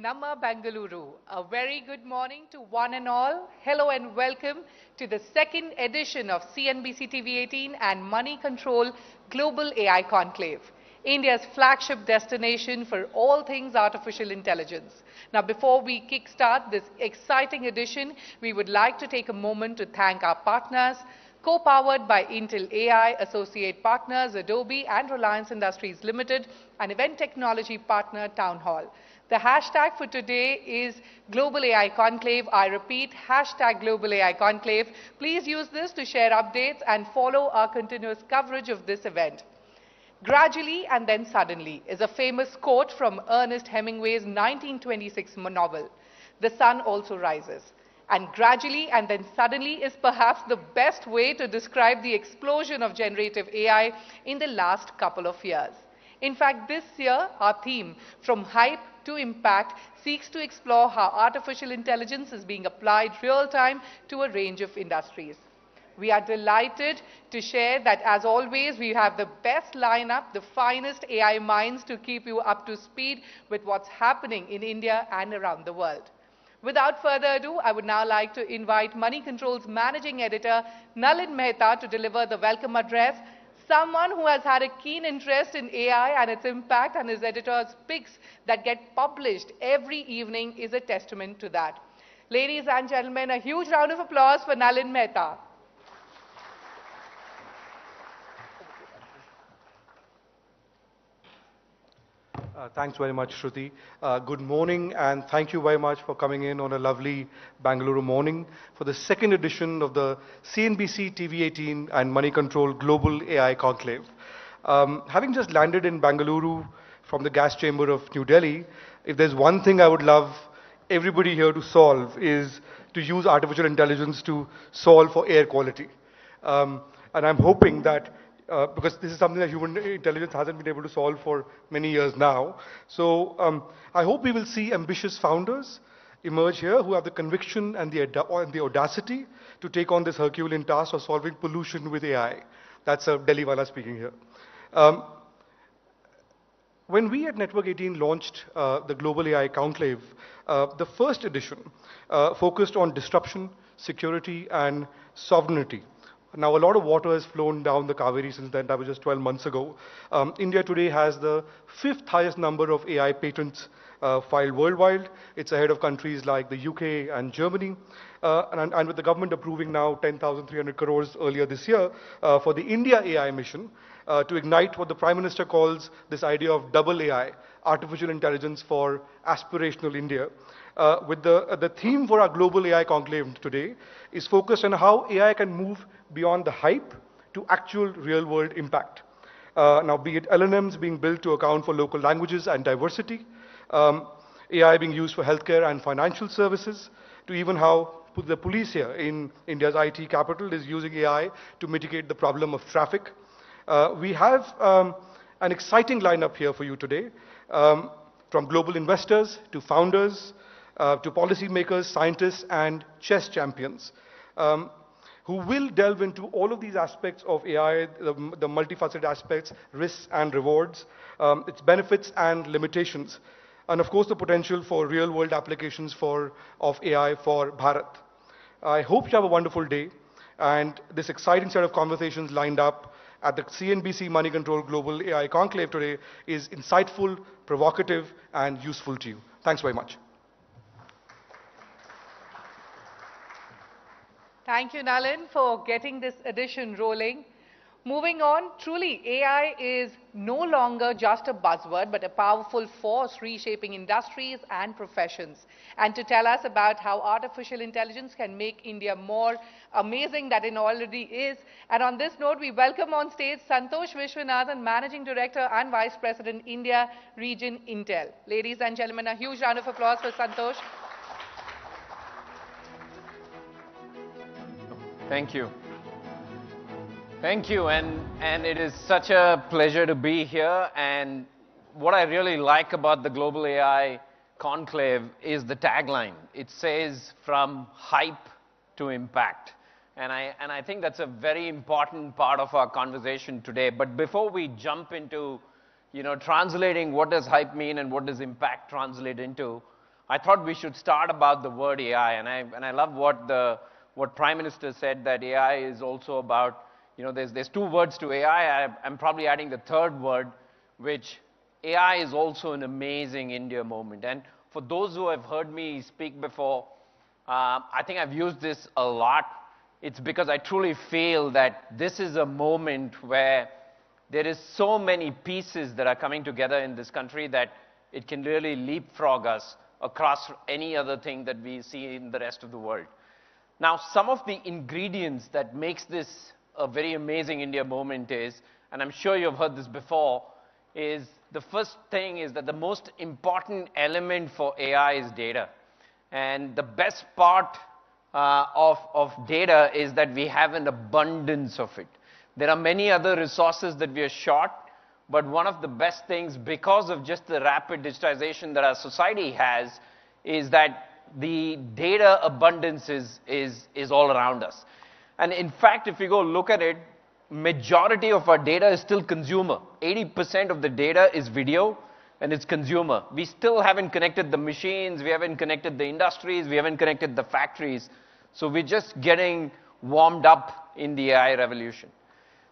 Nama Bangalore. A very good morning to one and all. Hello and welcome to the second edition of CNBC-TV18 and Moneycontrol Global AI Conclave, India's flagship destination for all things artificial intelligence. Now, before we kickstart this exciting edition, we would like to take a moment to thank our partners, co-powered by Intel AI, associate partners Adobe and Reliance Industries Limited, and event technology partner Town Hall. The hashtag for today is Global AI Conclave. I repeat, hashtag Global AI Conclave. Please use this to share updates and follow our continuous coverage of this event. Gradually and then suddenly is a famous quote from Ernest Hemingway's 1926 novel. The sun also rises. And gradually and then suddenly is perhaps the best way to describe the explosion of generative AI in the last couple of years. In fact, this year, our theme, From Hype to Impact, seeks to explore how artificial intelligence is being applied real-time to a range of industries. We are delighted to share that, as always, we have the best lineup, the finest AI minds to keep you up to speed with what's happening in India and around the world. Without further ado, I would now like to invite Moneycontrol's Managing Editor, Nalin Mehta, to deliver the welcome address. Someone who has had a keen interest in AI and its impact, and his editor's picks that get published every evening is a testament to that. Ladies and gentlemen, a huge round of applause for Nalin Mehta. Thanks very much, Shruti. Good morning, and thank you very much for coming in on a lovely Bangalore morning for the second edition of the CNBC-TV18 and Moneycontrol Global AI Conclave. Having just landed in Bangalore from the gas chamber of New Delhi, if there's one thing I would love everybody here to solve is to use artificial intelligence to solve for air quality. And I'm hoping that because this is something that human intelligence hasn't been able to solve for many years now. So I hope we will see ambitious founders emerge here who have the conviction and the audacity to take on this Herculean task of solving pollution with AI. That's a Delhiwala speaking here. When we at Network 18 launched the Global AI Conclave, the first edition focused on disruption, security, and sovereignty. Now, a lot of water has flown down the Kaveri since then. That was just 12 months ago. India today has the 5th highest number of AI patents filed worldwide. It's ahead of countries like the UK and Germany. And with the government approving now 10,300 crores earlier this year for the India AI mission to ignite what the Prime Minister calls this idea of double AI, artificial intelligence for aspirational India. With the theme for our Global AI Conclave today is focused on how AI can move beyond the hype to actual real-world impact. Now, be it LLMs being built to account for local languages and diversity, AI being used for healthcare and financial services, to even how the police here in India's IT capital is using AI to mitigate the problem of traffic. We have an exciting lineup here for you today, from global investors to founders, to policymakers, scientists, and chess champions, who will delve into all of these aspects of AI, the multifaceted aspects, risks and rewards, its benefits and limitations, and of course the potential for real-world applications of AI for Bharat. I hope you have a wonderful day, and this exciting set of conversations lined up at the CNBC Moneycontrol Global AI Conclave today is insightful, provocative, and useful to you. Thanks very much. Thank you, Nalin, for getting this edition rolling. Moving on, truly, AI is no longer just a buzzword, but a powerful force reshaping industries and professions. And to tell us about how artificial intelligence can make India more amazing than it already is, and on this note, we welcome on stage Santosh Vishwanathan, Managing Director and Vice President, India Region Intel. Ladies and gentlemen, a huge round of applause for Santosh. Thank you. Thank you, and it is such a pleasure to be here. And what I really like about the Global AI Conclave is the tagline. It says, from hype to impact. And I think that's a very important part of our conversation today. But before we jump into, translating what does hype mean and what does impact translate into, I thought we should start about the word AI, and I love what Prime Minister said, that AI is also about, there's two words to AI. I'm probably adding the third word, which AI is also an amazing India moment. And for those who have heard me speak before, I think I've used this a lot. It's because I truly feel that this is a moment where there is so many pieces that are coming together in this country that it can really leapfrog us across any other thing that we see in the rest of the world. Now, some of the ingredients that makes this a very amazing India moment is, and I'm sure you've heard this before, is the first thing is that the most important element for AI is data. And the best part of data is that we have an abundance of it. There are many other resources that we are short, but one of the best things, because of just the rapid digitization that our society has, is that the data abundance is all around us. And in fact, if you go look at it, majority of our data is still consumer. 80% of the data is video, and it's consumer. We still haven't connected the machines, we haven't connected the industries, we haven't connected the factories. So we're just getting warmed up in the AI revolution.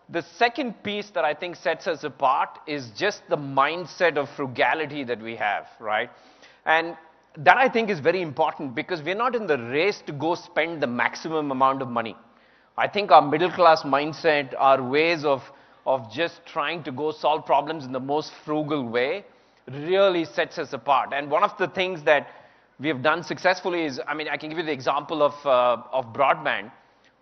The second piece that I think sets us apart is just the mindset of frugality that we have, right? And that I think is very important, because we're not in the race to go spend the maximum amount of money. I think our middle class mindset, our ways of just trying to go solve problems in the most frugal way really sets us apart. And one of the things that we have done successfully is, I mean, I can give you the example of broadband.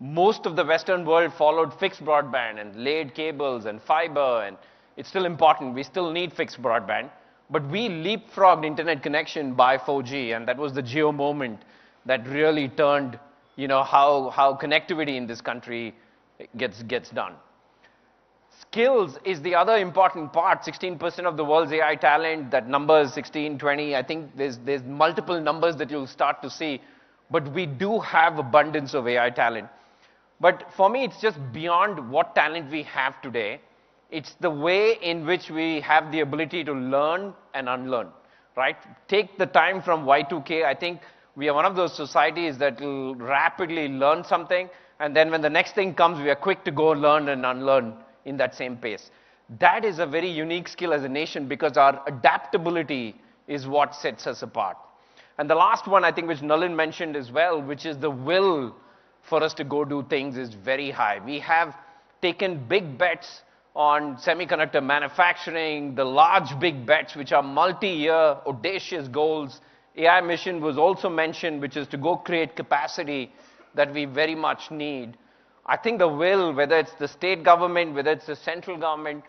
Most of the Western world followed fixed broadband and laid cables and fiber, and it's still important. We still need fixed broadband. But we leapfrogged internet connection by 4G, and that was the Geo moment that really turned, how connectivity in this country gets done. Skills is the other important part. 16% of the world's AI talent, that number is 16, 20. I think there's multiple numbers that you'll start to see. But we do have abundance of AI talent. But for me, it's just beyond what talent we have today. It's the way in which we have the ability to learn and unlearn, right? Take the time from Y2K. I think we are one of those societies that will rapidly learn something, and then when the next thing comes, we are quick to go learn and unlearn in that same pace. That is a very unique skill as a nation, because our adaptability is what sets us apart. And the last one, I think, which Nalin mentioned as well, which is the will for us to go do things, is very high. We have taken big bets on semiconductor manufacturing, the large big bets, which are multi-year, audacious goals. AI mission was also mentioned, which is to go create capacity that we very much need. I think the will, whether it's the state government, whether it's the central government,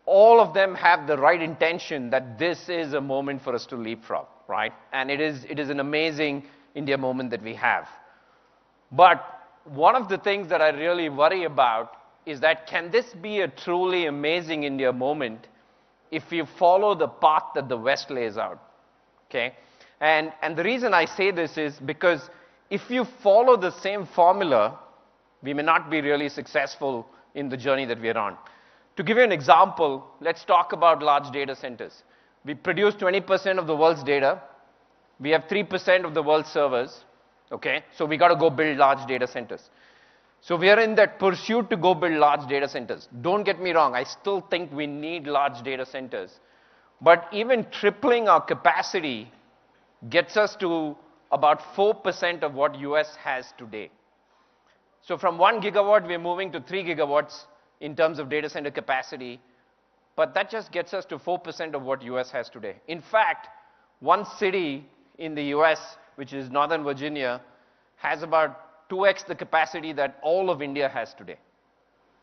all of them have the right intention that this is a moment for us to leapfrog, right? And it is an amazing India moment that we have. But one of the things that I really worry about is that, can this be a truly amazing India moment if you follow the path that the West lays out, okay? And the reason I say this is because if you follow the same formula, we may not be really successful in the journey that we are on. To give you an example, let's talk about large data centers. We produce 20% of the world's data. We have 3% of the world's servers, okay? So we got to go build large data centers. So we are in that pursuit to go build large data centers. Don't get me wrong, I still think we need large data centers. But even tripling our capacity gets us to about 4% of what US has today. So from 1 gigawatt, we're moving to 3 gigawatts in terms of data center capacity. But that just gets us to 4% of what US has today. In fact, one city in the US, which is Northern Virginia, has about 2x the capacity that all of India has today,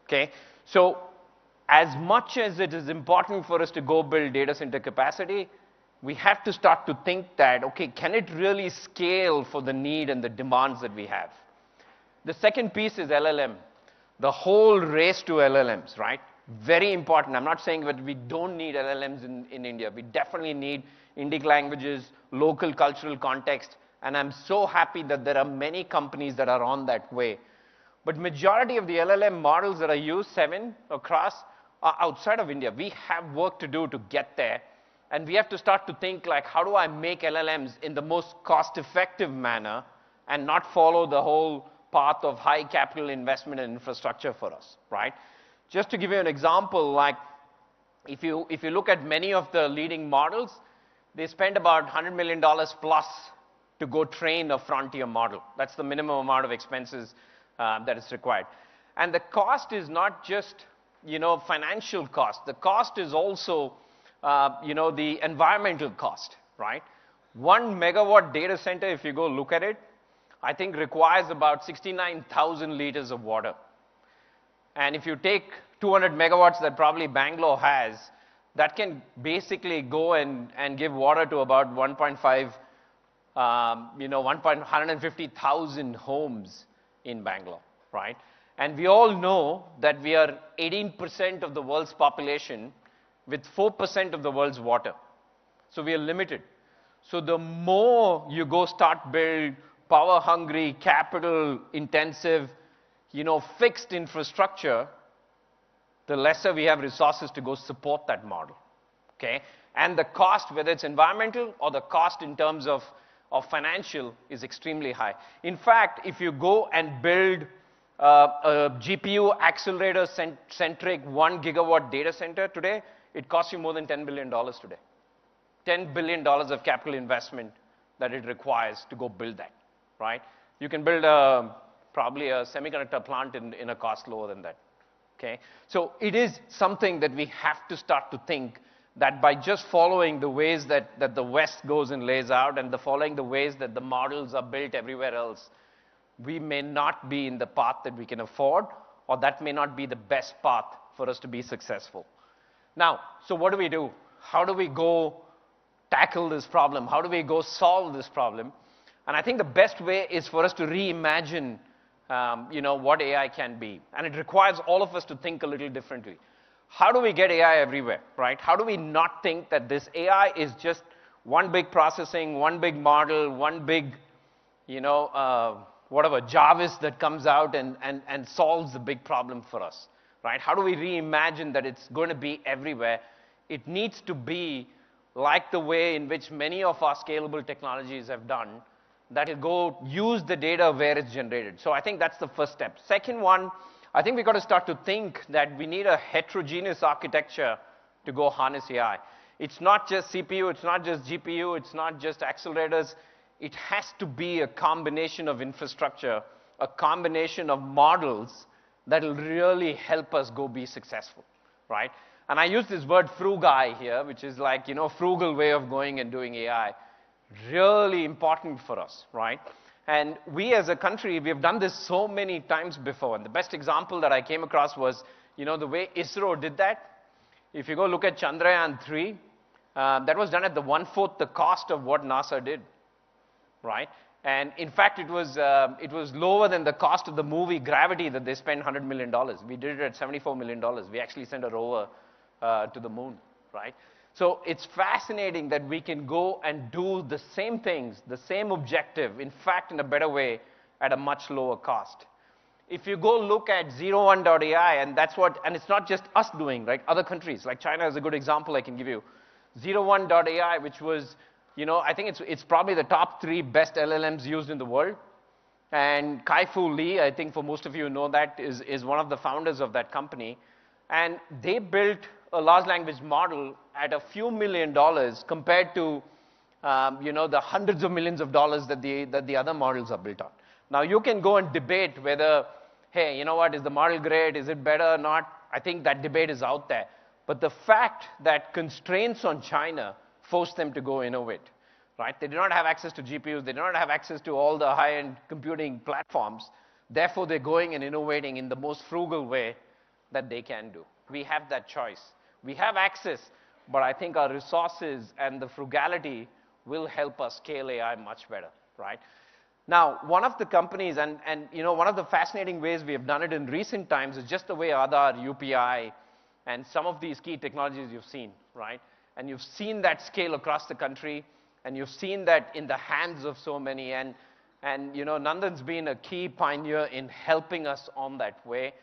okay? So as much as it is important for us to go build data center capacity, we have to start to think that, okay, can it really scale for the need and the demands that we have? The second piece is LLM, the whole race to LLMs, right? Very important. I'm not saying that we don't need LLMs in India. We definitely need Indic languages, local cultural context, and I'm so happy that there are many companies that are on that way. But majority of the LLM models that are used, 7 across, are outside of India. We have work to do to get there. And we have to start to think like, how do I make LLMs in the most cost-effective manner and not follow the whole path of high capital investment and infrastructure for us, right? Just to give you an example, like if you look at many of the leading models, they spend about $100 million plus to go train a frontier model. That's the minimum amount of expenses that is required. And the cost is not just, financial cost. The cost is also, the environmental cost, right? 1 megawatt data center, if you go look at it, I think requires about 69,000 liters of water. And if you take 200 megawatts that probably Bangalore has, that can basically go and give water to about 150,000 homes in Bangalore, right? And we all know that we are 18% of the world's population with 4% of the world's water. So we are limited. So the more you go start build power-hungry, capital-intensive, fixed infrastructure, the lesser we have resources to go support that model, okay? And the cost, whether it's environmental or the cost in terms of financial, is extremely high. In fact, if you go and build a GPU accelerator-centric 1 gigawatt data center today, it costs you more than $10 billion today. $10 billion of capital investment that it requires to go build that, right? You can build probably a semiconductor plant in a cost lower than that, okay? So it is something that we have to start to think that by just following the ways that the West goes and lays out and following the ways that the models are built everywhere else, we may not be in the path that we can afford, or that may not be the best path for us to be successful. Now, so what do? How do we go tackle this problem? How do we go solve this problem? And I think the best way is for us to reimagine, what AI can be. And it requires all of us to think a little differently. How do we get AI everywhere, right? How do we not think that this AI is just one big processing, one big model, one big, whatever, Jarvis that comes out and solves the big problem for us, right? How do we reimagine that it's going to be everywhere? It needs to be like the way in which many of our scalable technologies have done, that will go use the data where it's generated. So I think that's the first step. Second one, I think we've got to start to think that we need a heterogeneous architecture to go harness AI. It's not just CPU, it's not just GPU, it's not just accelerators. It has to be a combination of infrastructure, a combination of models that will really help us go be successful, right? And I use this word frugal here, which is like, frugal way of going and doing AI. Really important for us, right? And we as a country, we have done this so many times before. And the best example that I came across was, the way ISRO did that. If you go look at Chandrayaan-3, that was done at the 1/4 the cost of what NASA did, right? And in fact, it was lower than the cost of the movie Gravity that they spent $100 million. We did it at $74 million. We actually sent a rover to the moon, right? So it's fascinating that we can go and do the same things, the same objective, in fact, in a better way, at a much lower cost. If you go look at 01.ai, and it's not just us doing, right? Other countries, like China is a good example I can give you. 01.ai, which was, I think it's probably the top 3 best LLMs used in the world. And Kai-Fu Lee, I think for most of you know that, is one of the founders of that company. And they built a large language model at a few $1 million compared to, the hundreds of millions of dollars that the other models are built on. Now, you can go and debate whether, hey, you know what, is the model great? Is it better or not? I think that debate is out there. But the fact that constraints on China forced them to go innovate, right? They did not have access to GPUs. They did not have access to all the high-end computing platforms. Therefore, they're going and innovating in the most frugal way that they can do. We have that choice. We have access, but I think our resources and the frugality will help us scale AI much better, right? Now, one of the companies, and one of the fascinating ways we have done it in recent times is just the way Aadhaar, UPI, and some of these key technologies you've seen, right? And you've seen that scale across the country, and you've seen that in the hands of so many, and Nandan's been a key pioneer in helping us on that way.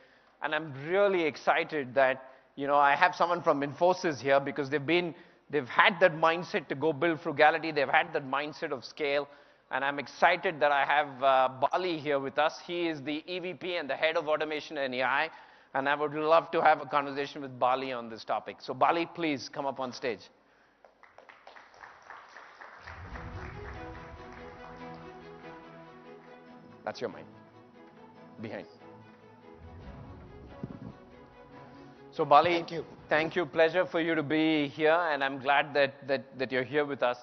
And I'm really excited that, I have someone from Infosys here because they've been They've had that mindset to go build frugality. They've had that mindset of scale. And I'm excited that I have Bali here with us. He is the EVP and the head of automation and AI. And I would love to have a conversation with Bali on this topic. So Bali, please come up on stage. That's your mic. Behind. So Bali, thank you. Pleasure for you to be here, and I'm glad that you're here with us.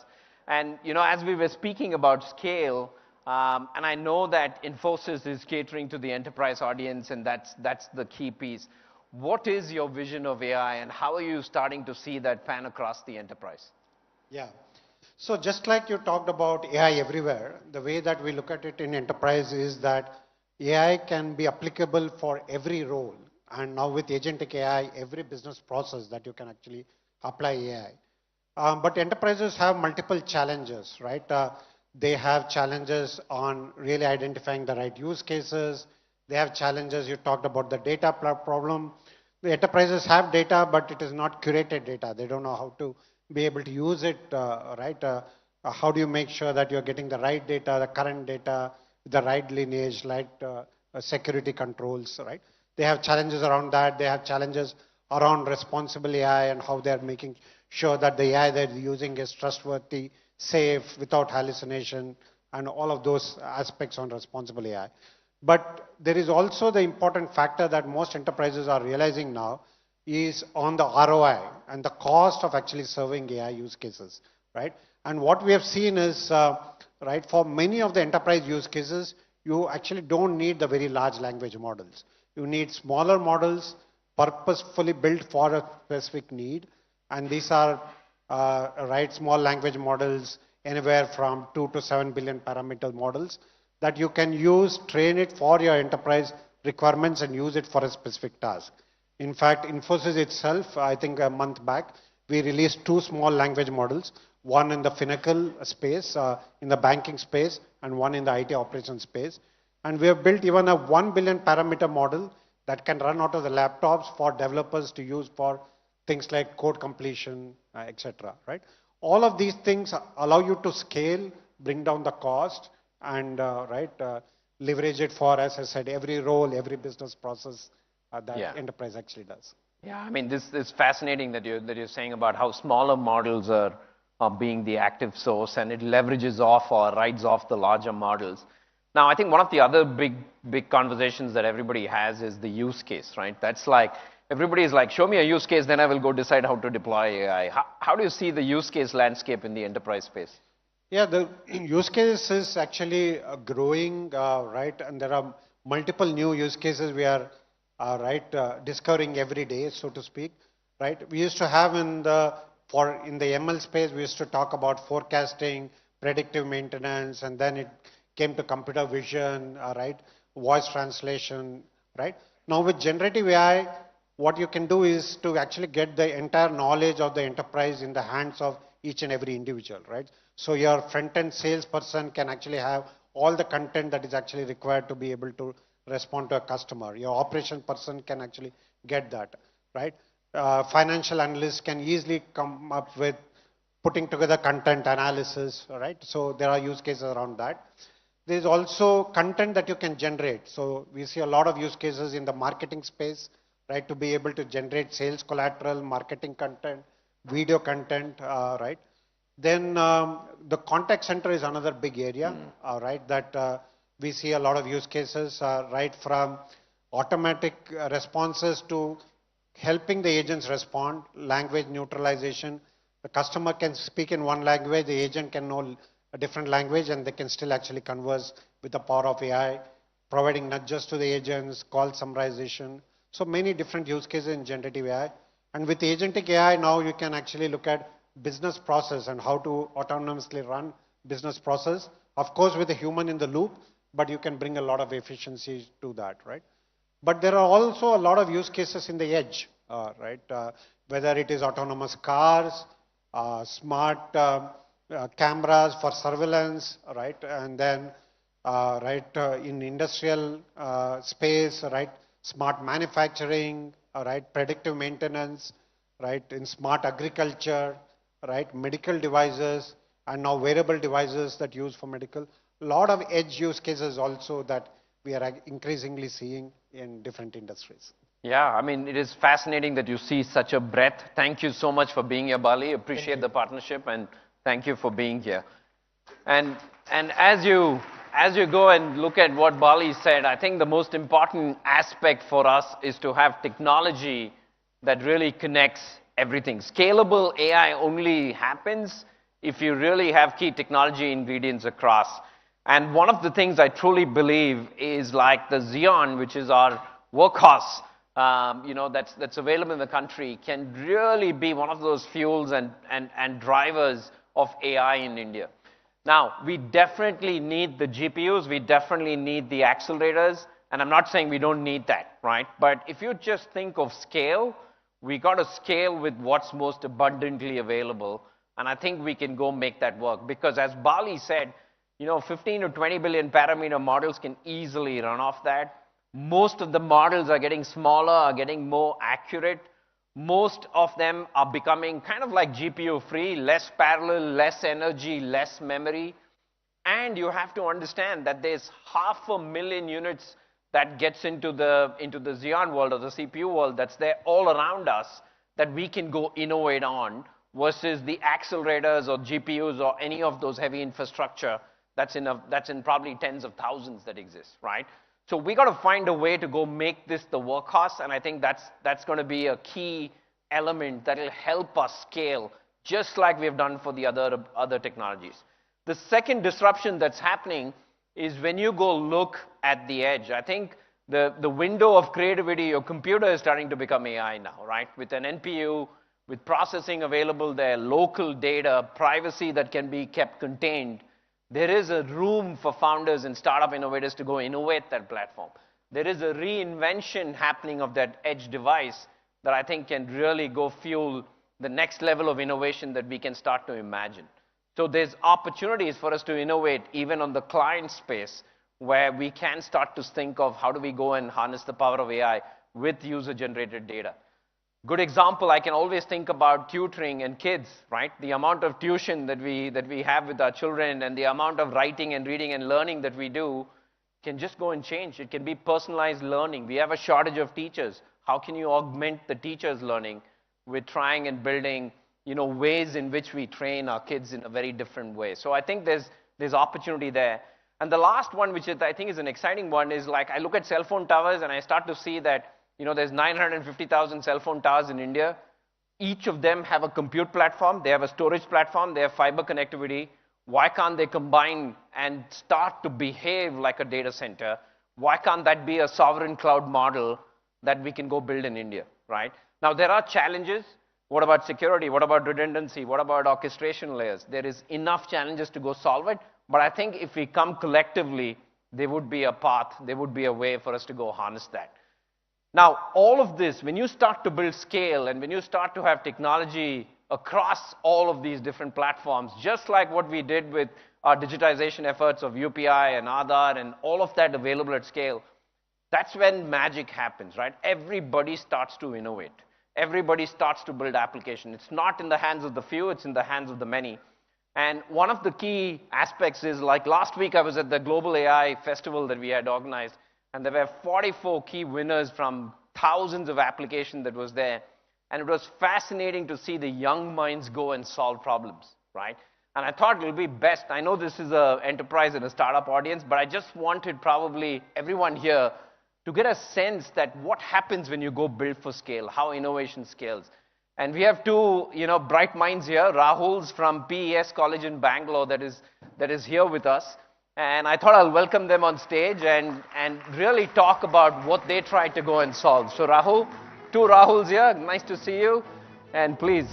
And you know, as we were speaking about scale, and I know that Infosys is catering to the enterprise audience, and that's the key piece. What is your vision of AI, and how are you starting to see that pan across the enterprise? Yeah. So just like you talked about AI everywhere, the way that we look at it in enterprise is that AI can be applicable for every role. And now with agentic AI, every business process that you can actually apply AI. But enterprises have multiple challenges, right? They have challenges on really identifying the right use cases. They have challenges, you talked about the data problem. The enterprises have data, but it is not curated data. They don't know how to be able to use it, right? How do you make sure that you're getting the right data, the current data, the right lineage, like security controls, right? They have challenges around that. They have challenges around responsible AI and how they're making sure that the AI they're using is trustworthy, safe, without hallucination, and all of those aspects on responsible AI. But there is also the important factor that most enterprises are realizing now is on the ROI and the cost of actually serving AI use cases, right? And what we have seen is, right, for many of the enterprise use cases, you actually don't need the very large language models. You need smaller models purposefully built for a specific need. And these are, right, small language models, anywhere from 2 to 7 billion parameter models that you can use, train it for your enterprise requirements and use it for a specific task. In fact, Infosys itself, I think a month back, we released 2 small language models, one in the financial space, in the banking space, and one in the IT operations space. And we have built even a 1 billion parameter model that can run out of the laptops for developers to use for things like code completion, etc. Right? All of these things allow you to scale, bring down the cost, and leverage it for, as I said, every role, every business process that enterprise actually does. Yeah, I mean, this is fascinating that you're saying about how smaller models are being the active source, and it leverages off or rides off the larger models. Now, I think one of the other big conversations that everybody has is the use case, right? That's like, everybody is like, show me a use case, then I will go decide how to deploy AI. How do you see the use case landscape in the enterprise space? Yeah, the use case is actually growing, right? And there are multiple new use cases we are, discovering every day, so to speak, right? We used to have in the ML space, we used to talk about forecasting, predictive maintenance, and then it came to computer vision, right? Voice translation, right? Now with generative AI, what you can do is to actually get the entire knowledge of the enterprise in the hands of each and every individual, right? So your front-end salesperson can actually have all the content that is actually required to be able to respond to a customer. Your operation person can actually get that, right? Financial analysts can easily come up with putting together content analysis, right? So there are use cases around that. There's also content that you can generate. So we see a lot of use cases in the marketing space, right? To be able to generate sales collateral, marketing content, video content, right? Then the contact center is another big area, right? That we see a lot of use cases, right from automatic responses to helping the agents respond, language neutralization. The customer can speak in one language, the agent can know a different language, and they can still actually converse with the power of AI, providing nudges to the agents, call summarization. So many different use cases in generative AI. And with agentic AI, now you can actually look at business process and how to autonomously run business process. Of course, with a human in the loop, but you can bring a lot of efficiency to that, right? But there are also a lot of use cases in the edge, right? Whether it is autonomous cars, smart cameras for surveillance, right? And then, in industrial space, right? Smart manufacturing, right? Predictive maintenance, right? In smart agriculture, right? Medical devices, and now wearable devices that use for medical. A lot of edge use cases also that we are increasingly seeing in different industries. Yeah, I mean, it is fascinating that you see such a breadth. Thank you so much for being here, Bali. Appreciate the partnership, and thank you for being here. And as you go and look at what Bali said, I think the most important aspect for us is to have technology that really connects everything. Scalable AI only happens if you really have key technology ingredients across. And one of the things I truly believe is like the Xeon, which is our workhorse, that's available in the country, can really be one of those fuels and drivers of AI in India. Now, we definitely need the GPUs, we definitely need the accelerators, and I'm not saying we don't need that, right? But if you just think of scale, we got to scale with what's most abundantly available, and I think we can go make that work. Because as Bali said, 15 to 20 billion parameter models can easily run off that. Most of the models are getting smaller, are getting more accurate. Most of them are becoming kind of like GPU free, less parallel, less energy, less memory. And you have to understand that there's 500,000 units that gets into the Xeon world or the CPU world that's there all around us that we can go innovate on versus the accelerators or GPUs or any of those heavy infrastructure that's in probably tens of thousands that exist, right? So we got to find a way to go make this the workhorse, and I think that's going to be a key element that will help us scale, just like we've done for the other technologies. The second disruption that's happening is when you go look at the edge. I think the window of creativity, your computer is starting to become AI now, right? With an NPU, with processing available there, local data, privacy that can be kept contained. There is a room for founders and startup innovators to go innovate that platform. There is a reinvention happening of that edge device that I think can really go fuel the next level of innovation that we can start to imagine. So there's opportunities for us to innovate even on the client space where we can start to think of how do we go and harness the power of AI with user-generated data. Good example, I can always think about tutoring and kids, right? The amount of tuition that we have with our children and the amount of writing and reading and learning that we do can just go and change. It can be personalized learning. We have a shortage of teachers. How can you augment the teachers' learning with trying and building, ways in which we train our kids in a very different way? So I think there's opportunity there. And the last one, which I think is an exciting one, is like I look at cell phone towers and I start to see that there's 950,000 cell phone towers in India. Each of them have a compute platform, they have a storage platform, they have fiber connectivity. Why can't they combine and start to behave like a data center? Why can't that be a sovereign cloud model that we can go build in India, right? Now, there are challenges. What about security? What about redundancy? What about orchestration layers? There is enough challenges to go solve it, but I think if we come collectively, there would be a path, there would be a way for us to go harness that. Now, all of this, when you start to build scale and when you start to have technology across all of these different platforms, just like what we did with our digitization efforts of UPI and Aadhaar and all of that available at scale, that's when magic happens, right? Everybody starts to innovate. Everybody starts to build application. It's not in the hands of the few, it's in the hands of the many. And one of the key aspects is, like last week I was at the Global AI Festival that we had organized, and there were 44 key winners from thousands of applications that was there. And it was fascinating to see the young minds go and solve problems, right? And I thought it would be best, I know this is an enterprise and a startup audience, but I just wanted probably everyone here to get a sense that what happens when you go build for scale, how innovation scales. And we have two, bright minds here. Rahul's from PES College in Bangalore that is here with us. And I thought I'll welcome them on stage and really talk about what they tried to go and solve. So Rahul, two Rahuls here, nice to see you. And please.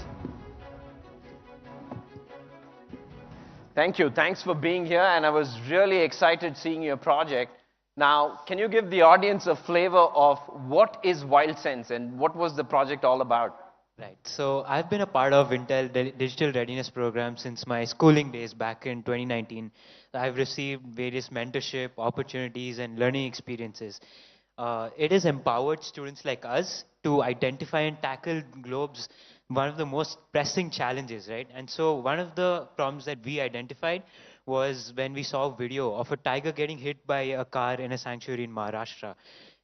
Thank you, thanks for being here. And I was really excited seeing your project. Now, can you give the audience a flavor of what is WildSense and what was the project all about? Right. So I've been a part of Intel Digital Readiness Program since my schooling days back in 2019. I've received various mentorship opportunities and learning experiences. It has empowered students like us to identify and tackle globes one of the most pressing challenges, right? And so one of the problems that we identified was when we saw a video of a tiger getting hit by a car in a sanctuary in Maharashtra.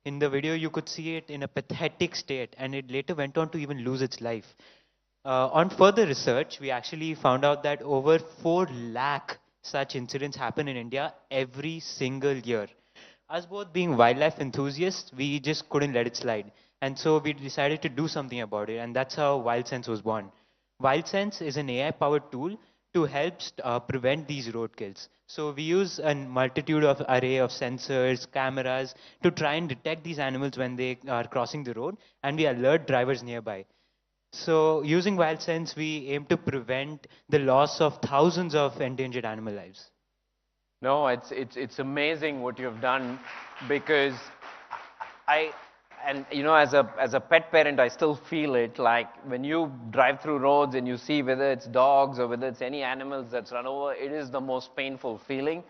In the video, you could see it in a pathetic state, and it later went on to even lose its life. On further research, we actually found out that over 4 lakh such incidents happen in India every single year. Us both being wildlife enthusiasts, we just couldn't let it slide. And so we decided to do something about it, and that's how WildSense was born. WildSense is an AI-powered tool to help prevent these roadkills. So we use a multitude of array of sensors, cameras to try and detect these animals when they are crossing the road, and we alert drivers nearby. So using WildSense, we aim to prevent the loss of thousands of endangered animal lives. No, it's amazing what you've done, because and you know, as a pet parent, I still feel it. Like when you drive through roads and you see whether it's dogs or whether it's any animals that's run over, it is the most painful feeling.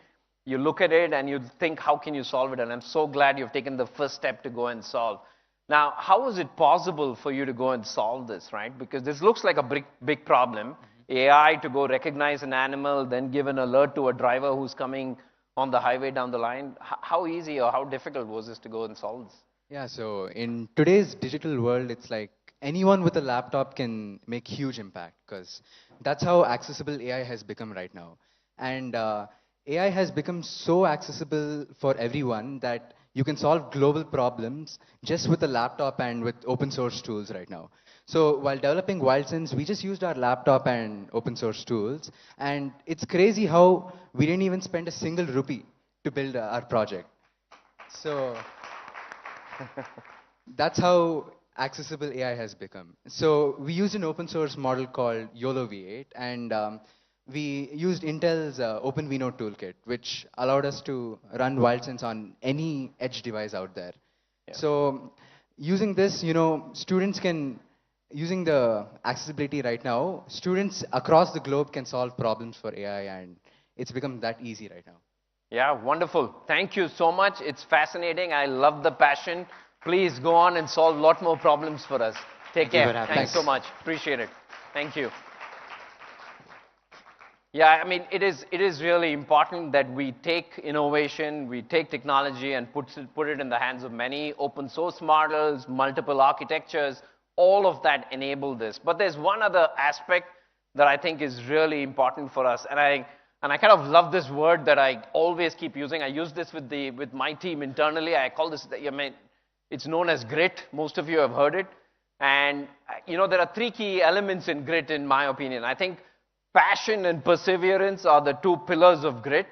You look at it and you think, how can you solve it? And I'm so glad you've taken the first step to go and solve. Now, how is it possible for you to go and solve this, right? Because this looks like a big problem. AI to go recognize an animal, then give an alert to a driver who's coming on the highway down the line. How easy or how difficult was this to go and solve this? Yeah, so in today's digital world, it's like anyone with a laptop can make huge impact, because that's how accessible AI has become right now. And AI has become so accessible for everyone that you can solve global problems just with a laptop and with open source tools right now. So while developing WildSense, we just used our laptop and open source tools. And it's crazy how we didn't even spend a single rupee to build our project. So that's how accessible AI has become. So we used an open source model called YOLO V8, and we used Intel's OpenVINO toolkit, which allowed us to run WildSense on any edge device out there. Yeah. So using this, you know, students can, using the accessibility right now, students across the globe can solve problems for AI, and it's become that easy right now. Yeah, wonderful. Thank you so much. It's fascinating. I love the passion. Please go on and solve a lot more problems for us. Take care. Thanks so much. Appreciate it. Thank you. Yeah, I mean, it is really important that we take innovation, we take technology and put it in the hands of many. Open source models, multiple architectures, all of that enable this. But there's one other aspect that I think is really important for us. And I kind of love this word that I always keep using. I use this with my team internally. I call this, it's known as grit. Most of you have heard it. And, you know, there are 3 key elements in grit, in my opinion. I think passion and perseverance are the 2 pillars of grit.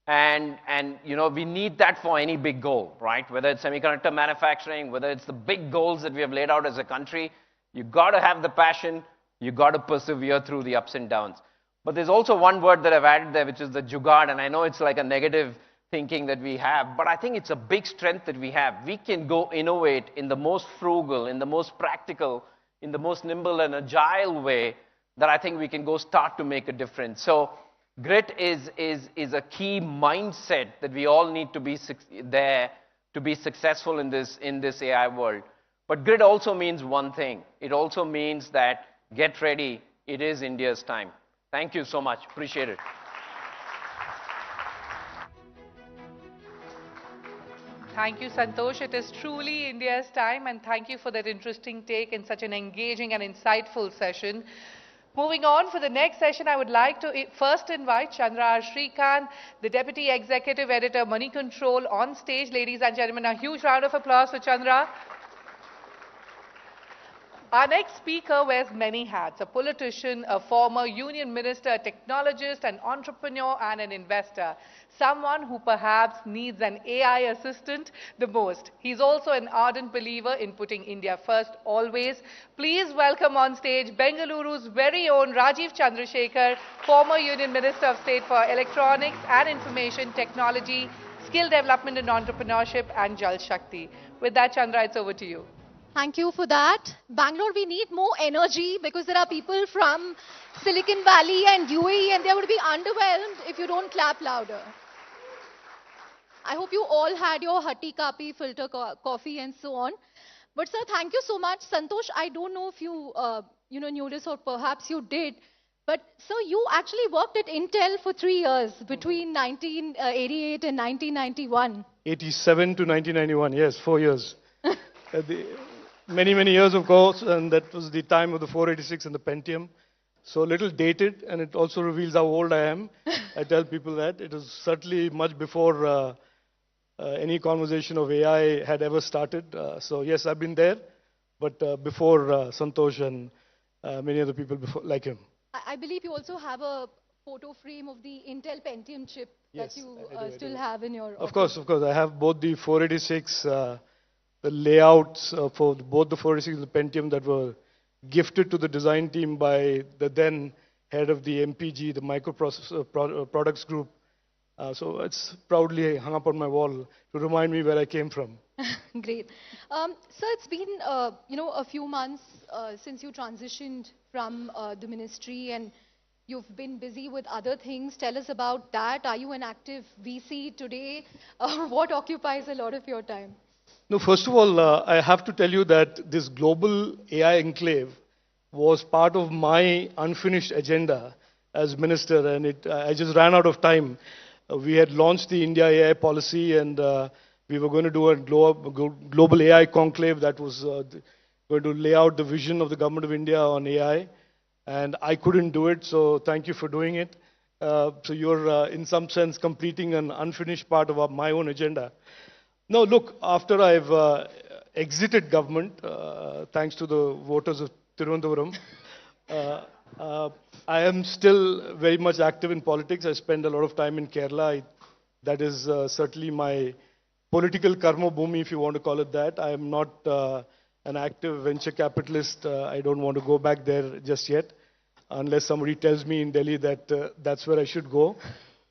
And you know, we need that for any big goal, right? Whether it's semiconductor manufacturing, whether it's the big goals that we have laid out as a country, you got to have the passion, you got to persevere through the ups and downs. But there's also one word that I've added there, which is the jugaad, and I know it's like a negative thinking that we have, but I think it's a big strength that we have. We can go innovate in the most frugal, in the most practical, in the most nimble and agile way that I think we can go start to make a difference. So grit is a key mindset that we all need to be there to be successful in this AI world. But grit also means one thing. It also means that get ready. It is India's time. Thank you so much. Appreciate it. Thank you, Santosh. It is truly India's time, and thank you for that interesting take in such an engaging and insightful session. Moving on, for the next session, I would like to first invite Chandra R. Srikanth, the Deputy Executive Editor, Moneycontrol, on stage. Ladies and gentlemen, a huge round of applause for Chandra. Our next speaker wears many hats: a politician, a former union minister, a technologist, an entrepreneur, and an investor. Someone who perhaps needs an AI assistant the most. He's also an ardent believer in putting India first always. Please welcome on stage Bengaluru's very own Rajiv Chandrasekhar, former Union Minister of State for Electronics and Information Technology, Skill Development and Entrepreneurship, and Jal Shakti. With that, Chandra, it's over to you. Thank you for that. Bangalore, we need more energy because there are people from Silicon Valley and UAE, and they would be underwhelmed if you don't clap louder. I hope you all had your Hatti Kapi filter coffee and so on. But sir, thank you so much. Santosh, I don't know if you notice, or perhaps you did. But so you actually worked at Intel for 3 years between 1988 and 1991. 87 to 1991, yes, 4 years. Many, many years, of course, and that was the time of the 486 and the Pentium. So a little dated, and it also reveals how old I am. I tell people that. It was certainly much before any conversation of AI had ever started. So yes, I've been there, but before Santosh and many other people before, like him. I believe you also have a photo frame of the Intel Pentium chip Yes, that you I do. still have in your Of course, of course. I have both the 486, the layouts for both the 486 and the Pentium that were gifted to the design team by the then head of the MPG, the microprocessor products group. So it's proudly hung up on my wall to remind me where I came from. Great. So it's been, a few months since you transitioned from the ministry, and you've been busy with other things. Tell us about that. Are you an active VC today? What occupies a lot of your time? No, first of all, I have to tell you that this global AI enclave was part of my unfinished agenda as minister, and I just ran out of time. We had launched the India AI policy, and we were going to do a global AI conclave that was going to lay out the vision of the government of India on AI. And I couldn't do it, so thank you for doing it. So you're, in some sense, completing an unfinished part of my own agenda. No, look, after I've exited government, thanks to the voters of Tirunelveli, I am still very much active in politics. I spend a lot of time in Kerala. That is certainly my political karma bhumi, if you want to call it that. I am not an active venture capitalist. I don't want to go back there just yet, unless somebody tells me in Delhi that that's where I should go.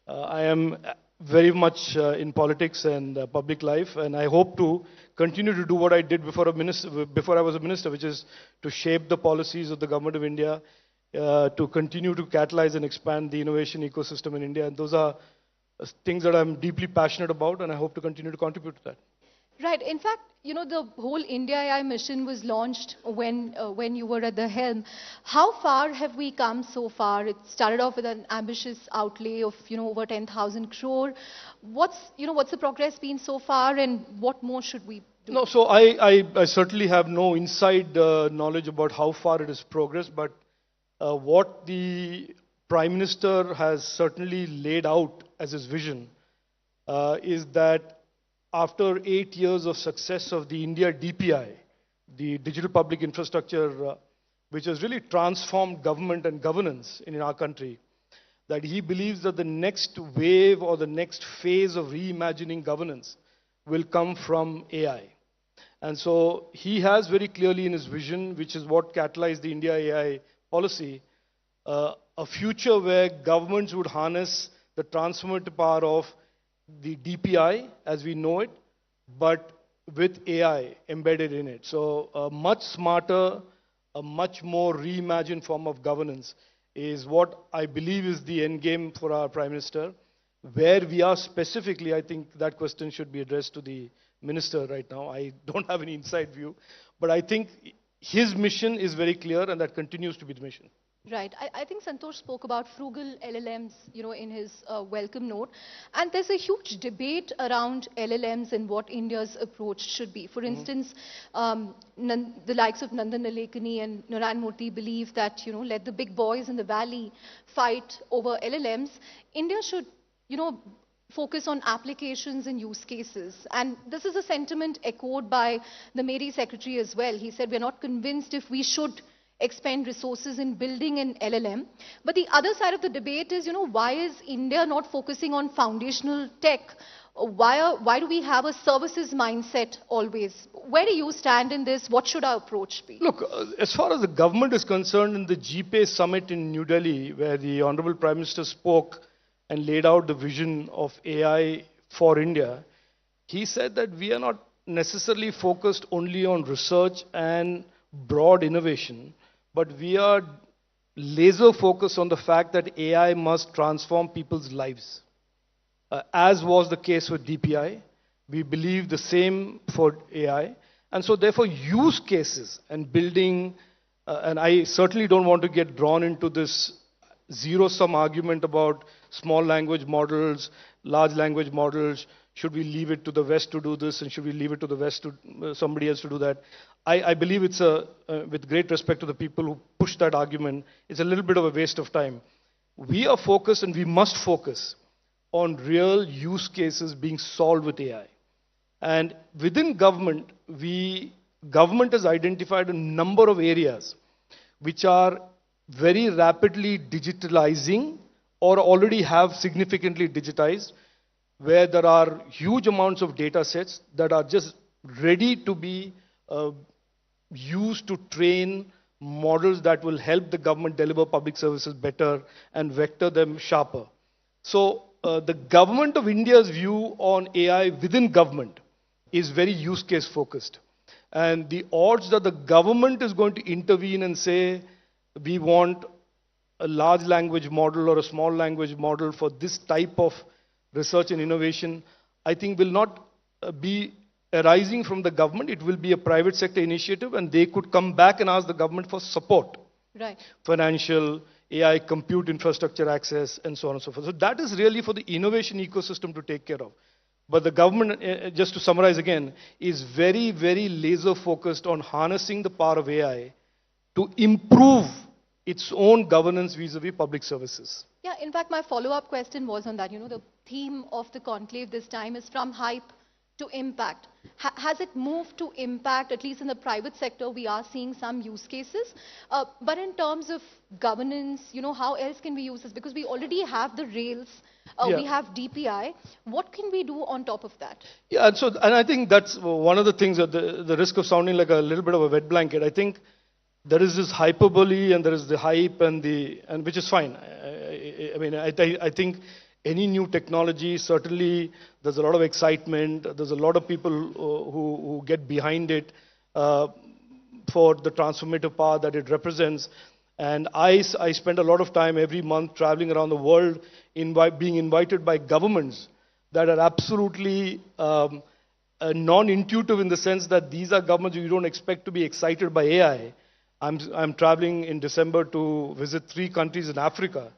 I am very much in politics and public life, and I hope to continue to do what I did before I was a minister, which is to shape the policies of the government of India, to continue to catalyze and expand the innovation ecosystem in India. And those are things that I'm deeply passionate about, and I hope to continue to contribute to that. Right. In fact, the whole India AI mission was launched when you were at the helm. How far have we come so far? It started off with an ambitious outlay of over 10,000 crore. What's the progress been so far, and what more should we do? No, so I certainly have no inside knowledge about how far it has progressed, but what the Prime Minister has certainly laid out as his vision is that after 8 years of success of the India DPI, the Digital Public Infrastructure, which has really transformed government and governance in our country, that he believes that the next wave or the next phase of reimagining governance will come from AI. And so he has very clearly in his vision, which is what catalyzed the India AI policy, a future where governments would harness the transformative power of the DPI as we know it, but with AI embedded in it. So a much smarter, a much more reimagined form of governance is what I believe is the end game for our Prime Minister. Where we are specifically, I think that question should be addressed to the Minister right now. I don't have any inside view, but I think his mission is very clear, and that continues to be the mission. Right. I think Santosh spoke about frugal LLMs, in his welcome note. And there's a huge debate around LLMs and what India's approach should be. For instance, the likes of Nandan Nilekani and Narayan Murthy believe that, let the big boys in the valley fight over LLMs. India should, focus on applications and use cases. And this is a sentiment echoed by the Mary Secretary as well. He said, we're not convinced if we should expend resources in building an LLM. But the other side of the debate is, why is India not focusing on foundational tech? Why do we have a services mindset always? Where do you stand in this? What should our approach be? Look, as far as the government is concerned, in the GPay summit in New Delhi, where the Honorable Prime Minister spoke and laid out the vision of AI for India, he said that we are not necessarily focused only on research and broad innovation, but we are laser focused on the fact that AI must transform people's lives. As was the case with DPI, we believe the same for AI. And so therefore use cases and building and I certainly don't want to get drawn into this zero-sum argument about small language models, large language models. Should we leave it to the West to do this, and should we leave it to the West to somebody else to do that? I believe it's with great respect to the people who push that argument, it's a little bit of a waste of time. We are focused, and we must focus on real use cases being solved with AI. And within government, government has identified a number of areas which are very rapidly digitalizing or already have significantly digitized, where there are huge amounts of data sets that are just ready to be used to train models that will help the government deliver public services better and vector them sharper. So the government of India's view on AI within government is very use case focused. And the odds that the government is going to intervene and say, we want a large language model or a small language model for this type of research and innovation, I think will not be arising from the government. It will be a private sector initiative, and they could come back and ask the government for support. Right. Financial, AI, compute infrastructure access, and so on and so forth. So that is really for the innovation ecosystem to take care of. But the government, just to summarize again, is very, very laser focused on harnessing the power of AI to improve its own governance vis-a-vis public services. Yeah, in fact, my follow-up question was on that. You know, the theme of the conclave this time is from hype to impact. Has it moved to impact? At least in the private sector, we are seeing some use cases. But in terms of governance, you know, how else can we use this? Because we already have the rails, we have DPI. What can we do on top of that? Yeah, and I think that's one of the things, at the risk of sounding like a little bit of a wet blanket. I think there is this hyperbole and there is the hype and which is fine. I think any new technology, certainly there's a lot of excitement. There's a lot of people who get behind it for the transformative power that it represents. And I spend a lot of time every month traveling around the world, being invited by governments that are absolutely non-intuitive in the sense that these are governments you don't expect to be excited by AI. I'm traveling in December to visit 3 countries in Africa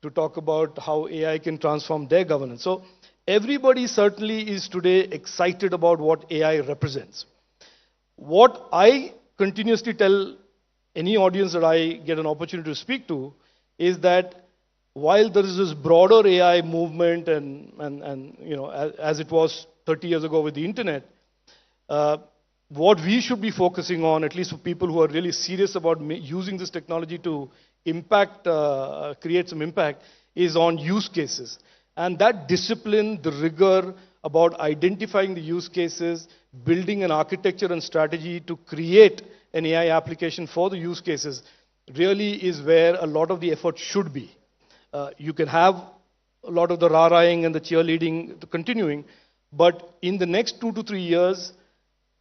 to talk about how AI can transform their governance. So everybody certainly is today excited about what AI represents. What I continuously tell any audience that I get an opportunity to speak to is that while there is this broader AI movement and you know, as it was 30 years ago with the internet, what we should be focusing on, at least for people who are really serious about using this technology to impact, create some impact, is on use cases. And that discipline, the rigor about identifying the use cases, building an architecture and strategy to create an AI application for the use cases, really is where a lot of the effort should be. You can have a lot of the rah-rahing and the cheerleading continuing, but in the next 2 to 3 years,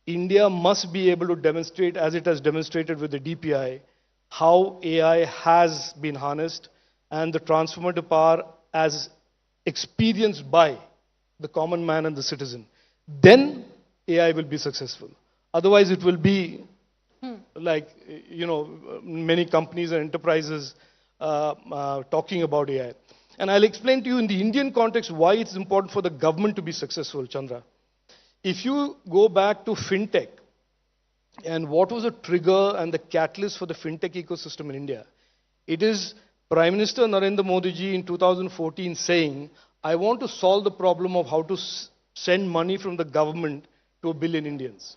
India must be able to demonstrate, as it has demonstrated with the DPI, how AI has been harnessed and the transformative power as experienced by the common man and the citizen. Then AI will be successful. Otherwise, it will be like, you know, many companies and enterprises talking about AI. And I'll explain to you in the Indian context why it's important for the government to be successful, Chandra. If you go back to fintech, and what was a trigger and the catalyst for the fintech ecosystem in India, it is Prime Minister Narendra Modi ji in 2014 saying, I want to solve the problem of how to send money from the government to 1 billion Indians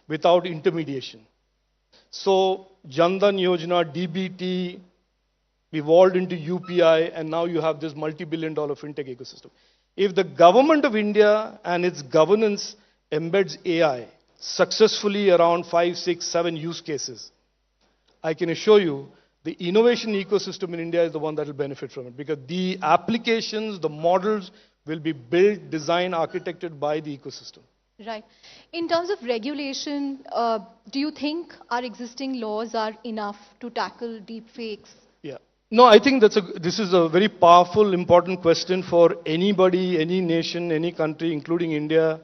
without intermediation. So Jan Dhan Yojana, DBT, evolved into UPI, and now you have this multi-billion-dollar fintech ecosystem. If the government of India and its governance embeds AI successfully around 5, 6, 7 use cases, I can assure you the innovation ecosystem in India is the one that will benefit from it, because the applications, the models will be built, designed, architected by the ecosystem. Right. In terms of regulation, do you think our existing laws are enough to tackle deepfakes? Yeah. No, I think this is a very powerful, important question for anybody, any nation, any country, including India,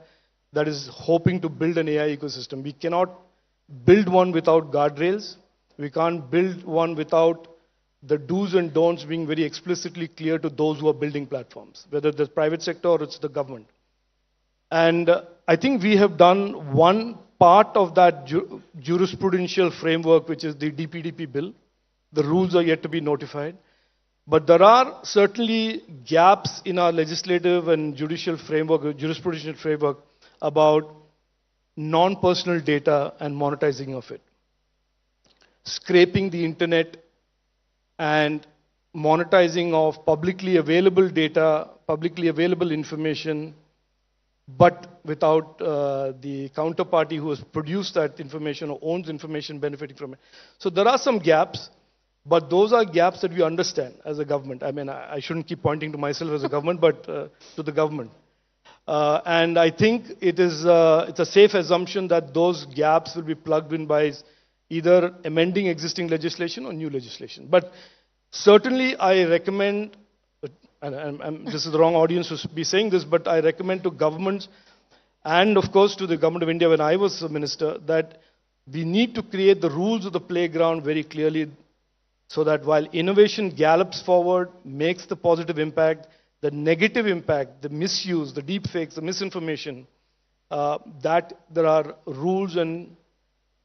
that is hoping to build an AI ecosystem. We cannot build one without guardrails. We can't build one without the do's and don'ts being very explicitly clear to those who are building platforms, whether it's the private sector or it's the government. And I think we have done one part of that jurisprudential framework, which is the DPDP bill. The rules are yet to be notified. But there are certainly gaps in our legislative and judicial framework, jurisprudential framework, about non-personal data and monetizing of it. Scraping the internet and monetizing of publicly available data, publicly available information, but without the counterparty who has produced that information or owns information benefiting from it. So there are some gaps, but those are gaps that we understand as a government. I mean, I shouldn't keep pointing to myself as a government, but to the government. And I think it's a safe assumption that those gaps will be plugged in by either amending existing legislation or new legislation. But certainly I recommend, and this is the wrong audience to be saying this, but I recommend to governments and of course to the government of India when I was a minister, that we need to create the rules of the playground very clearly so that while innovation gallops forward, makes the positive impact, the negative impact, the misuse, the deepfakes, the misinformation, that there are rules and,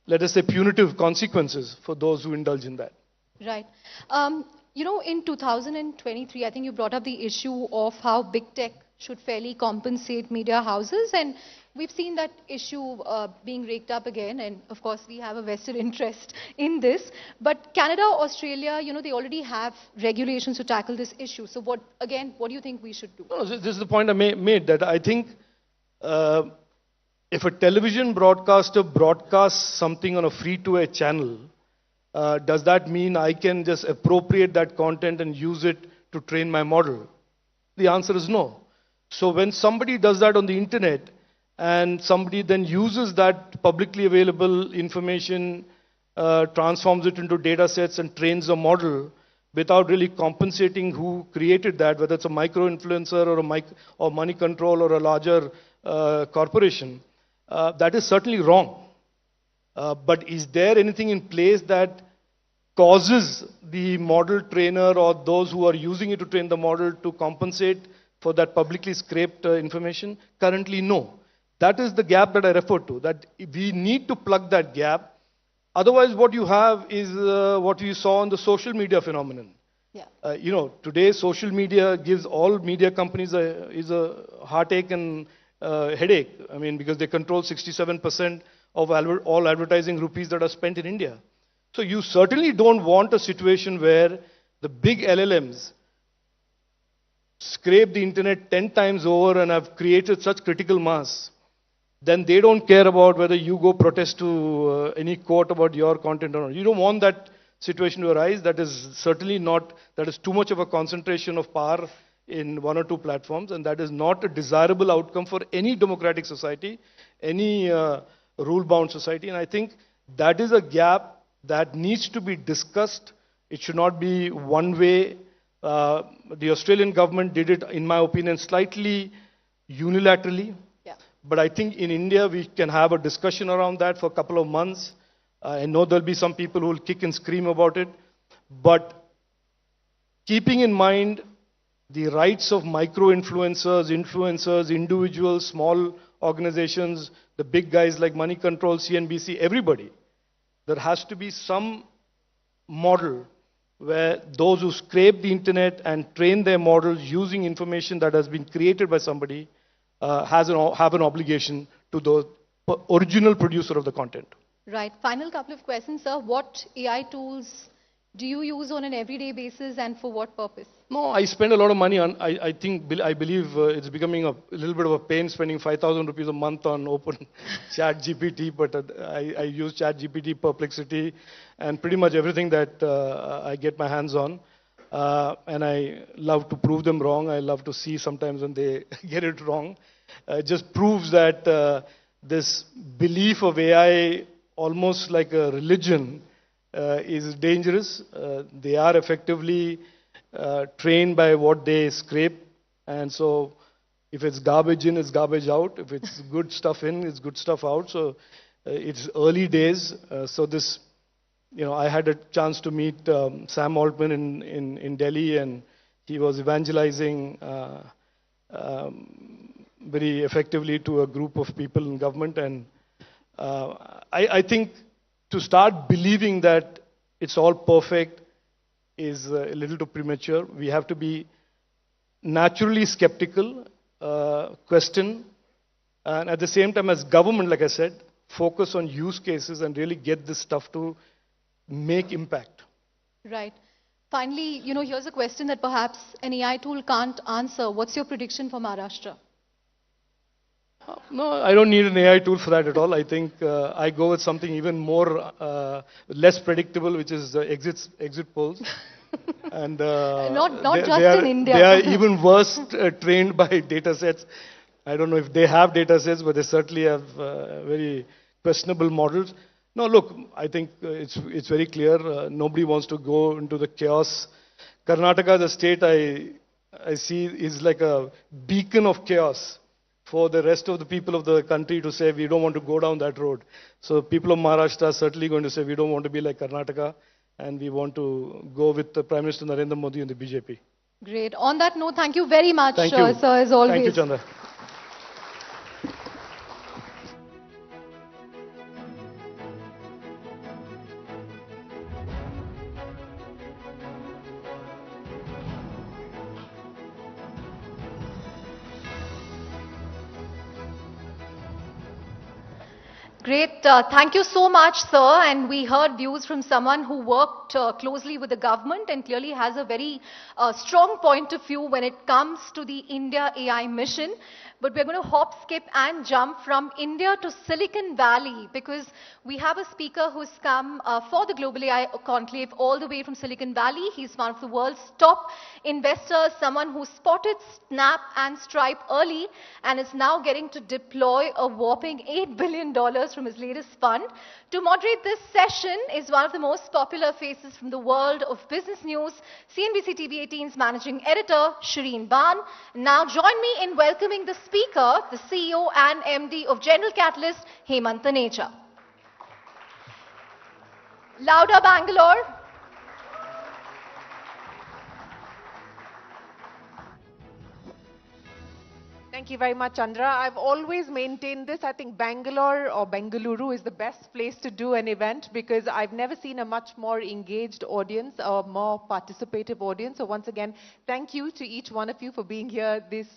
let us say, punitive consequences for those who indulge in that. Right. You know, in 2023, I think you brought up the issue of how big tech should fairly compensate media houses, and we've seen that issue being raked up again, and of course we have a vested interest in this. But Canada, Australia, you know, they already have regulations to tackle this issue. So what do you think we should do? No, this is the point I made, that I think if a television broadcaster broadcasts something on a free-to-air channel, does that mean I can just appropriate that content and use it to train my model? The answer is no. So when somebody does that on the internet and somebody then uses that publicly available information, transforms it into data sets and trains a model without really compensating who created that, whether it's a micro-influencer or money control or a larger corporation, that is certainly wrong. But is there anything in place that causes the model trainer or those who are using it to train the model to compensate for that publicly scraped information? Currently, no. That is the gap that I referred to, that we need to plug that gap. Otherwise, what you have is what we saw in the social media phenomenon. Yeah. You know, today social media gives all media companies a heartache and headache. I mean, because they control 67% of all advertising rupees that are spent in India. So you certainly don't want a situation where the big LLMs scrape the internet 10 times over and have created such critical mass. Then they don't care about whether you go protest to any court about your content or not. You don't want that situation to arise. That is certainly not, that is too much of a concentration of power in one or two platforms, and that is not a desirable outcome for any democratic society, any rule-bound society. And I think that is a gap that needs to be discussed. It should not be one way. The Australian government did it, in my opinion, slightly unilaterally. Yeah. But I think in India, we can have a discussion around that for a couple of months. I know there'll be some people who will kick and scream about it. But keeping in mind the rights of micro-influencers, influencers, individuals, small organizations, the big guys like Money Control, CNBC, everybody, there has to be some model where those who scrape the internet and train their models using information that has been created by somebody have an obligation to the original producer of the content. Right. Final couple of questions, sir. What AI tools do you use on an everyday basis and for what purpose? No, I spend a lot of money on, I believe it's becoming a little bit of a pain spending 5,000 rupees a month on open chat GPT, but I use chat GPT, Perplexity, and pretty much everything that I get my hands on. And I love to prove them wrong. I love to see sometimes when they get it wrong. It just proves that this belief of AI, almost like a religion, is dangerous. They are effectively trained by what they scrape, and so if it's garbage in, it's garbage out. If it's good stuff in, it's good stuff out. So it's early days. So this I had a chance to meet Sam Altman in Delhi, and he was evangelizing very effectively to a group of people in government. And I think to start believing that it's all perfect is a little too premature. We have to be naturally skeptical, question, and at the same time as government, like I said, focus on use cases and really get this stuff to make impact. Right. Finally, here's a question that perhaps an AI tool can't answer. What's your prediction for Maharashtra? No, I don't need an AI tool for that at all. I think I go with something even more less predictable, which is exit polls. And Not just are, in India. They are even worse trained by data sets. I don't know if they have data sets, but they certainly have very questionable models. No, look, I think it's very clear. Nobody wants to go into the chaos. Karnataka, the state I see, is like a beacon of chaos for the rest of the people of the country to say we don't want to go down that road. So people of Maharashtra are certainly going to say we don't want to be like Karnataka, and we want to go with the Prime Minister Narendra Modi and the BJP. Great. On that note, thank you very much, Thank you. sir, as always. Thank you, Chandra. Great. Thank you so much, sir. And we heard views from someone who worked closely with the government and clearly has a very strong point of view when it comes to the India AI mission. But we're going to hop, skip and jump from India to Silicon Valley because we have a speaker who's come for the Global AI Conclave all the way from Silicon Valley. He's one of the world's top investors, someone who spotted Snap and Stripe early and is now getting to deploy a whopping $8 billion from his latest fund. To moderate this session is one of the most popular faces from the world of business news, CNBC-TV18's managing editor, Shireen Ban. Now join me in welcoming the speaker, the CEO and MD of General Catalyst, Hemant Taneja. Louder, Bangalore. Thank you very much, Chandra. I've always maintained this. I think Bangalore or Bengaluru is the best place to do an event because I've never seen a much more engaged audience or more participative audience. So once again, thank you to each one of you for being here this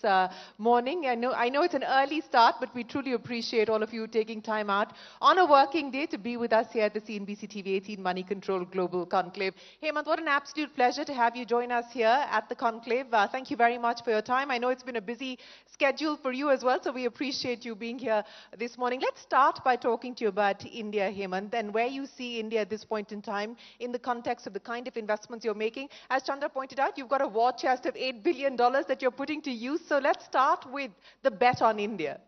morning. I know it's an early start, but we truly appreciate all of you taking time out on a working day to be with us here at the CNBC-TV18 Moneycontrol Global Conclave. Hemant, what an absolute pleasure to have you join us here at the Conclave. Thank you very much for your time. I know it's been a busy schedule for you as well, so we appreciate you being here this morning. Let's start by talking to you about India, Hemant, and where you see India at this point in time in the context of the kind of investments you're making. As Chandra pointed out, you've got a war chest of $8 billion that you're putting to use, so let's start with the bet on India.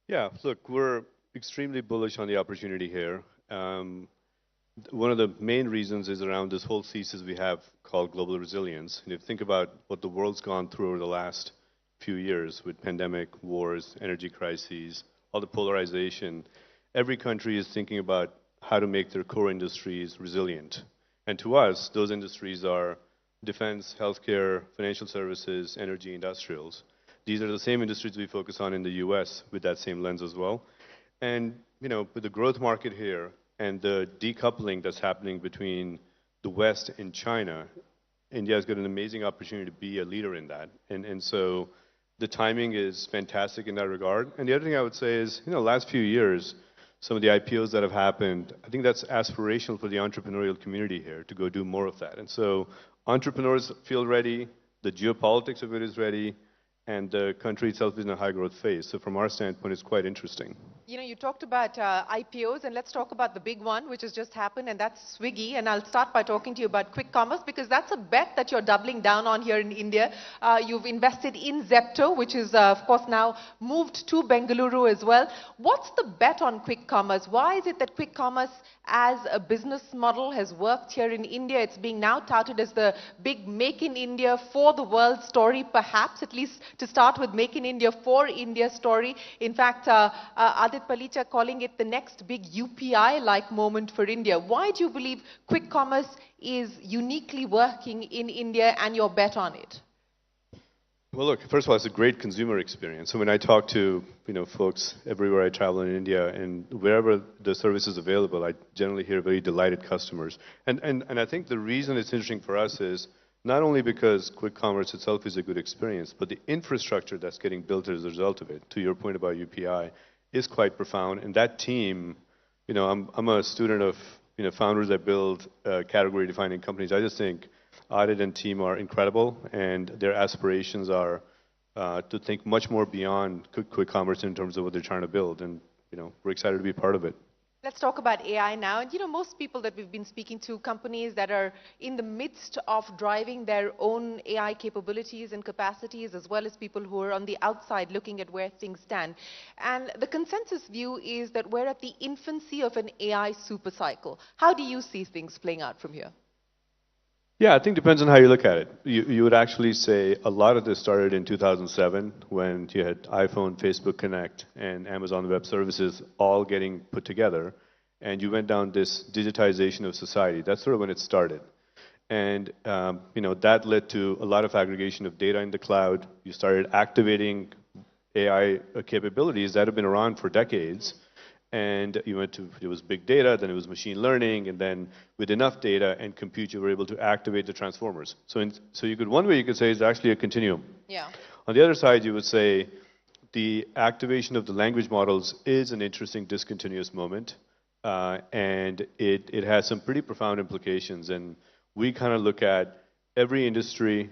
Yeah, look, we're extremely bullish on the opportunity here. One of the main reasons is around this whole thesis we have called global resilience. And if you think about what the world's gone through over the last few years with pandemic, wars, energy crises, all the polarization, every country is thinking about how to make their core industries resilient. And to us, those industries are defense, healthcare, financial services, energy, industrials. These are the same industries we focus on in the US with that same lens as well. And, with the growth market here and the decoupling that's happening between the West and China, India's got an amazing opportunity to be a leader in that. And so the timing is fantastic in that regard. And the other thing I would say is, last few years, some of the IPOs that have happened, I think that's aspirational for the entrepreneurial community here to go do more of that. And so entrepreneurs feel ready, the geopolitics of it is ready, and the country itself is in a high growth phase. So from our standpoint, it's quite interesting. You talked about IPOs, and let's talk about the big one, which has just happened, and that's Swiggy. And I'll start by talking to you about quick commerce, because that's a bet that you're doubling down on here in India. You've invested in Zepto, which is, of course, now moved to Bengaluru as well. What's the bet on quick commerce? Why is it that quick commerce as a business model has worked here in India? It's being now touted as the big Make in India for the world story, perhaps, at least to start with, Make in India for India story. In fact, are Ardit Palicha calling it the next big UPI-like moment for India. Why do you believe quick commerce is uniquely working in India and your bet on it? Well, look, first of all, it's a great consumer experience. So when I talk to folks everywhere I travel in India and wherever the service is available, I generally hear very delighted customers. And I think the reason it's interesting for us is not only because quick commerce itself is a good experience, but the infrastructure that's getting built as a result of it, to your point about UPI, is quite profound. And that team, I'm a student of founders that build category-defining companies. I just think Audit and team are incredible, and their aspirations are to think much more beyond quick commerce in terms of what they're trying to build, and we're excited to be part of it. Let's talk about AI now. And most people that we've been speaking to, companies that are in the midst of driving their own AI capabilities and capacities, as well as people who are on the outside looking at where things stand. And the consensus view is that we're at the infancy of an AI supercycle. How do you see things playing out from here? Yeah, I think it depends on how you look at it. You would actually say a lot of this started in 2007 when you had iPhone, Facebook Connect, and Amazon Web Services all getting put together, and you went down this digitization of society. That's sort of when it started. And that led to a lot of aggregation of data in the cloud. You started activating AI capabilities that have been around for decades. And you went to, it was big data, then it was machine learning, and then with enough data and compute, you were able to activate the transformers. So one way you could say it's actually a continuum. Yeah. On the other side, you would say the activation of the language models is an interesting discontinuous moment, and it has some pretty profound implications. And we kind of look at every industry,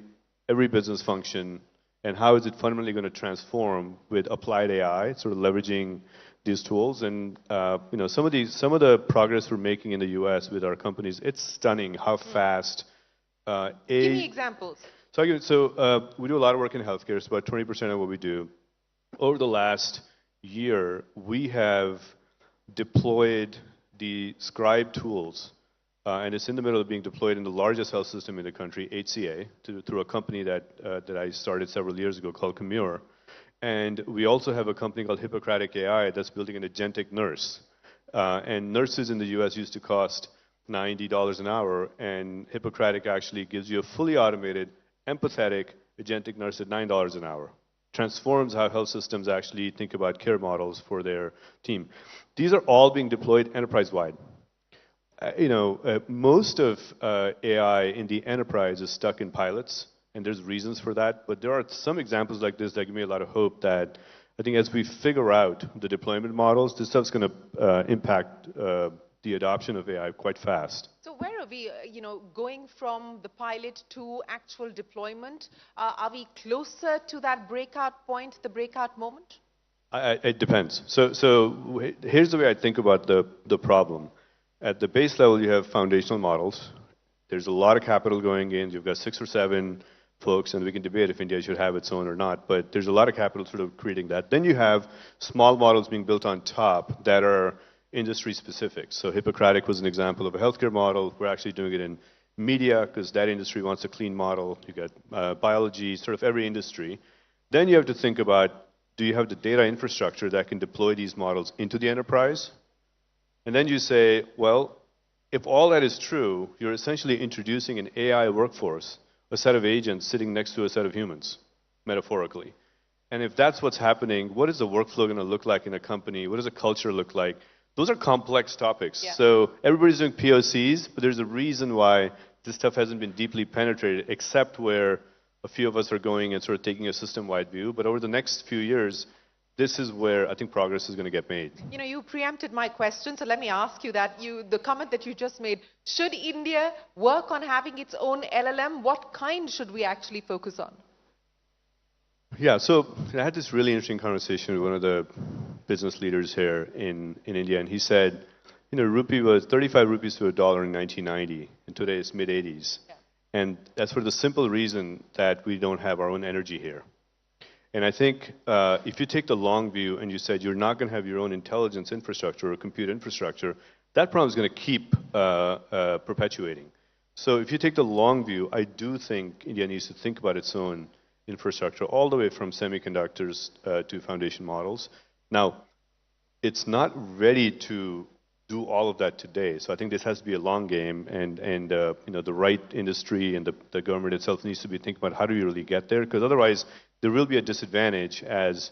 every business function, and how is it fundamentally going to transform with applied AI, sort of leveraging these tools. And some of the progress we're making in the US with our companies, it's stunning how fast. Give me examples. So we do a lot of work in healthcare. It's about 20% of what we do. Over the last year, we have deployed the Scribe tools, and it's in the middle of being deployed in the largest health system in the country, HCA, through a company that I started several years ago called Commure. And we also have a company called Hippocratic AI that's building an agentic nurse. And nurses in the US used to cost $90 an hour, and Hippocratic actually gives you a fully automated, empathetic agentic nurse at $9 an hour. Transforms how health systems actually think about care models for their team. These are all being deployed enterprise-wide. Most of AI in the enterprise is stuck in pilots, and there's reasons for that, but there are some examples like this that give me a lot of hope that I think as we figure out the deployment models, this stuff's going to impact the adoption of AI quite fast. So where are we, going from the pilot to actual deployment? Are we closer to that breakout point, the breakout moment? It depends. So here's the way I think about the problem. At the base level, you have foundational models. There's a lot of capital going in. You've got 6 or 7 folks, and we can debate if India should have its own or not, but there's a lot of capital sort of creating that. Then you have small models being built on top that are industry specific. So Hippocratic was an example of a healthcare model. We're actually doing it in media because that industry wants a clean model. You got biology, sort of every industry. Then you have to think about, do you have the data infrastructure that can deploy these models into the enterprise? And then you say, well, if all that is true, you're essentially introducing an AI workforce, a set of agents sitting next to a set of humans, metaphorically. And if that's what's happening, what is the workflow going to look like in a company? What does a culture look like? Those are complex topics. Yeah. So everybody's doing POCs, but there's a reason why this stuff hasn't been deeply penetrated, except where a few of us are going and sort of taking a system-wide view. But over the next few years, this is where I think progress is going to get made. You preempted my question, so let me ask you that. The comment that you just made, should India work on having its own LLM? What kind should we actually focus on? Yeah, so I had this really interesting conversation with one of the business leaders here in India, and he said, rupee was 35 rupees to a dollar in 1990, and today it's mid-80s. Yeah. And that's for the simple reason that we don't have our own energy here. And I think if you take the long view and you said you're not going to have your own intelligence infrastructure or compute infrastructure, that problem is going to keep perpetuating. So if you take the long view, I do think India needs to think about its own infrastructure all the way from semiconductors to foundation models. Now, it's not ready to do all of that today. So I think this has to be a long game, and you know, the right industry and the government itself needs to be thinking about how do we really get there, because otherwise there will be a disadvantage as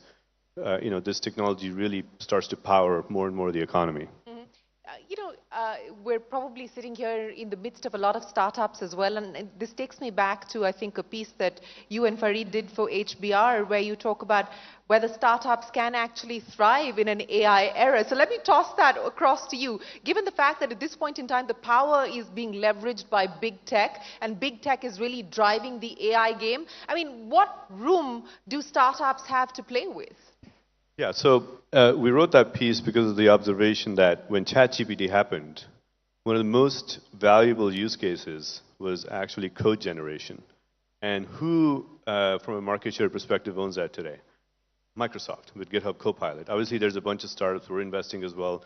you know, this technology really starts to power more and more of the economy. We're probably sitting here in the midst of a lot of startups as well, and this takes me back to, I think, a piece that you and Fareed did for HBR, where you talk about whether startups can actually thrive in an AI era. So let me toss that across to you. Given the fact that at this point in time, the power is being leveraged by big tech, and big tech is really driving the AI game, I mean, what room do startups have to play with? Yeah, so we wrote that piece because of the observation that when ChatGPT happened, one of the most valuable use cases was actually code generation. And who, from a market share perspective, owns that today? Microsoft with GitHub Copilot. Obviously, there's a bunch of startups we're investing as well.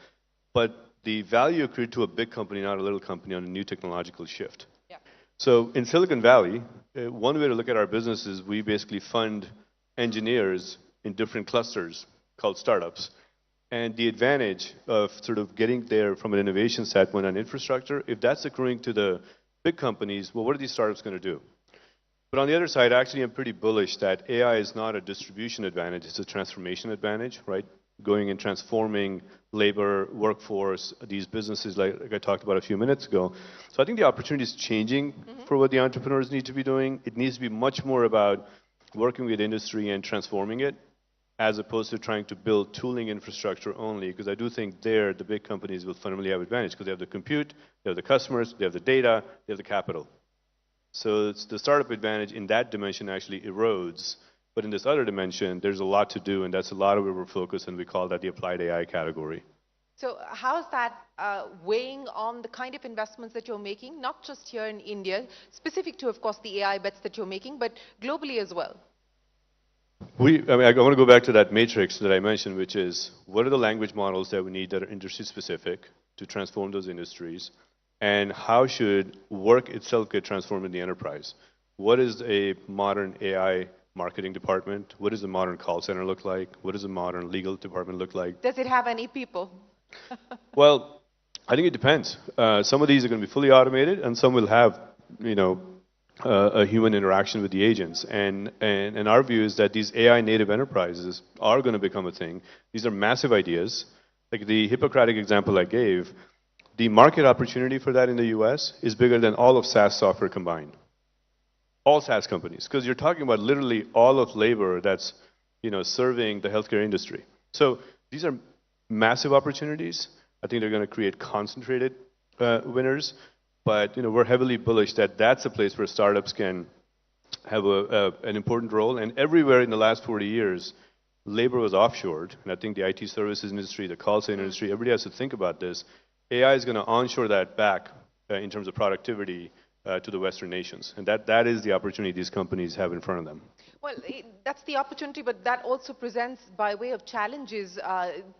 But the value accrued to a big company, not a little company, on a new technological shift. Yeah. So in Silicon Valley, one way to look at our business is we basically fund engineers in different clusters called startups. And the advantage of sort of getting there from an innovation standpoint on infrastructure, if that's accruing to the big companies, well, what are these startups going to do? But on the other side, actually, I'm pretty bullish that AI is not a distribution advantage, it's a transformation advantage, right? Going and transforming labor, workforce, these businesses like I talked about a few minutes ago. So I think the opportunity is changing for what the entrepreneurs need to be doing. It needs to be much more about working with industry and transforming it, as opposed to trying to build tooling infrastructure only, because I do think there the big companies will fundamentally have advantage, because they have the compute, they have the customers, they have the data, they have the capital. So it's the startup advantage in that dimension actually erodes, but in this other dimension, there's a lot to do, and that's a lot of where we're focused, and we call that the applied AI category. So how is that weighing on the kind of investments that you're making, not just here in India, specific to, of course, the AI bets that you're making, but globally as well? I want to go back to that matrix that I mentioned, which is what are the language models that we need that are industry specific to transform those industries, and how should work itself get transformed in the enterprise? What is a modern AI marketing department? What does a modern call center look like? What does a modern legal department look like? Does it have any people? Well, I think it depends. Some of these are going to be fully automated, and some will have, you know, a human interaction with the agents. And our view is that these AI native enterprises are going to become a thing. These are massive ideas. Like the Hippocratic example I gave, the market opportunity for that in the US is bigger than all of SaaS software combined. All SaaS companies, because you're talking about literally all of labor that's, you know, serving the healthcare industry. So these are massive opportunities. I think they're going to create concentrated winners. But, you know, we're heavily bullish that that's a place where startups can have an important role. And everywhere in the last 40 years, labor was offshored. And I think the IT services industry, the call center industry, everybody has to think about this. AI is going to onshore that back in terms of productivity to the Western nations. And that is the opportunity these companies have in front of them. Well, that's the opportunity, but that also presents, by way of challenges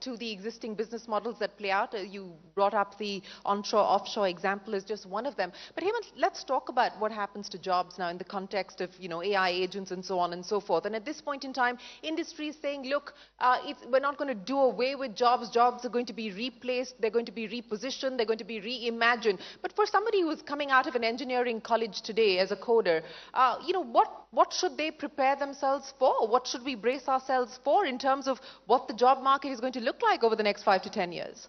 to the existing business models that play out. You brought up the onshore-offshore example as just one of them. But Hemant, let's talk about what happens to jobs now in the context of, you know, AI agents and so on and so forth. And at this point in time, industry is saying, look, we're not going to do away with jobs. Jobs are going to be replaced. They're going to be repositioned. They're going to be reimagined. But for somebody who's coming out of an engineering college today as a coder, you know, what should they prepare themselves for? What should we brace ourselves for in terms of what the job market is going to look like over the next 5 to 10 years?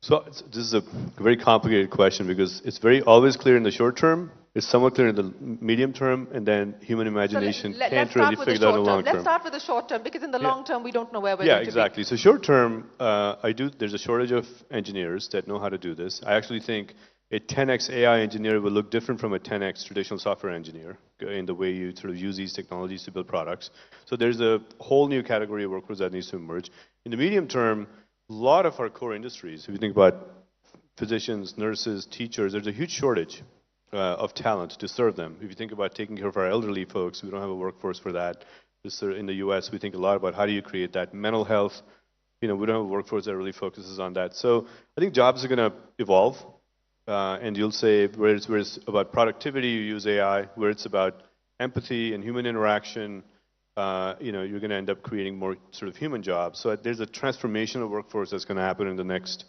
So this is a very complicated question, because it's always clear in the short term, it's somewhat clear in the medium term, and then human imagination can't really figure that in the long term. Let's start with the short term, because in the long term, we don't know where we're going to be. Yeah, exactly. So short term, there's a shortage of engineers that know how to do this. I actually think a 10x AI engineer will look different from a 10x traditional software engineer in the way you sort of use these technologies to build products. So there's a whole new category of workers that needs to emerge. In the medium term, a lot of our core industries, if you think about physicians, nurses, teachers, there's a huge shortage of talent to serve them. If you think about taking care of our elderly folks, we don't have a workforce for that. In the US, we think a lot about how do you create that. Mental health, you know, we don't have a workforce that really focuses on that. So I think jobs are going to evolve. And you'll say where it's about productivity, you use AI. Where it's about empathy and human interaction, you're going to end up creating more sort of human jobs. So there's a transformation of workforce that's going to happen in the next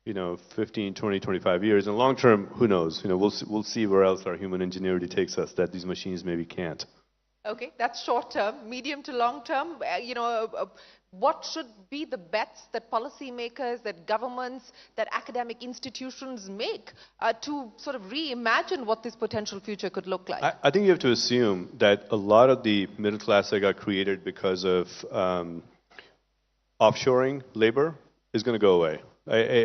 15, 20, 25 years. And long term, who knows? We'll see where else our human ingenuity takes us that these machines maybe can't. Okay, that's short term. Medium to long term, what should be the bets that policymakers, that governments, that academic institutions make to sort of reimagine what this potential future could look like? I think you have to assume that a lot of the middle class that got created because of offshoring labor is going to go away.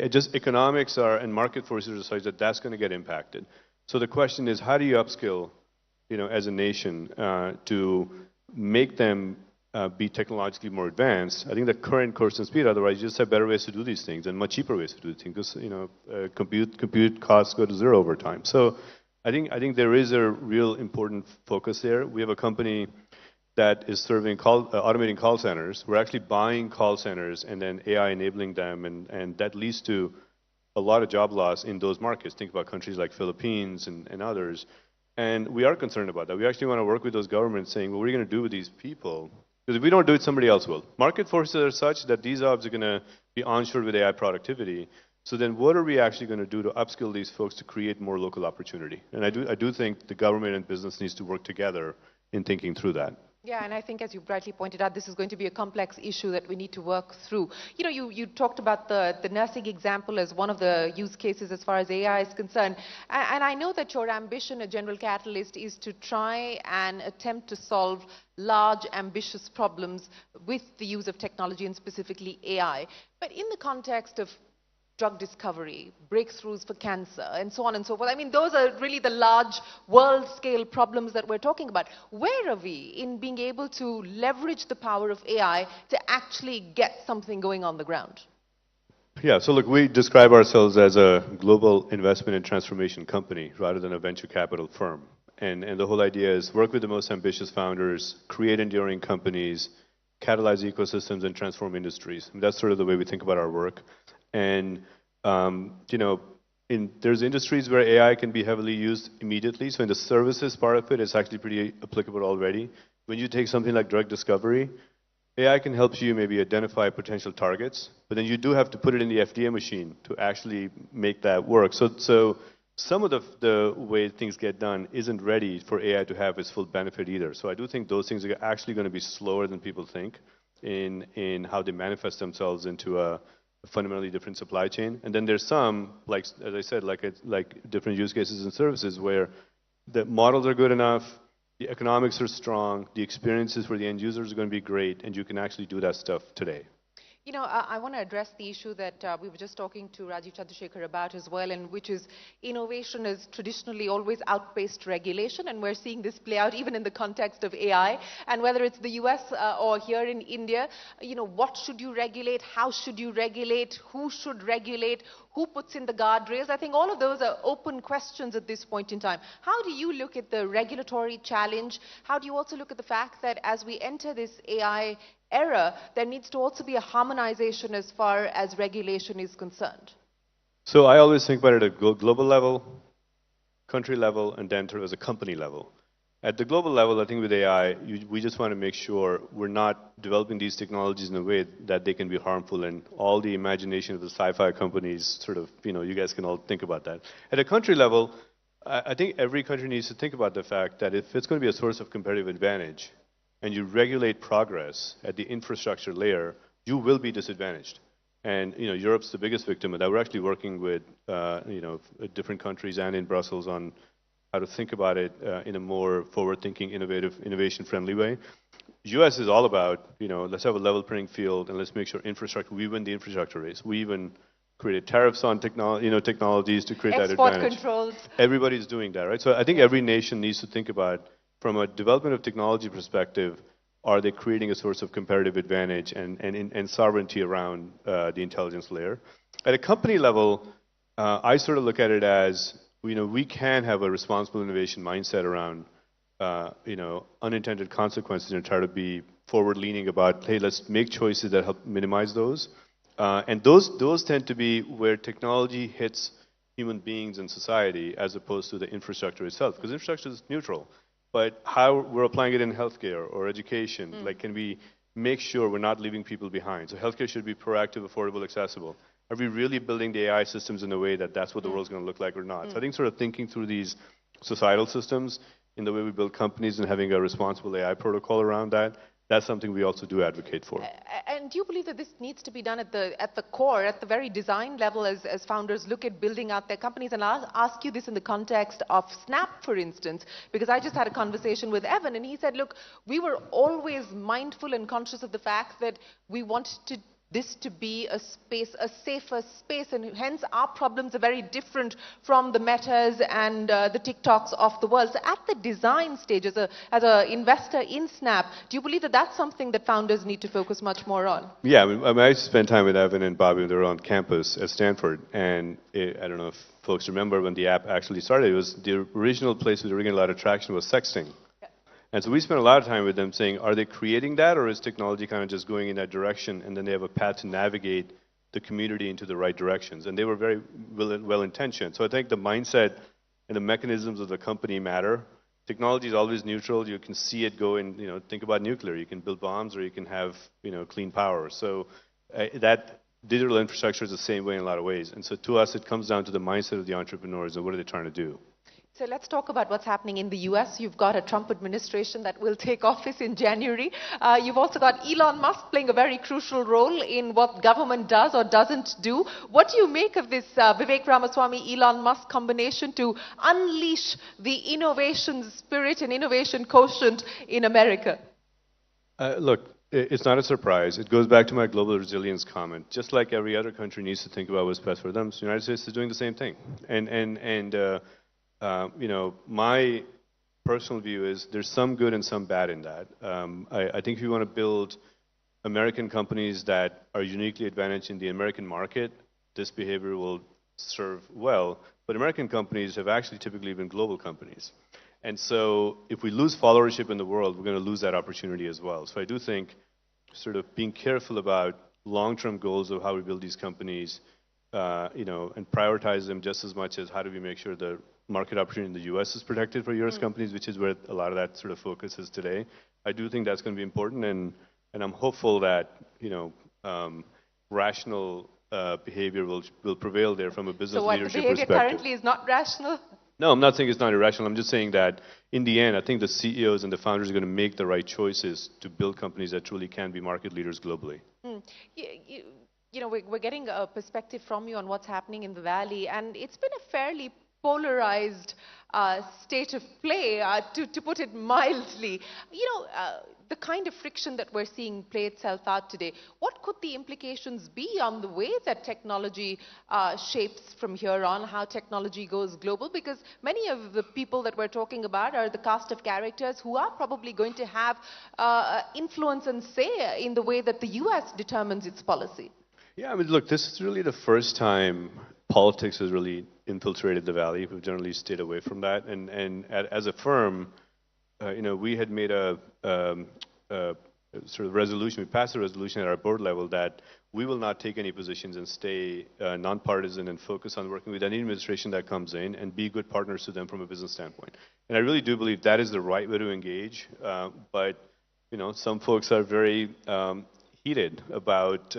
Just economics and market forces are such that that's going to get impacted. So the question is, how do you upskill, as a nation to make them be technologically more advanced? I think the current course and speed, otherwise you just have better ways to do these things and much cheaper ways to do things because, compute costs go to zero over time. So I think there is a real important focus there. We have a company that is serving automating call centers. We're actually buying call centers and then AI enabling them, and that leads to a lot of job loss in those markets. Think about countries like Philippines and others. And we are concerned about that. We actually want to work with those governments saying, well, what are you going to do with these people? Because if we don't do it, somebody else will. Market forces are such that these jobs are going to be onshored with AI productivity. So then what are we actually going to do to upskill these folks to create more local opportunity? And I do think the government and business needs to work together in thinking through that. Yeah, and I think as you brightly pointed out, this is going to be a complex issue that we need to work through. You talked about the nursing example as one of the use cases as far as AI is concerned. And I know that your ambition at General Catalyst is to try and attempt to solve large, ambitious problems with the use of technology and specifically AI. But in the context of drug discovery, breakthroughs for cancer, and so on and so forth. I mean, those are really the large world-scale problems that we're talking about. Where are we in being able to leverage the power of AI to actually get something going on the ground? Yeah, so look, we describe ourselves as a global investment and transformation company rather than a venture capital firm. And the whole idea is work with the most ambitious founders, create enduring companies, catalyze ecosystems, and transform industries. And that's sort of the way we think about our work. And, there's industries where AI can be heavily used immediately. So in the services part of it, it's actually pretty applicable already. When you take something like drug discovery, AI can help you maybe identify potential targets, but then you do have to put it in the FDA machine to actually make that work. So some of the way things get done isn't ready for AI to have its full benefit either. So I do think those things are actually going to be slower than people think in how they manifest themselves into a fundamentally different supply chain. And then there's some, like as I said, like different use cases and services where the models are good enough, the economics are strong, the experiences for the end users are going to be great, and you can actually do that stuff today. I want to address the issue that we were just talking to Rajiv Chandrasekhar about as well, and which is innovation has traditionally always outpaced regulation, and we're seeing this play out even in the context of AI. And whether it's the US or here in India, what should you regulate? How should you regulate? Who should regulate? Who puts in the guardrails? I think all of those are open questions at this point in time. How do you look at the regulatory challenge? How do you also look at the fact that as we enter this AI era, there needs to also be a harmonization as far as regulation is concerned? So I always think about it at global level, country level, and then sort of as a company level. At the global level, I think with AI, we just want to make sure we're not developing these technologies in a way that they can be harmful, and all the imagination of the sci-fi companies sort of, you guys can all think about that. At a country level, I think every country needs to think about the fact that if it's going to be a source of competitive advantage, and you regulate progress at the infrastructure layer, you will be disadvantaged. And Europe's the biggest victim of that. We're actually working with different countries and in Brussels on how to think about it in a more forward-thinking, innovative, innovation-friendly way. US is all about, let's have a level playing field and let's make sure infrastructure, we win the infrastructure race. We even created tariffs on technologies to create that advantage. Export controls. Everybody's doing that, right? So I think every nation needs to think about, from a development of technology perspective, are they creating a source of competitive advantage and sovereignty around the intelligence layer? At a company level, I sort of look at it as, we can have a responsible innovation mindset around, unintended consequences and try to be forward-leaning about, hey, let's make choices that help minimize those. And those tend to be where technology hits human beings and society as opposed to the infrastructure itself, because infrastructure is neutral. but how we're applying it in healthcare or education. Like, can we make sure we're not leaving people behind? So healthcare should be proactive, affordable, accessible. Are we really building the AI systems in a way that that's what the world's going to look like or not? So I think sort of thinking through these societal systems in the way we build companies and having a responsible AI protocol around that, that's something we also do advocate for. And do you believe that this needs to be done at the core, at the very design level, as founders look at building out their companies? And I'll ask you this in the context of Snap, for instance, because I just had a conversation with Evan, and he said, look, we were always mindful and conscious of the fact that we wanted this to be a space, a safer space, and hence our problems are very different from the Metas and the TikToks of the world. So at the design stage, as an investor in Snap, do you believe that that's something that founders need to focus much more on? Yeah, I spent time with Evan and Bobby when they were on campus at Stanford, and I don't know if folks remember when the app actually started, it was the original place where we were getting a lot of traction was sexting. And so we spent a lot of time with them saying, are they creating that, or is technology kind of just going in that direction, and then they have a path to navigate the community into the right directions? And they were very well-intentioned. So I think the mindset and the mechanisms of the company matter. Technology is always neutral. You can see it go in, think about nuclear. You can build bombs, or you can have, clean power. So that digital infrastructure is the same way in a lot of ways. And so to us, it comes down to the mindset of the entrepreneurs and what are they trying to do. So let's talk about what's happening in the US. You've got a Trump administration that will take office in January. You've also got Elon Musk playing a very crucial role in what government does or doesn't do. What do you make of this Vivek Ramaswamy, Elon Musk combination to unleash the innovation spirit and innovation quotient in America? Look, it's not a surprise. It goes back to my global resilience comment. Just like every other country needs to think about what's best for them, the United States is doing the same thing. My personal view is there's some good and some bad in that. I think if you want to build American companies that are uniquely advantaged in the American market, this behavior will serve well. But American companies have actually typically been global companies. And so if we lose followership in the world, we're going to lose that opportunity as well. So I do think sort of being careful about long-term goals of how we build these companies, and prioritize them just as much as how do we make sure the market opportunity in the U.S. is protected for U.S. companies, which is where a lot of that sort of focus is today. I do think that's going to be important, and I'm hopeful that rational behavior will prevail there from a business leadership perspective. So the behavior currently is not rational? No, I'm not saying it's not irrational. I'm just saying that in the end, I think the CEOs and the founders are going to make the right choices to build companies that truly can be market leaders globally. We're getting a perspective from you on what's happening in the Valley, and it's been a fairly polarized state of play, to put it mildly. The kind of friction that we're seeing play itself out today, what could the implications be on the way that technology shapes from here on, how technology goes global? Because many of the people that we're talking about are the cast of characters who are probably going to have influence and say in the way that the US determines its policy. Yeah, look, this is really the first time politics has really infiltrated the Valley. We've generally stayed away from that. And as a firm, we had made a sort of resolution. We passed a resolution at our board level that we will not take any positions and stay nonpartisan and focus on working with any administration that comes in and be good partners to them from a business standpoint. And I really do believe that is the right way to engage. But some folks are very heated about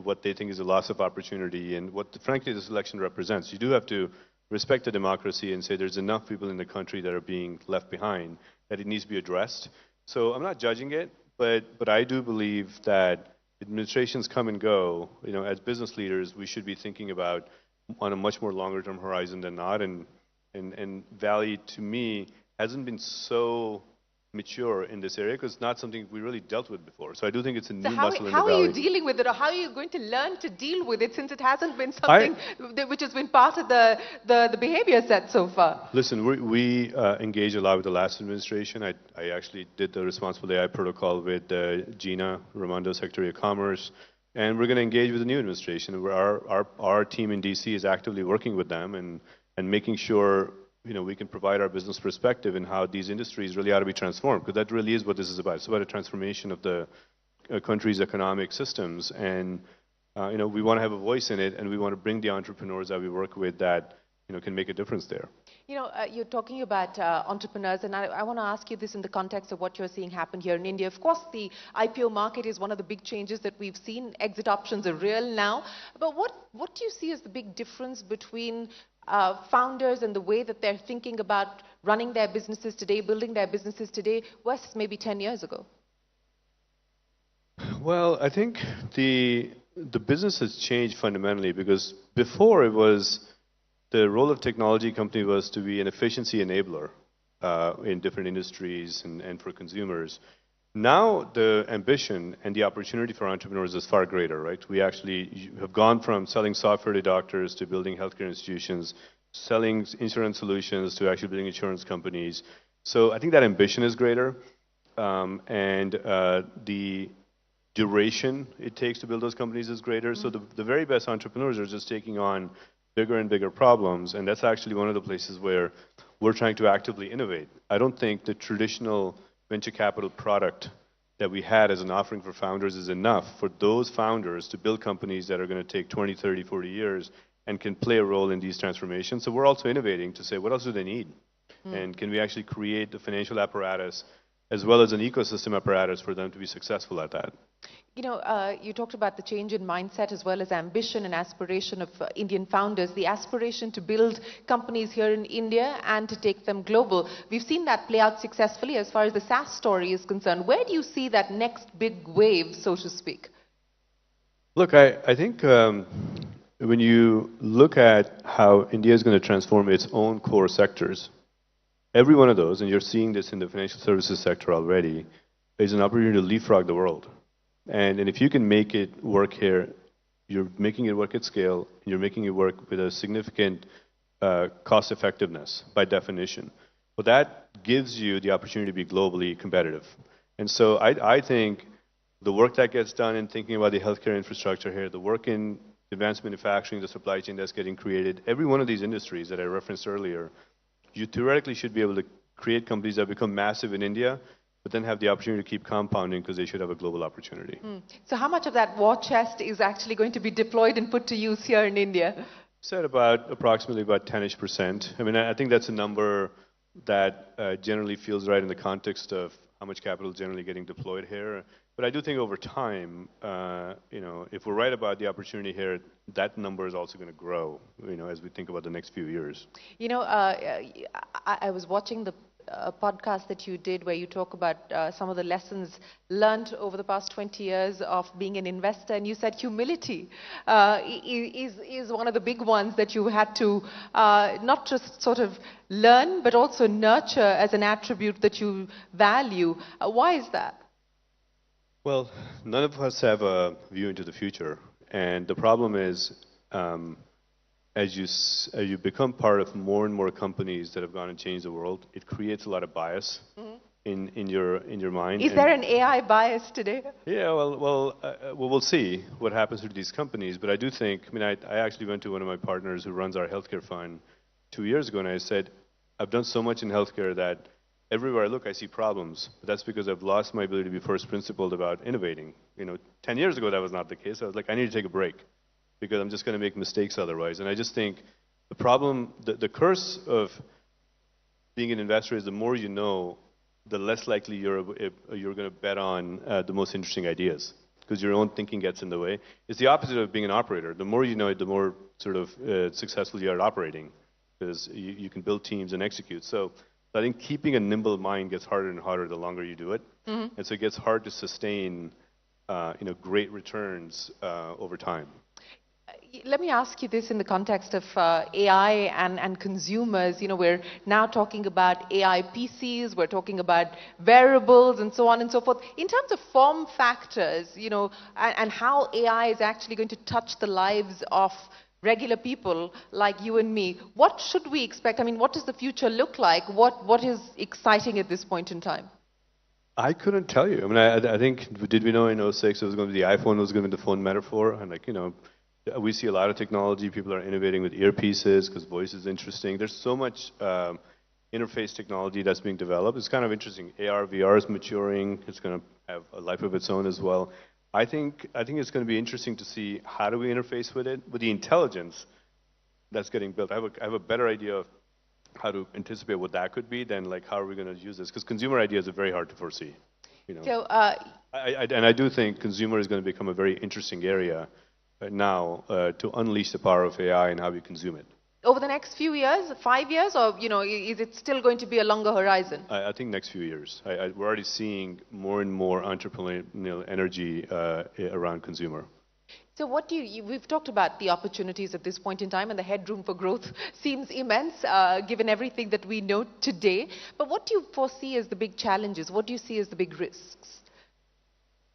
what they think is a loss of opportunity and what, frankly, this election represents. You do have to respect the democracy and say there's enough people in the country that are being left behind that it needs to be addressed. So I'm not judging it, but I do believe that administrations come and go. As business leaders, we should be thinking about on a much more longer-term horizon than not. And Valley, to me, hasn't been so mature in this area because it's not something we really dealt with before. So I do think it's a new muscle in the Valley. How are you dealing with it, or how are you going to learn to deal with it since it hasn't been something which has been part of the behavior set so far? Listen, we engaged a lot with the last administration. I actually did the Responsible AI protocol with Gina Raimondo, Secretary of Commerce, and we're going to engage with the new administration. Our team in DC is actively working with them and making sure we can provide our business perspective in how these industries really ought to be transformed, because that really is what this is about. It's about a transformation of the country's economic systems, and we want to have a voice in it, and we want to bring the entrepreneurs that we work with that can make a difference there. You know, you're talking about entrepreneurs, and I want to ask you this in the context of what you're seeing happen here in India. Of course, the IPO market is one of the big changes that we've seen. Exit options are real now. But what do you see as the big difference between founders and the way that they're thinking about running their businesses today, building their businesses today, versus maybe 10 years ago? Well, I think the business has changed fundamentally because before it was the role of technology company was to be an efficiency enabler in different industries and for consumers. Now the ambition and the opportunity for entrepreneurs is far greater, right? We actually have gone from selling software to doctors to building healthcare institutions, selling insurance solutions to actually building insurance companies. So I think that ambition is greater, and the duration it takes to build those companies is greater. So the very best entrepreneurs are just taking on bigger and bigger problems, and that's actually one of the places where we're trying to actively innovate. I don't think the traditional venture capital product that we had as an offering for founders is enough for those founders to build companies that are going to take 20, 30, 40 years and can play a role in these transformations. So we're also innovating to say, what else do they need? And can we actually create the financial apparatus as well as an ecosystem apparatus for them to be successful at that? You know, you talked about the change in mindset as well as ambition and aspiration of Indian founders, the aspiration to build companies here in India and to take them global. We've seen that play out successfully as far as the SaaS story is concerned. Where do you see that next big wave, so to speak? Look, I think when you look at how India is going to transform its own core sectors, every one of those, and you're seeing this in the financial services sector already, is an opportunity to leapfrog the world. And if you can make it work here, you're making it work at scale, you're making it work with a significant cost effectiveness by definition. Well, that gives you the opportunity to be globally competitive. And so I think the work that gets done in thinking about the healthcare infrastructure here, the work in advanced manufacturing, the supply chain that's getting created, every one of these industries that I referenced earlier, you theoretically should be able to create companies that become massive in India, but then have the opportunity to keep compounding because they should have a global opportunity. So how much of that war chest is actually going to be deployed and put to use here in India? Said approximately about 10-ish%. I mean, I think that's a number that generally feels right in the context of how much capital is generally getting deployed here. But I do think over time, you know, if we're right about the opportunity here, that number is also going to grow, you know, as we think about the next few years. You know, I was watching the podcast that you did where you talk about some of the lessons learned over the past 20 years of being an investor, and you said humility is one of the big ones that you had to not just sort of learn, but also nurture as an attribute that you value. Why is that? Well, none of us have a view into the future, and the problem is as you become part of more and more companies that have gone and changed the world, it creates a lot of bias in your mind. Is there an AI bias today? Yeah, well, we'll see what happens to these companies. But I do think, I mean, I actually went to one of my partners who runs our healthcare fund 2 years ago, and I said, I've done so much in healthcare that everywhere I look, I see problems. But that's because I've lost my ability to be first principled about innovating. You know, 10 years ago, that was not the case. I was like, I need to take a break, because I'm just going to make mistakes otherwise. And I just think the problem, the curse of being an investor is the more you know, the less likely you're going to bet on the most interesting ideas, because your own thinking gets in the way. It's the opposite of being an operator. The more you know it, the more sort of successful you are at operating, because you can build teams and execute. So I think keeping a nimble mind gets harder and harder the longer you do it. And so it gets hard to sustain great returns over time. Let me ask you this in the context of AI and consumers. You know, we're now talking about AI PCs, we're talking about wearables and so on and so forth. In terms of form factors, you know, and how AI is actually going to touch the lives of regular people like you and me, what should we expect? I mean, what does the future look like? What is exciting at this point in time? I couldn't tell you. I mean, I think, did we know in 06 it was going to be the iPhone was going to be the phone metaphor? And like, you know, we see a lot of technology. People are innovating with earpieces because voice is interesting. There's so much interface technology that's being developed. It's kind of interesting. AR, VR is maturing. It's going to have a life of its own as well. I think it's going to be interesting to see how do we interface with it, with the intelligence that's getting built. I have a better idea of how to anticipate what that could be, then like how are we going to use this? Because consumer ideas are very hard to foresee. You know? So, And I do think consumer is going to become a very interesting area now to unleash the power of AI and how we consume it. over the next few years, 5 years, or is it still going to be a longer horizon? I think next few years. We're already seeing more and more entrepreneurial energy around consumer. So what do we've talked about the opportunities at this point in time, and the headroom for growth seems immense, given everything that we know today. But what do you foresee as the big challenges? What do you see as the big risks?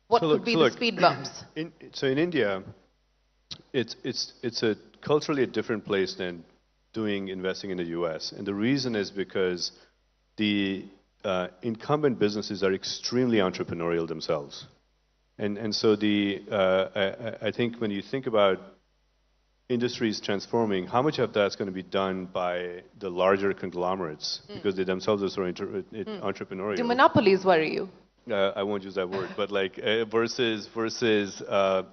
What could be the speed bumps? So in India, it's a culturally a different place than investing in the US. And the reason is because the incumbent businesses are extremely entrepreneurial themselves. And so I think when you think about industries transforming, how much of that's going to be done by the larger conglomerates because they themselves are so entrepreneurial? Do monopolies worry you? I won't use that word, but like versus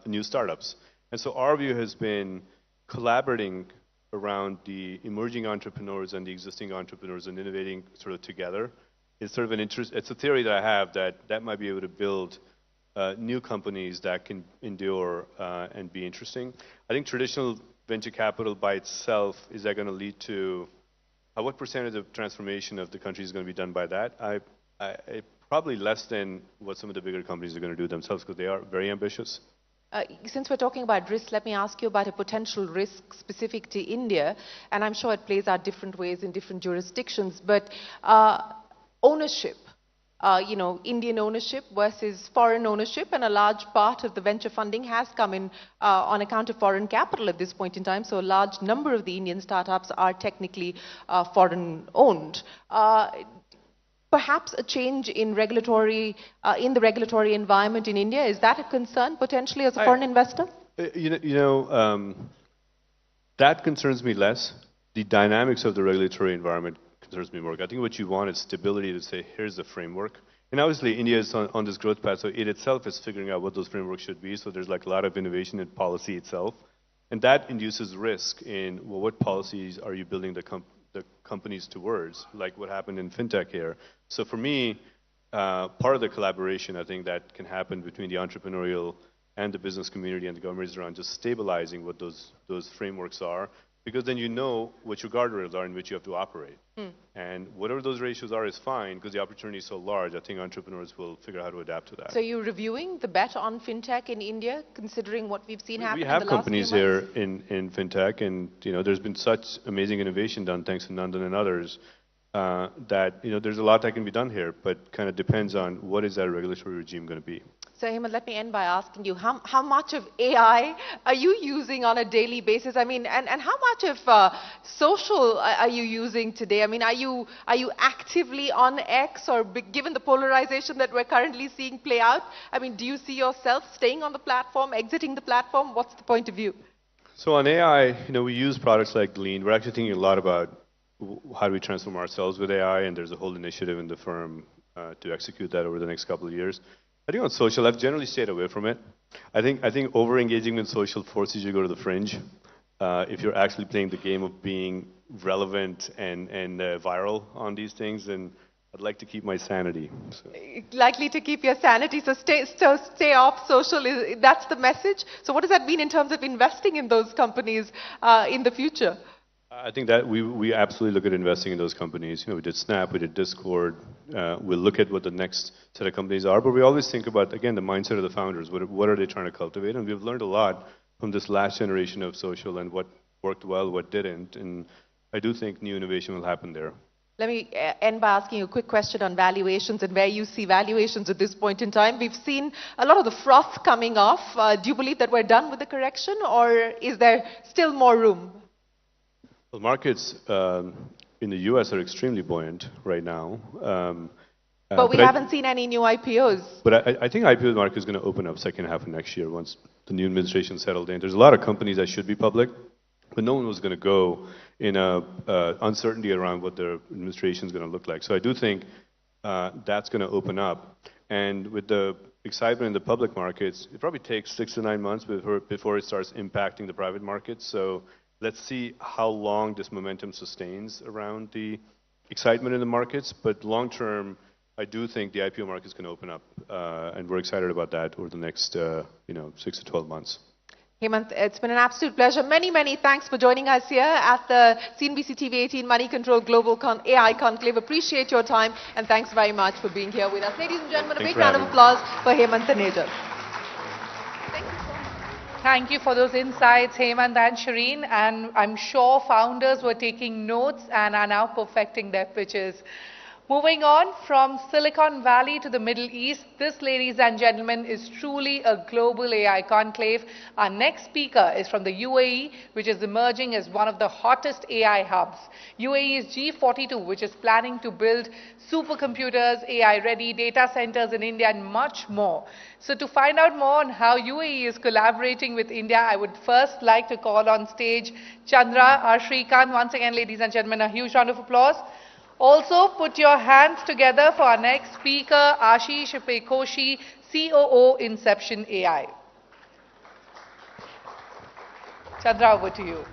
new startups. And so our view has been collaborating around the emerging entrepreneurs and the existing entrepreneurs and innovating sort of together. It's sort of it's a theory that I have that might be able to build new companies that can endure and be interesting. I think traditional venture capital by itself, is that going to lead to, what percentage of transformation of the country is going to be done by that? Probably less than what some of the bigger companies are going to do themselves because they are very ambitious. Since we're talking about risk, let me ask you about a potential risk specific to India, and I'm sure it plays out different ways in different jurisdictions, but ownership. Indian ownership versus foreign ownership, and a large part of the venture funding has come in on account of foreign capital at this point in time. So a large number of the Indian startups are technically foreign owned. Perhaps a change in the regulatory environment in India, is that a concern potentially as a foreign investor? That concerns me less. The dynamics of the regulatory environment concerns me more. I think what you want is stability to say, here's the framework. And obviously, India is on this growth path, so it itself is figuring out what those frameworks should be. So there's like a lot of innovation in policy itself. And that induces risk in, well, what policies are you building the companies towards, like what happened in fintech here. So for me, part of the collaboration, I think, that can happen between the entrepreneurial and the business community and the government is around just stabilizing what those frameworks are, because then you know what your guardrails are in which you have to operate. And whatever those ratios are is fine, because the opportunity is so large. I think entrepreneurs will figure out how to adapt to that. So you're reviewing the bet on fintech in India, considering what we've seen happen in the last few months? We have companies here in fintech, and there's been such amazing innovation done thanks to Nandan and others that there's a lot that can be done here, but kind of depends on what is that regulatory regime going to be. So Hemant, let me end by asking you, how much of AI are you using on a daily basis? I mean, and how much of social are you using today? I mean, are you actively on X, or given the polarization that we're currently seeing play out, I mean, do you see yourself staying on the platform, exiting the platform? What's the point of view? So on AI, we use products like Glean. We're actually thinking a lot about how do we transform ourselves with AI, and there's a whole initiative in the firm to execute that over the next couple of years. I think on social, I've generally stayed away from it. I think over-engaging with social forces you to go to the fringe if you're actually playing the game of being relevant and viral on these things, then I'd like to keep my sanity. So. Likely to keep your sanity, so stay off social, that's the message. So what does that mean in terms of investing in those companies in the future? I think that we absolutely look at investing in those companies. We did Snap, we did Discord. We'll look at what the next set of companies are, but we always think about, again, the mindset of the founders. What are they trying to cultivate? And we've learned a lot from this last generation of social and what worked well, what didn't. And I do think new innovation will happen there. Let me end by asking you a quick question on valuations and where you see valuations at this point in time. We've seen a lot of the froth coming off. Do you believe that we're done with the correction, or is there still more room? Well, markets in the U.S. are extremely buoyant right now. But we haven't seen any new IPOs. But I think IPO market is going to open up second half of next year once the new administration settled in. There's a lot of companies that should be public, but no one was going to go in uncertainty around what their administration is going to look like. So I do think that's going to open up. And with the excitement in the public markets, it probably takes 6 to 9 months before it starts impacting the private markets. So Let's see how long this momentum sustains around the excitement in the markets. But long term, I do think the IPO market is going to open up, and we're excited about that over the next 6 to 12 months. Hemant, it's been an absolute pleasure. Many, many thanks for joining us here at the CNBC-TV18 Moneycontrol Global AI Conclave. Appreciate your time, and thanks very much for being here with us. Ladies and gentlemen, a big round of applause for Hemant Taneja. Thank you so much. Thank you for those insights, Hemant and Shireen. And I'm sure founders were taking notes and are now perfecting their pitches. Moving on from Silicon Valley to the Middle East, this, ladies and gentlemen, is truly a global AI conclave. Our next speaker is from the UAE, which is emerging as one of the hottest AI hubs. UAE's G42, which is planning to build supercomputers, AI-ready data centers in India, and much more. So to find out more on how UAE is collaborating with India, I would first like to call on stage Chandra R. Srikanth. Once again, ladies and gentlemen, a huge round of applause. Also, put your hands together for our next speaker, Ashish Pekoshi, COO, Inception AI. Chandra, over to you.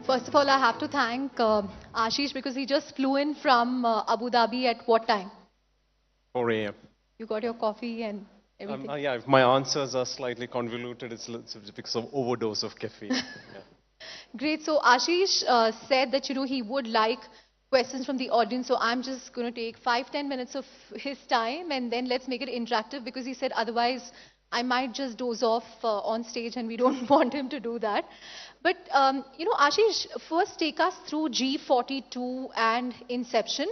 First of all, I have to thank Ashish because he just flew in from Abu Dhabi at what time? 4 a.m. You got your coffee and everything? Yeah, if my answers are slightly convoluted, it's because of overdose of caffeine. Yeah. Great. So Ashish said that, he would like questions from the audience. So I'm just going to take 5-10 minutes of his time, and then let's make it interactive, because he said otherwise I might just doze off on stage, and we don't want him to do that. But, Ashish, first take us through G42 and Inception.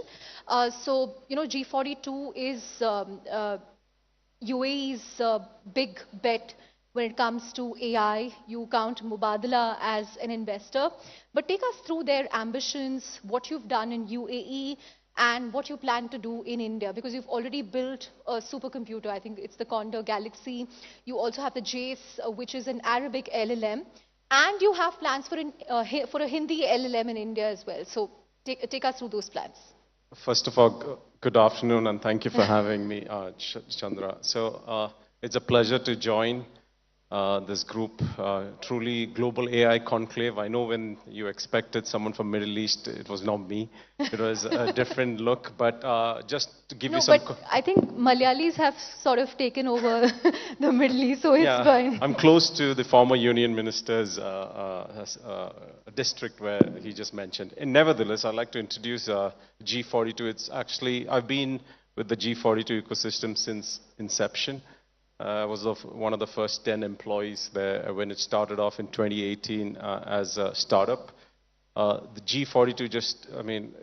So, G42 is UAE's big bet when it comes to AI. You count Mubadala as an investor. But take us through their ambitions, what you've done in UAE, and what you plan to do in India, because you've already built a supercomputer. I think it's the Condor Galaxy. You also have the JACE, which is an Arabic LLM. And you have plans for a Hindi LLM in India as well. So take us through those plans. First of all, good afternoon, and thank you for having me, Chandra. So it's a pleasure to join this group, truly global AI conclave. I know when you expected someone from Middle East, it was not me. It was a different look, but just to give you some... But I think Malayalis have sort of taken over the Middle East, so it's fine. I'm close to the former union minister's district where he just mentioned. And nevertheless, I'd like to introduce G42. It's actually, I've been with the G42 ecosystem since inception. I was one of the first 10 employees there when it started off in 2018 as a startup. The G42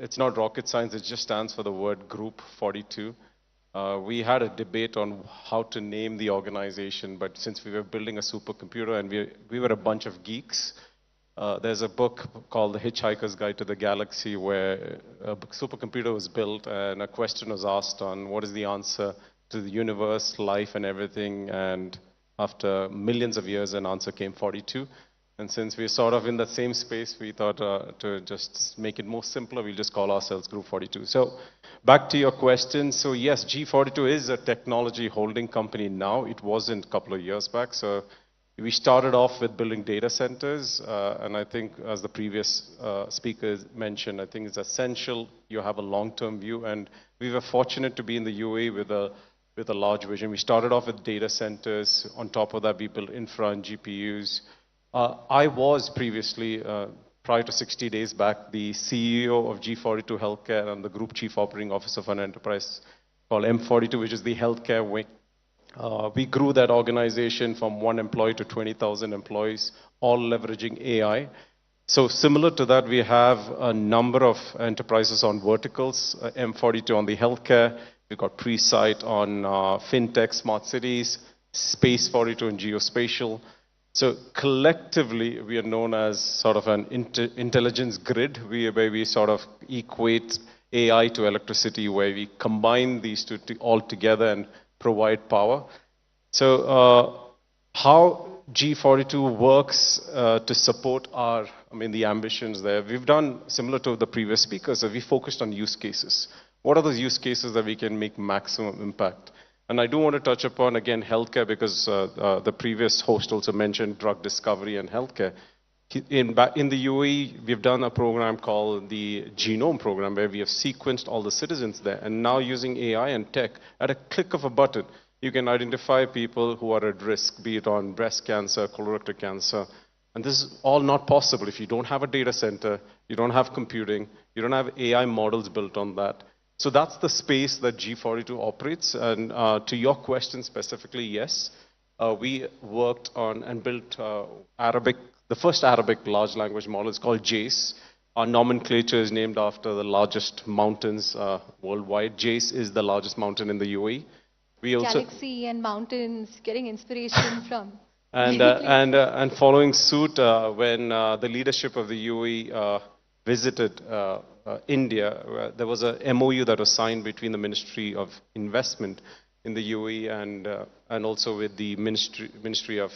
it's not rocket science, it just stands for the word Group 42. We had a debate on how to name the organization, but since we were building a supercomputer and we were a bunch of geeks, there's a book called The Hitchhiker's Guide to the Galaxy where a supercomputer was built and a question was asked on what is the answer to the universe, life, and everything. And after millions of years, an answer came 42. And since we're sort of in that same space, we thought to just make it more simpler, we'll just call ourselves Group 42. So back to your question. So yes, G42 is a technology holding company now. It wasn't a couple of years back. So we started off with building data centers. And I think, as the previous speaker mentioned, I think it's essential you have a long-term view. And we were fortunate to be in the UAE with a large vision. We started off with data centers. On top of that, we built infra and GPUs. I was previously, prior to 60 days back, the CEO of G42 Healthcare and the Group Chief Operating Officer of an enterprise called M42, which is the healthcare wing. We grew that organization from 1 employee to 20,000 employees, all leveraging AI. So similar to that, we have a number of enterprises on verticals, M42 on the healthcare. We've got Presight on fintech, smart cities, Space 42 and geospatial. So collectively, we are known as sort of an intelligence grid, where we sort of equate AI to electricity, where we combine these two all together and provide power. So how G42 works to support the ambitions there. We've done similar to the previous speakers. So we focused on use cases. What are those use cases that we can make maximum impact? And I do want to touch upon, again, healthcare, because the previous host also mentioned drug discovery and healthcare. In the UAE, we've done a program called the Genome Program, where we have sequenced all the citizens there. And now using AI and tech, at a click of a button, you can identify people who are at risk, be it on breast cancer, colorectal cancer. And this is all not possible if you don't have a data center, you don't have computing, you don't have AI models built on that. So that's the space that G42 operates. And to your question specifically, yes, we worked on and built the first Arabic large language model. Is called JACE. Our nomenclature is named after the largest mountains worldwide. JACE is the largest mountain in the UAE. We also Galaxy and mountains, getting inspiration from. and following suit, when the leadership of the UAE visited India, there was a MOU that was signed between the Ministry of Investment in the UAE and also with the Ministry of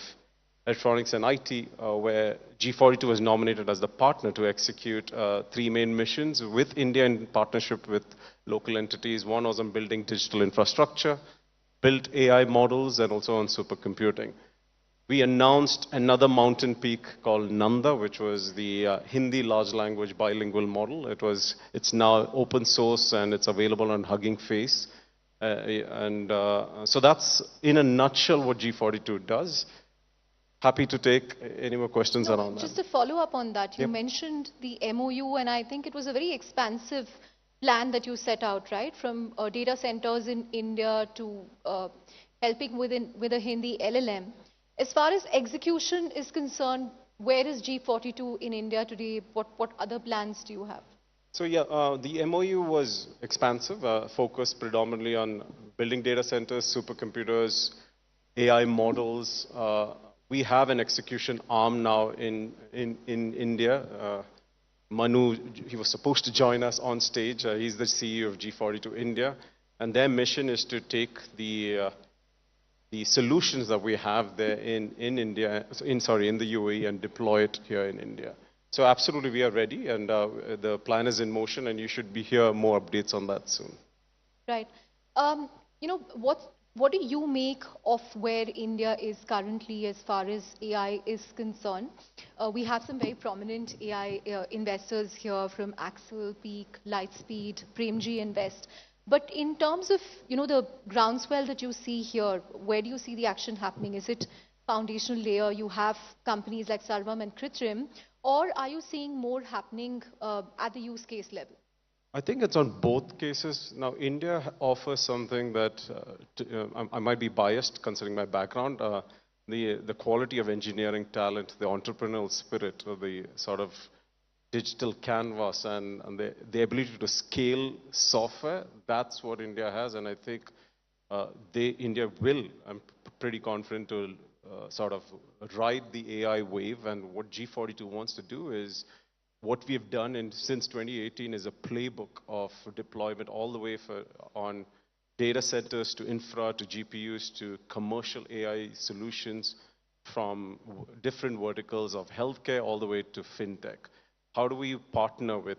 Electronics and IT, where G42 was nominated as the partner to execute 3 main missions with India in partnership with local entities. One was on building digital infrastructure, built AI models, and also on supercomputing. We announced another mountain peak called Nanda, which was the Hindi large language bilingual model. It's now open source and it's available on Hugging Face. So that's in a nutshell what G42 does. Happy to take any more questions around that. Just to follow up on that, you mentioned the MOU, and I think it was a very expansive plan that you set out, right? From data centers in India to helping with a Hindi LLM. As far as execution is concerned, where is G42 in India today? What other plans do you have? So yeah, the MOU was expansive, focused predominantly on building data centers, supercomputers, AI models. We have an execution arm now in India. Manu, he was supposed to join us on stage. He's the CEO of G42 India. And their mission is to take the solutions that we have there in India, in the UAE, and deploy it here in India. So absolutely, we are ready, and the plan is in motion, and you should hear more updates on that soon. Right. What do you make of where India is currently as far as AI is concerned? We have some very prominent AI investors here from Axel, Peak, Lightspeed, Premji Invest. But in terms of the groundswell that you see here, where do you see the action happening? Is it foundational layer? You have companies like Sarvam and Kritrim, or are you seeing more happening at the use case level? I think it's on both cases. Now, India offers something that I might be biased considering my background. The quality of engineering talent, the entrepreneurial spirit, or the sort of digital canvas and the ability to scale software, that's what India has. And I think India will, I'm pretty confident, to sort of ride the AI wave. And what G42 wants to do is, what we have done since 2018 is a playbook of deployment all the way on data centers to infra to GPUs to commercial AI solutions from different verticals of healthcare all the way to fintech. How do we partner with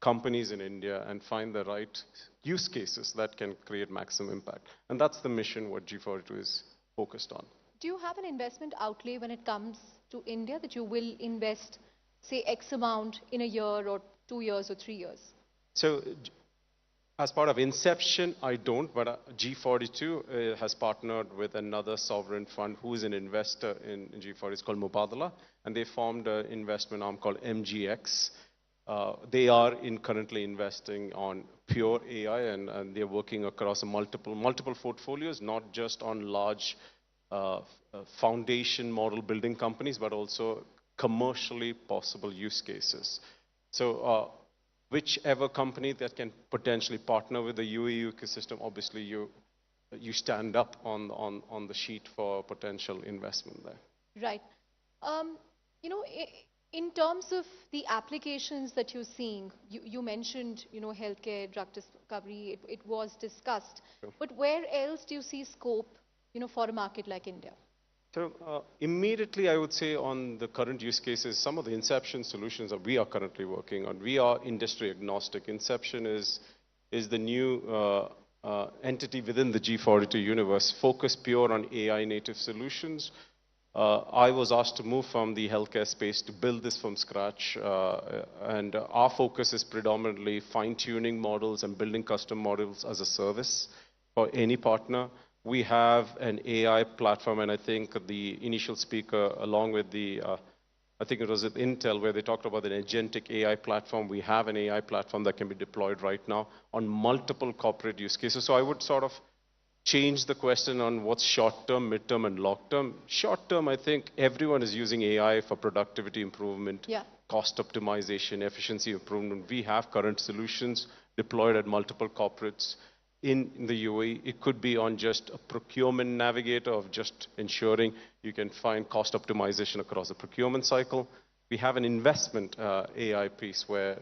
companies in India and find the right use cases that can create maximum impact? And that's the mission what G42 is focused on. Do you have an investment outlay when it comes to India that you will invest, say, X amount in a year or 2 years or 3 years? So as part of Inception, I don't, but G42 has partnered with another sovereign fund who is an investor in G40. It's called Mubadala, and they formed an investment arm called MGX. They are currently investing on pure AI, and they're working across multiple portfolios, not just on large foundation model building companies, but also commercially possible use cases. So whichever company that can potentially partner with the UAE ecosystem, obviously you stand up on the sheet for potential investment there. Right. In terms of the applications that you're seeing, you mentioned, healthcare, drug discovery, it was discussed. Sure. But where else do you see scope, for a market like India? So immediately, I would say on the current use cases, some of the Inception solutions that we are currently working on, we are industry agnostic. Inception is the new entity within the G42 universe focused pure on AI native solutions. I was asked to move from the healthcare space to build this from scratch, and our focus is predominantly fine-tuning models and building custom models as a service for any partner. We have an AI platform, and I think the initial speaker, along with the, I think it was at Intel, where they talked about an agentic AI platform. We have an AI platform that can be deployed right now on multiple corporate use cases. So I would sort of change the question on what's short-term, mid-term, and long-term. Short-term, I think everyone is using AI for productivity improvement, cost optimization, efficiency improvement. We have current solutions deployed at multiple corporates in the UAE. It could be on just a procurement navigator of just ensuring you can find cost optimization across the procurement cycle. We have an investment AI piece where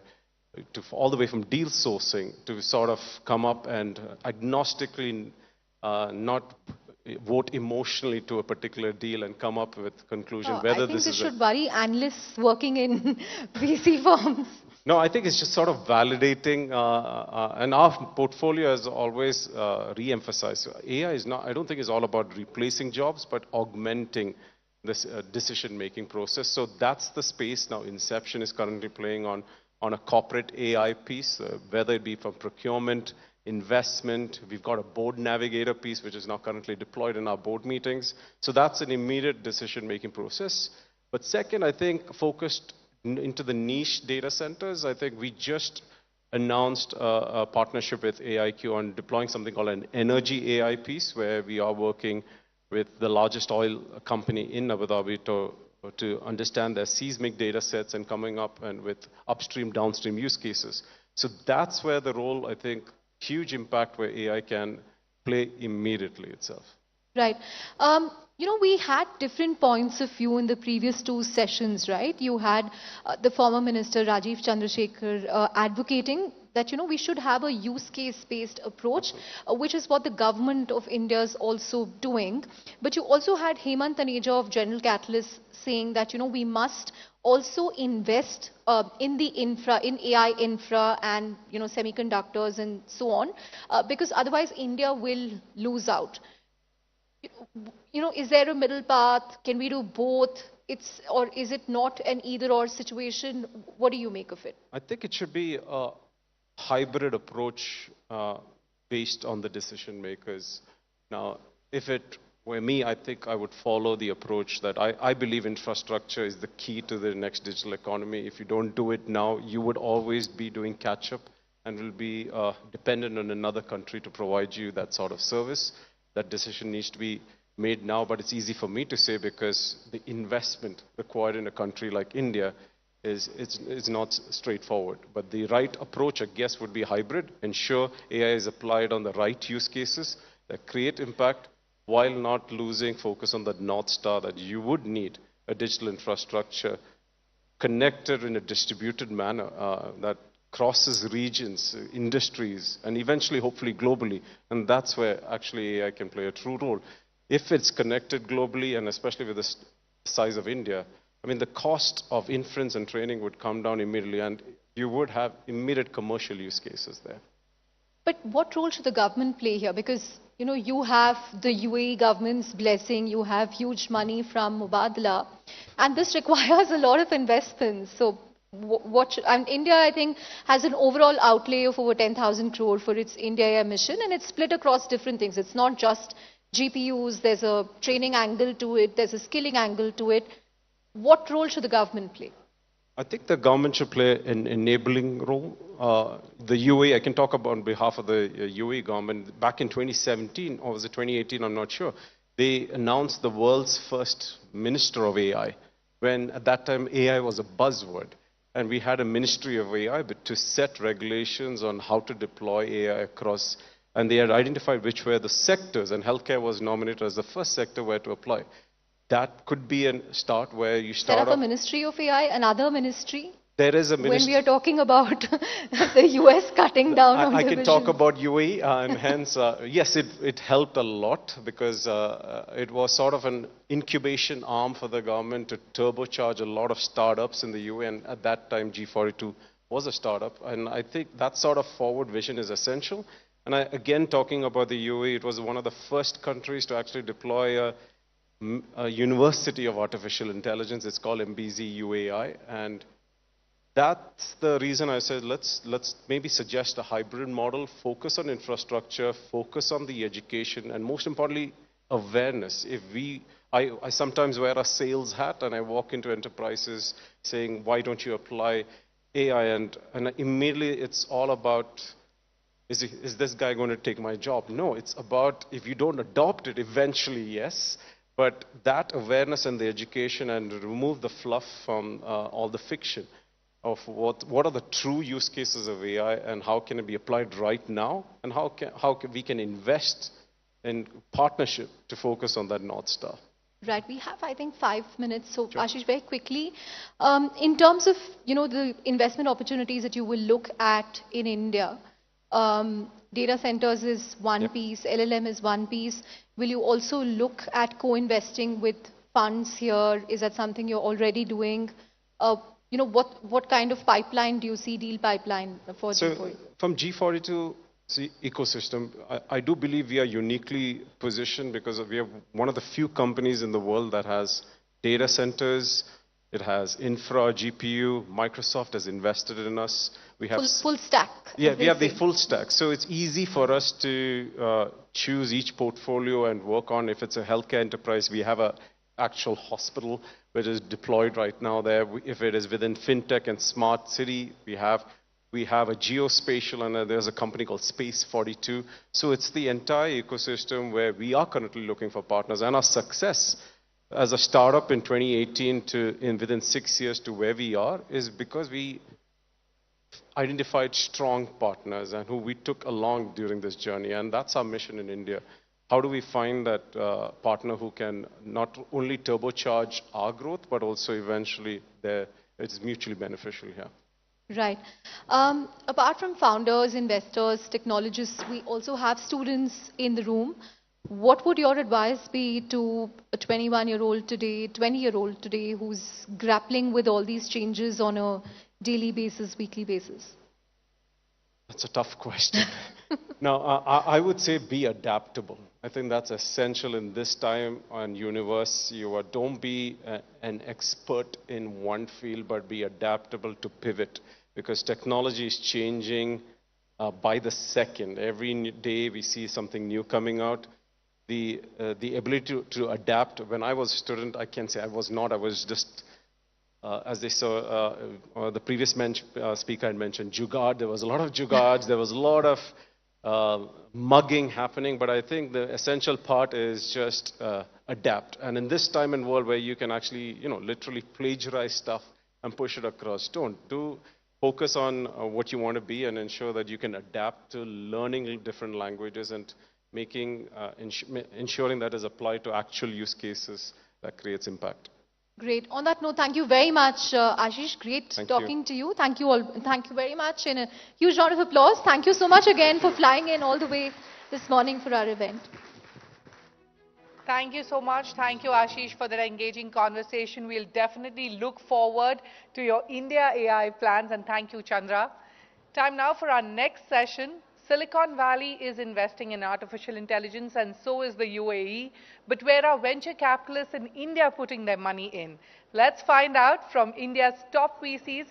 all the way from deal sourcing to sort of come up and agnostically not vote emotionally to a particular deal and come up with conclusion whether this is. I think this should worry analysts working in VC firms. No, I think it's just sort of validating, and our portfolio has always re-emphasized AI is not. I don't think it's all about replacing jobs, but augmenting this decision-making process. So that's the space now. Inception is currently playing on a corporate AI piece, whether it be from procurement, investment. We've got a board navigator piece, which is now currently deployed in our board meetings. So that's an immediate decision-making process. But second, I think focused into the niche data centers. I think we just announced a partnership with AIQ on deploying something called an energy AI piece, where we are working with the largest oil company in Abu Dhabi to understand their seismic data sets and coming up and with upstream, downstream use cases. So that's where the role, I think, huge impact where AI can play immediately itself. Right. You know, we had different points of view in the previous two sessions, right? You had the former minister Rajiv Chandrasekhar advocating that, you know, we should have a use case based approach, which is what the government of India is also doing. But you also had Hemant Taneja of General Catalyst saying that, you know, we must also invest in the infra, in AI infra and, you know, semiconductors and so on, because otherwise India will lose out. You know, is there a middle path? Can we do both? Or is it not an either-or situation? What do you make of it? I think it should be a hybrid approach based on the decision makers. Now, if it were me, I think I would follow the approach that I believe infrastructure is the key to the next digital economy. If you don't do it now, you would always be doing catch-up and will be dependent on another country to provide you that sort of service. That decision needs to be made now, but it's easy for me to say because the investment required in a country like India is not straightforward. But the right approach, I guess, would be hybrid. Ensure AI is applied on the right use cases that create impact while not losing focus on the North Star that you would need a digital infrastructure connected in a distributed manner that crosses regions, industries, and eventually, hopefully, globally. And that's where actually AI can play a true role. If it's connected globally, and especially with the size of India, I mean, the cost of inference and training would come down immediately, and you would have immediate commercial use cases there. But what role should the government play here? Because, you know, you have the UAE government's blessing, you have huge money from Mubadala, and this requires a lot of investments. So and India, I think, has an overall outlay of over 10,000 crore for its India AI mission, and it's split across different things. It's not just GPUs, there's a training angle to it, there's a skilling angle to it. What role should the government play? I think the government should play an enabling role. The UAE, I can talk about on behalf of the UAE government, back in 2017, or was it 2018, I'm not sure, they announced the world's first minister of AI, when at that time AI was a buzzword. And we had a ministry of AI, but to set regulations on how to deploy AI across, and they had identified which were the sectors, and healthcare was nominated as the first sector where to apply. That could be a start where you start set up a ministry of AI, another ministry? There is a ministry. When we are talking about the US cutting down on I can talk about UAE, and hence, yes, it helped a lot because it was sort of an incubation arm for the government to turbocharge a lot of startups in the UAE, and at that time G42 was a startup, and I think that sort of forward vision is essential. And again, talking about the UAE, it was one of the first countries to actually deploy a university of artificial intelligence. It's called MBZ UAI. And that's the reason I said, let's maybe suggest a hybrid model, focus on infrastructure, focus on the education, and most importantly, awareness. I sometimes wear a sales hat and I walk into enterprises saying, why don't you apply AI? And immediately it's all about, is this guy going to take my job? No, it's about, if you don't adopt it, eventually yes. But that awareness and the education and remove the fluff from all the fiction of what are the true use cases of AI and how can it be applied right now, and how we can invest in partnership to focus on that North Star. Right, we have, I think, 5 minutes. So, Sure. Ashish, very quickly, in terms of, the investment opportunities that you will look at in India, data centers is one piece, LLM is one piece. Will you also look at co-investing with funds here? Is that something you're already doing? What kind of pipeline do you see, deal pipeline for So G42? from G42 ecosystem, I do believe we are uniquely positioned because we are one of the few companies in the world that has data centers, it has infra, GPU, Microsoft has invested in us. We have Full stack. Yeah, we have the full stack. So it's easy for us to choose each portfolio and work on. If it's a healthcare enterprise, we have an actual hospital which is deployed right now there. If it is within fintech and smart city, we have a geospatial, and there's a company called Space42. So it's the entire ecosystem where we are currently looking for partners. And our success as a startup in 2018 within 6 years to where we are is because we identified strong partners and who we took along during this journey. And that's our mission in India. How do we find that partner who can not only turbocharge our growth, but also eventually it's mutually beneficial here? Right. Apart from founders, investors, technologists, we also have students in the room. What would your advice be to a 21-year-old today, 20-year-old today, who's grappling with all these changes on a daily basis, weekly basis? That's a tough question. Now, I would say be adaptable. I think that's essential in this time and universe. Don't be an expert in one field, but be adaptable to pivot, because technology is changing by the second. Every day we see something new coming out. The ability to adapt. When I was a student, I can say I was not. I was just, as they saw, the previous speaker had mentioned, jugaad. There was a lot of jugaads. There was a lot of mugging happening. But I think the essential part is just adapt. And in this time and world where you can actually, literally plagiarize stuff and push it across, do focus on what you want to be and ensure that you can adapt to learning different languages and ensuring that is applied to actual use cases that creates impact. Great. On that note, thank you very much, Ashish. Great talking to you. Thank you all. Thank you very much. And a huge round of applause. Thank you so much again for flying in all the way this morning for our event. Thank you so much. Thank you, Ashish, for that engaging conversation. We'll definitely look forward to your India AI plans. And thank you, Chandra. Time now for our next session. Silicon Valley is investing in artificial intelligence, and so is the UAE. But where are venture capitalists in India putting their money in? Let's find out from India's top VCs.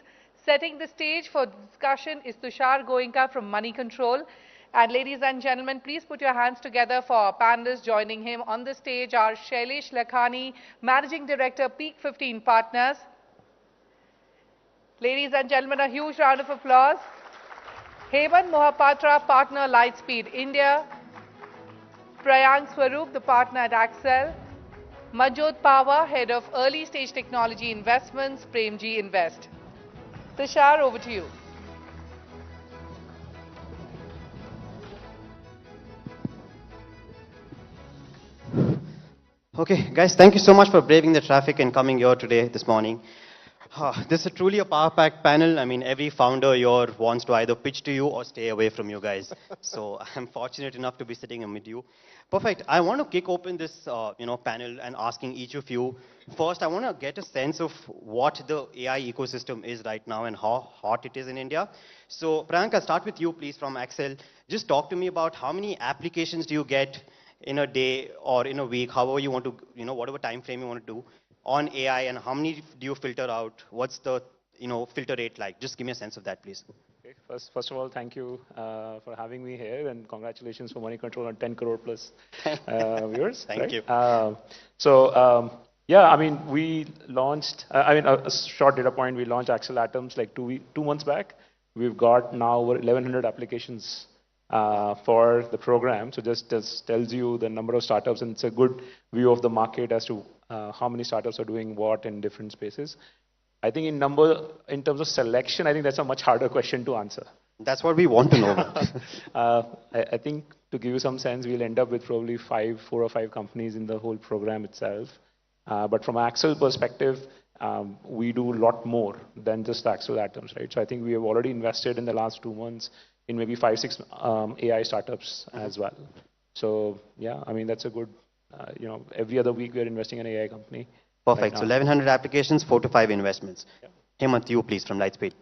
Setting the stage for discussion is Tushar Goenka from Moneycontrol. And ladies and gentlemen, please put your hands together for our panelists. Joining him on the stage are Shailesh Lakhani, Managing Director, Peak 15 Partners. Ladies and gentlemen, a huge round of applause. Hemant Mohapatra, Partner, Lightspeed India. Prayank Swaroop, the Partner at Axel. Manjot Pava, Head of Early Stage Technology Investments, Premji Invest. Tushar, over to you. Okay, guys, thank you so much for braving the traffic and coming here today, this morning. This is truly a power-packed panel. I mean, every founder here wants to either pitch to you or stay away from you guys. So I'm fortunate enough to be sitting amid you. Perfect. I want to kick open this, panel and asking each of you. First, I want to get a sense of what the AI ecosystem is right now and how hot it is in India. So, Priyanka, I'll start with you, please, from Axel. Just talk to me about how many applications do you get in a day or in a week, however you want to, whatever time frame you want to do on AI, and how many do you filter out? What's the, filter rate like? Just give me a sense of that, please. Okay. First of all, thank you for having me here, and congratulations for Moneycontrol on 10 crore plus viewers. Thank you. Yeah, I mean, we launched, a short data point, we launched Axel Atoms like 2 months back. We've got now over 1,100 applications for the program. So just tells you the number of startups, and it's a good view of the market as to how many startups are doing what in different spaces. I think in terms of selection, I think that's a much harder question to answer. That's what we want to know. I think to give you some sense, we'll end up with probably 4 or 5 companies in the whole program itself. But from Axel perspective, we do a lot more than just Axel Atoms, right? So I think we have already invested in the last 2 months in maybe 5, 6 AI startups as well. So yeah, I mean, that's a good, every other week we're investing in an AI company. Perfect. So 1,100 applications, 4 to 5 investments. Yeah. Hemant, you please from Lightspeed.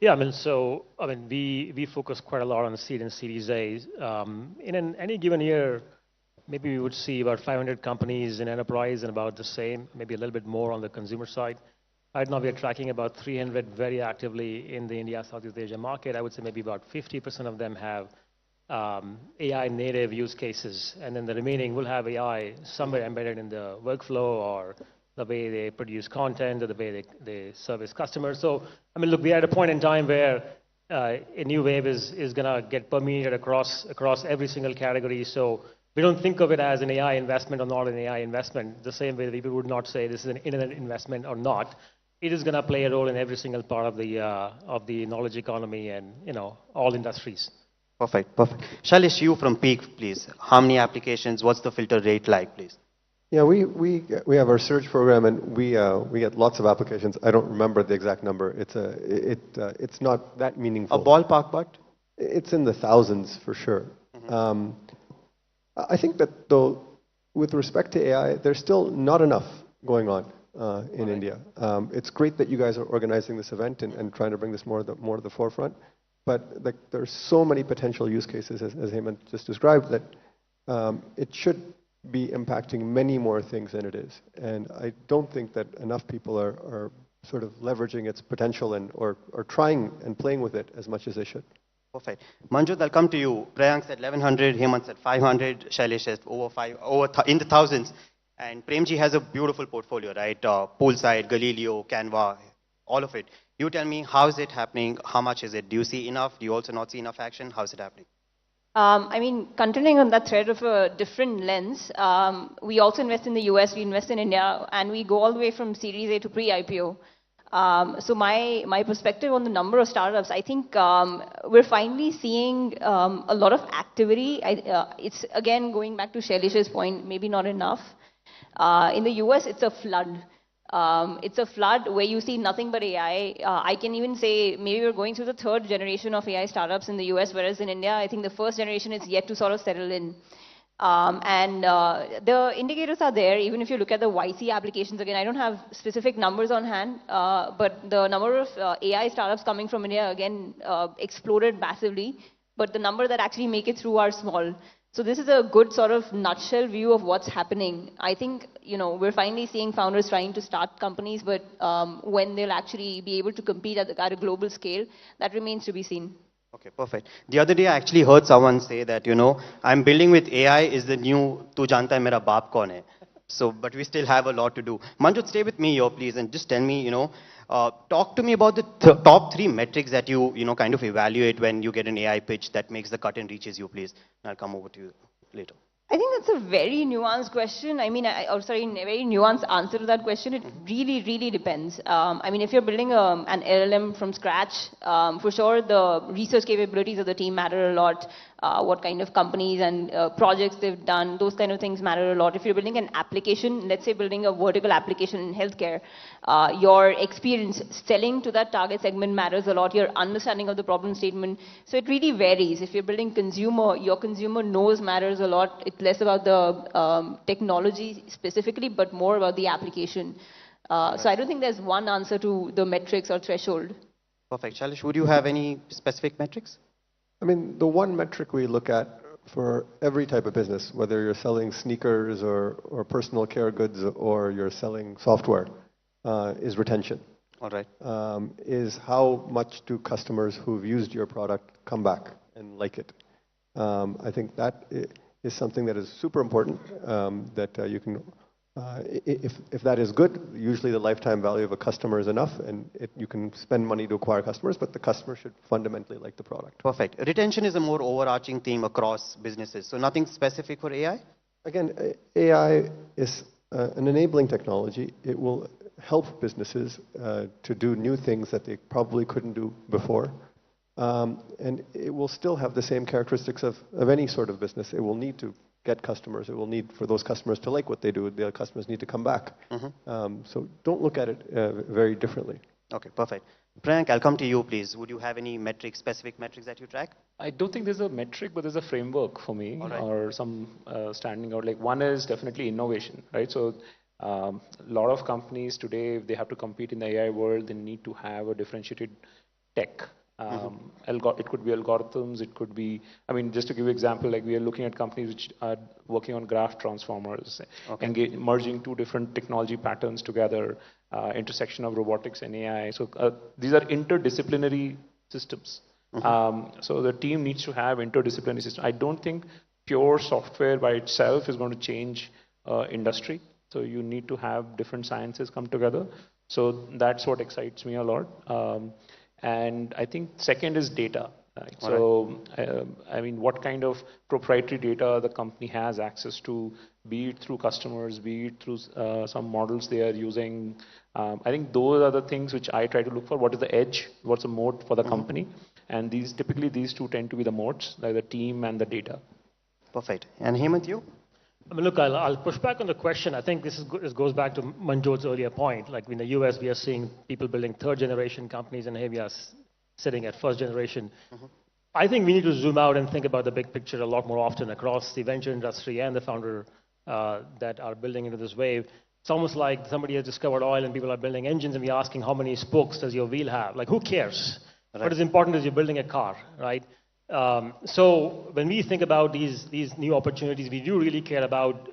Yeah, we focus quite a lot on seed and Series A. In any given year, maybe we would see about 500 companies in enterprise and about the same, maybe a little bit more on the consumer side. Right now, we are tracking about 300 very actively in the India, Southeast Asia market. I would say maybe about 50% of them have AI native use cases, and then the remaining will have AI somewhere embedded in the workflow or the way they produce content or the way they service customers. So, look, we are at a point in time where a new wave is going to get permeated across every single category. So we don't think of it as an AI investment or not an AI investment, the same way people would not say this is an internet investment or not. It is going to play a role in every single part of the knowledge economy and all industries. Perfect. Shailesh, you from Peak, please. How many applications? What's the filter rate like, please? Yeah, we have our search program, and we get lots of applications. I don't remember the exact number. It's not that meaningful. A ballpark, but it's in the thousands for sure. Mm-hmm. I think that though, with respect to AI, there's still not enough going on in India. It's great that you guys are organizing this event and trying to bring this more to the forefront. But there's so many potential use cases, as Hemant just described, that it should be impacting many more things than it is. And I don't think that enough people are sort of leveraging its potential or trying and playing with it as much as they should. Perfect. Manjot, I'll come to you. Priyank said 1,100, Hemant said 500, Shailesh said in the thousands. And Premji has a beautiful portfolio, right? Poolside, Galileo, Canva, all of it. You tell me, how is it happening? How much is it? Do you see enough? Do you also not see enough action? How is it happening? Continuing on that thread of a different lens, we also invest in the US, we invest in India, and we go all the way from Series A to pre-IPO. So my perspective on the number of startups, I think we're finally seeing a lot of activity. It's again going back to Shailesh's point, maybe not enough. In the US, it's a flood. It's a flood where you see nothing but AI. I can even say maybe we're going through the 3rd generation of AI startups in the US, whereas in India, I think the 1st generation is yet to sort of settle in. The indicators are there. Even if you look at the YC applications, again, I don't have specific numbers on hand, but the number of AI startups coming from India, again, exploded massively. But the number that actually make it through are small. So this is a good sort of nutshell view of what's happening. I think, we're finally seeing founders trying to start companies, but when they'll actually be able to compete at a global scale, that remains to be seen. Okay, perfect. The other day, I actually heard someone say that, I'm building with AI is the new Tu Janta Hai Mera Baap Kaun Hai. So, but we still have a lot to do. Manjot, stay with me here, please, and just tell me, talk to me about the top 3 metrics that you, kind of evaluate when you get an AI pitch that makes the cut and reaches you, please. And I'll come over to you later. I think that's a very nuanced question. I mean, or sorry, a very nuanced answer to that question. It really, really depends. I mean, if you're building an LLM from scratch, for sure the research capabilities of the team matter a lot. What kind of companies and projects they've done, those kind of things matter a lot. If you're building an application, let's say building a vertical application in healthcare, your experience selling to that target segment matters a lot, your understanding of the problem statement. So it really varies. If you're building consumer, your consumer knows matters a lot. It's less about the technology specifically, but more about the application. So I don't think there's one answer to the metrics or threshold. Perfect. Shailesh, would you have any specific metrics? I mean, the one metric we look at for every type of business, whether you're selling sneakers or personal care goods or you're selling software, is retention. All right. Is how much do customers who've used your product come back and like it? I think that is something that is super important, that you can, if that is good, usually the lifetime value of a customer is enough, and you can spend money to acquire customers, but the customer should fundamentally like the product. Perfect. Retention is a more overarching theme across businesses. So nothing specific for AI? Again, AI is an enabling technology. It will help businesses to do new things that they probably couldn't do before. And it will still have the same characteristics of any sort of business. It will need to get customers. It will need for those customers to like what they do. The customers need to come back. So don't look at it very differently. Okay, perfect. Priyank, I'll come to you, please. Would you have any metrics, specific metrics that you track? I don't think there's a metric, but there's a framework for me, or some standing out. Like one is definitely innovation, right? So a lot of companies today, if they have to compete in the AI world, they need to have a differentiated tech. It could be algorithms, it could be, I mean, just to give you an example, like we are looking at companies which are working on graph transformers, merging two different technology patterns together, intersection of robotics and AI. So these are interdisciplinary systems. So the team needs to have interdisciplinary systems. I don't think pure software by itself is going to change industry. So you need to have different sciences come together. So that's what excites me a lot. And I think second is data. Right? So, I mean, what kind of proprietary data the company has access to, be it through customers, be it through some models they are using. I think those are the things which I try to look for. What is the edge? What's the moat for the company? And typically these two tend to be the moats, like the team and the data. Perfect. And Hemant, you? I mean, look, I'll push back on the question. I think this goes back to Manjot's earlier point. Like in the US, we are seeing people building third-generation companies, and here we are sitting at first generation. I think we need to zoom out and think about the big picture a lot more often across the venture industry and the founder that are building into this wave. It's almost like somebody has discovered oil and people are building engines, and we're asking how many spokes does your wheel have? Like, who cares? What is important is you're building a car, right? So when we think about these new opportunities, we do really care about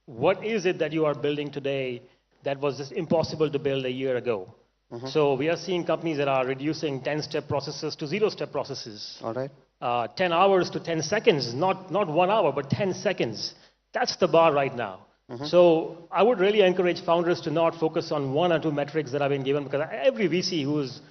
what is it that you are building today that was just impossible to build a year ago. So we are seeing companies that are reducing 10-step processes to 0-step processes. 10 hours to 10 seconds, not 1 hour, but 10 seconds. That's the bar right now. So I would really encourage founders to not focus on 1 or 2 metrics that have been given, because every VC who's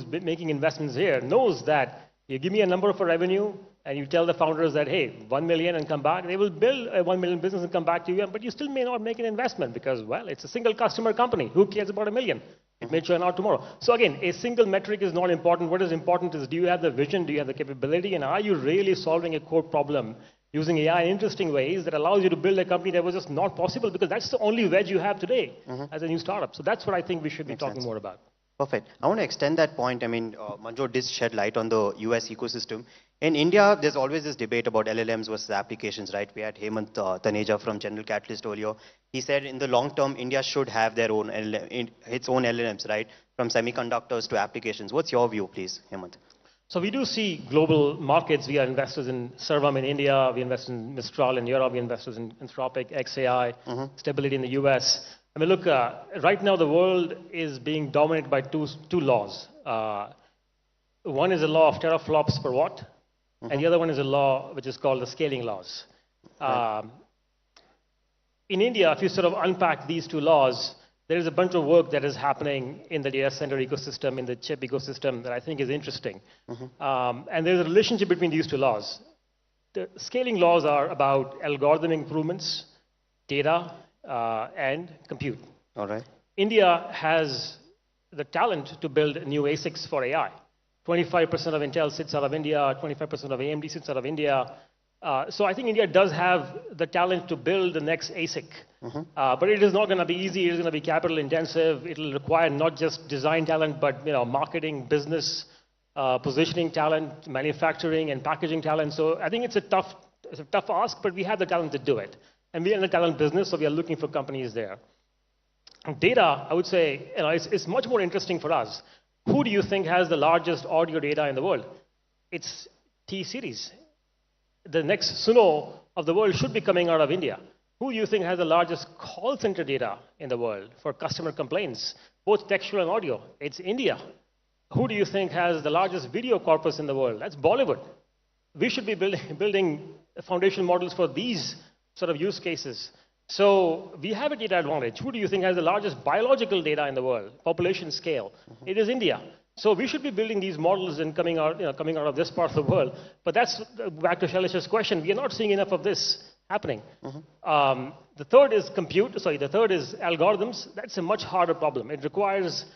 been making investments here knows that you give me a number for revenue, and you tell the founders that, hey, 1 million and come back, they will build a 1 million business and come back to you, but you still may not make an investment because, well, it's a single customer company. Who cares about 1 million? It may churn out tomorrow. So again, a single metric is not important. What is important is, do you have the vision? Do you have the capability? And are you really solving a core problem using AI in interesting ways that allows you to build a company that was just not possible? Because that's the only wedge you have today as a new startup. So that's what I think we should be talking more about. Perfect. I want to extend that point. I mean, Manjot did shed light on the US ecosystem. In India, there's always this debate about LLMs versus applications, right? We had Hemant Taneja from General Catalyst earlier. He said in the long term, India should have their own its own LLMs, right? From semiconductors to applications. What's your view, please, Hemant? So we do see global markets. We are investors in Servam in India. We invest in Mistral in Europe. We investors in Anthropic, XAI, Stability in the US. I mean, look, right now the world is being dominated by two laws. One is a law of teraflops per watt, and the other one is a law which is called the scaling laws. In India, if you sort of unpack these two laws, there is a bunch of work that is happening in the data center ecosystem, in the chip ecosystem, that I think is interesting. And there's a relationship between these two laws. the scaling laws are about algorithm improvements, data, and compute. All right. India has the talent to build new ASICs for AI. 25% of Intel sits out of India, 25% of AMD sits out of India. So I think India does have the talent to build the next ASIC. But it is not going to be easy. It is going to be capital intensive. It will require not just design talent, but marketing, business, positioning talent, manufacturing, and packaging talent. So I think it's a tough ask, but we have the talent to do it. And we are in the talent business, so we are looking for companies there. Data, I would say, it's much more interesting for us. Who do you think has the largest audio data in the world? It's T-Series. The next Suno of the world should be coming out of India. Who do you think has the largest call center data in the world for customer complaints, both textual and audio? It's India. Who do you think has the largest video corpus in the world? That's Bollywood. We should be building foundation models for these sort of use cases. So we have a data advantage. Who do you think has the largest biological data in the world, population scale? It is India. So we should be building these models and coming out of this part of the world. But that's back to Shailesh's question. We are not seeing enough of this happening. The third is the third is algorithms. That's a much harder problem. It requires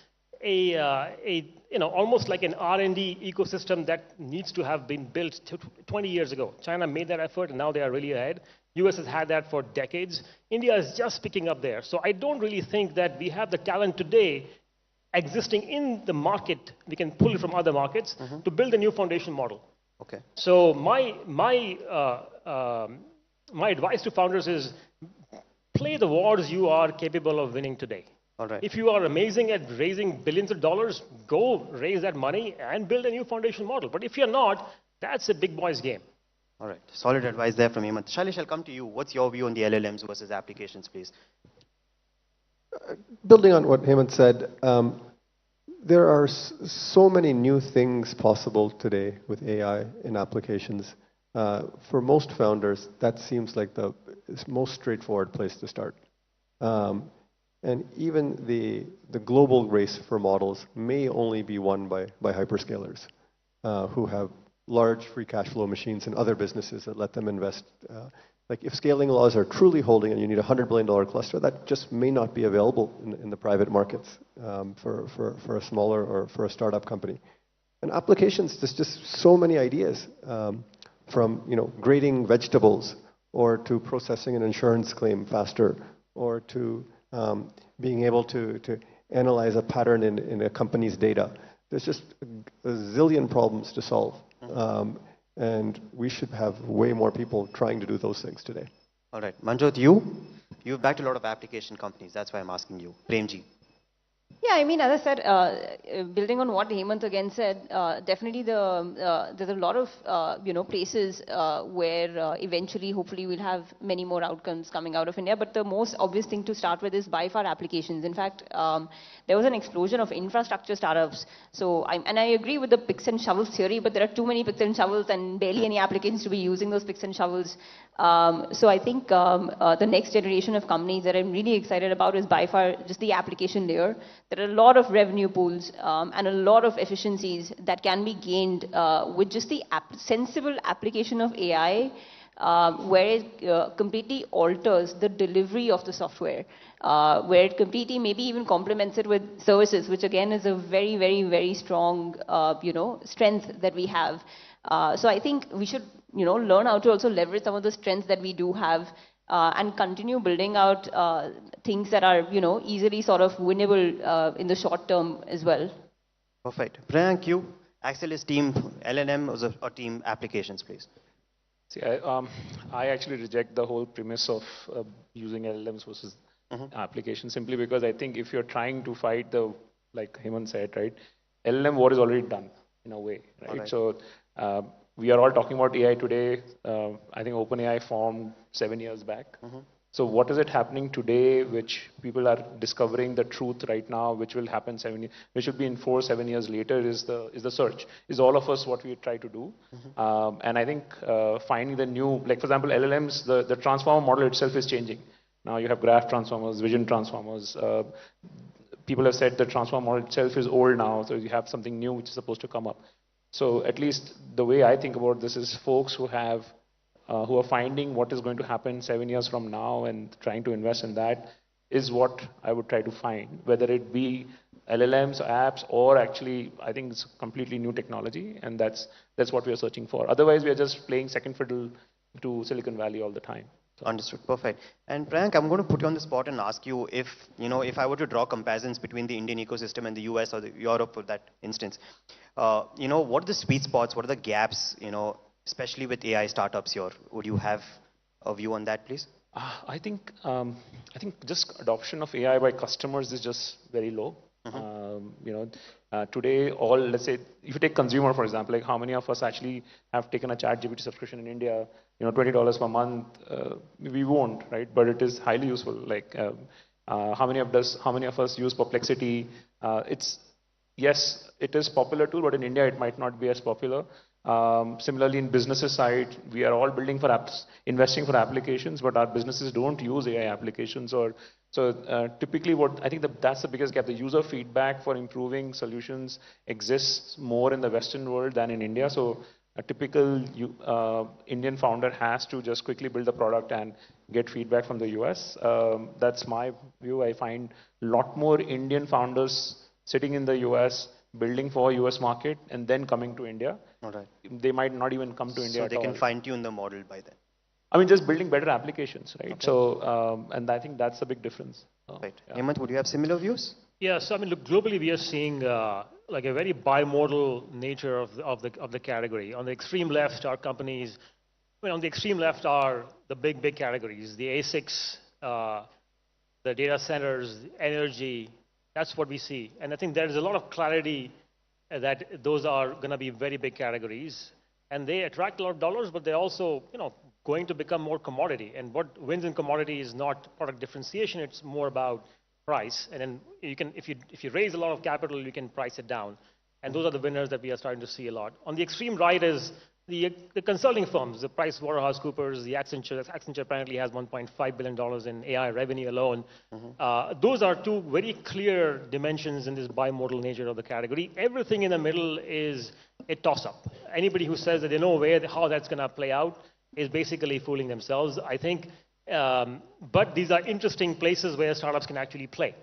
almost like an R&D ecosystem that needs to have been built 20 years ago. China made that effort, and now they are really ahead. US has had that for decades. India is just picking up there. So I don't really think that we have the talent today existing in the market. We can pull it from other markets to build a new foundation model. Okay. So my advice to founders is play the wars you are capable of winning today. All right. If you are amazing at raising billions of dollars, go raise that money and build a new foundation model. But if you're not, that's a big boys game. All right. Solid advice there from Hemant. Shailesh, I'll come to you. What's your view on the LLMs versus applications, please? Building on what Hemant said, there are so many new things possible today with AI in applications. For most founders, that seems like the most straightforward place to start. And even the global race for models may only be won by hyperscalers who have large free cash flow machines and other businesses that let them invest. Like if scaling laws are truly holding and you need a $100 billion cluster, that just may not be available in the private markets for a smaller or for a startup company. And applications, there's just so many ideas from grading vegetables or to processing an insurance claim faster or to being able to analyze a pattern in a company's data. There's just a zillion problems to solve. And we should have way more people trying to do those things today. All right. Manjot, you've backed a lot of application companies. That's why I'm asking you. Premji. Yeah, I mean, as I said, building on what Hemant again said, definitely there's a lot of places where eventually, hopefully, we'll have many more outcomes coming out of India. But the most obvious thing to start with is by far applications. In fact, there was an explosion of infrastructure startups. So, I agree with the picks and shovels theory, but there are too many picks and shovels and barely any applications to be using those picks and shovels. So I think the next generation of companies that I'm really excited about is by far just the application layer. There are a lot of revenue pools and a lot of efficiencies that can be gained with just the sensible application of AI, where it completely alters the delivery of the software, where it completely maybe even complements it with services, which again is a very, very, very strong strength that we have. So I think we should learn how to also leverage some of the strengths that we do have and continue building out things that are easily sort of winnable in the short term as well. Perfect. Priyank, you, Axel is team LLM or team applications, please. See, I actually reject the whole premise of using LLMs versus applications simply because I think if you're trying to fight like Hemant said, right, LLM what is already done in a way, right? So we are all talking about AI today. I think OpenAI formed 7 years back. So what is it happening today which people are discovering the truth right now, which will happen which should be in 4-7 years later is the search. Is all of us what we try to do. And I think finding the new, like for example, LLMs, the transformer model itself is changing. Now you have graph transformers, vision transformers. People have said the transformer model itself is old now, so you have something new which is supposed to come up. So at least the way I think about this is folks who have who are finding what is going to happen 7 years from now and trying to invest in that is what I would try to find, whether it be LLMs, apps, or actually, I think it's completely new technology, and that's what we are searching for. Otherwise, we are just playing second fiddle to Silicon Valley all the time. So. Understood. Perfect. And Priyank, I'm going to put you on the spot and ask you if, if I were to draw comparisons between the Indian ecosystem and the US or Europe for that instance, what are the sweet spots? What are the gaps, especially with AI startups here? Would you have a view on that, please? I think just adoption of AI by customers is just very low. Today, let's say, if you take consumer, for example, like how many of us actually have taken a ChatGPT subscription in India, $20 per month, we won't, right? But it is highly useful. Like, how many of us use Perplexity? Yes, it is popular tool, but in India, it might not be as popular. Similarly, in businesses side, we are all building for apps, investing for applications, but our businesses don't use AI applications. So typically, I think that's the biggest gap. The user feedback for improving solutions exists more in the Western world than in India. So a typical Indian founder has to just quickly build the product and get feedback from the US. That's my view. I find a lot more Indian founders sitting in the US, building for US market, and then coming to India. All right. They might not even come to India at all. So they can fine-tune the model by then. I mean, just building better applications, right? Okay. So, and I think that's a big difference. Right. Hemant, would you have similar views? Yeah, so I mean, look, globally we are seeing like a very bimodal nature of the category. On the extreme left are companies, on the extreme left are the big categories, the ASICs, the data centers, energy. That's what we see. And I think there is a lot of clarity that those are going to be very big categories. And they attract a lot of dollars, but they're also, going to become more commodity. And what wins in commodity is not product differentiation, it's more about price. And then you can, if you raise a lot of capital, you can price it down. And those are the winners that we are starting to see a lot. On the extreme right is the consulting firms, the PricewaterhouseCoopers, the Accenture. Accenture apparently has $1.5 billion in AI revenue alone. Those are two very clear dimensions in this bimodal nature of the category. Everything in the middle is a toss-up. Anybody who says that they know how that's going to play out is basically fooling themselves, I think. But these are interesting places where startups can actually play.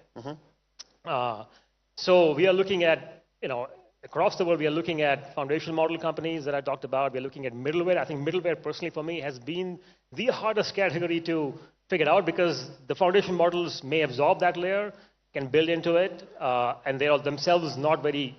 So we are looking at, across the world, we are looking at foundational model companies that I talked about. We are looking at middleware. I think middleware, personally for me, has been the hardest category to figure out because the foundation models may absorb that layer, can build into it, and they are themselves not very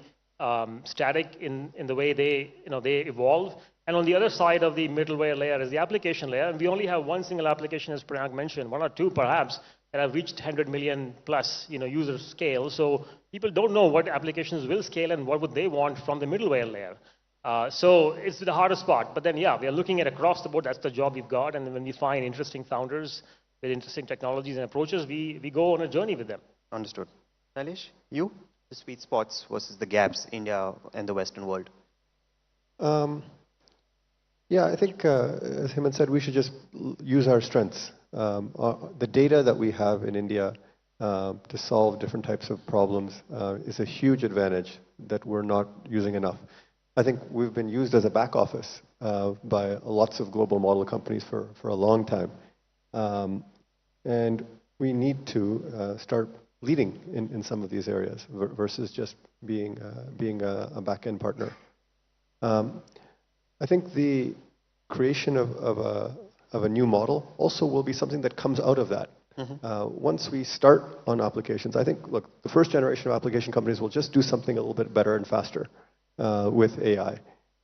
static in the way they evolve. And on the other side of the middleware layer is the application layer. And we only have one single application, as Priyank mentioned, one or two perhaps, that have reached 100 million plus user scale. So people don't know what applications will scale and what would they want from the middleware layer. So it's the hardest part. But then, yeah, we are looking at across the board. That's the job we've got. And when we find interesting founders with interesting technologies and approaches, we go on a journey with them. Understood. Nalish, you? The sweet spots versus the gaps, India and the Western world. Yeah, I think, as Hemant said, we should just use our strengths. The data that we have in India to solve different types of problems is a huge advantage that we're not using enough. I think we've been used as a back office by lots of global model companies for a long time. And we need to start leading in some of these areas versus just being a back-end partner. I think the creation of a new model also will be something that comes out of that. Once we start on applications, I think, look, the first generation of application companies will just do something a little bit better and faster with AI.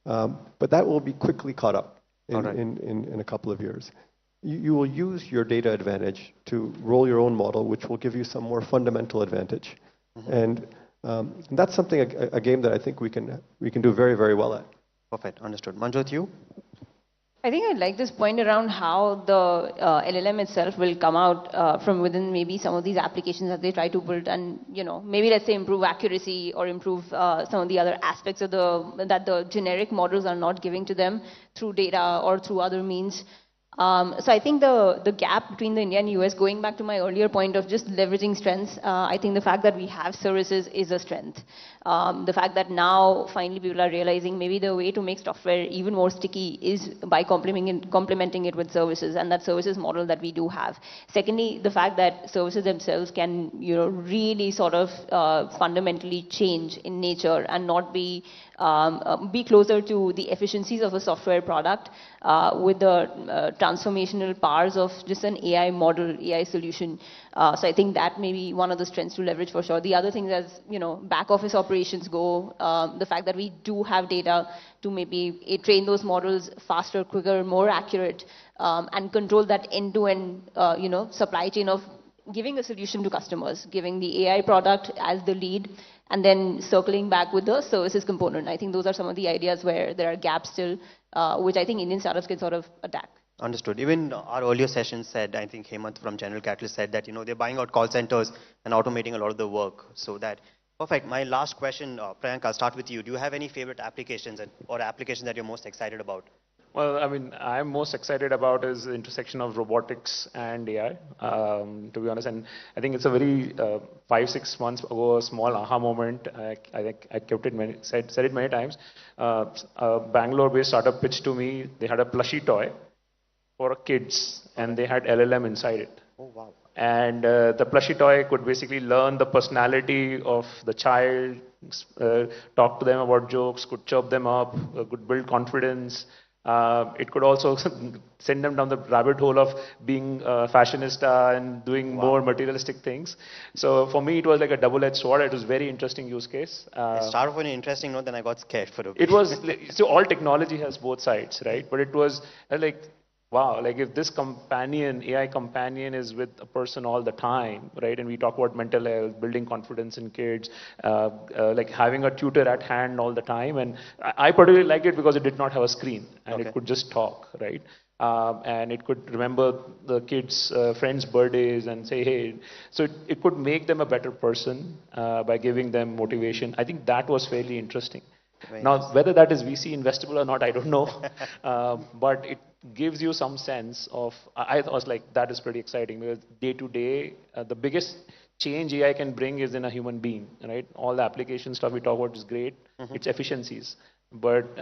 But that will be quickly caught up in a couple of years. You will use your data advantage to roll your own model, which will give you some more fundamental advantage. And that's something, a game that I think we can do very, very well at. Perfect. Understood. Manjot, you? I think I'd like this point around how the LLM itself will come out from within maybe some of these applications that they try to build and, maybe let's say improve accuracy or improve some of the other aspects of that the generic models are not giving to them through data or through other means. So I think the gap between the India and US, going back to my earlier point of just leveraging strengths, I think the fact that we have services is a strength. The fact that now finally people are realizing maybe the way to make software even more sticky is by complementing it with services, and that services model that we do have. Secondly, the fact that services themselves can really sort of fundamentally change in nature and not be closer to the efficiencies of a software product with the transformational powers of just an AI model, AI solution. So I think that may be one of the strengths to leverage for sure. The other things as back office operations go, the fact that we do have data to maybe train those models faster, quicker, more accurate, and control that end-to-end supply chain of giving a solution to customers, giving the AI product as the lead, and then circling back with the services component. I think those are some of the ideas where there are gaps still, which I think Indian startups can sort of attack. Understood. Even our earlier session said, I think Hemant from General Catalyst said that, they're buying out call centers and automating a lot of the work. So that, perfect. My last question, Priyanka, I'll start with you. Do you have any favorite applications or applications that you're most excited about? Well, I mean, I'm most excited about is the intersection of robotics and AI, to be honest. And I think it's a very 5-6 months ago, a small aha moment. I think I kept it said it many times. A Bangalore-based startup pitched to me. They had a plushie toy for kids, and they had LLM inside it. Oh, wow. And the plushie toy could basically learn the personality of the child, talk to them about jokes, could chirp them up, could build confidence. It could also send them down the rabbit hole of being a fashionista and doing more materialistic things. So for me, it was like a double-edged sword. It was a very interesting use case. It started off on an interesting note, then I got scared for a bit. It was, so all technology has both sides, right? But it was like, wow, like if this companion, AI companion is with a person all the time, right? And we talk about mental health, building confidence in kids, like having a tutor at hand all the time. And I particularly liked it because it did not have a screen and it could just talk, right? And it could remember the kids' friends' birthdays and say, hey, so it could make them a better person by giving them motivation. I think that was fairly interesting. Now, whether that is VC investable or not, I don't know. But it gives you some sense of, I was like, that is pretty exciting because day to day, the biggest change AI can bring is in a human being, right? All the application stuff we talk about is great, it's efficiencies. But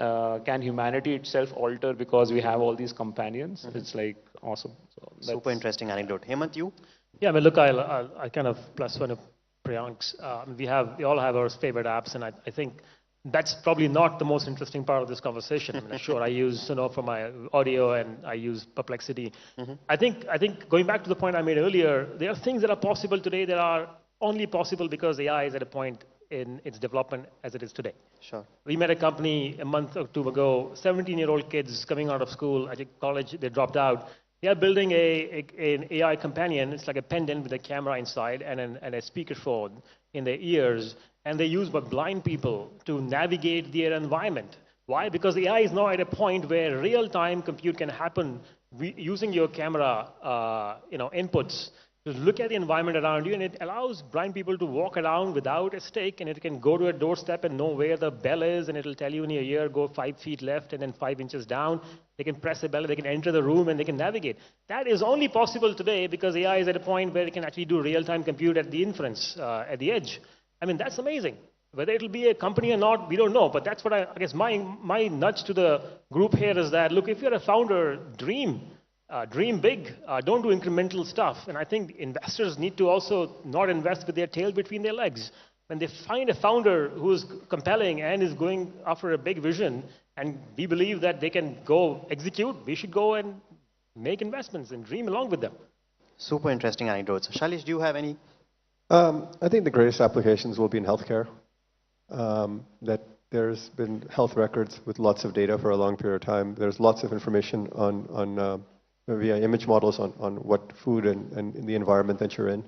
can humanity itself alter because we have all these companions? It's like awesome. So super interesting anecdote. Hemant, you? Yeah, I mean, look, I kind of plus one of Priyank's. We all have our favorite apps, and I think that's probably not the most interesting part of this conversation. I mean, sure, I use for my audio, and I use Perplexity. I think going back to the point I made earlier, there are things that are possible today that are only possible because AI is at a point in its development as it is today. Sure. We met a company a month or two ago, 17-year-old kids coming out of school, I think college, they dropped out. They are building an AI companion. It's like a pendant with a camera inside and a speakerphone in their ears. And they use by blind people to navigate their environment. Why? Because AI is now at a point where real-time compute can happen using your camera inputs to look at the environment around you, and it allows blind people to walk around without a stake, and it can go to a doorstep and know where the bell is, and it'll tell you in your ear, go 5 feet left and then 5 inches down. They can press a bell, they can enter the room, and they can navigate. That is only possible today because AI is at a point where it can actually do real-time compute at the inference, at the edge. I mean, that's amazing. Whether it'll be a company or not, we don't know. But that's what I guess my nudge to the group here is that, look, if you're a founder, dream big. Don't do incremental stuff. And I think investors need to also not invest with their tail between their legs. When they find a founder who's compelling and is going after a big vision, and we believe that they can go execute, we should go and make investments and dream along with them. Super interesting anecdotes. Shailesh, do you have any? I think the greatest applications will be in healthcare. That there's been health records with lots of data for a long period of time. There's lots of information on via image models on what food and the environment that you're in.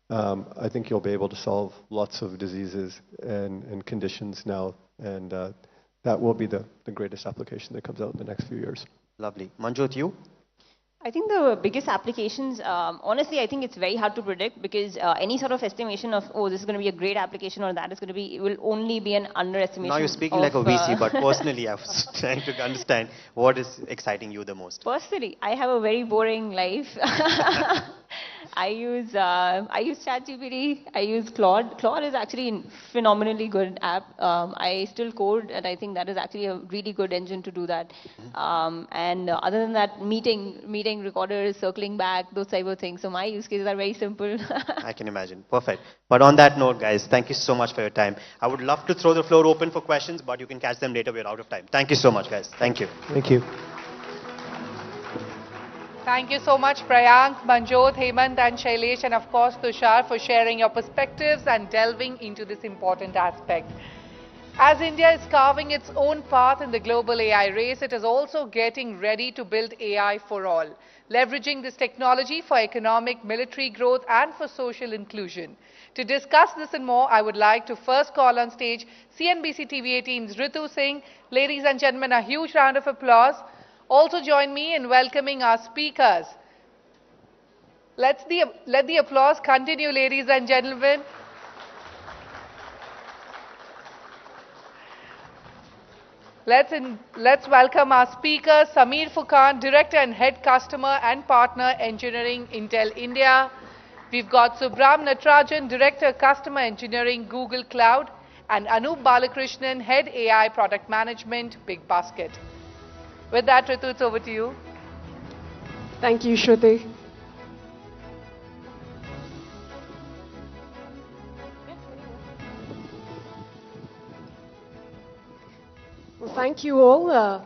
I think you'll be able to solve lots of diseases and conditions now, and that will be the greatest application that comes out in the next few years. Lovely. Manjot, you? I think the biggest applications, honestly, I think it's very hard to predict because any sort of estimation of, oh, this is going to be a great application or that is going to be, it will only be an underestimation. Now you're speaking like a VC, but personally, I was trying to understand what is exciting you the most. Personally, I have a very boring life. I use ChatGPT. I use Claude. Claude is actually a phenomenally good app. I still code, and I think that is actually a really good engine to do that. And other than that, meeting recorders, circling back, those type of things. So my use cases are very simple. I can imagine. Perfect. But on that note, guys, thank you so much for your time. I would love to throw the floor open for questions, but you can catch them later. We're out of time. Thank you so much, guys. Thank you. Thank you. Thank you so much, Prayank, Manjot, Hemant, and Shailesh, and of course, Tushar, for sharing your perspectives and delving into this important aspect. As India is carving its own path in the global AI race, it is also getting ready to build AI for all, leveraging this technology for economic, military growth, and for social inclusion. To discuss this and more, I would like to first call on stage CNBC TV18's Ritu Singh. Ladies and gentlemen, a huge round of applause. Also join me in welcoming our speakers. Let the applause continue, ladies and gentlemen. Let's welcome our speaker, Samir Furkan, Director and Head Customer and Partner Engineering, Intel India. We've got Subram Natarajan, Director Customer Engineering, Google Cloud, and Anup Balakrishnan, Head AI Product Management, Big Basket. With that, Ritu, it's over to you. Thank you, Shruti. Well, thank you all.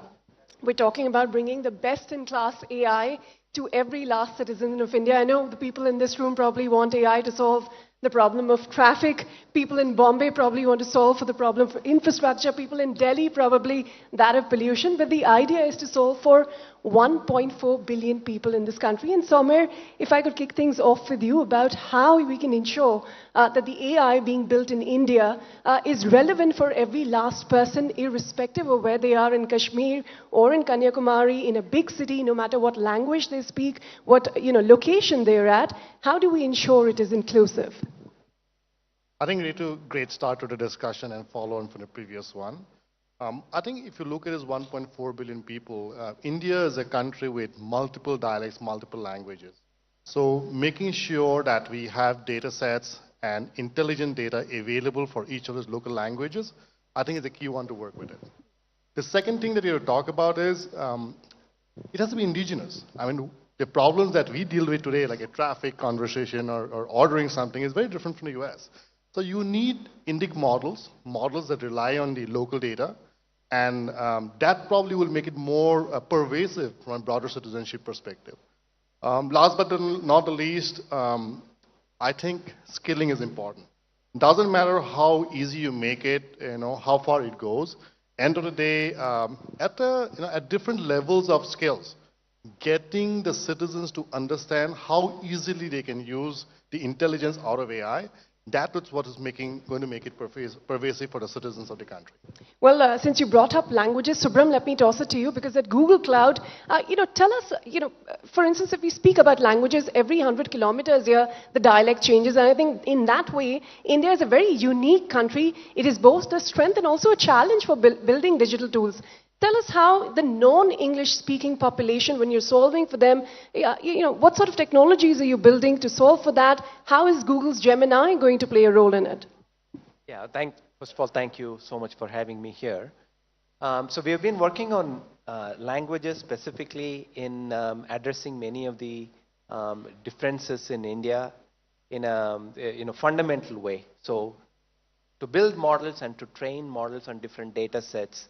We're talking about bringing the best-in-class AI to every last citizen of India. I know the people in this room probably want AI to solve the problem of traffic. People in Bombay probably want to solve for the problem of infrastructure. People in Delhi probably that of pollution. But the idea is to solve for 1.4 billion people in this country. And Somer, if I could kick things off with you about how we can ensure that the AI being built in India is relevant for every last person, irrespective of where they are in Kashmir or in Kanyakumari, in a big city, no matter what language they speak, what location they're at. How do we ensure it is inclusive? I think we need to great start to the discussion and follow on from the previous one. I think if you look at it as 1.4 billion people, India is a country with multiple dialects, multiple languages. So making sure that we have data sets and intelligent data available for each of those local languages, I think is the key one to work with it. The second thing that we will talk about is it has to be indigenous. I mean, the problems that we deal with today, like a traffic conversation or ordering something, is very different from the US. So you need indic models that rely on the local data, and that probably will make it more pervasive from a broader citizenship perspective. Last but not the least, I think skilling is important. It doesn't matter how easy you make it, how far it goes. End of the day, at different levels of skills, getting the citizens to understand how easily they can use the intelligence out of AI, that is what is going to make it pervasive for the citizens of the country. Well, since you brought up languages, Subram, let me toss it to you, because at Google Cloud, tell us, for instance, if we speak about languages, every 100 kilometers here, the dialect changes. And I think in that way, India is a very unique country. It is both a strength and also a challenge for building digital tools. Tell us how the non-English speaking population, when you're solving for them, what sort of technologies are you building to solve for that? How is Google's Gemini going to play a role in it? Yeah, first of all, thank you so much for having me here. So we have been working on languages specifically in addressing many of the differences in India in a fundamental way. So to build models and to train models on different data sets,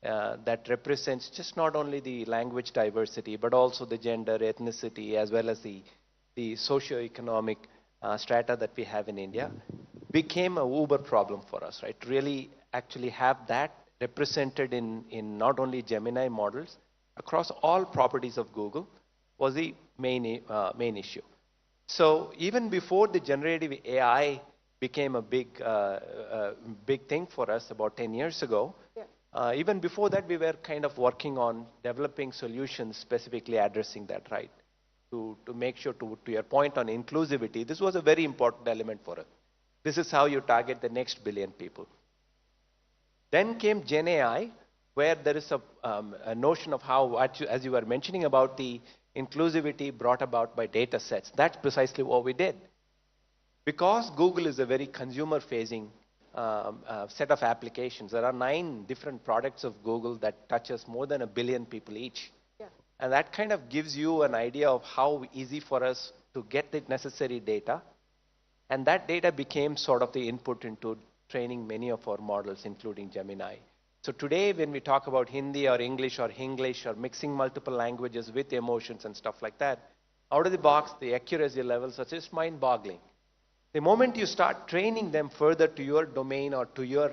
that represents just not only the language diversity, but also the gender, ethnicity, as well as the socio-economic strata that we have in India, became a uber problem for us, right? Really actually have that represented in not only Gemini models, across all properties of Google was the main issue. So even before the generative AI became a big thing for us about 10 years ago, Even before that, we were kind of working on developing solutions specifically addressing that, right? To make sure, to your point on inclusivity, this was a very important element for us. This is how you target the next billion people. Then came Gen AI, where there is a notion of how, as you were mentioning about the inclusivity brought about by data sets. That's precisely what we did. Because Google is a very consumer-facing set of applications, there are 9 different products of Google that touches more than 1 billion people each. Yeah. And that kind of gives you an idea of how easy for us to get the necessary data. And that data became sort of the input into training many of our models, including Gemini. So today, when we talk about Hindi or English or Hinglish or mixing multiple languages with emotions and stuff like that, out of the box, the accuracy levels are just mind-boggling. The moment you start training them further to your domain or to your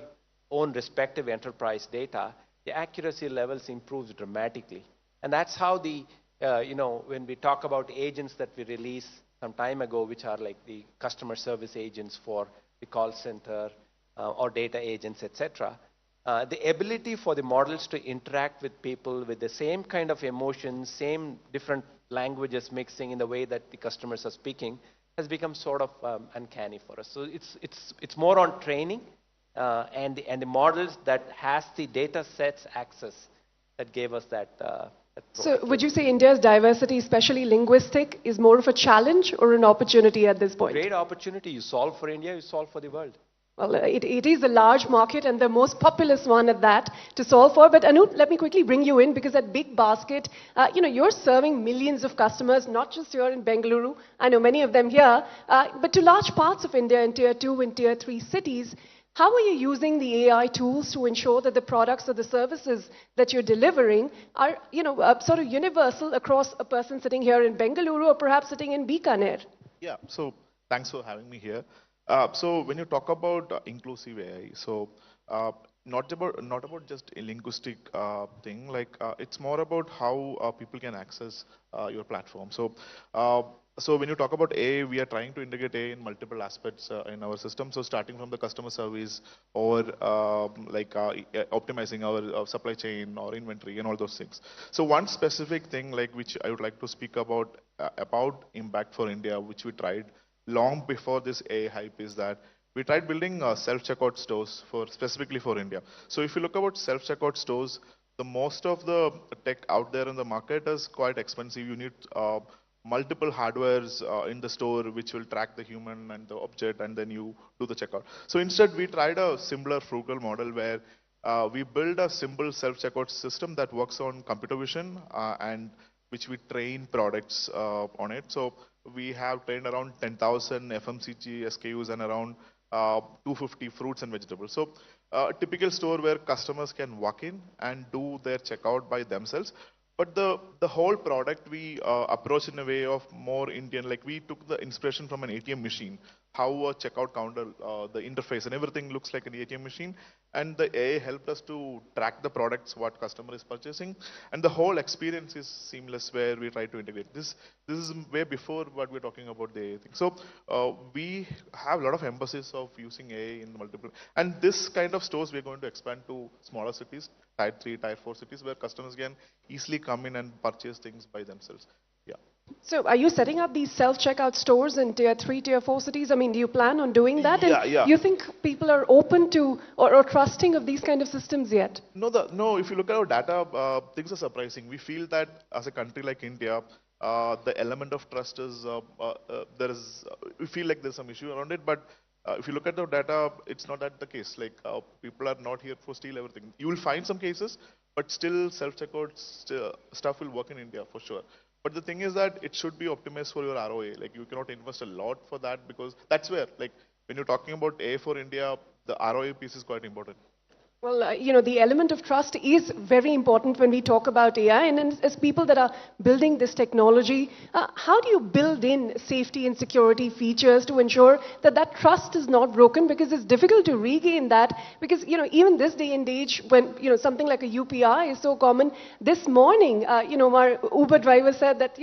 own respective enterprise data, the accuracy levels improves dramatically. And that's how the, when we talk about agents that we released some time ago, which are like the customer service agents for the call center or data agents, etc., the ability for the models to interact with people with the same kind of emotions, same different languages mixing in the way that the customers are speaking, has become sort of uncanny for us. So it's more on training and the models that has the data sets access that gave us that. So would you say India's diversity, especially linguistic, is more of a challenge or an opportunity at this point? Great opportunity. You solve for India, you solve for the world. Well, it is a large market and the most populous one at that to solve for. But Anup, let me quickly bring you in because at Big Basket, you're serving millions of customers, not just here in Bengaluru. I know many of them here, but to large parts of India in Tier 2 and Tier 3 cities. How are you using the AI tools to ensure that the products or the services that you're delivering are, sort of universal across a person sitting here in Bengaluru or perhaps sitting in Bikaner? Yeah, so thanks for having me here. So when you talk about inclusive AI, so not about just a linguistic thing, like it's more about how people can access your platform. So when you talk about AI, we are trying to integrate AI in multiple aspects in our system. So starting from the customer service or optimizing our supply chain or inventory and all those things. So one specific thing which I would like to speak about impact for India, which we tried long before this AI hype, is that we tried building self-checkout stores specifically for India. So if you look about self-checkout stores, the most of the tech out there in the market is quite expensive. You need multiple hardwares in the store which will track the human and the object, and then you do the checkout. So instead, we tried a similar frugal model where we build a simple self-checkout system that works on computer vision and which we train products on it. So we have trained around 10,000 FMCG SKUs and around 250 fruits and vegetables. So a typical store where customers can walk in and do their checkout by themselves. But the whole product we approach in a way of more Indian, like we took the inspiration from an ATM machine, how a checkout counter, the interface and everything looks like an ATM machine. And the AI helped us to track the products, what customer is purchasing. And the whole experience is seamless where we try to integrate. This is way before what we're talking about the AI thing. So we have a lot of emphasis of using AI in multiple. And this kind of stores we're going to expand to smaller cities, Tier 3, Tier 4 cities, where customers can easily come in and purchase things by themselves. Yeah. So are you setting up these self-checkout stores in Tier 3, Tier 4 cities? I mean, do you plan on doing that? Yeah, and yeah. Do you think people are open to or trusting of these kind of systems yet? No, if you look at our data, things are surprising. We feel that as a country like India, the element of trust is, we feel like there's some issue around it, but if you look at the data, it's not that the case. Like people are not here for steal everything. You will find some cases, but still self-checkout stuff will work in India for sure. But the thing is that it should be optimized for your ROA. Like you cannot invest a lot for that because that's where, like when you're talking about AI for India, the ROA piece is quite important. Well, the element of trust is very important when we talk about AI. And as people that are building this technology, how do you build in safety and security features to ensure that that trust is not broken? Because it's difficult to regain that. Because, even this day and age, when, something like a UPI is so common. This morning, our Uber driver said that,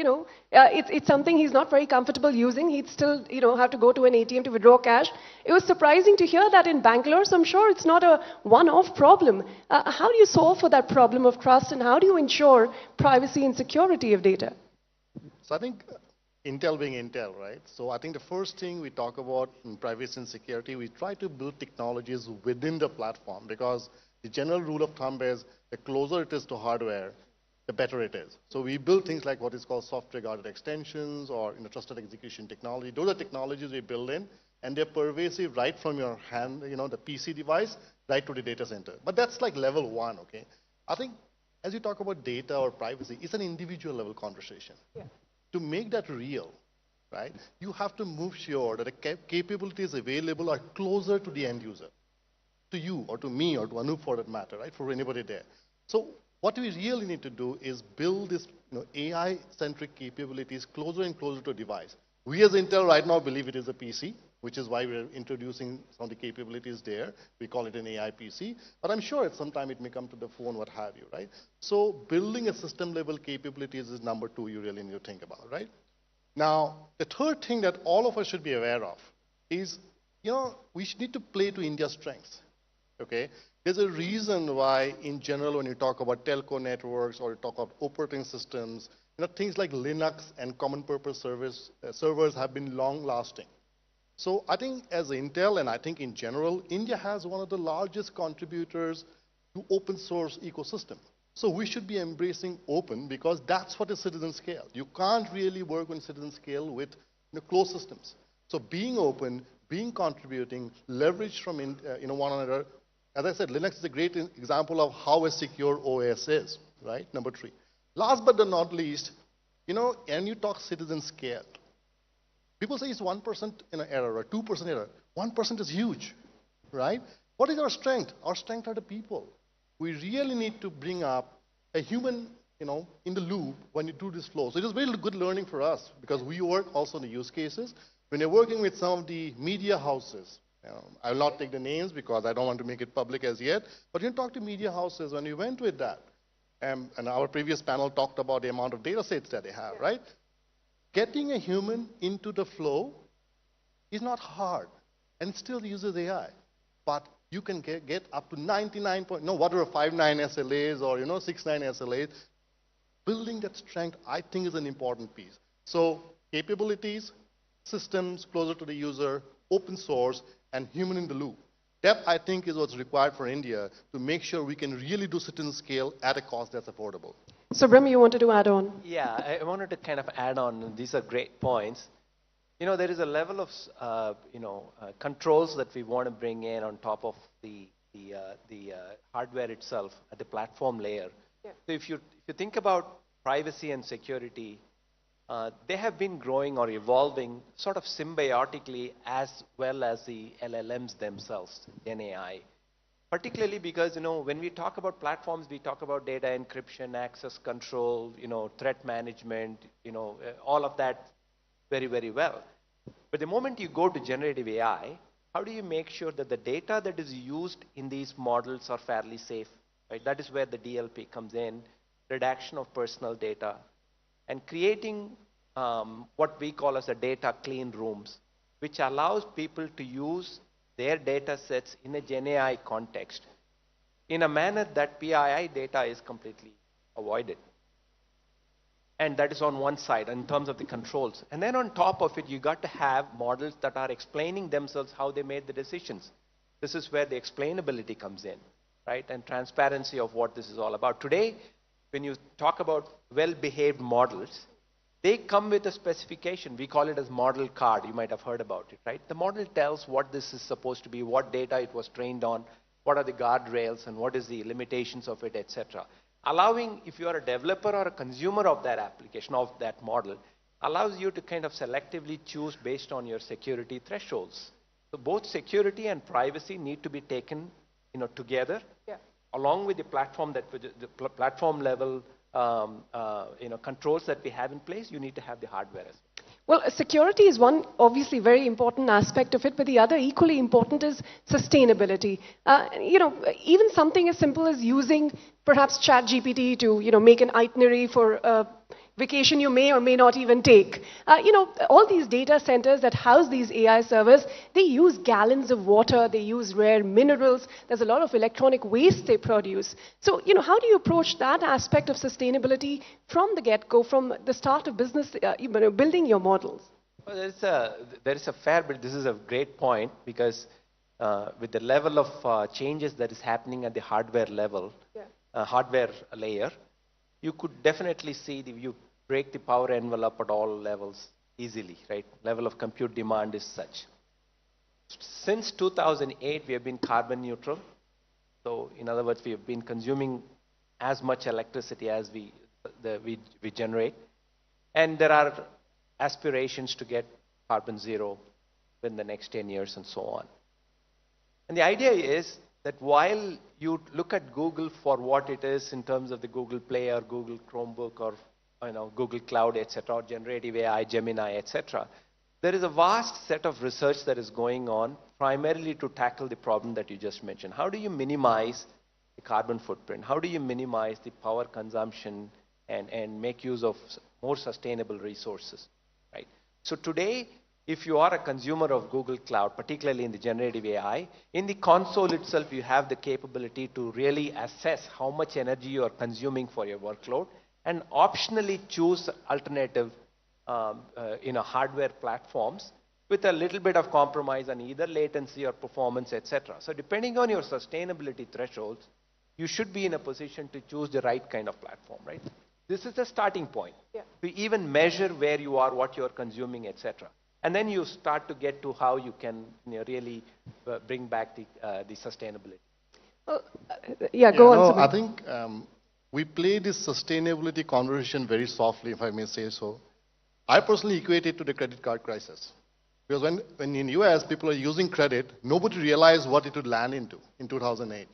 it's something he's not very comfortable using. He'd still, have to go to an ATM to withdraw cash. It was surprising to hear that in Bangalore. So I'm sure it's not a one-off tough problem. How do you solve for that problem of trust, and how do you ensure privacy and security of data? So I think Intel being Intel, right? So I think the first thing we talk about in privacy and security, we try to build technologies within the platform, because the general rule of thumb is the closer it is to hardware, the better it is. So we build things like what is called software-guarded extensions or trusted execution technology. Those are technologies we build in, and they're pervasive right from your hand, the PC device, right to the data center. But that's like level one, okay? I think as you talk about data or privacy, it's an individual level conversation. Yeah. To make that real, right, you have to make sure that the capabilities available are closer to the end user, to you or to me or to Anup for that matter, right, for anybody there. So what we really need to do is build this AI-centric capabilities closer and closer to a device. We as Intel right now believe it is a PC, which is why we're introducing some of the capabilities there. We call it an AI PC, but I'm sure at some time it may come to the phone, what have you, right? So building a system-level capabilities is number two you really need to think about, right? Now, the third thing that all of us should be aware of is, we need to play to India's strengths, okay? There's a reason why, in general, when you talk about telco networks or you talk about operating systems, things like Linux and common purpose servers have been long-lasting. So I think as Intel, and I think in general, India has one of the largest contributors to open source ecosystem. So we should be embracing open, because that's what is citizen scale. You can't really work on citizen scale with closed systems. So being open, being contributing, leverage from one another. As I said, Linux is a great example of how a secure OS is, right? Number three. Last but not least, and you talk citizen scale. People say it's 1% in an error or 2% error. 1% is huge, right? What is our strength? Our strength are the people. We really need to bring up a human, in the loop when you do this flow. So it is very good learning for us, because we work also in the use cases. When you're working with some of the media houses, I will not take the names because I don't want to make it public as yet, but you talk to media houses when you went with that. And our previous panel talked about the amount of data sets that they have, right? Getting a human into the flow is not hard, and it still uses AI. But you can get up to 59 whatever 59 SLAs or 69 SLAs. Building that strength, I think, is an important piece. So capabilities, systems closer to the user, open source, and human in the loop. That, I think, is what's required for India to make sure we can really do citizen scale at a cost that's affordable. So, Brim, you wanted to add on? Yeah, I wanted to kind of add on. These are great points. There is a level of, controls that we want to bring in on top of the hardware itself at the platform layer. Yeah. So if you think about privacy and security, they have been growing or evolving sort of symbiotically as well as the LLMs themselves, GenAI. Particularly because, when we talk about platforms, we talk about data encryption, access control, threat management, all of that very, very well. But the moment you go to generative AI, how do you make sure that the data that is used in these models are fairly safe? Right? That is where the DLP comes in, redaction of personal data, and creating what we call as a data clean rooms, which allows people to use their data sets in a GenAI context in a manner that PII data is completely avoided. And that is on one side in terms of the controls. And then on top of it, you got to have models that are explaining themselves how they made the decisions. This is where the explainability comes in, right? And transparency of what this is all about. Today, when you talk about well-behaved models, they come with a specification. We call it as model card. You might have heard about it, right? The model tells what this is supposed to be, what data it was trained on, what are the guardrails, and what is the limitations of it, etc. Allowing, if you are a developer or a consumer of that application, of that model, allows you to kind of selectively choose based on your security thresholds. So both security and privacy need to be taken, together, along with the platform the platform level controls that we have in place. You need to have the hardware as well. Well, security is one obviously very important aspect of it, but the other equally important is sustainability. Even something as simple as using perhaps ChatGPT to make an itinerary for vacation you may or may not even take. All these data centers that house these AI servers, they use gallons of water, they use rare minerals, there's a lot of electronic waste they produce. So, how do you approach that aspect of sustainability from the get-go, from the start of business, building your models? Well, there is a fair bit. This is a great point because with the level of changes that is happening at the hardware level, hardware layer, you could definitely see you break the power envelope at all levels easily, right? Level of compute demand is such. Since 2008, we have been carbon neutral. So, in other words, we have been consuming as much electricity as we generate. And there are aspirations to get carbon zero within the next 10 years and so on. And the idea is that while you look at Google for what it is in terms of the Google Play or Google Chromebook or Google Cloud, etc., or generative AI, Gemini, etc., there is a vast set of research that is going on primarily to tackle the problem that you just mentioned. How do you minimize the carbon footprint? How do you minimize the power consumption and make use of more sustainable resources? Right? So today, if you are a consumer of Google Cloud, particularly in the generative AI, in the console itself, you have the capability to really assess how much energy you are consuming for your workload and optionally choose alternative hardware platforms with a little bit of compromise on either latency or performance, etc. So depending on your sustainability thresholds, you should be in a position to choose the right kind of platform, right? This is the starting point to even measure where you are, what you are consuming, etc. And then you start to get to how you can really bring back the sustainability. Go on. I think we play this sustainability conversation very softly, if I may say so. I personally equate it to the credit card crisis. Because when in US people are using credit, nobody realized what it would land into in 2008.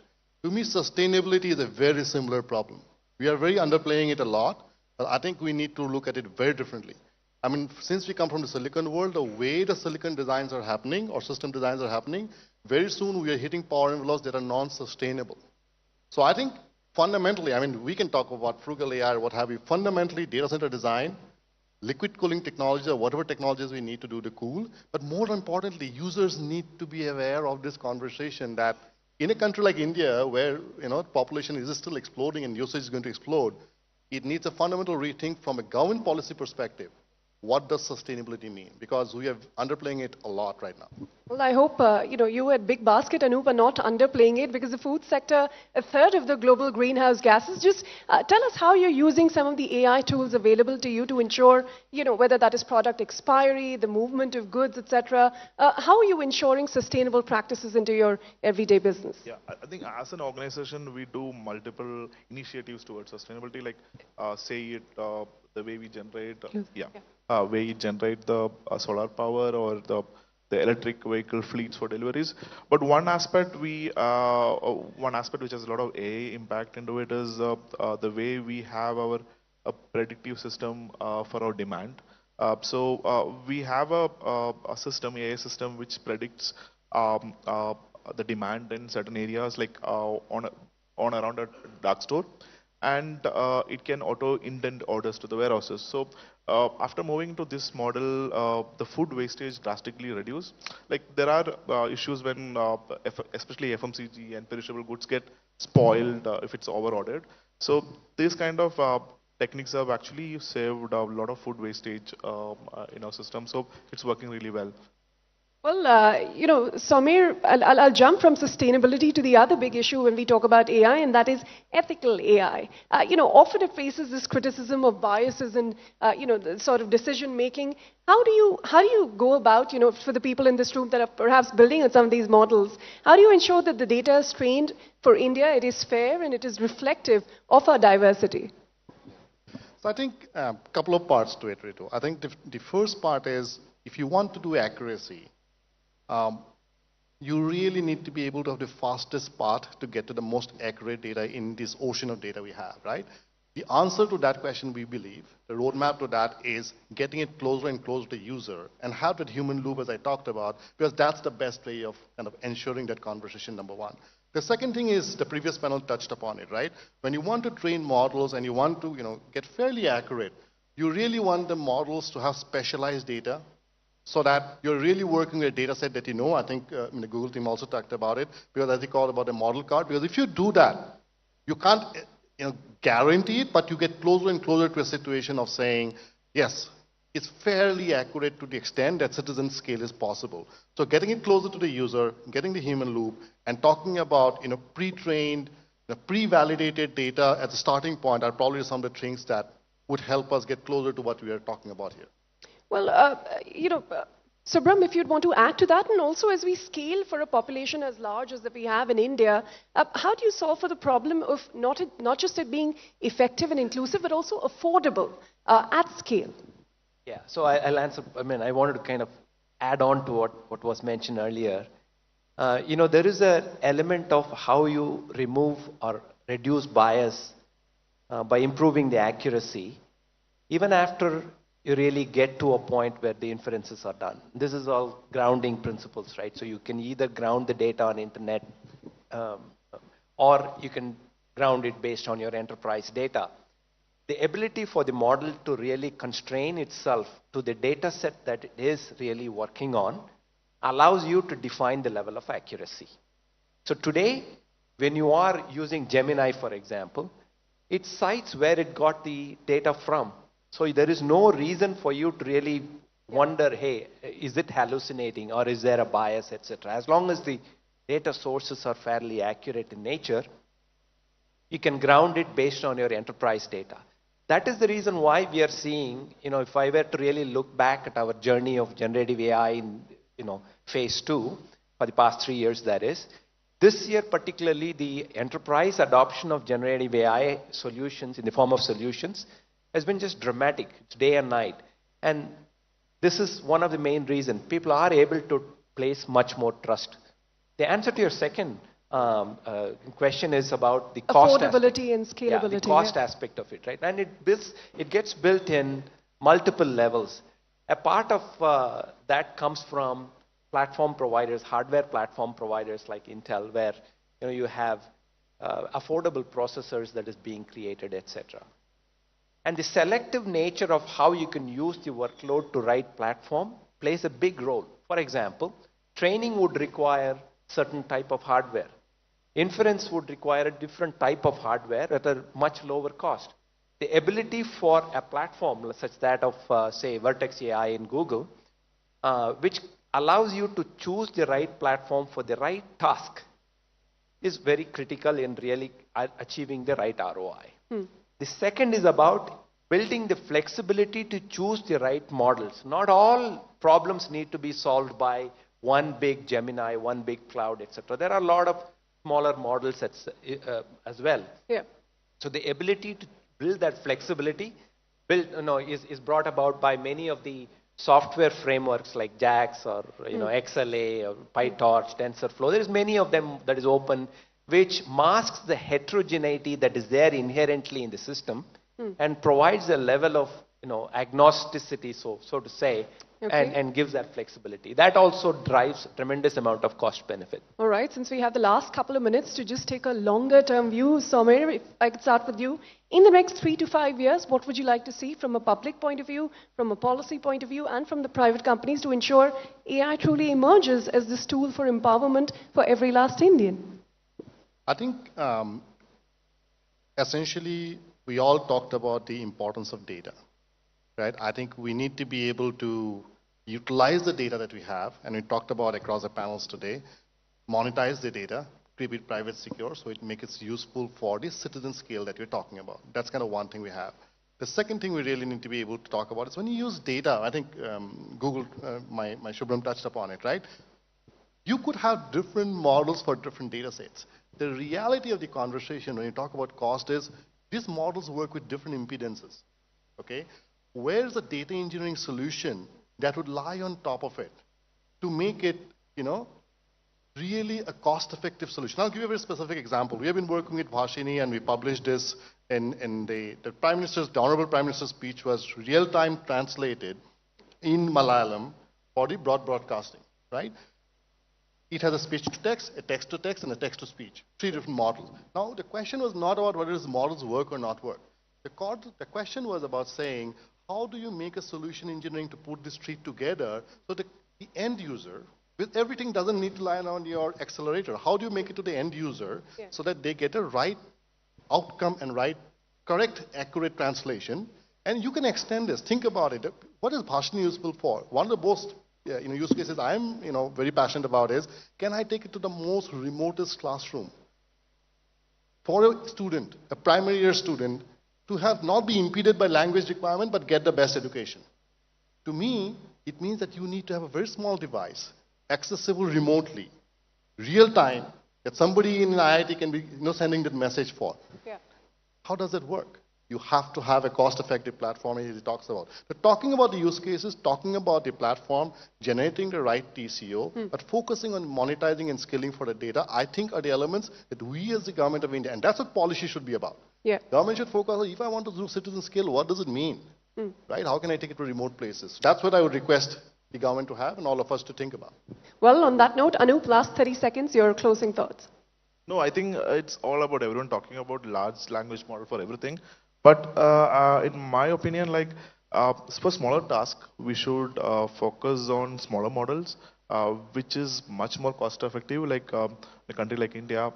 To me, sustainability is a very similar problem. We are very underplaying it a lot, but I think we need to look at it very differently. I mean, since we come from the silicon world, the way the silicon designs are happening or system designs are happening, very soon we are hitting power envelopes that are non-sustainable. So I think fundamentally, I mean, we can talk about Frugal AI or what have you. Fundamentally, data center design, liquid cooling technology or whatever technologies we need to do to cool. But more importantly, users need to be aware of this conversation that in a country like India, where population is still exploding and usage is going to explode, it needs a fundamental rethink from a government policy perspective. What does sustainability mean? Because we are underplaying it a lot right now. Well, I hope you at Big Basket, Anup, are not underplaying it, because the food sector, a third of the global greenhouse gases. Just tell us how you're using some of the AI tools available to you to ensure, whether that is product expiry, the movement of goods, etc. How are you ensuring sustainable practices into your everyday business? Yeah, I think as an organization, we do multiple initiatives towards sustainability, like the way we generate, way you generate the solar power or the electric vehicle fleets for deliveries. But one aspect which has a lot of AI impact into it is the way we have our predictive system for our demand. We have a system, AI system, which predicts the demand in certain areas, like on around a dark store, and it can auto indent orders to the warehouses. So after moving to this model, the food wastage drastically reduced. Like there are issues when especially FMCG and perishable goods get spoiled if it's over ordered. So these kind of techniques have actually saved a lot of food wastage in our system. So it's working really well. Well, Samir, I'll jump from sustainability to the other big issue when we talk about AI, and that is ethical AI. Often it faces this criticism of biases and, the sort of decision making. How do you go about, for the people in this room that are perhaps building on some of these models, how do you ensure that the data is trained for India, it is fair, and it is reflective of our diversity? So I think a couple of parts to it, Ritu. I think the first part is, if you want to do accuracy, you really need to be able to have the fastest path to get to the most accurate data in this ocean of data we have, right? The answer to that question, we believe, the roadmap to that is getting it closer and closer to the user and have that human loop, as I talked about, because that's the best way of kind of ensuring that conversation, number one. The second thing is, the previous panel touched upon it, right? When you want to train models and you want to, get fairly accurate, you really want the models to have specialized data so that you're really working with a data set that you know. I think the Google team also talked about it, because as they call about a model card, because if you do that, you can't guarantee it, but you get closer and closer to a situation of saying, yes, it's fairly accurate to the extent that citizen scale is possible. So getting it closer to the user, getting the human loop, and talking about pre-trained, pre-validated data as a starting point are probably some of the things that would help us get closer to what we are talking about here. Well, Subram, if you'd want to add to that, and also as we scale for a population as large as that we have in India, how do you solve for the problem of not just it being effective and inclusive, but also affordable at scale? Yeah, so I'll answer. I mean, I wanted to kind of add on to what was mentioned earlier. There is an element of how you remove or reduce bias by improving the accuracy, even after you really get to a point where the inferences are done. This is all grounding principles, right? So you can either ground the data on internet or you can ground it based on your enterprise data. The ability for the model to really constrain itself to the data set that it is really working on allows you to define the level of accuracy. So today, when you are using Gemini, for example, it cites where it got the data from. So there is no reason for you to really wonder, hey, is it hallucinating or is there a bias, etc. As long as the data sources are fairly accurate in nature, you can ground it based on your enterprise data. That is the reason why we are seeing, if I were to really look back at our journey of generative AI in, phase 2, for the past 3 years that is, this year particularly the enterprise adoption of generative AI solutions in the form of solutions has been just dramatic. It's day and night. And this is one of the main reasons. People are able to place much more trust. The answer to your second question is about the cost affordability and scalability. Yeah, the cost aspect of it, right? And it gets built in multiple levels. A part of that comes from platform providers, hardware platform providers like Intel, where you have affordable processors that is being created, etc. And the selective nature of how you can use the workload to write platform plays a big role. For example, training would require certain type of hardware. Inference would require a different type of hardware at a much lower cost. The ability for a platform such that of, say, Vertex AI in Google, which allows you to choose the right platform for the right task, is very critical in really achieving the right ROI. The second is about building the flexibility to choose the right models. Not all problems need to be solved by one big Gemini, one big cloud, etc. There are a lot of smaller models as well. Yeah. So the ability to build that flexibility is brought about by many of the software frameworks like JAX or XLA or PyTorch, TensorFlow. There is many of them that is open, which masks the heterogeneity that is there inherently in the system and provides a level of agnosticity, so to say, and gives that flexibility. That also drives a tremendous amount of cost benefit. All right, since we have the last couple of minutes to just take a longer term view, Somer, if I could start with you. In the next 3 to 5 years, what would you like to see from a public point of view, from a policy point of view, and from the private companies to ensure AI truly emerges as this tool for empowerment for every last Indian? I think essentially we all talked about the importance of data, right? I think we need to be able to utilize the data that we have, and we talked about across the panels today, monetize the data, keep it private secure, so it makes it useful for the citizen scale that we're talking about. That's kind of one thing we have. The second thing we really need to be able to talk about is when you use data, I think Google, my Shubham touched upon it, right? You could have different models for different data sets. The reality of the conversation when you talk about cost is these models work with different impedances, okay? Where's the data engineering solution that would lie on top of it to make it, really a cost-effective solution? I'll give you a very specific example. We have been working with Bhashini, and we published this in the Honorable Prime Minister's speech was real-time translated in Malayalam for the broadcasting, right? It has a speech-to-text, a text-to-text, and a text-to-speech. 3 different models. Now, the question was not about whether these models work or not work. The question was about saying, how do you make a solution engineering to put this tree together so that the end user, with everything doesn't need to lie on your accelerator. How do you make it to the end user so that they get a right outcome and right, correct, accurate translation? And you can extend this. Think about it. What is Bhashani useful for? One of the most use cases I'm very passionate about is, can I take it to the most remotest classroom? For a student, a primary year student, to have not be impeded by language requirement but get the best education. To me, it means that you need to have a very small device, accessible remotely, real time, that somebody in IIT can be sending that message for. Yeah. How does it work? You have to have a cost-effective platform, as he talks about. But talking about the use cases, talking about the platform, generating the right TCO, but focusing on monetizing and scaling for the data, I think are the elements that we as the government of India, and that's what policy should be about. Yeah. Government should focus on, if I want to do citizen scale, what does it mean? Right? How can I take it to remote places? That's what I would request the government to have and all of us to think about. Well, on that note, Anup, last 30 seconds, your closing thoughts. No, I think it's all about everyone talking about large language model for everything. But in my opinion, like for smaller tasks, we should focus on smaller models, which is much more cost effective. Like a country like India,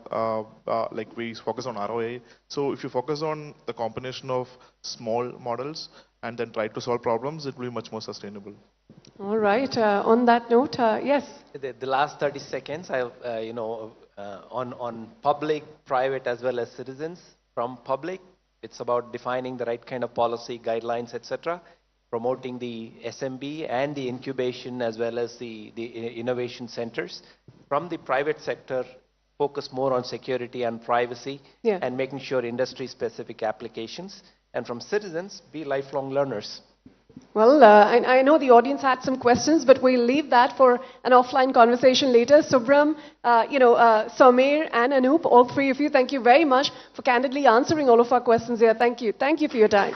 like we focus on ROI. So if you focus on the combination of small models and then try to solve problems, it will be much more sustainable. All right. On that note, yes. The last 30 seconds, on public, private, as well as citizens. From public, it's about defining the right kind of policy, guidelines, etc., promoting the SMB and the incubation as well as the innovation centers. From the private sector, focus more on security and privacy and making sure industry-specific applications. And from citizens, be lifelong learners. Well, I know the audience had some questions, but we'll leave that for an offline conversation later. Subram, Sameer and Anup, all three of you, thank you very much for candidly answering all of our questions here. Thank you. Thank you for your time.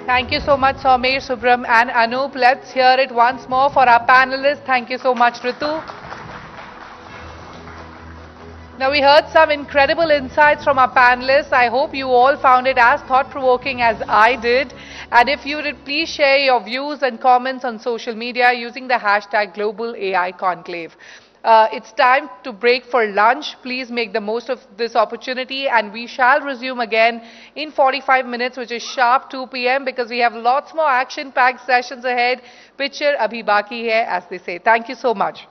Thank you so much, Sameer, Subram and Anup. Let's hear it once more for our panelists. Thank you so much, Ritu. Now, we heard some incredible insights from our panelists. I hope you all found it as thought-provoking as I did. And if you would please share your views and comments on social media using the hashtag Global AI Conclave. It's time to break for lunch. Please make the most of this opportunity, and we shall resume again in 45 minutes, which is sharp 2 p.m. because we have lots more action-packed sessions ahead. Picture abhi baki hai, as they say. Thank you so much.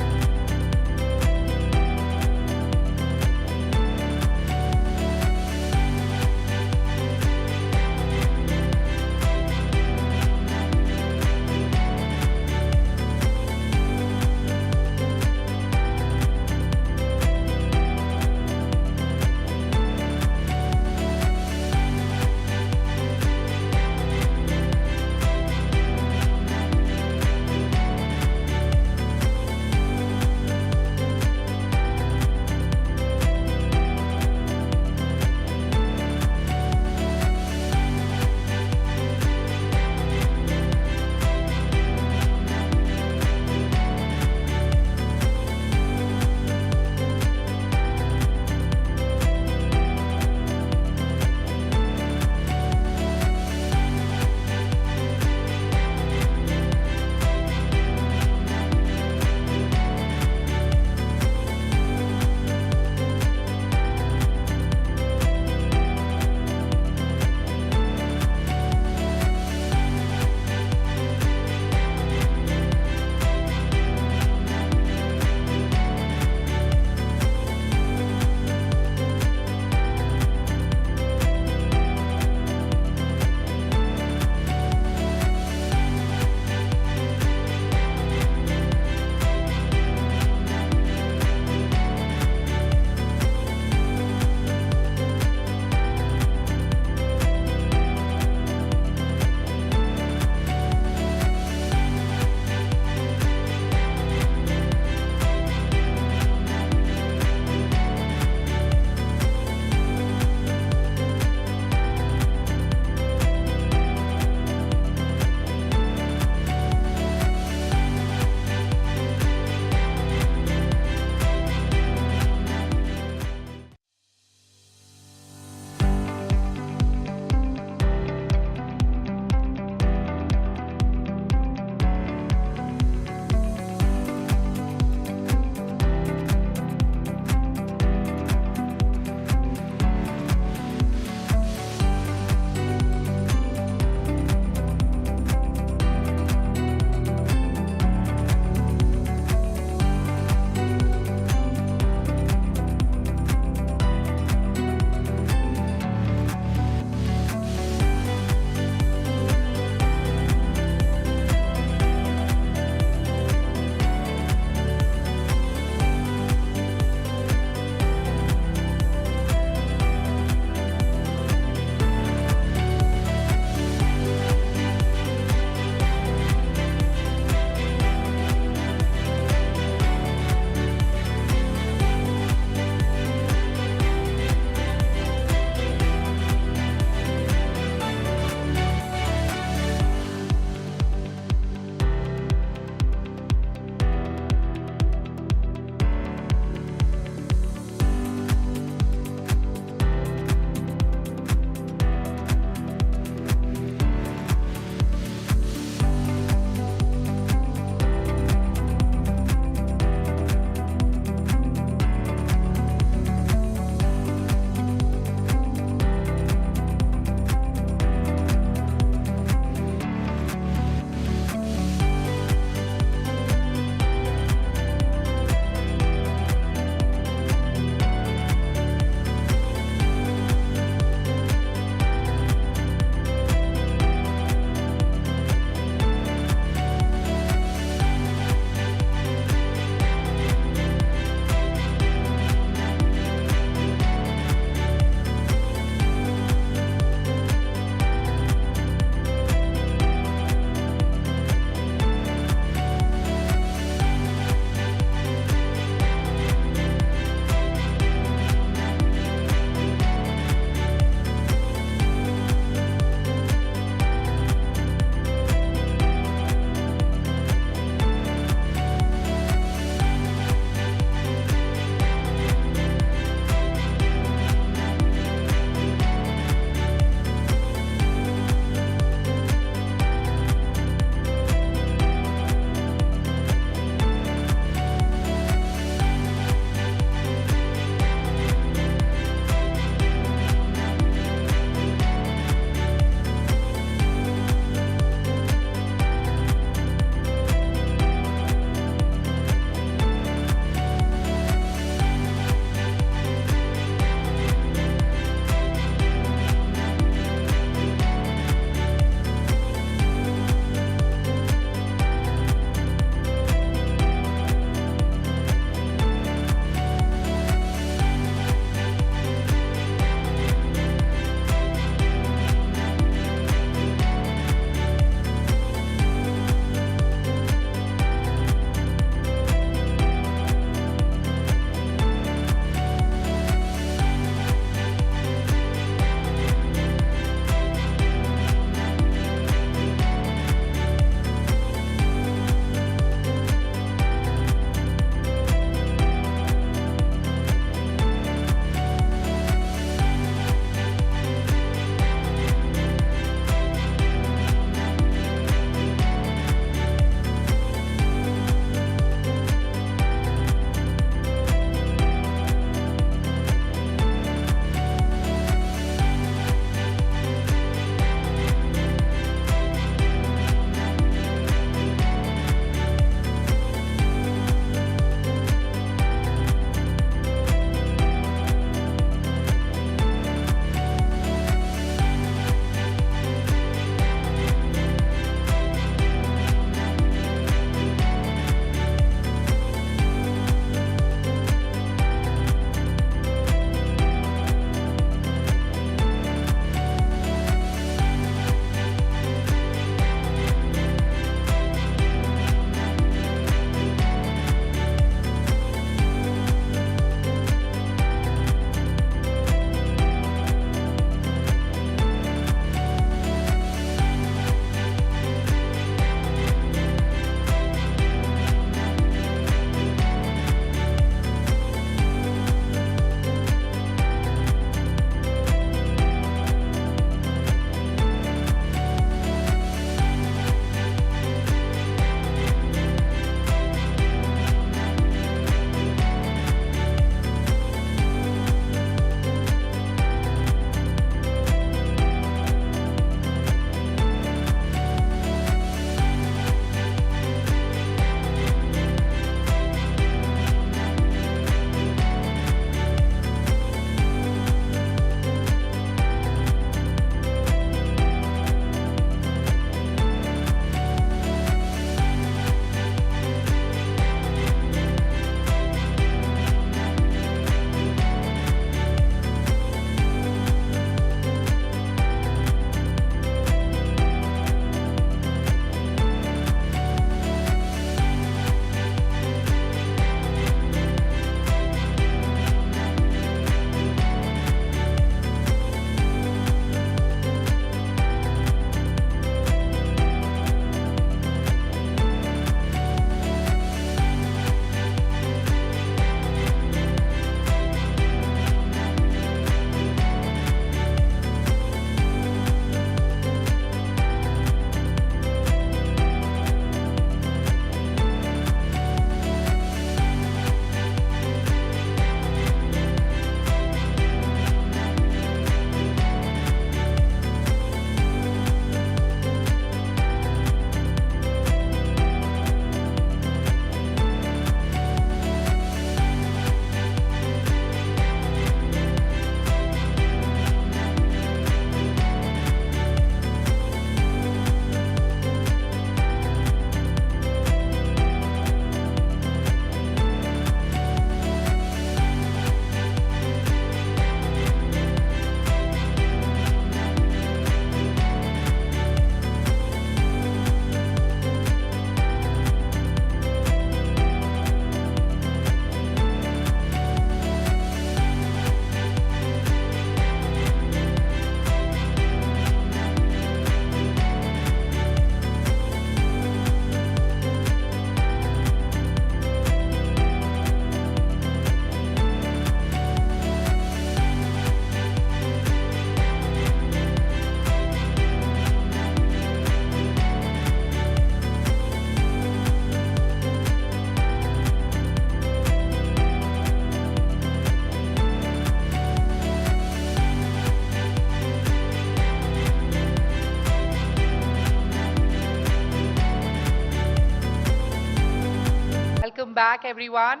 welcome back everyone.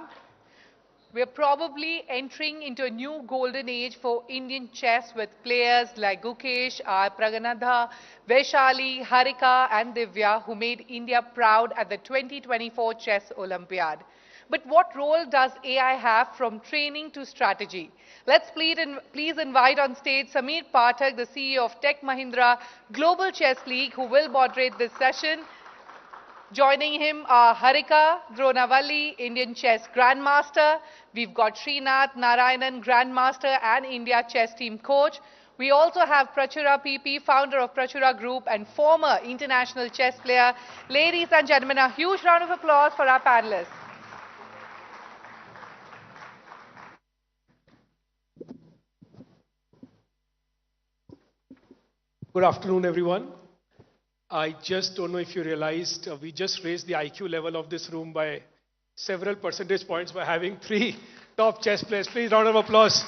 We're probably entering into a new golden age for Indian chess with players like Gukesh, R. Praganadha, Vaishali, Harika and Divya who made India proud at the 2024 Chess Olympiad. But what role does AI have from training to strategy? Let's please invite on stage Sameer Pathak, the CEO of Tech Mahindra Global Chess League, who will moderate this session. Joining him are Harika Dronavalli, Indian Chess Grandmaster. We've got Srinath Narayanan, Grandmaster and India Chess Team Coach. We also have Prachura PP, founder of Prachura Group and former international chess player. Ladies and gentlemen, a huge round of applause for our panelists. Good afternoon, everyone. I just don't know if you realized we just raised the IQ level of this room by several percentage points by having 3 top chess players. Please, round of applause.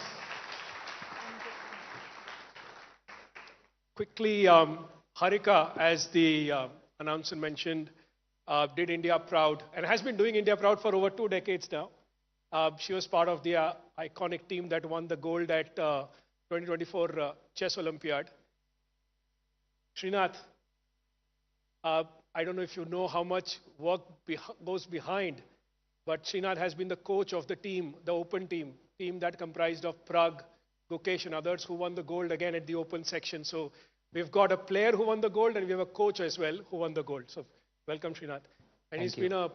Quickly, Harika, as the announcer mentioned, did India proud and has been doing India proud for over 2 decades now. She was part of the iconic team that won the gold at 2024 Chess Olympiad. Srinath, I don't know if you know how much work goes behind, but Srinath has been the coach of the team, the open team that comprised of Prag, Gukesh and others who won the gold again at the open section. So we've got a player who won the gold and we have a coach as well who won the gold. So welcome Srinath. And he's been a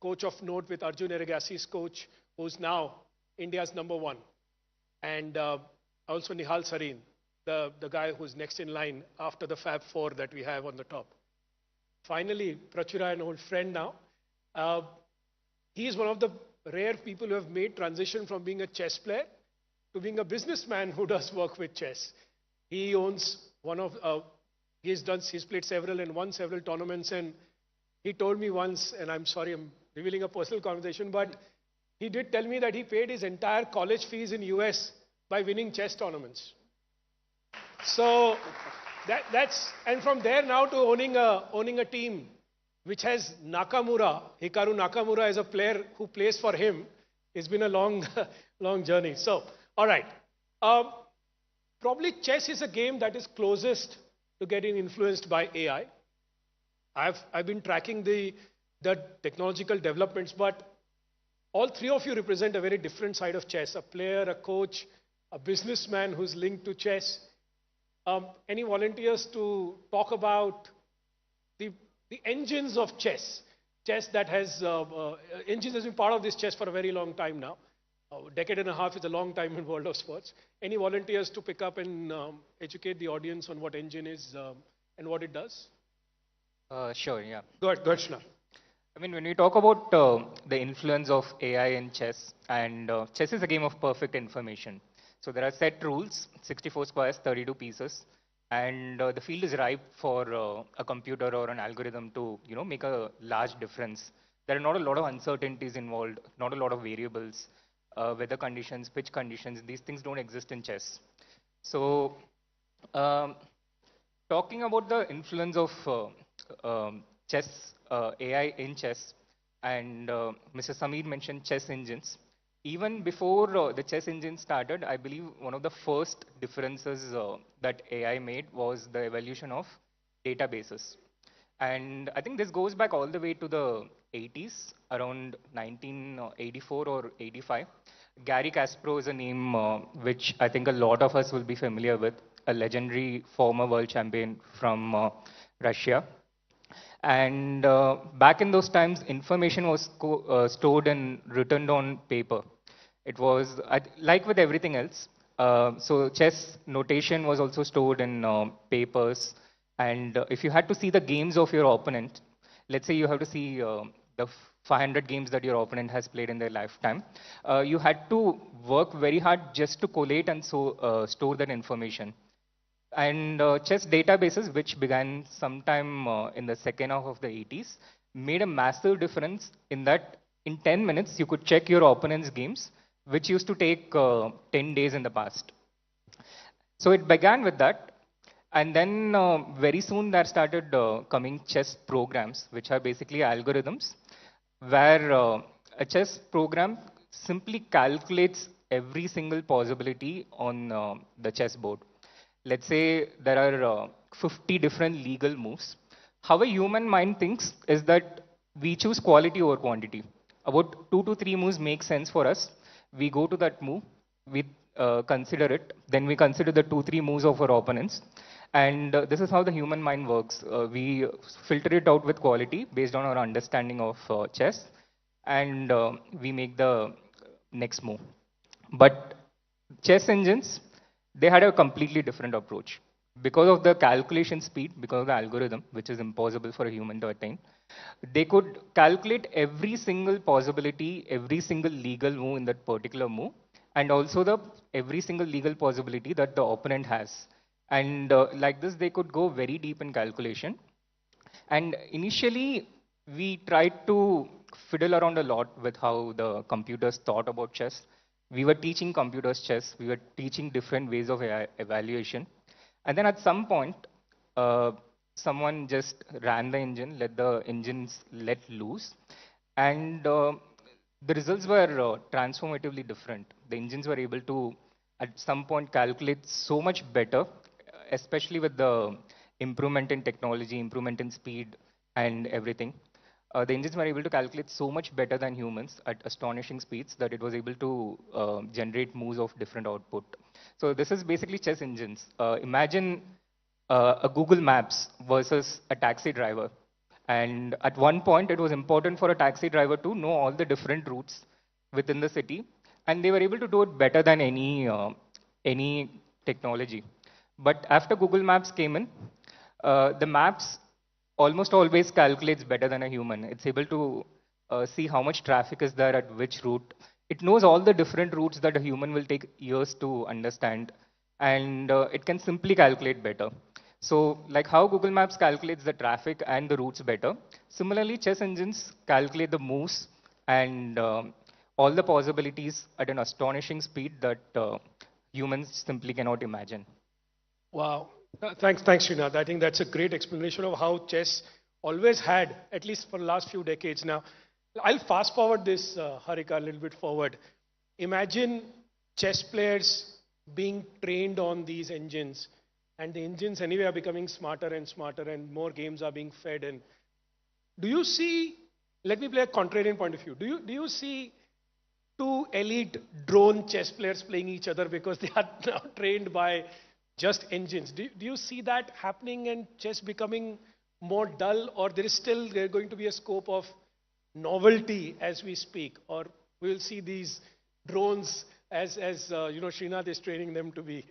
coach of note with Arjun Erigassi's coach, who's now India's #1. And also Nihal Sareen, the guy who's next in line after the Fab Four that we have on the top. Finally, Prachura, an old friend now. He is one of the rare people who have made transition from being a chess player to being a businessman who does work with chess. He owns one of, he's played several and won several tournaments, and he told me once, and I'm sorry I'm revealing a personal conversation, but he did tell me that he paid his entire college fees in US by winning chess tournaments. So and from there now to owning a team which has Nakamura, Hikaru Nakamura as a player who plays for him. It's been a long, long journey. So, all right. Probably chess is a game that is closest to getting influenced by AI. I've been tracking the technological developments, but all 3 of you represent a very different side of chess: a player, a coach, a businessman who's linked to chess. Any volunteers to talk about the engines of chess? Chess that has, engines has been part of this chess for a very long time now. A decade and a half is a long time in world of sports. Any volunteers to pick up and educate the audience on what engine is and what it does? Sure, yeah. Go ahead, Srinath. I mean, when we talk about the influence of AI in chess, and chess is a game of perfect information. So there are set rules, 64 squares, 32 pieces, and the field is ripe for a computer or an algorithm to, make a large difference. There are not a lot of uncertainties involved, not a lot of variables, weather conditions, pitch conditions. These things don't exist in chess. So talking about the influence of chess, AI in chess, and Mr. Sameer mentioned chess engines. Even before the chess engine started, I believe one of the first differences that AI made was the evolution of databases. And I think this goes back all the way to the 80s, around 1984 or 85. Garry Kasparov is a name which I think a lot of us will be familiar with, a legendary former world champion from Russia. And back in those times, information was stored and written on paper. It was like with everything else. So chess notation was also stored in papers. And if you had to see the games of your opponent, let's say you have to see the 500 games that your opponent has played in their lifetime, you had to work very hard just to collate and store that information. And chess databases, which began sometime in the second half of the 80s, made a massive difference in that in 10 minutes you could check your opponent's games, which used to take 10 days in the past. So it began with that. And then very soon there started coming chess programs, which are basically algorithms, where a chess program simply calculates every single possibility on the chessboard. Let's say there are 50 different legal moves. How a human mind thinks is that we choose quality over quantity. About 2 to 3 moves make sense for us. We go to that move, we consider it, then we consider the 2, 3 moves of our opponents. And this is how the human mind works. We filter it out with quality based on our understanding of chess, and we make the next move. But chess engines, they had a completely different approach. Because of the calculation speed, because of the algorithm, which is impossible for a human to attain, they could calculate every single possibility, every single legal move in that particular move, and also the every single legal possibility that the opponent has. And like this, they could go very deep in calculation. And initially, we tried to fiddle around a lot with how the computers thought about chess. We were teaching computers chess. We were teaching different ways of evaluation. And then at some point, someone just ran the engine, let the engines let loose. And the results were transformatively different. The engines were able to, at some point, calculate so much better, especially with the improvement in technology, improvement in speed, and everything. The engines were able to calculate so much better than humans at astonishing speeds that it was able to generate moves of different output. So this is basically chess engines. Imagine a Google Maps versus a taxi driver. And at one point, it was important for a taxi driver to know all the different routes within the city, and they were able to do it better than any technology. But after Google Maps came in, the maps almost always calculates better than a human. It's able to see how much traffic is there at which route. It knows all the different routes that a human will take years to understand, and it can simply calculate better. So like how Google Maps calculates the traffic and the routes better, similarly chess engines calculate the moves and all the possibilities at an astonishing speed that humans simply cannot imagine. Wow. Thanks, Srinath. I think that's a great explanation of how chess always had, at least for the last few decades now. I'll fast forward this, Harika, a little bit forward. Imagine chess players being trained on these engines, and the engines anyway are becoming smarter and smarter, and more games are being fed in. Do you see, let me play a contrarian point of view. Do you see two elite drone chess players playing each other because they are now trained by just engines? Do you see that happening and chess becoming more dull, or there is still going to be a scope of novelty as we speak, or we'll see these drones as Srinath is training them to be?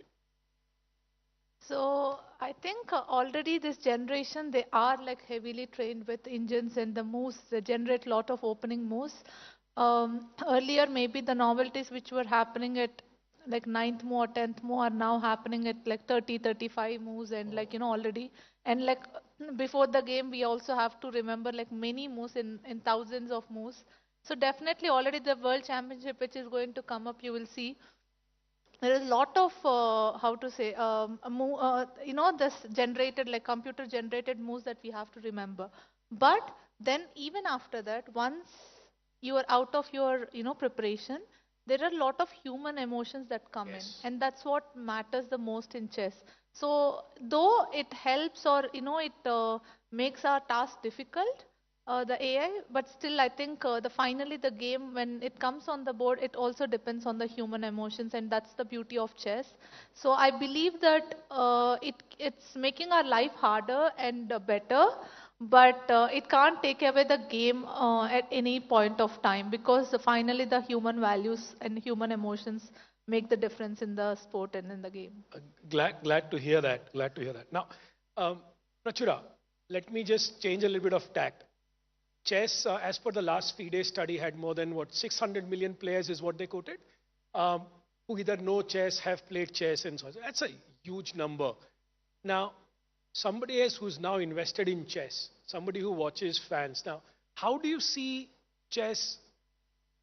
So I think already this generation, they are like heavily trained with engines and the moves. They generate a lot of opening moves. Earlier, maybe the novelties which were happening at like 9th move or 10th move are now happening at like 30, 35 moves and like, already. And like before the game, we also have to remember like many moves in thousands of moves. So definitely already the World Championship which is going to come up, you will see there is a lot of this generated like computer generated moves that we have to remember. But then even after that, once you are out of your preparation, there are a lot of human emotions that come in, and that's what matters the most in chess. So though it helps or it makes our task difficult, the AI, but still I think finally the game, when it comes on the board, it also depends on the human emotions, and that's the beauty of chess. So I believe that it's making our life harder and better, but it can't take away the game at any point of time, because finally the human values and human emotions make the difference in the sport and in the game. Glad to hear that. Glad to hear that. Now, Prachura, let me just change a little bit of tact. Chess, as per the last FIDE study, had more than 600 million players is what they quoted, who either know chess, have played chess, and so on. That's a huge number. Now, somebody else who's now invested in chess, somebody who watches fans. Now, how do you see chess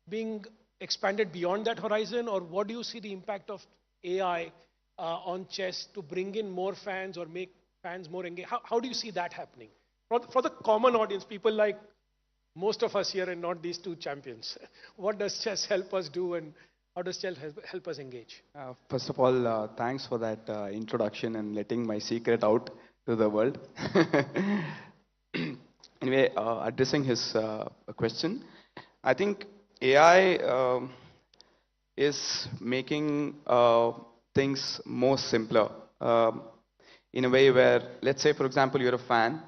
being expanded beyond that horizon, or what do you see the impact of AI on chess to bring in more fans or make fans more engaged? How do you see that happening? For the common audience, people like most of us here and not these two champions. What does chess help us do, and how does chess help us engage? First of all, thanks for that introduction and letting my secret out to the world. Anyway, addressing his question, I think AI is making things more simpler in a way where, let's say, for example, you're a fan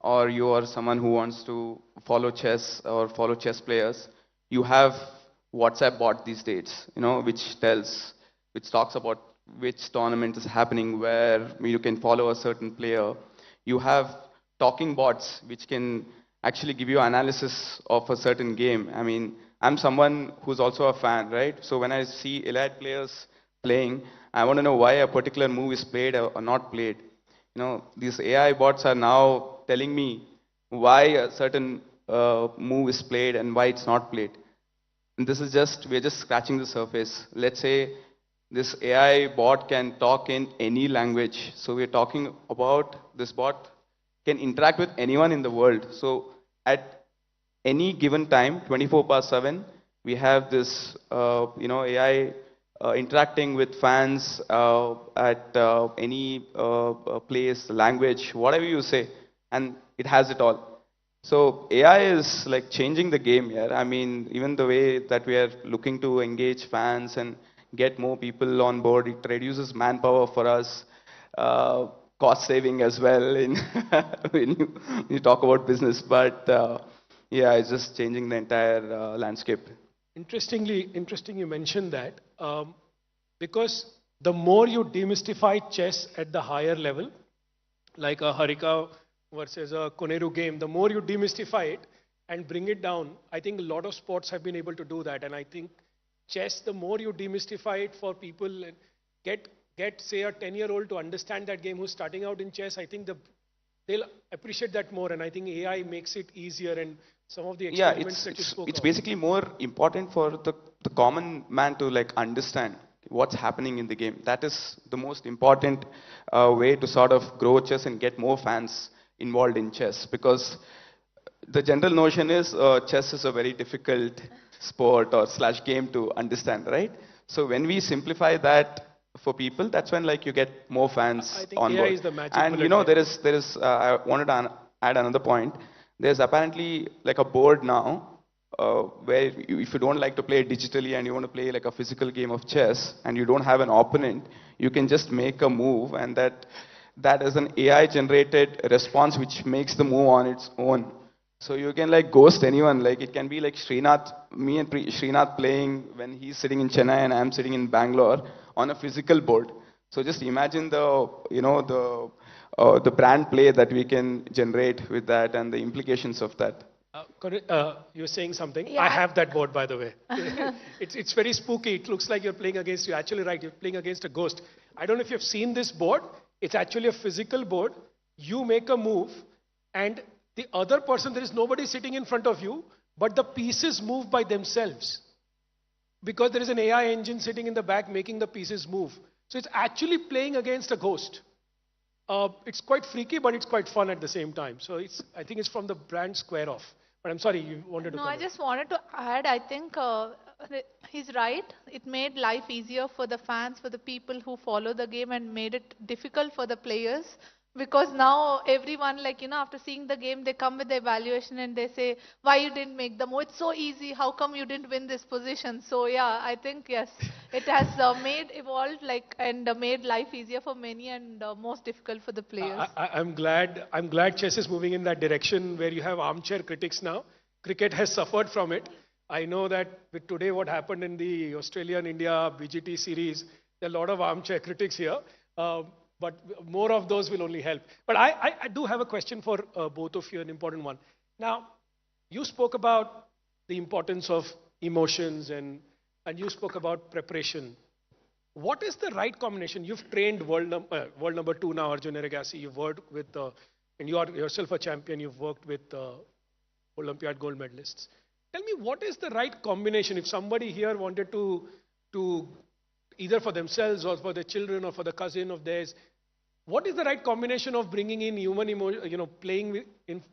or you are someone who wants to follow chess or follow chess players. You have WhatsApp bot these days, which talks about which tournament is happening, where you can follow a certain player. You have talking bots which can actually give you analysis of a certain game. I mean, I'm someone who's also a fan, right? So when I see elite players playing, I want to know why a particular move is played or not played. These AI bots are now telling me why a certain move is played and why it's not played. And this is we're just scratching the surface. Let's say this AI bot can talk in any language. So we're talking about this bot can interact with anyone in the world. So at any given time, 24/7, we have this, AI interacting with fans at any place, language, whatever you say, and it has it all. So AI is like changing the game here. I mean, even the way that we are looking to engage fans and get more people on board, it reduces manpower for us, cost saving as well when you talk about business. But yeah, it's just changing the entire landscape. Interesting you mentioned that, because the more you demystify chess at the higher level, like a Harika versus a Koneru game, the more you demystify it and bring it down, I think a lot of sports have been able to do that. And I think chess, the more you demystify it for people and get say a 10-year-old to understand that game who's starting out in chess, I think they'll appreciate that more. And I think AI makes it easier, and some of the experiments that you spoke it's of. basically more important for the common man to like understand what's happening in the game. That is the most important way to sort of grow chess and get more fans involved in chess, because the general notion is chess is a very difficult sport or / game to understand, right? So when we simplify that for people, that's when like you get more fans I think on AI board. is the magic And bullet there is I wanted to add another point. There's apparently like a board now where if you don't like to play digitally and you want to play like a physical game of chess and you don't have an opponent, you can just make a move, and that is an AI generated response which makes the move on its own. So you can like ghost anyone. Like it can be like Srinath, me and Srinath playing when he's sitting in Chennai and I'm sitting in Bangalore on a physical board. So just imagine the brand play that we can generate with that and the implications of that. You were saying something. Yeah. I have that board, by the way. It's very spooky. It looks like you're playing against, you're actually right, you're playing against a ghost. I don't know if you've seen this board. It's actually a physical board. You make a move, and the other person, there is nobody sitting in front of you, but the pieces move by themselves. Because there is an AI engine sitting in the back making the pieces move. So it's actually playing against a ghost. It's quite freaky, but it's quite fun at the same time. So I think it's from the brand Square Off. But I'm sorry, you wanted to No, comment. I just wanted to add, I think he's right. It made life easier for the fans, for the people who follow the game, and made it difficult for the players. Because now everyone, after seeing the game, they come with the evaluation and they say, why you didn't make the move? It's so easy. How come you didn't win this position? So yeah, I think, yes, it has and made life easier for many and most difficult for the players. I'm glad chess is moving in that direction where you have armchair critics now. Cricket has suffered from it. I know that with today what happened in the Australian-India BGT series, there are a lot of armchair critics here. But more of those will only help. But I do have a question for both of you, an important one. Now, you spoke about the importance of emotions and you spoke about preparation. What is the right combination? You've trained world number 2 now, Arjun Eragasi. You've worked with, and you are yourself a champion. You've worked with Olympiad gold medalists. Tell me, what is the right combination? If somebody here wanted to either for themselves or for their children or for the cousin of theirs, what is the right combination of bringing in human emotion, playing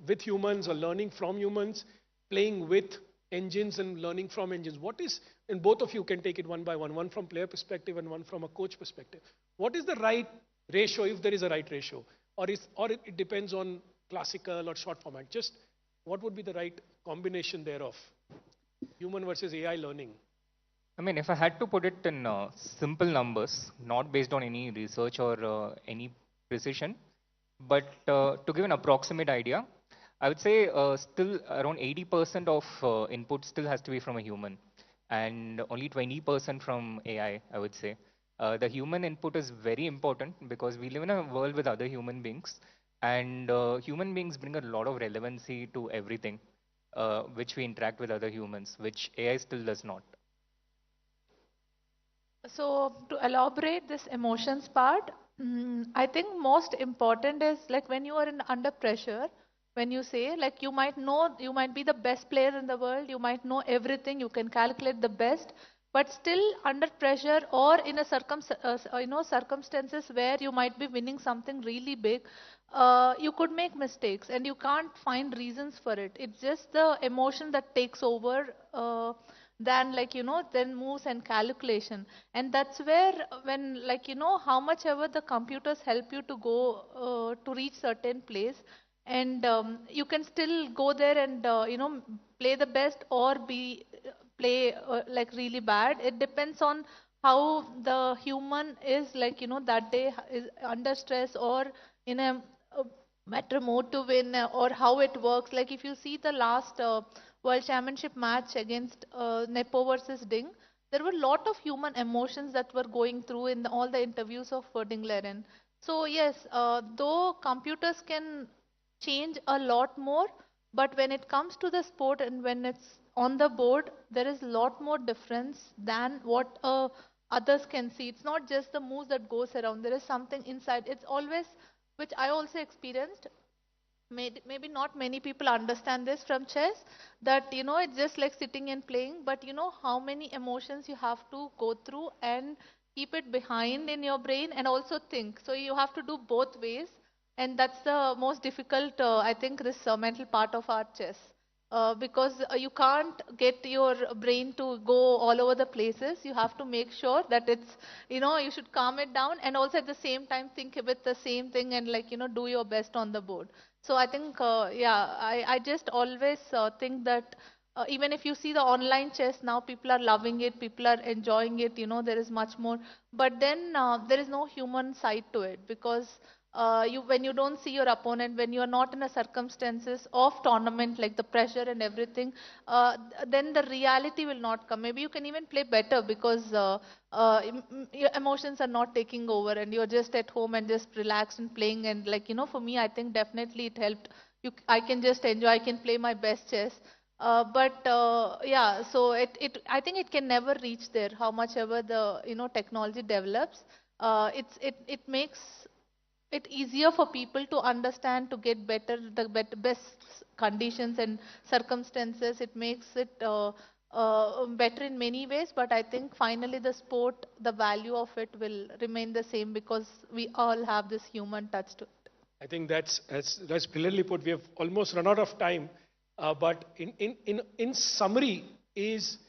with humans or learning from humans, playing with engines and learning from engines. What is, and both of you can take it one by one from player perspective and one from a coach perspective. What is the right ratio, if there is a right ratio? Or it depends on classical or short format? Just what would be the right combination thereof? Human versus AI learning. I mean, if I had to put it in simple numbers, not based on any research or any precision, but to give an approximate idea, I would say still around 80% of input still has to be from a human, and only 20% from AI, I would say. The human input is very important because we live in a world with other human beings, and human beings bring a lot of relevancy to everything which we interact with other humans, which AI still does not. So to elaborate this emotions part, I think most important is like when you are under pressure, when you say like you might know, you might be the best player in the world, you might know everything, you can calculate the best, but still under pressure or in a circumstances where you might be winning something really big, you could make mistakes and you can't find reasons for it. It's just the emotion that takes over. Than then moves and calculation, and that's where when how much ever the computers help you to go to reach certain place, and you can still go there and play the best or play like really bad. It depends on how the human is that day is under stress or in a better mode to win, or how it works. Like if you see the last World Championship match against Nepo versus Ding, there were a lot of human emotions that were going through in all the interviews of Ding Leren. So yes, though computers can change a lot more, but when it comes to the sport and when it's on the board, there is a lot more difference than what others can see. It's not just the moves that goes around. There is something inside. It's always, which I also experienced. Maybe not many people understand this from chess, that it's just like sitting and playing, but how many emotions you have to go through and keep it behind in your brain and also think. So you have to do both ways, and that's the most difficult, I think, this mental part of our chess. Because you can't get your brain to go all over the places. You have to make sure that it's, you should calm it down and also at the same time think with the same thing and do your best on the board. So I think, yeah, I just always think that even if you see the online chess now, people are loving it, people are enjoying it, there is much more. But then there is no human side to it, because when you don't see your opponent, when you are not in a circumstances of tournament, like the pressure and everything, then the reality will not come. Maybe you can even play better because your emotions are not taking over and you're just at home and just relaxed and playing. And for me, I think definitely it helped. I can just enjoy, I can play my best chess. Yeah, so I think it can never reach there, how much ever the technology develops. It makes it easier for people to understand, to get better, best conditions and circumstances. It makes it better in many ways, but I think finally the sport, the value of it will remain the same because we all have this human touch to it. I think that's brilliantly put. We have almost run out of time, but in summary is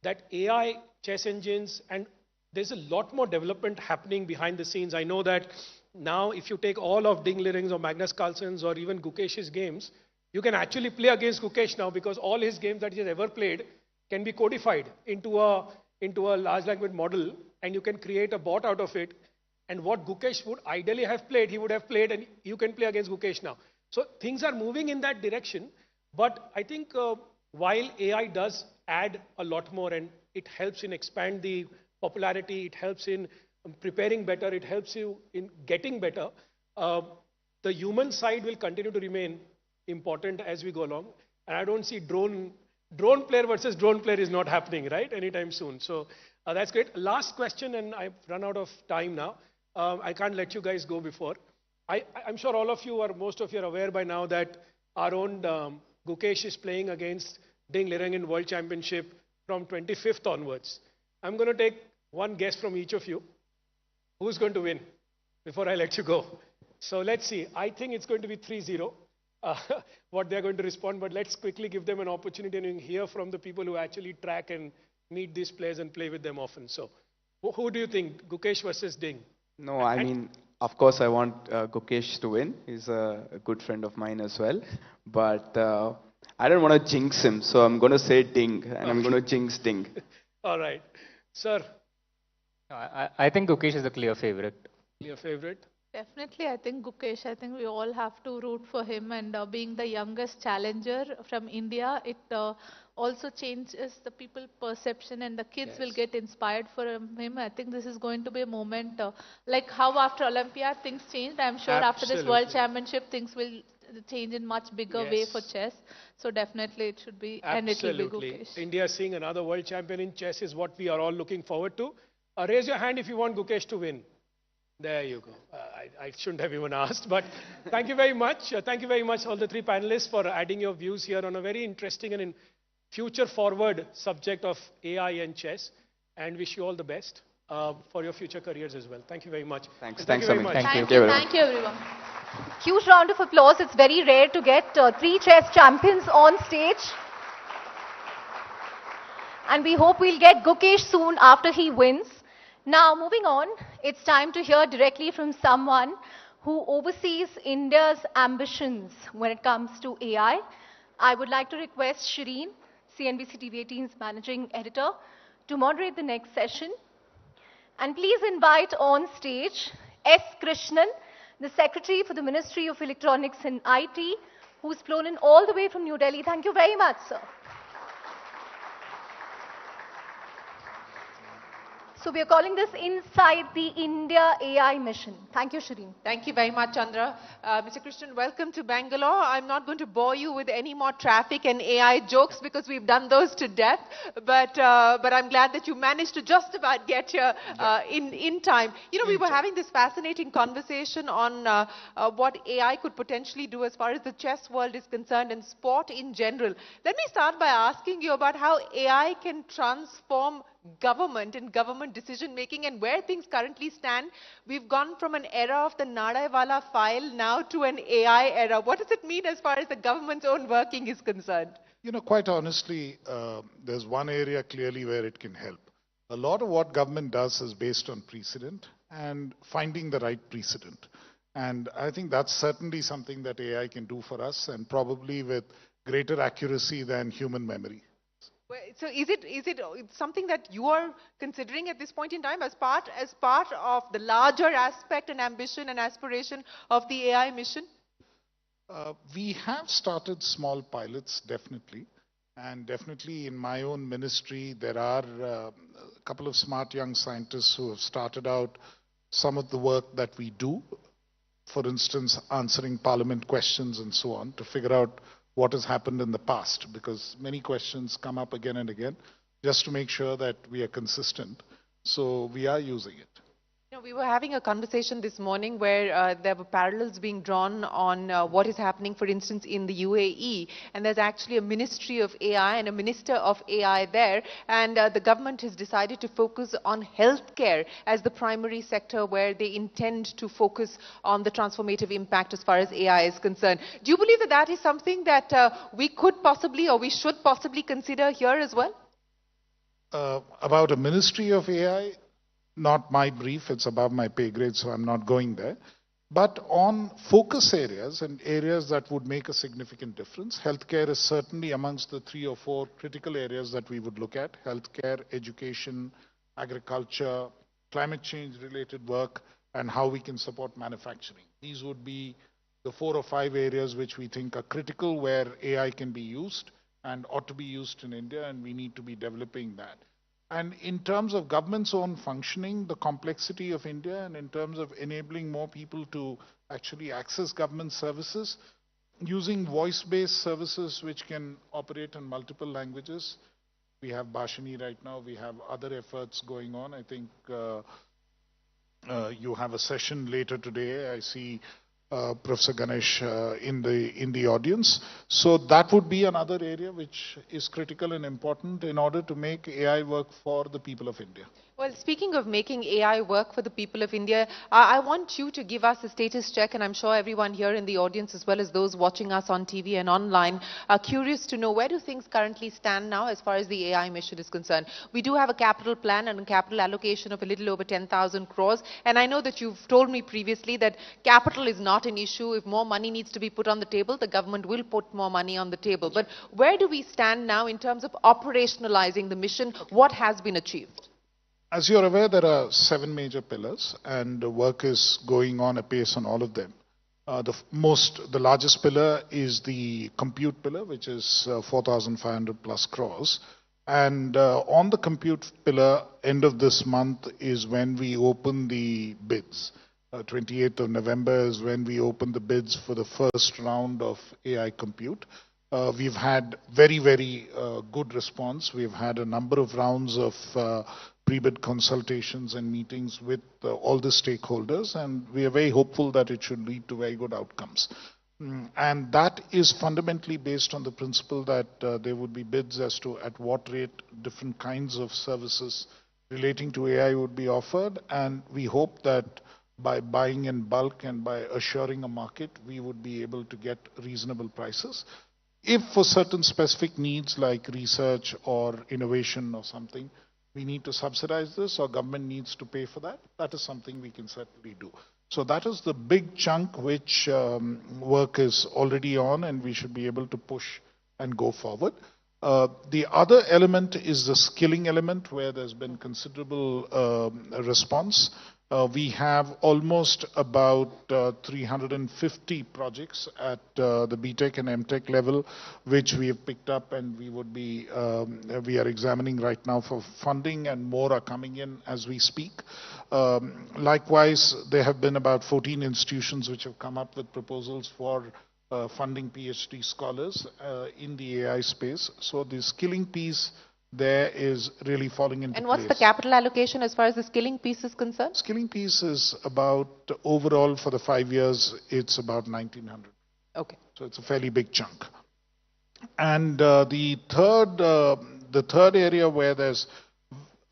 that AI, chess engines, and there's a lot more development happening behind the scenes. I know that now if you take all of Ding Liren's or Magnus Carlsen's or even Gukesh's games, you can actually play against Gukesh now, because all his games that he has ever played can be codified into a large language model, and you can create a bot out of it. And what Gukesh would ideally have played, he would have played, and you can play against Gukesh now. So things are moving in that direction. But I think while AI does add a lot more, and it helps in expand the popularity, it helps in preparing better, it helps you in getting better, the human side will continue to remain important as we go along. And I don't see drone player versus drone player is not happening, right, anytime soon. So that's great. Last question, and I've run out of time now. I can't let you guys go before. I'm sure all of you, or most of you, are aware by now that our own Gukesh is playing against Ding Liren in World Championship from 25th onwards. I'm going to take one guess from each of you. Who's going to win before I let you go? So let's see. I think it's going to be 3-0. what they're going to respond, but let's quickly give them an opportunity and hear from the people who actually track and meet these players and play with them often. So who do you think, Gukesh versus Ding? No, I mean, of course, I want Gukesh to win. He's a good friend of mine as well. But I don't want to jinx him, so I'm going to say Ding, and I'm going to jinx Ding. All right. Sir? I think Gukesh is a clear favorite. Clear favorite? Definitely, I think Gukesh, I think we all have to root for him, and being the youngest challenger from India, it also changes the people perception, and the kids will get inspired from him. I think this is going to be a moment like how after Olympiad things changed. I'm sure after this World Championship things will change in much bigger way for chess. So definitely it should be, and it will be Gukesh. India seeing another world champion in chess is what we are all looking forward to. Raise your hand if you want Gukesh to win. There you go. I shouldn't have even asked, but thank you very much. Thank you very much, all the three panelists, for adding your views here on a very interesting and future-forward subject of AI and chess. And wish you all the best for your future careers as well. Thank you very much. Thanks. Thank you very much. Thank you, everyone. Huge round of applause. It's very rare to get 3 chess champions on stage. And we hope we'll get Gukesh soon after he wins. Now, moving on, it's time to hear directly from someone who oversees India's ambitions when it comes to AI. I would like to request Shireen, CNBC-TV18's managing editor, to moderate the next session. And please invite on stage S. Krishnan, the Secretary for the Ministry of Electronics and IT, who's flown in all the way from New Delhi. Thank you very much, sir. So we are calling this Inside the India AI Mission. Thank you, Shireen. Thank you very much, Chandra. Mr. Krishnan, welcome to Bangalore. I'm not going to bore you with any more traffic and AI jokes because we've done those to death. But I'm glad that you managed to just about get here in time. You know, we were having this fascinating conversation on what AI could potentially do as far as the chess world is concerned and sport in general. Let me start by asking you about how AI can transform government and government decision making and where things currently stand. We've gone from an era of the Nadaiwala file now to an AI era. What does it mean as far as the government's own working is concerned? You know, quite honestly, there's one area clearly where it can help. A lot of what government does is based on precedent and finding the right precedent. And I think that's certainly something that AI can do for us, and probably with greater accuracy than human memory. So is it something that you are considering at this point in time as part of the larger aspect and ambition and aspiration of the AI mission? We have started small pilots, definitely. And definitely in my own ministry, there are a couple of smart young scientists who have started out some of the work that we do. For instance, answering parliament questions and so on, to figure out what has happened in the past, because many questions come up again and again, just to make sure that we are consistent. So we are using it. You know, we were having a conversation this morning where there were parallels being drawn on what is happening, for instance, in the UAE. And there's actually a Ministry of AI and a Minister of AI there. And the government has decided to focus on healthcare as the primary sector where they intend to focus on the transformative impact as far as AI is concerned. Do you believe that that is something that we could possibly or we should possibly consider here as well? About a Ministry of AI, not my brief, it's above my pay grade, so I'm not going there. But on focus areas and areas that would make a significant difference, healthcare is certainly amongst the 3 or 4 critical areas that we would look at. Healthcare, education, agriculture, climate change related work, and how we can support manufacturing. These would be the 4 or 5 areas which we think are critical where AI can be used and ought to be used in India, and we need to be developing that. And in terms of government's own functioning, the complexity of India, and in terms of enabling more people to actually access government services, using voice-based services which can operate in multiple languages. We have Bhashini right now, we have other efforts going on. I think you have a session later today. I see Professor Ganesh in the audience. So that would be another area which is critical and important in order to make AI work for the people of India. Well, speaking of making AI work for the people of India, I want you to give us a status check, and I'm sure everyone here in the audience, as well as those watching us on TV and online, are curious to know where do things currently stand now as far as the AI mission is concerned. We do have a capital plan and a capital allocation of a little over 10,000 crores, and I know that you've told me previously that capital is not an issue. If more money needs to be put on the table, the government will put more money on the table. But where do we stand now in terms of operationalizing the mission? What has been achieved? As you're aware, there are 7 major pillars, and work is going on apace on all of them. The largest pillar is the compute pillar, which is 4,500 plus crores. And on the compute pillar, end of this month is when we open the bids. 28th of November is when we open the bids for the first round of AI compute. We've had very, very good response. We've had a number of rounds of pre-bid consultations and meetings with all the stakeholders, and we are very hopeful that it should lead to very good outcomes. And that is fundamentally based on the principle that there would be bids as to at what rate different kinds of services relating to AI would be offered, and we hope that by buying in bulk and by assuring a market, we would be able to get reasonable prices. If for certain specific needs like research or innovation or something, we need to subsidize this or government needs to pay for that, that is something we can certainly do. So that is the big chunk which work is already on, and we should be able to push and go forward. The other element is the skilling element, where there's been considerable response. We have almost about 350 projects at the BTech and MTech level, which we have picked up, and we are examining right now for funding, and more are coming in as we speak. Likewise, there have been about 14 institutions which have come up with proposals for funding PhD scholars in the AI space. So the skilling piece there is really falling into place. And what's the capital allocation as far as the skilling piece is concerned? Skilling piece is about, overall for the 5 years, it's about 1,900. Okay. So it's a fairly big chunk. And the third area where there's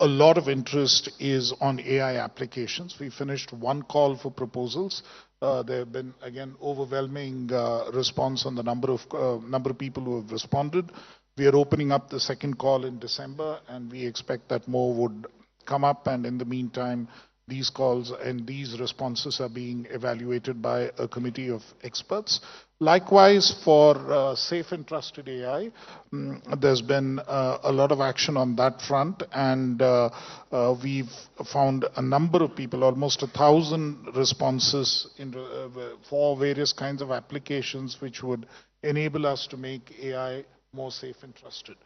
a lot of interest is on AI applications. We finished one call for proposals. There have been, again, overwhelming response on the number of people who have responded. We are opening up the second call in December, and we expect that more would come up. And in the meantime, these calls and these responses are being evaluated by a committee of experts. Likewise, for safe and trusted AI, there's been a lot of action on that front, and we've found a number of people, almost 1,000 responses for various kinds of applications which would enable us to make AI more safe and trusted.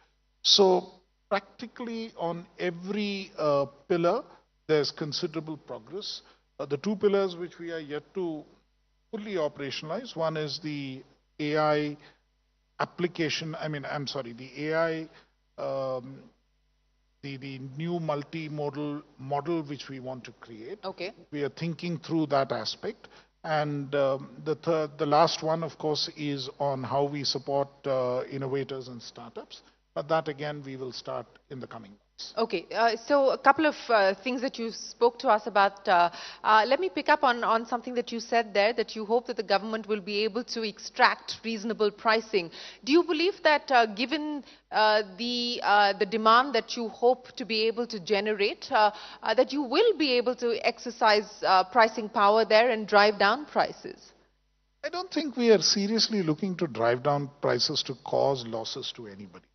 So practically on every pillar, there's considerable progress. The 2 pillars which we are yet to fully operationalize, one is the AI application, the AI, the new multimodal model which we want to create. Okay. We are thinking through that aspect. And the last one, of course, is on how we support innovators and startups. But that, again, we will start in the coming months. Okay, so a couple of things that you spoke to us about. Let me pick up on something that you said there, that you hope that the government will be able to extract reasonable pricing. Do you believe that given the demand that you hope to be able to generate, that you will be able to exercise pricing power there and drive down prices? I don't think we are seriously looking to drive down prices to cause losses to anybody.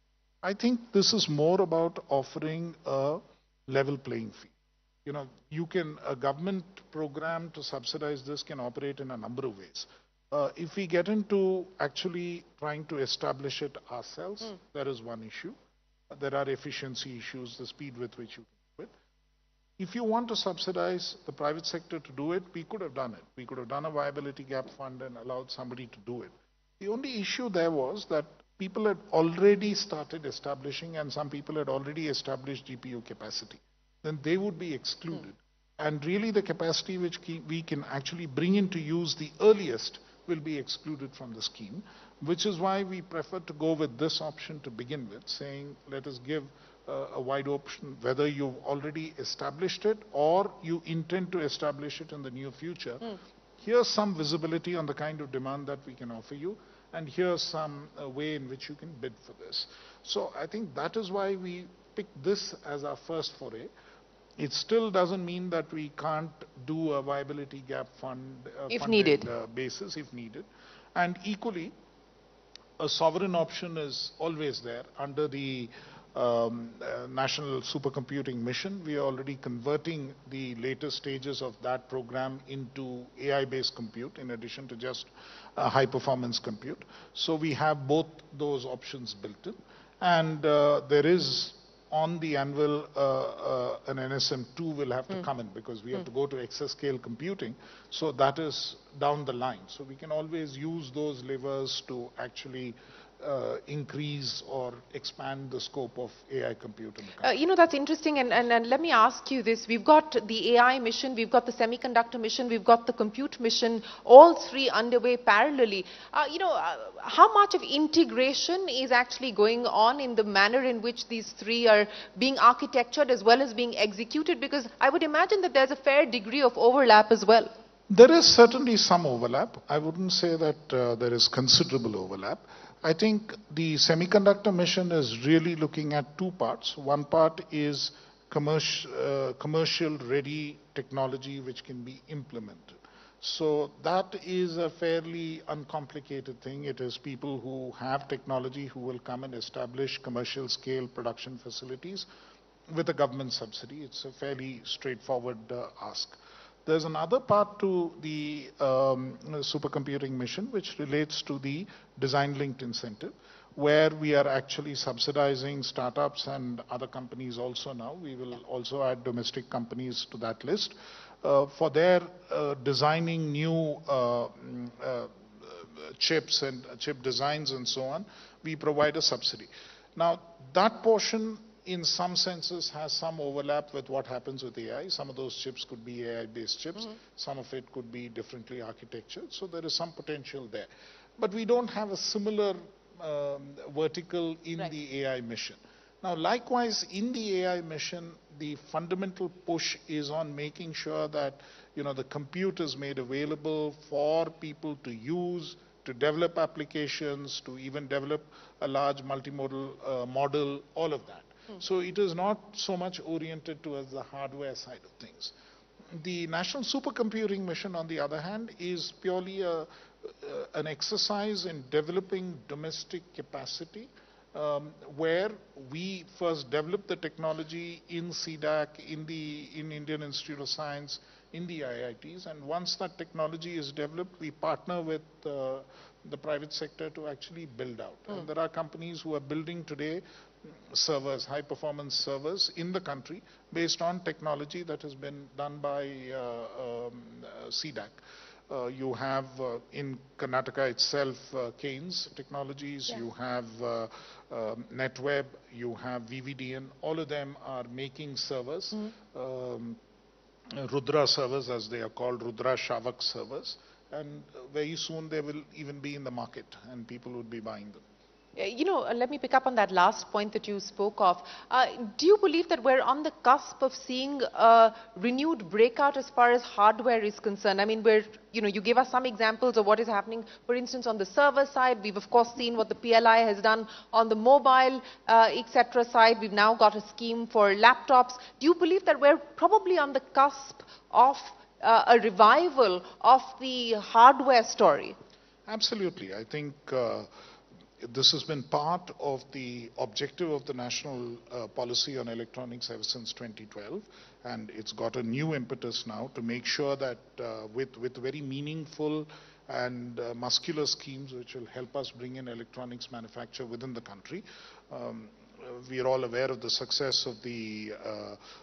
I think this is more about offering a level playing field. A government program to subsidize this can operate in a number of ways. If we get into actually trying to establish it ourselves, there is one issue. There are efficiency issues, the speed with which you can do it. If you want to subsidize the private sector to do it, we could have done it. We could have done a viability gap fund and allowed somebody to do it. The only issue there was that people had already started establishing, and some people had already established GPU capacity. Then they would be excluded. And really the capacity which we can actually bring into use the earliest will be excluded from the scheme, which is why we prefer to go with this option to begin with, saying let us give a wide option, whether you've already established it or you intend to establish it in the near future. Here's some visibility on the kind of demand that we can offer you, and here's some way in which you can bid for this. So I think that is why we picked this as our first foray. It still doesn't mean that we can't do a viability gap fund if needed. Basis if needed. And equally, a sovereign option is always there under the National Supercomputing Mission. We are already converting the later stages of that program into AI-based compute in addition to just high-performance compute. So we have both those options built in. And there is on the anvil an NSM2 will have to come in because we have to go to exascale computing. So that is down the line. So we can always use those levers to actually increase or expand the scope of AI compute in the country. You know, that's interesting, and let me ask you this. We've got the AI mission, we've got the semiconductor mission, we've got the compute mission, all three underway parallelly. How much of integration is actually going on in the manner in which these three are being architectured as well as being executed? Because I would imagine that there's a fair degree of overlap as well. There is certainly some overlap. I wouldn't say that there is considerable overlap. I think the semiconductor mission is really looking at two parts. One part is commercial ready technology which can be implemented. So that is a fairly uncomplicated thing. It is people who have technology who will come and establish commercial scale production facilities with a government subsidy. It's a fairly straightforward ask. There's another part to the supercomputing mission which relates to the design-linked incentive, where we are actually subsidizing startups and other companies also now. We will also add domestic companies to that list for their designing new chips and chip designs and so on. We provide a subsidy. Now, that portion in some senses has some overlap with what happens with AI. Some of those chips could be AI-based chips. Some of it could be differently architectured. So there is some potential there. But we don't have a similar vertical in the AI mission. Now, likewise, in the AI mission, the fundamental push is on making sure that the compute is made available for people to use, to develop applications, to even develop a large multimodal model, all of that. So it is not so much oriented towards the hardware side of things. The National Supercomputing Mission, on the other hand, is purely an exercise in developing domestic capacity, where we first develop the technology in CDAC, in Indian Institute of Science, in the IITs, and once that technology is developed, we partner with the private sector to actually build out. And there are companies who are building today servers, high-performance servers in the country based on technology that has been done by CDAC. You have in Karnataka itself Keynes Technologies, you have NetWeb, you have VVDN, all of them are making servers, Rudra servers as they are called, Rudra Shavak servers, and very soon they will even be in the market and people would be buying them. Let me pick up on that last point that you spoke of. Do you believe that we're on the cusp of seeing a renewed breakout as far as hardware is concerned? I mean, you gave us some examples of what is happening, for instance, on the server side. We've, of course, seen what the PLI has done on the mobile, etc. side. We've now got a scheme for laptops. Do you believe that we're probably on the cusp of a revival of the hardware story? Absolutely. I think this has been part of the objective of the national policy on electronics ever since 2012, and it's got a new impetus now to make sure that with very meaningful and muscular schemes which will help us bring in electronics manufacture within the country, we are all aware of the success of the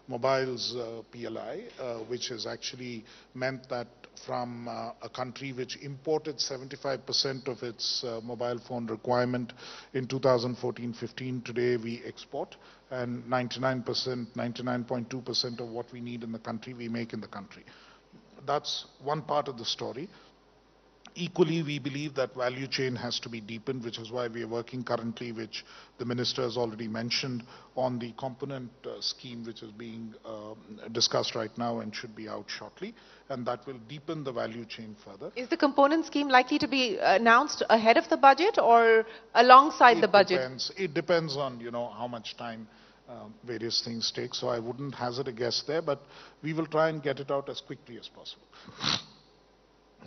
mobiles PLI, which has actually meant that from a country which imported 75% of its mobile phone requirement in 2014-15, today we export, and 99.2% of what we need in the country, we make in the country. That's one part of the story. Equally, we believe that value chain has to be deepened, which is why we are working currently, which the minister has already mentioned, on the component scheme, which is being discussed right now and should be out shortly, and that will deepen the value chain further. Is the component scheme likely to be announced ahead of the budget or alongside the budget? It depends on, how much time various things take, so I wouldn't hazard a guess there, but we will try and get it out as quickly as possible.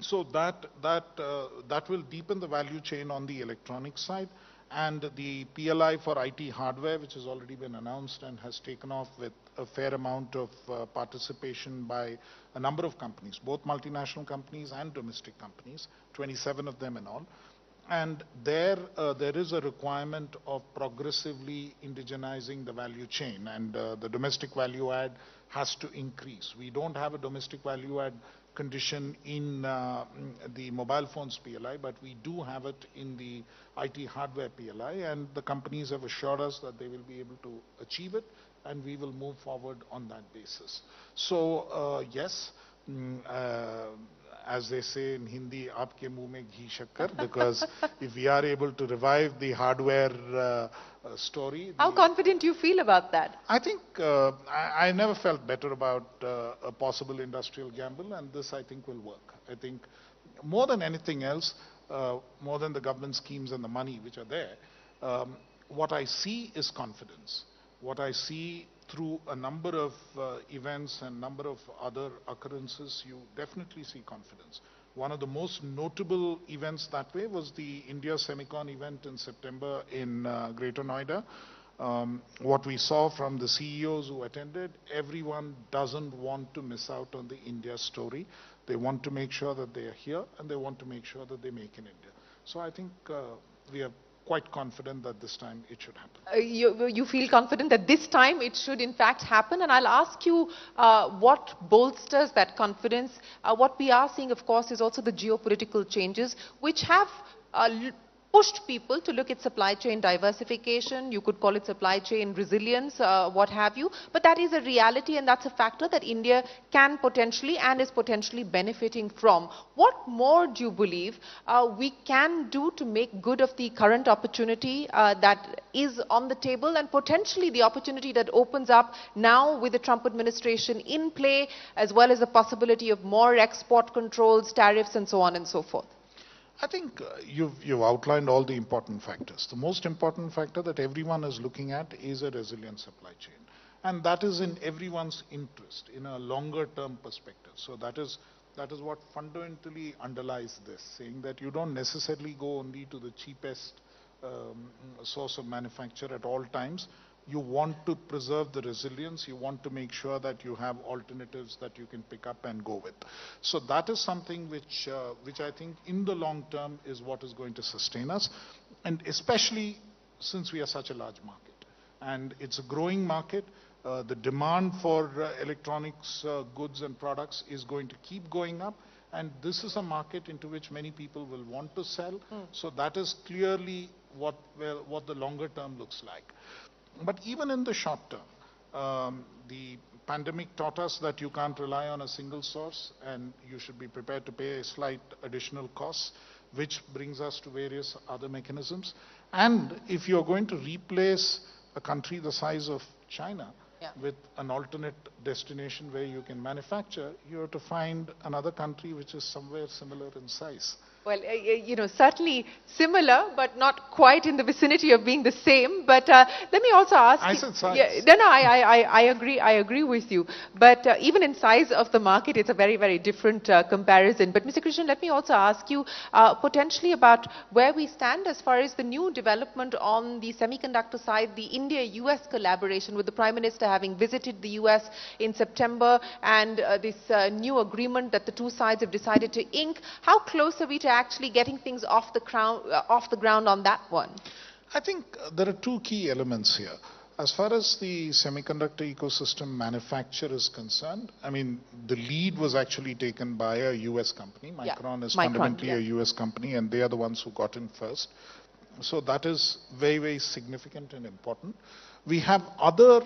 So that will deepen the value chain on the electronic side, and the PLI for IT hardware, which has already been announced and has taken off with a fair amount of participation by a number of companies, both multinational companies and domestic companies, 27 of them in all. And there is a requirement of progressively indigenizing the value chain, and the domestic value add has to increase. We don't have a domestic value add condition in the mobile phones PLI, but we do have it in the IT hardware PLI, and the companies have assured us that they will be able to achieve it, and we will move forward on that basis. So yes, as they say in Hindi, aapke muh mein ghee shakkar, because if we are able to revive the hardware story. How confident do you feel about that? I think I never felt better about a possible industrial gamble, and this I think will work. I think more than anything else, more than the government schemes and the money which are there, what I see is confidence. What I see through a number of events and number of other occurrences, you definitely see confidence. One of the most notable events that way was the India Semicon event in September in Greater Noida. What we saw from the CEOs who attended, everyone doesn't want to miss out on the India story. They want to make sure that they are here, and they want to make sure that they make in India. So I think we are quite confident that this time it should happen. You feel confident that this time it should in fact happen, and I'll ask you what bolsters that confidence. What we are seeing, of course, is also the geopolitical changes which have pushed people to look at supply chain diversification. You could call it supply chain resilience, what have you, but that is a reality, and that's a factor that India can potentially and is potentially benefiting from. What more do you believe we can do to make good of the current opportunity that is on the table, and potentially the opportunity that opens up now with the Trump administration in play, as well as the possibility of more export controls, tariffs, and so on and so forth? I think you've outlined all the important factors. The most important factor that everyone is looking at is a resilient supply chain. And that is in everyone's interest in a longer term perspective. So that is what fundamentally underlies this, saying that you don't necessarily go only to the cheapest source of manufacture at all times. You want to preserve the resilience, you want to make sure that you have alternatives that you can pick up and go with. So that is something which I think in the long term is what is going to sustain us, and especially since we are such a large market. And it's a growing market. The demand for electronics goods and products is going to keep going up, and this is a market into which many people will want to sell. So that is clearly what the longer term looks like. But even in the short term, the pandemic taught us that you can't rely on a single source, and you should be prepared to pay a slight additional cost, which brings us to various other mechanisms. And if you're going to replace a country the size of China with an alternate destination where you can manufacture, you have to find another country which is somewhere similar in size. Well, certainly similar, but not quite in the vicinity of being the same. But let me also ask. I said size. I agree. I agree with you. But even in size of the market, it's a very, very different comparison. But Mr. Krishnan, let me also ask you potentially about where we stand as far as the new development on the semiconductor side, the India-US collaboration, with the Prime Minister having visited the US in September, and this new agreement that the two sides have decided to ink. How close are we to actually getting things off the ground on that one? I think there are two key elements here. As far as the semiconductor ecosystem manufacture is concerned, I mean, the lead was actually taken by a US company. Micron is fundamentally a US company, and they are the ones who got in first. So that is very, very significant and important. We have other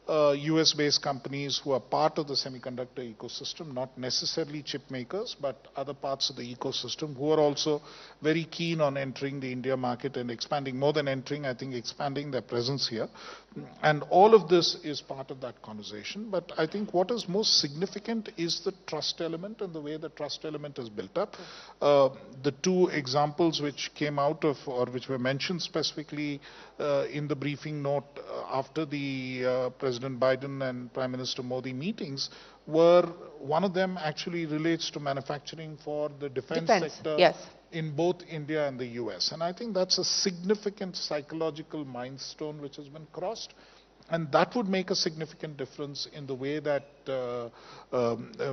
US-based companies who are part of the semiconductor ecosystem, not necessarily chip makers, but other parts of the ecosystem who are also very keen on entering the India market and expanding, more than entering, I think expanding their presence here. And all of this is part of that conversation. But I think what is most significant is the trust element and the way the trust element is built up. The two examples which came out of, or which were mentioned specifically in the briefing note after the President Biden and Prime Minister Modi meetings, were, one of them actually relates to manufacturing for the defense sector in both India and the US. And I think that's a significant psychological milestone which has been crossed. And that would make a significant difference in the way that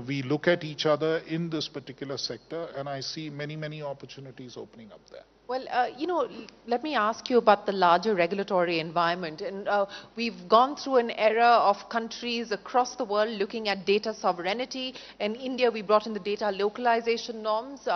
we look at each other in this particular sector. And I see many, many opportunities opening up there. Well, let me ask you about the larger regulatory environment. And we've gone through an era of countries across the world looking at data sovereignty. In India, we brought in the data localization norms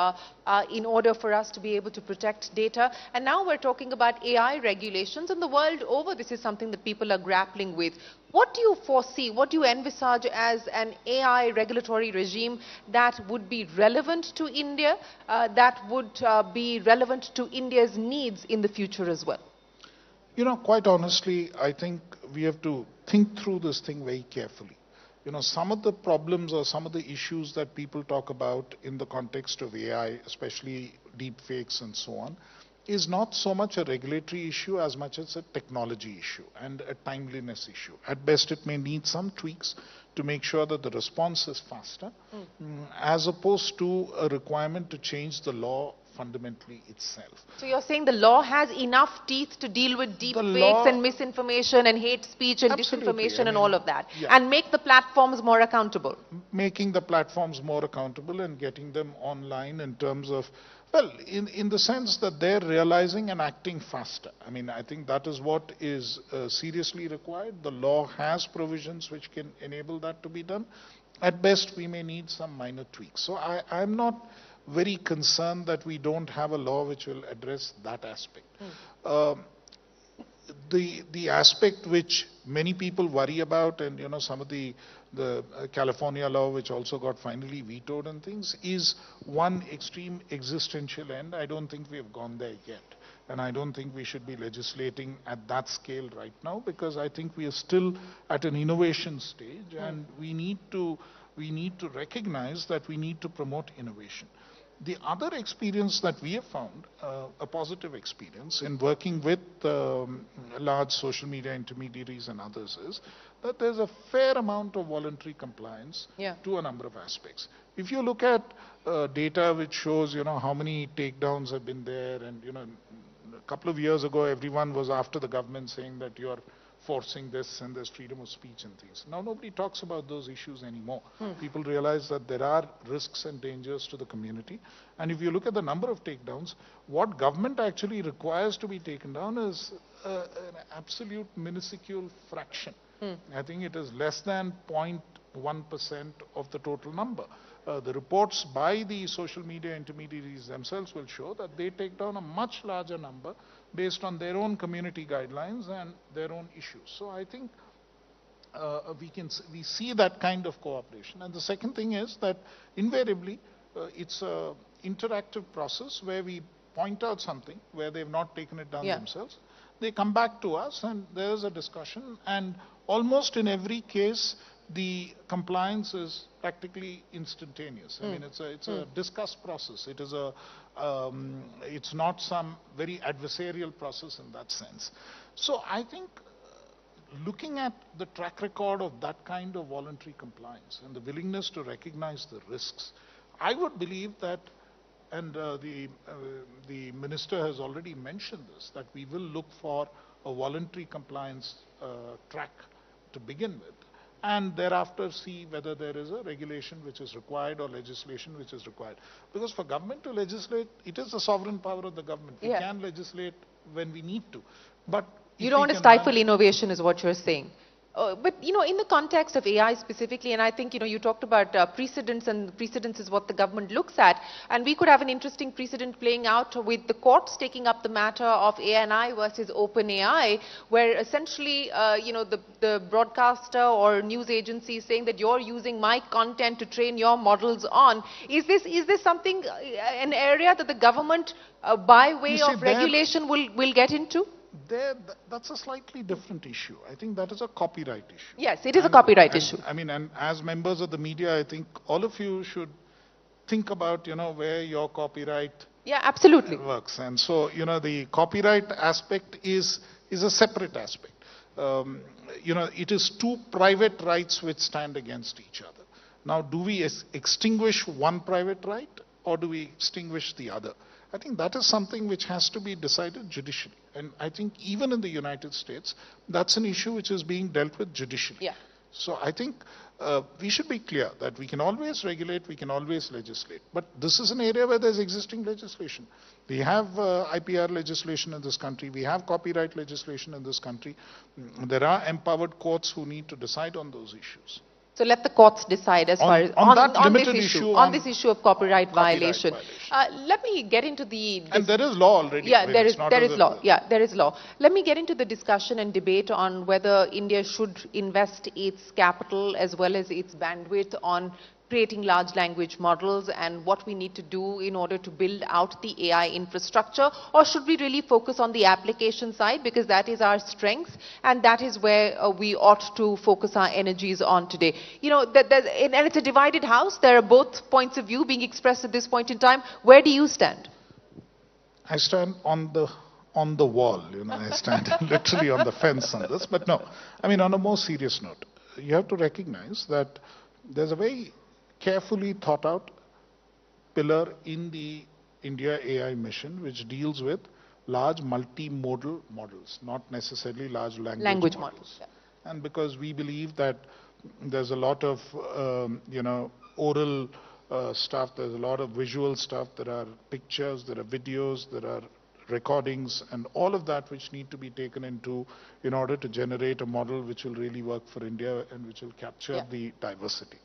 in order for us to be able to protect data. And now we're talking about AI regulations. And the world over, this is something that people are grappling with. What do you foresee, what do you envisage as an AI regulatory regime that would be relevant to India, that would be relevant to India's needs in the future as well? You know, quite honestly, I think we have to think through this thing very carefully. You know, some of the problems or some of the issues that people talk about in the context of AI, especially deepfakes and so on, is not so much a regulatory issue as much as a technology issue and a timeliness issue. At best, it may need some tweaks to make sure that the response is faster, as opposed to a requirement to change the law fundamentally itself. So you're saying the law has enough teeth to deal with deep fakes and misinformation and hate speech and disinformation and all of that, and make the platforms more accountable? Making the platforms more accountable and getting them online in terms of, well, in the sense that they're realizing and acting faster. I mean, I think that is what is seriously required. The law has provisions which can enable that to be done. At best, we may need some minor tweaks. So I'm not very concerned that we don't have a law which will address that aspect. The aspect which many people worry about, and you know, some of the California law which also got finally vetoed and things, is one extreme existential end. I don't think we have gone there yet. And I don't think we should be legislating at that scale right now, because I think we are still at an innovation stage, and we need to recognize that we need to promote innovation. The other experience that we have found, a positive experience in working with large social media intermediaries and others, is that there's a fair amount of voluntary compliance to a number of aspects. If you look at data which shows, you know, how many takedowns have been there, and, you know, a couple of years ago, everyone was after the government saying that you're forcing this and there's freedom of speech and things. Now nobody talks about those issues anymore. People realize that there are risks and dangers to the community. And if you look at the number of takedowns, what government actually requires to be taken down is an absolute minuscule fraction. I think it is less than 0.1% of the total number. The reports by the social media intermediaries themselves will show that they take down a much larger number based on their own community guidelines and their own issues. So I think we see that kind of cooperation. And the second thing is that invariably it's an interactive process where we point out something where they've not taken it down themselves. They come back to us and there is a discussion, and almost in every case the compliance is practically instantaneous. I mean, it's a discussed process. It is it's not some very adversarial process in that sense. So I think looking at the track record of that kind of voluntary compliance and the willingness to recognize the risks, I would believe that, and the minister has already mentioned this, that we will look for a voluntary compliance track to begin with, and thereafter see whether there is a regulation which is required or legislation which is required. Because for government to legislate, it is the sovereign power of the government. We can legislate when we need to. But you don't want to stifle innovation is what you're saying. But, in the context of AI specifically, and I think, you talked about precedents, and precedents is what the government looks at, and we could have an interesting precedent playing out with the courts taking up the matter of ANI versus OpenAI, where essentially, the broadcaster or news agency is saying that you're using my content to train your models on. Is this something, an area that the government, by way of regulation, will get into? That's a slightly different issue. I think that is a copyright issue. Yes, it is a copyright issue. I mean, and as members of the media, I think all of you should think about, where your copyright absolutely works. And so, the copyright aspect is a separate aspect. It is two private rights which stand against each other. Now, do we extinguish one private right, or do we extinguish the other? I think that is something which has to be decided judicially. And I think even in the United States, that's an issue which is being dealt with judicially. So I think we should be clear that we can always regulate, we can always legislate. But this is an area where there's existing legislation. We have IPR legislation in this country. We have copyright legislation in this country. There are empowered courts who need to decide on those issues. So let the courts decide as far as on this issue of copyright violation. Let me get into the... And there is law already. Yeah, there is law. Yeah, there is law. Let me get into the discussion and debate on whether India should invest its capital as well as its bandwidth on creating large language models and what we need to do in order to build out the AI infrastructure, or should we really focus on the application side, because that is our strength and that is where we ought to focus our energies on today. And it's a divided house. There are both points of view being expressed at this point in time. Where do you stand? I stand on the wall, I stand literally on the fence on this. But no, I mean, on a more serious note, you have to recognize that there's a very carefully thought out pillar in the India AI mission, which deals with large multimodal models, not necessarily large language models. And because we believe that there's a lot of, oral stuff, there's a lot of visual stuff, there are pictures, there are videos, there are recordings, and all of that which need to be taken into in order to generate a model which will really work for India and which will capture the diversity.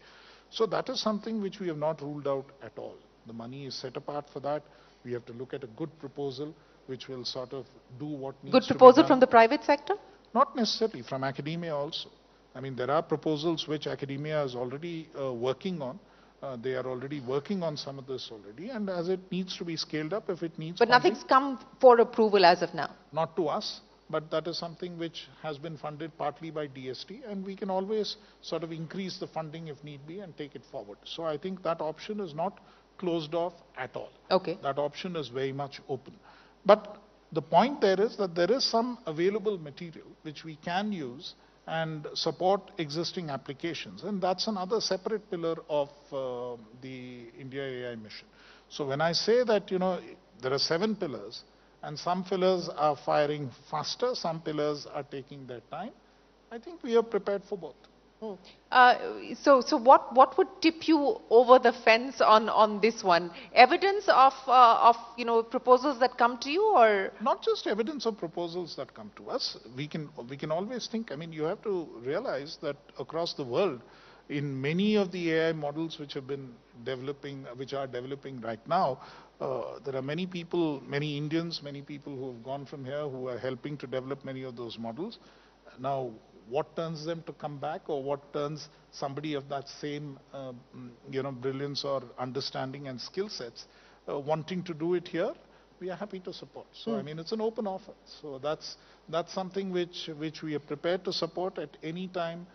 So that is something which we have not ruled out at all. The money is set apart for that. We have to look at a good proposal which will sort of do what needs to be done. Good proposal from the private sector? Not necessarily, from academia also. I mean, there are proposals which academia is already working on. They are already working on some of this already, and as it needs to be scaled up, if it needs But funding, nothing's come for approval as of now? Not to us. But that is something which has been funded partly by DST, and we can always sort of increase the funding if need be and take it forward. So I think that option is not closed off at all. Okay. That option is very much open. But the point there is that there is some available material which we can use and support existing applications. And that's another separate pillar of the India AI mission. So when I say that, there are 7 pillars, and some pillars are firing faster, some pillars are taking their time, I think we are prepared for both. So what would tip you over the fence on this one? Evidence of proposals that come to you, or not just evidence of proposals that come to us? We can always think. I mean, you have to realize that across the world, in many of the AI models which have been developing, which are developing right now, there are many people, many Indians, many people who have gone from here who are helping to develop many of those models. Now, what turns them to come back, or what turns somebody of that same, brilliance or understanding and skill sets wanting to do it here, we are happy to support. So, I mean, it's an open offer. So that's something which we are prepared to support at any time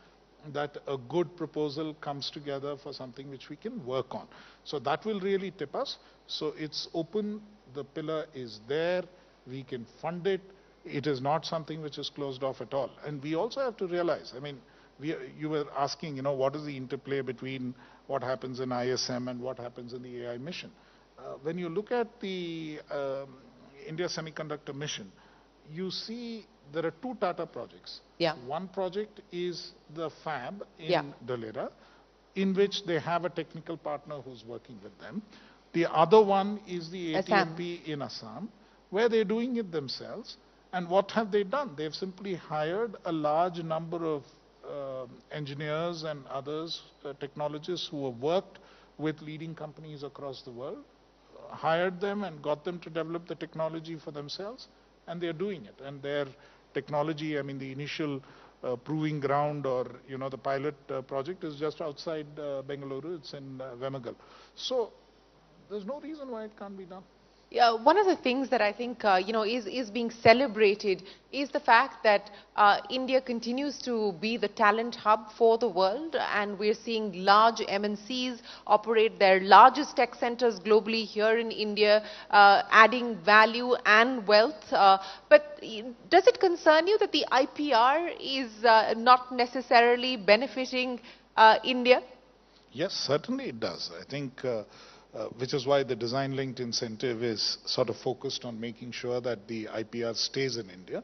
that a good proposal comes together for something which we can work on. So that will really tip us. So it's open, the pillar is there, we can fund it. It is not something which is closed off at all. And we also have to realize, I mean, you were asking, what is the interplay between what happens in ISM and what happens in the AI mission. When you look at the India Semiconductor Mission, you see there are 2 Tata projects. One project is the fab in Dholera, in which they have a technical partner who's working with them. The other one is the ATMP in Assam, where they're doing it themselves. And what have they done? They've simply hired a large number of engineers and others, technologists who have worked with leading companies across the world, hired them and got them to develop the technology for themselves, and they're doing it. And their technology, I mean, the initial proving ground, or the pilot project is just outside Bengaluru. It's in Vemagal. So there's no reason why it can't be done. Yeah, one of the things that I think is being celebrated is the fact that India continues to be the talent hub for the world, and we're seeing large MNCs operate their largest tech centers globally here in India, adding value and wealth. But does it concern you that the IPR is not necessarily benefiting India? Yes, certainly it does. I think which is why the design-linked incentive is sort of focused on making sure that the IPR stays in India.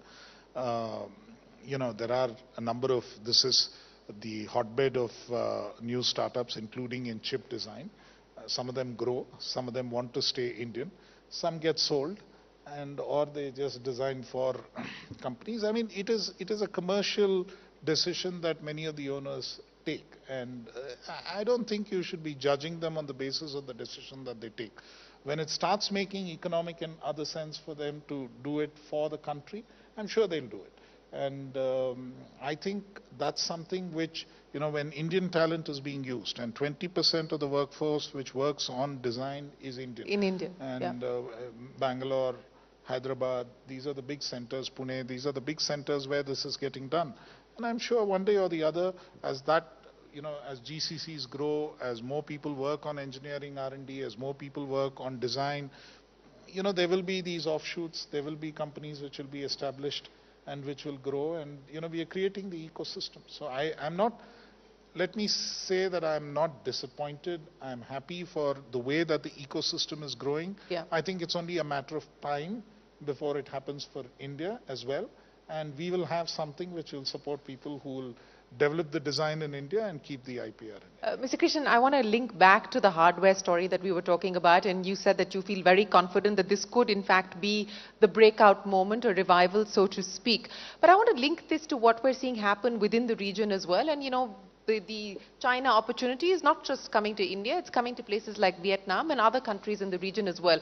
There are a number of, this is the hotbed of new startups, including in chip design. Some of them grow, some of them want to stay Indian, some get sold, or they just design for companies. I mean, it is a commercial decision that many of the owners take, and I don't think you should be judging them on the basis of the decision that they take. When it starts making economic and other sense for them to do it for the country, I'm sure they'll do it. And I think that's something which, when Indian talent is being used, and 20% of the workforce which works on design is Indian. In India, and Bangalore, Hyderabad, these are the big centers, Pune, these are the big centers where this is getting done. And I'm sure one day or the other, as that, as GCCs grow, as more people work on engineering R&D, as more people work on design, there will be these offshoots, there will be companies which will be established and which will grow, and, we are creating the ecosystem. So I'm not, let me say that I'm not disappointed. I'm happy for the way that the ecosystem is growing. Yeah. I think it's only a matter of time before it happens for India as well. And we will have something which will support people who will develop the design in India and keep the IPR in Mr. Krishnan, I want to link back to the hardware story that we were talking about, and you said that you feel very confident that this could in fact be the breakout moment or revival, so to speak. But I want to link this to what we're seeing happen within the region as well. And the China opportunity is not just coming to India, it's coming to places like Vietnam and other countries in the region as well.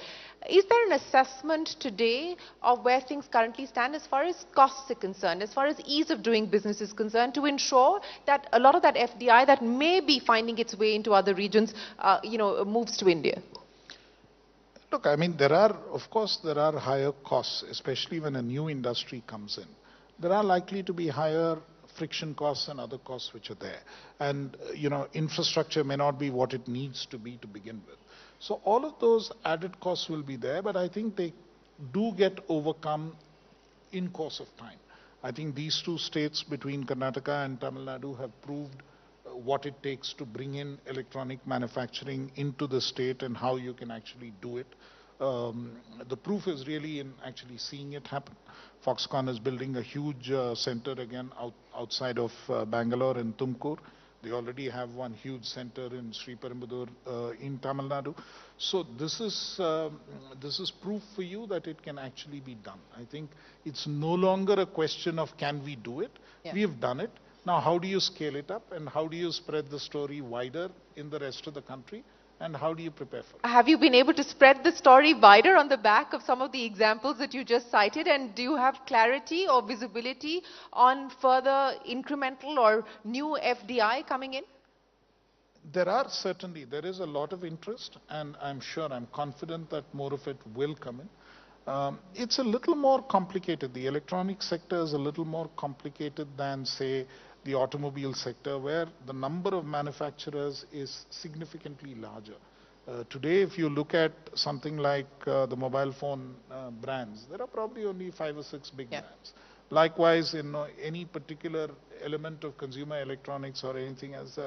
Is there an assessment today of where things currently stand as far as costs are concerned, as far as ease of doing business is concerned, to ensure that a lot of that FDI that may be finding its way into other regions, moves to India? Look, I mean, of course, there are higher costs, especially when a new industry comes in. There are likely to be higher friction costs and other costs which are there. And, infrastructure may not be what it needs to be to begin with. So all of those added costs will be there, but I think they do get overcome in course of time. I think these two states between Karnataka and Tamil Nadu have proved what it takes to bring in electronic manufacturing into the state and how you can actually do it. The proof is really in actually seeing it happen. Foxconn is building a huge center again outside of Bangalore in Tumkur. They already have one huge center in Sri Perumbudur in Tamil Nadu. So this is proof for you that it can actually be done. I think it's no longer a question of can we do it. Yeah. We have done it. Now how do you scale it up, and how do you spread the story wider in the rest of the country? And how do you prepare for it? Have you been able to spread the story wider on the back of some of the examples that you just cited? And do you have clarity or visibility on further incremental or new FDI coming in? There is a lot of interest, and I'm confident that more of it will come in. It's a little more complicated. The electronic sector is a little more complicated than, say, the automobile sector, where the number of manufacturers is significantly larger. Today, if you look at something like the mobile phone brands, there are probably only 5 or 6 big brands. Likewise, in any particular element of consumer electronics or anything else,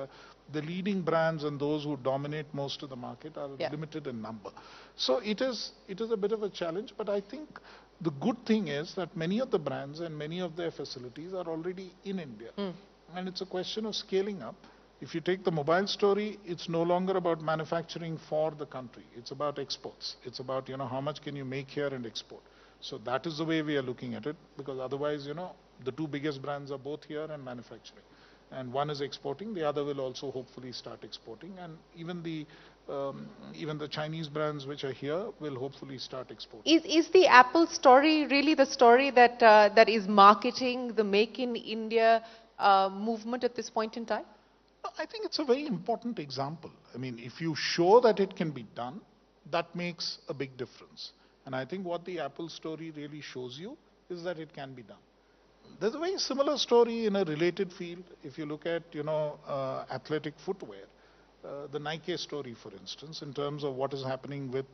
the leading brands and those who dominate most of the market are limited in number. So it is a bit of a challenge, but I think the good thing is that many of the brands and many of their facilities are already in India. And it's a question of scaling up. If you take the mobile story, it's no longer about manufacturing for the country. It's about exports. It's about, how much can you make here and export. So that is the way we are looking at it, because otherwise, the two biggest brands are both here and manufacturing. And one is exporting, the other will also hopefully start exporting. And even the Chinese brands which are here will hopefully start exporting. Is the Apple story really the story that is marketing the Make in India movement at this point in time? I think it's a very important example. I mean, if you show that it can be done, that makes a big difference. And I think what the Apple story really shows you is that it can be done. There's a very similar story in a related field. If you look at, athletic footwear, the Nike story, for instance, in terms of what is happening with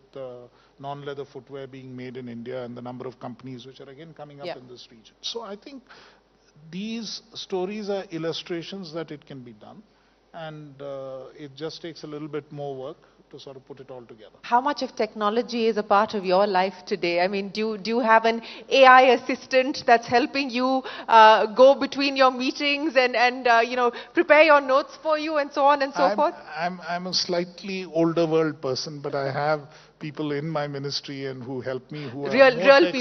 non-leather footwear being made in India and the number of companies which are again coming up in this region. So I think these stories are illustrations that it can be done. And it just takes a little bit more work to sort of put it all together. How much of technology is a part of your life today? I mean, do you have an AI assistant that's helping you go between your meetings and prepare your notes for you and so on and so forth? I'm a slightly older world person, but I have people in my ministry and who help me who are real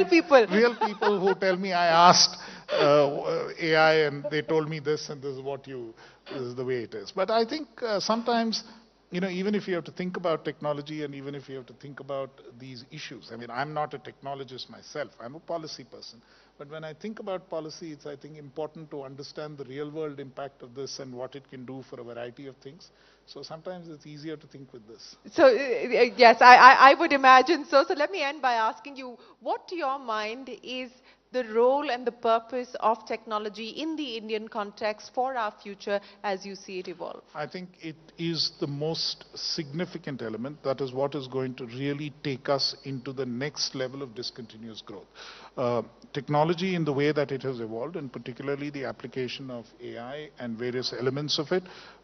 people who tell me I asked AI and they told me this and this is the way it is. But I think sometimes, even if you have to think about technology and even if you have to think about these issues, I mean, I'm not a technologist myself, I'm a policy person. But when I think about policy, it's, I think, important to understand the real world impact of this and what it can do for a variety of things. So sometimes it's easier to think with this. So, yes, I would imagine so. So let me end by asking you, what to your mind is the role and the purpose of technology in the Indian context for our future as you see it evolve? I think it is the most significant element. That is what is going to really take us into the next level of discontinuous growth. Technology in the way that it has evolved, and particularly the application of AI and various elements of it,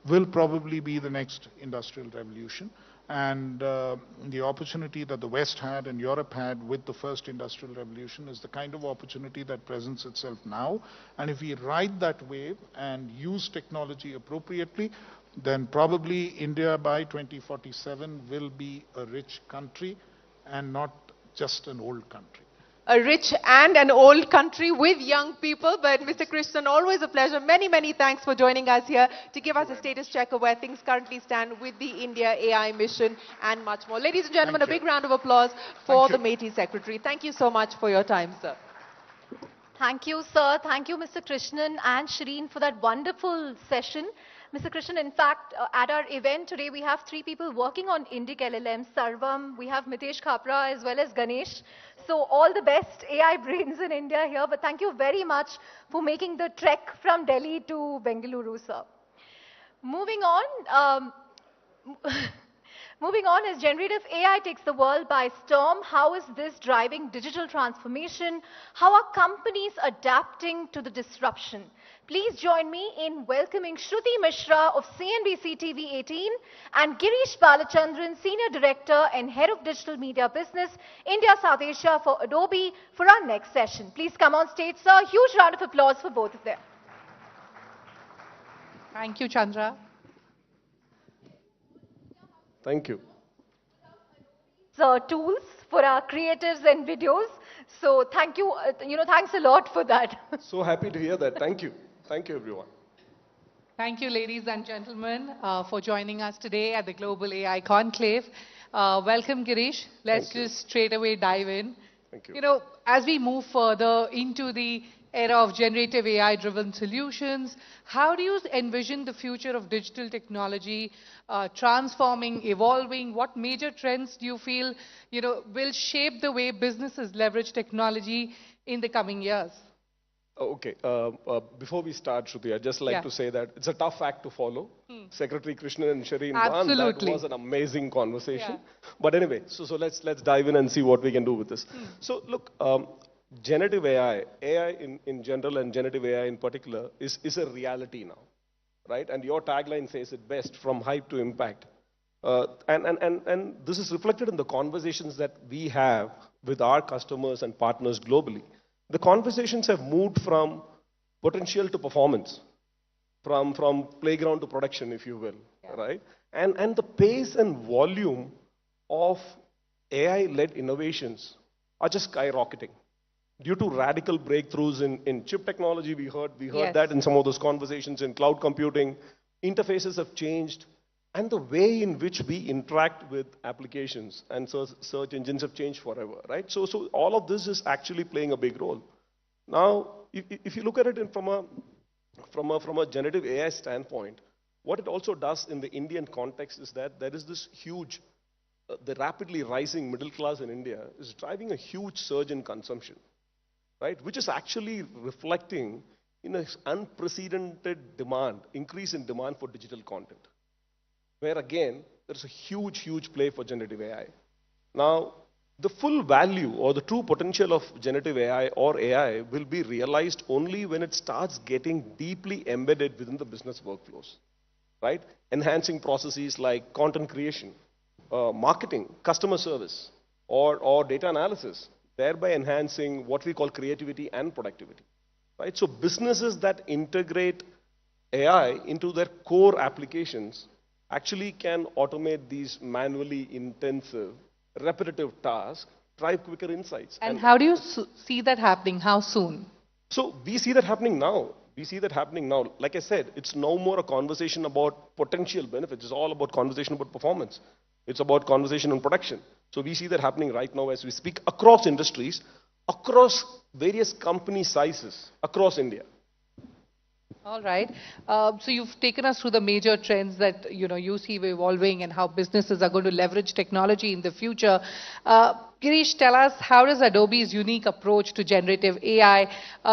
will probably be the next industrial revolution. And the opportunity that the West had and Europe had with the first industrial revolution is the kind of opportunity that presents itself now. And if we ride that wave and use technology appropriately, then probably India by 2047 will be a rich country and not just an old country. A rich and an old country with young people. But Mr. Krishnan, always a pleasure. Many, many thanks for joining us here to give us a status check of where things currently stand with the India AI mission and much more. Ladies and gentlemen, a big round of applause for the MeitY Secretary. Thank you so much for your time, sir. Thank you, sir. Thank you, Mr. Krishnan and Shireen, for that wonderful session. Mr. Krishnan, in fact, at our event today, we have 3 people working on Indic LLM, Sarvam, we have Mitesh Khapra as well as Ganesh. So all the best AI brains in India here. But thank you very much for making the trek from Delhi to Bengaluru, sir. Moving on. Moving on, as generative AI takes the world by storm, how is this driving digital transformation? How are companies adapting to the disruption? Please join me in welcoming Shruti Mishra of CNBC-TV18 and Girish Balachandran, Senior Director and Head of Digital Media Business, India South Asia for Adobe, for our next session. Please come on stage, sir. Huge round of applause for both of them. Thank you, Chandra. Thank you. Tools for our creators and videos. So thank you, thanks a lot for that. So happy to hear that. Thank you. Thank you, everyone. Thank you, ladies and gentlemen, for joining us today at the Global AI Conclave. Welcome, Girish. Let's just straight away dive in. Thank you. You know, as we move further into the era of generative AI-driven solutions, how do you envision the future of digital technology transforming, evolving? What major trends do you feel, will shape the way businesses leverage technology in the coming years? Okay. Before we start, Shruti, I'd just like to say that it's a tough act to follow. Secretary Krishnan and Shireen won. That was an amazing conversation. But anyway, so let's dive in and see what we can do with this. So look, generative AI in general and generative AI in particular is a reality now, right? And your tagline says it best, from hype to impact. And this is reflected in the conversations that we have with our customers and partners globally. The conversations have moved from potential to performance, from playground to production, if you will, right? And the pace and volume of AI-led innovations are just skyrocketing. Due to radical breakthroughs in chip technology, we heard Yes. that in some of those conversations. In cloud computing, interfaces have changed, and the way in which we interact with applications and search engines have changed forever, right? So all of this is actually playing a big role. Now, if you look at it from a generative AI standpoint, what it also does in the Indian context is that there is this huge, the rapidly rising middle class in India is driving a huge surge in consumption, right? Which is actually reflecting in an unprecedented demand, increase in demand for digital content, where again, there's a huge play for generative AI. Now, the full value or the true potential of generative AI or AI will be realized only when it starts getting deeply embedded within the business workflows, right? Enhancing processes like content creation, marketing, customer service, or data analysis, thereby enhancing what we call creativity and productivity, right? So businesses that integrate AI into their core applications actually can automate these manually intensive, repetitive tasks, drive quicker insights. And how do you see that happening? How soon? So we see that happening now. We see that happening now. Like I said, it's no more a conversation about potential benefits. It's all about conversation about performance. It's about conversation on production. So we see that happening right now as we speak across industries, across various company sizes, across India. All right. So you've taken us through the major trends that you see evolving and how businesses are going to leverage technology in the future. Girish, tell us, how does Adobe's unique approach to generative AI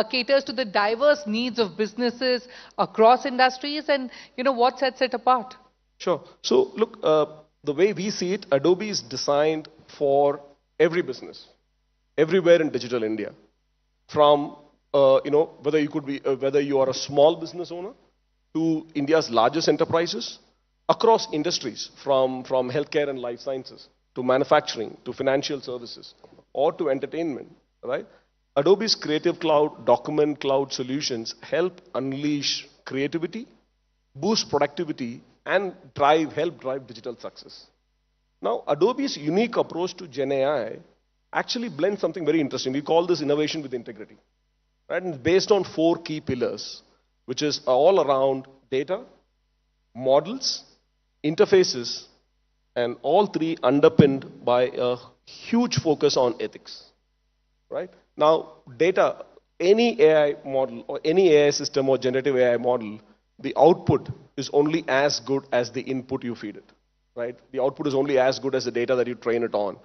caters to the diverse needs of businesses across industries, and what sets it apart? Sure. So look, the way we see it, Adobe is designed for every business, everywhere in digital India, from whether you are a small business owner to India's largest enterprises, across industries, from healthcare and life sciences to manufacturing to financial services or to entertainment, right? Adobe's Creative Cloud, Document Cloud solutions help unleash creativity, boost productivity, and help drive digital success. Now, Adobe's unique approach to Gen AI actually blends something very interesting. We call this innovation with integrity. Right? And it's based on 4 key pillars, which is all around data, models, interfaces, and all 3 underpinned by a huge focus on ethics. Right? Now, data, any AI model or any AI system or generative AI model, the output is only as good as the input you feed it. Right? The output is only as good as the data that you train it on.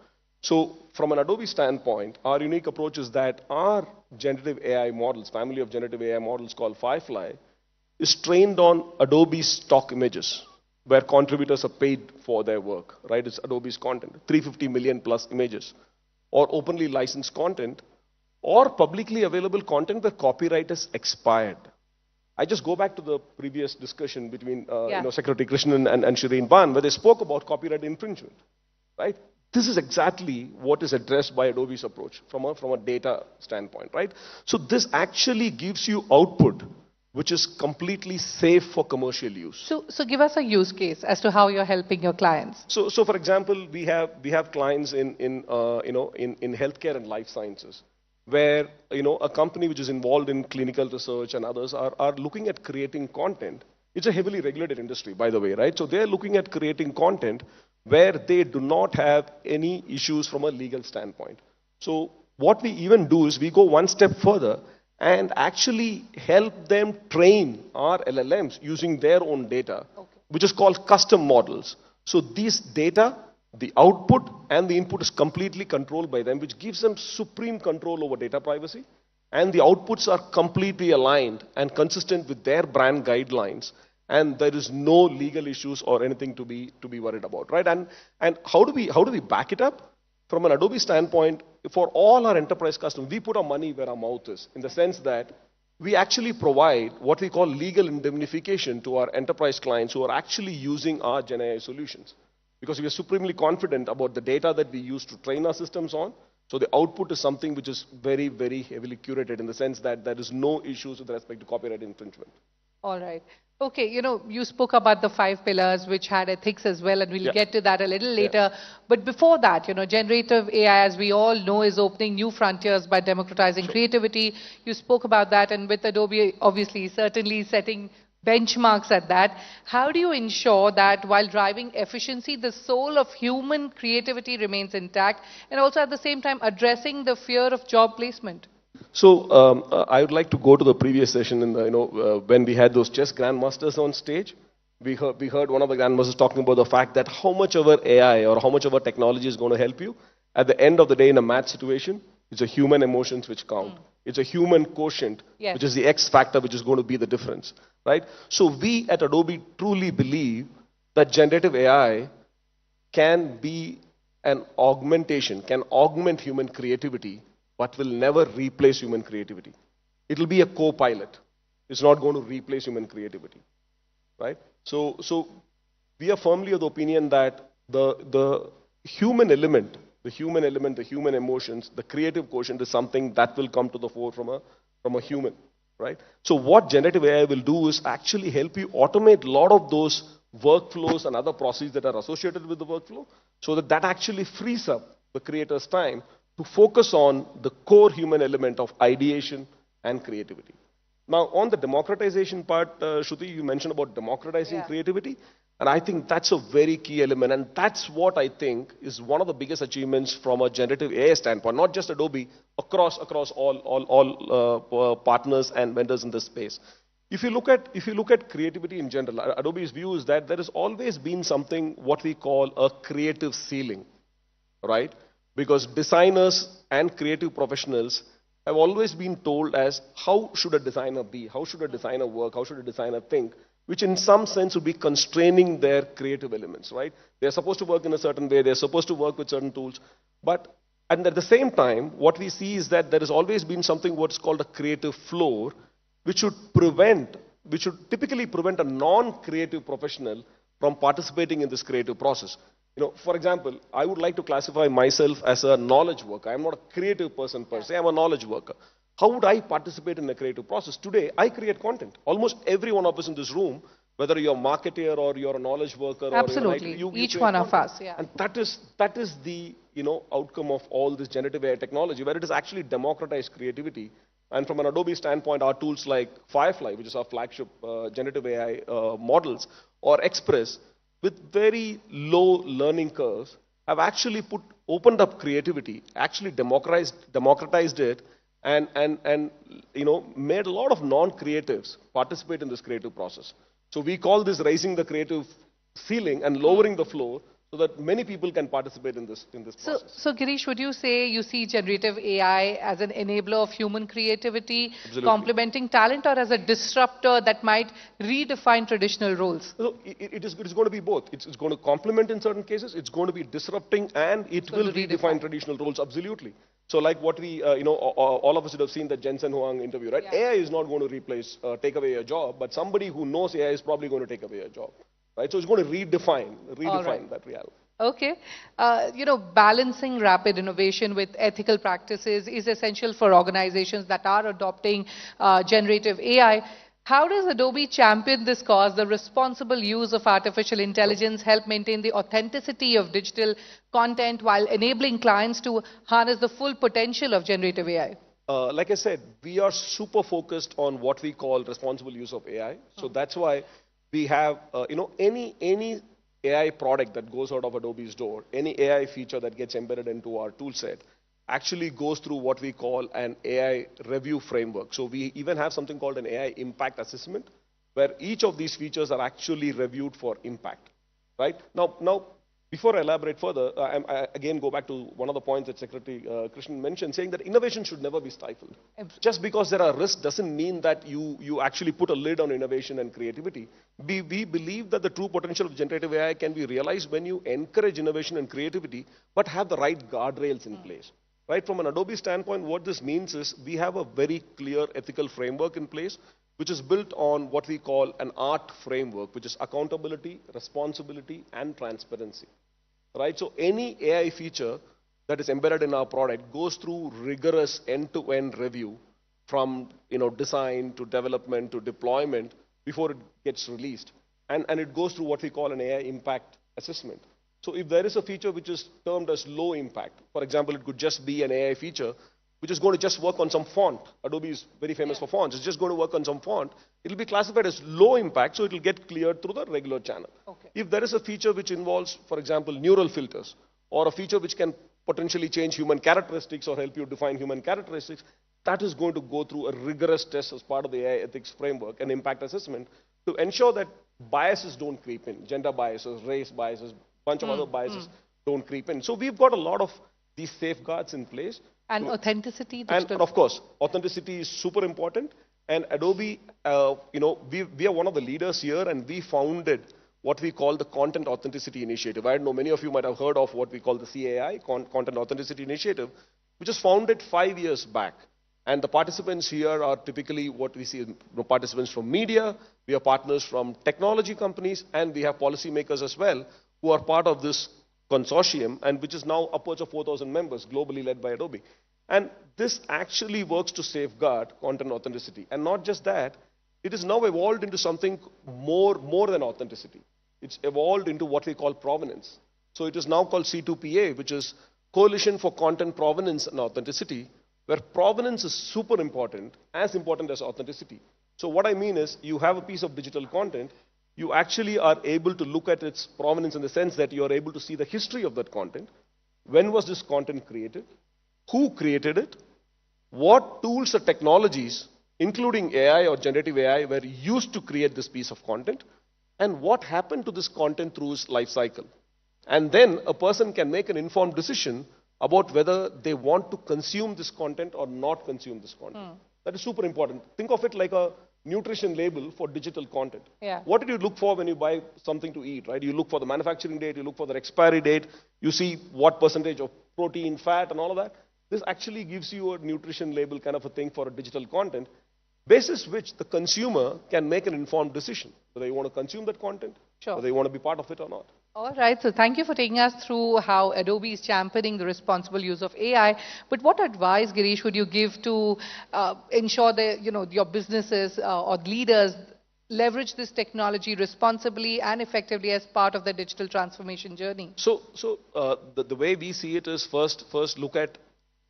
So from an Adobe standpoint, our unique approach is that our generative AI models, family of generative AI models called Firefly, is trained on Adobe's stock images, where contributors are paid for their work, right? It's Adobe's content, 350 million plus images, or openly licensed content, or publicly available content where copyright is expired. I just go back to the previous discussion between Secretary Krishnan and Shireen Ban, where they spoke about copyright infringement, right? This is exactly what is addressed by Adobe's approach from a data standpoint, right? So this actually gives you output which is completely safe for commercial use. So give us a use case as to how you're helping your clients. So for example, we have clients in healthcare and life sciences, where a company which is involved in clinical research and others are looking at creating content. It's a heavily regulated industry, by the way, right? So they're looking at creating content where they do not have any issues from a legal standpoint. So what we even do is we go one step further and actually help them train our LLMs using their own data, which is called custom models. So these data, the output and the input is completely controlled by them, which gives them supreme control over data privacy. And the outputs are completely aligned and consistent with their brand guidelines. And there is no legal issues or anything to be worried about, right? And how do we back it up? From an Adobe standpoint, for all our enterprise customers, we put our money where our mouth is, in the sense that we actually provide what we call legal indemnification to our enterprise clients who are actually using our Gen AI solutions. Because we are supremely confident about the data that we use to train our systems on. So the output is something which is very, very heavily curated, in the sense that there is no issues with respect to copyright infringement. All right. Okay, you spoke about the 5 pillars which had ethics as well, and we'll get to that a little later. But before that, generative AI, as we all know, is opening new frontiers by democratizing creativity. You spoke about that, and with Adobe, obviously, certainly setting benchmarks at that. How do you ensure that while driving efficiency, the soul of human creativity remains intact, and also at the same time addressing the fear of job placement? So I would like to go to the previous session in the, when we had those chess grandmasters on stage. We heard one of the grandmasters talking about the fact that how much of our AI or how much of our technology is going to help you. At the end of the day, in a math situation, it's a human emotions which count. It's a human quotient, which is the X factor, which is going to be the difference, right? So we at Adobe truly believe that generative AI can be an augmentation, can augment human creativity, but will never replace human creativity. It will be a co-pilot. It's not going to replace human creativity, right? So we are firmly of the opinion that the human element, the human emotions, the creative quotient is something that will come to the fore from a human, right? So what generative AI will do is actually help you automate a lot of those workflows and other processes that are associated with the workflow, so that actually frees up the creator's time to focus on the core human element of ideation and creativity. Now, on the democratization part, Shruti, you mentioned about democratizing creativity, and I think that's a very key element, and that's what I think is one of the biggest achievements from a generative AI standpoint, not just Adobe, across all partners and vendors in this space. If you look at creativity in general, Adobe's view is that there has always been something what we call a creative ceiling, right? Because designers and creative professionals have always been told as how should a designer be, how should a designer work, how should a designer think, which in some sense would be constraining their creative elements, right? They're supposed to work in a certain way, they're supposed to work with certain tools, and at the same time, what we see is that there has always been something what's called a creative floor, which should typically prevent a non-creative professional from participating in this creative process. For example, I would like to classify myself as a knowledge worker. I'm not a creative person per se, I'm a knowledge worker. How would I participate in the creative process? Today, I create content. Almost every one of us in this room, whether you're a marketer or you're a knowledge worker, Absolutely. or each one of us. And that is the outcome of all this generative AI technology, where it has actually democratized creativity. And from an Adobe standpoint, our tools like Firefly, which is our flagship generative AI models, or Express, with very low learning curves, have actually opened up creativity, actually democratized it, and made a lot of non-creatives participate in this creative process. So we call this raising the creative ceiling and lowering the floor, so that many people can participate in this process. So Girish, would you say you see generative AI as an enabler of human creativity, Absolutely. complementing talent, or as a disruptor that might redefine traditional roles? So it's going to be both. It's going to complement in certain cases, it's going to be disrupting, and it will redefine traditional roles, absolutely. So like what we, all of us would have seen the Jensen Huang interview, right? AI is not going to take away your job, but somebody who knows AI is probably going to take away your job. Right? So it's going to redefine that reality. Okay. Balancing rapid innovation with ethical practices is essential for organizations that are adopting generative AI. How does Adobe champion this cause? The responsible use of artificial intelligence help maintain the authenticity of digital content while enabling clients to harness the full potential of generative AI? Like I said, we are super focused on what we call responsible use of AI. So that's why we have, any AI product that goes out of Adobe's door, any AI feature that gets embedded into our tool set, actually goes through what we call an AI review framework. So we even have something called an AI impact assessment, where each of these features are actually reviewed for impact, right? Now, before I elaborate further, I again go back to one of the points that Secretary Krishnan mentioned, saying that innovation should never be stifled. Just because there are risks doesn't mean that you actually put a lid on innovation and creativity. We believe that the true potential of generative AI can be realized when you encourage innovation and creativity, but have the right guardrails in place. Right? From an Adobe standpoint, what this means is we have a very clear ethical framework in place, which is built on what we call an ART framework, which is accountability, responsibility, and transparency. Right? So any AI feature that is embedded in our product goes through rigorous end-to-end review, from design to development to deployment, before it gets released. And it goes through what we call an AI impact assessment. So if there is a feature which is termed as low impact, for example, it could just be an AI feature which is going to just work on some font. Adobe is very famous for fonts. It's just going to work on some font. It will be classified as low impact, so it will get cleared through the regular channel. If there is a feature which involves, for example, neural filters, or a feature which can potentially change human characteristics or help you define human characteristics, that is going to go through a rigorous test as part of the AI ethics framework and impact assessment to ensure that biases don't creep in. Gender biases, race biases, bunch of other biases don't creep in. So we've got a lot of these safeguards in place. And authenticity. And of course, authenticity is super important. And Adobe, we are one of the leaders here, and we founded what we call the Content Authenticity Initiative. I don't know, many of you might have heard of what we call the CAI, Content Authenticity Initiative, which was founded 5 years back. And the participants here are typically what we see participants from media, we have partners from technology companies, and we have policymakers as well who are part of this consortium, and which is now upwards of 4,000 members globally led by Adobe. And this actually works to safeguard content authenticity. And not just that, it is now evolved into something more than authenticity. It's evolved into what we call provenance. So it is now called C2PA, which is Coalition for Content Provenance and Authenticity, where provenance is super important, as important as authenticity. So what I mean is, you have a piece of digital content, you actually are able to look at its provenance in the sense that you are able to see the history of that content. When was this content created? Who created it? What tools or technologies, including AI or generative AI, were used to create this piece of content? And what happened to this content through its life cycle? And then a person can make an informed decision about whether they want to consume this content or not consume this content. That is super important. Think of it like a nutrition label for digital content. What did you look for when you buy something to eat, right? You look for the manufacturing date, you look for the expiry date, you see what percentage of protein, fat, and all of that. This actually gives you a nutrition label kind of a thing for a digital content, basis which the consumer can make an informed decision whether you want to consume that content, whether you want to be part of it or not. All right, so thank you for taking us through how Adobe is championing the responsible use of AI. But what advice, Girish, would you give to ensure that your businesses or leaders leverage this technology responsibly and effectively as part of the digital transformation journey? So the way we see it is first look at,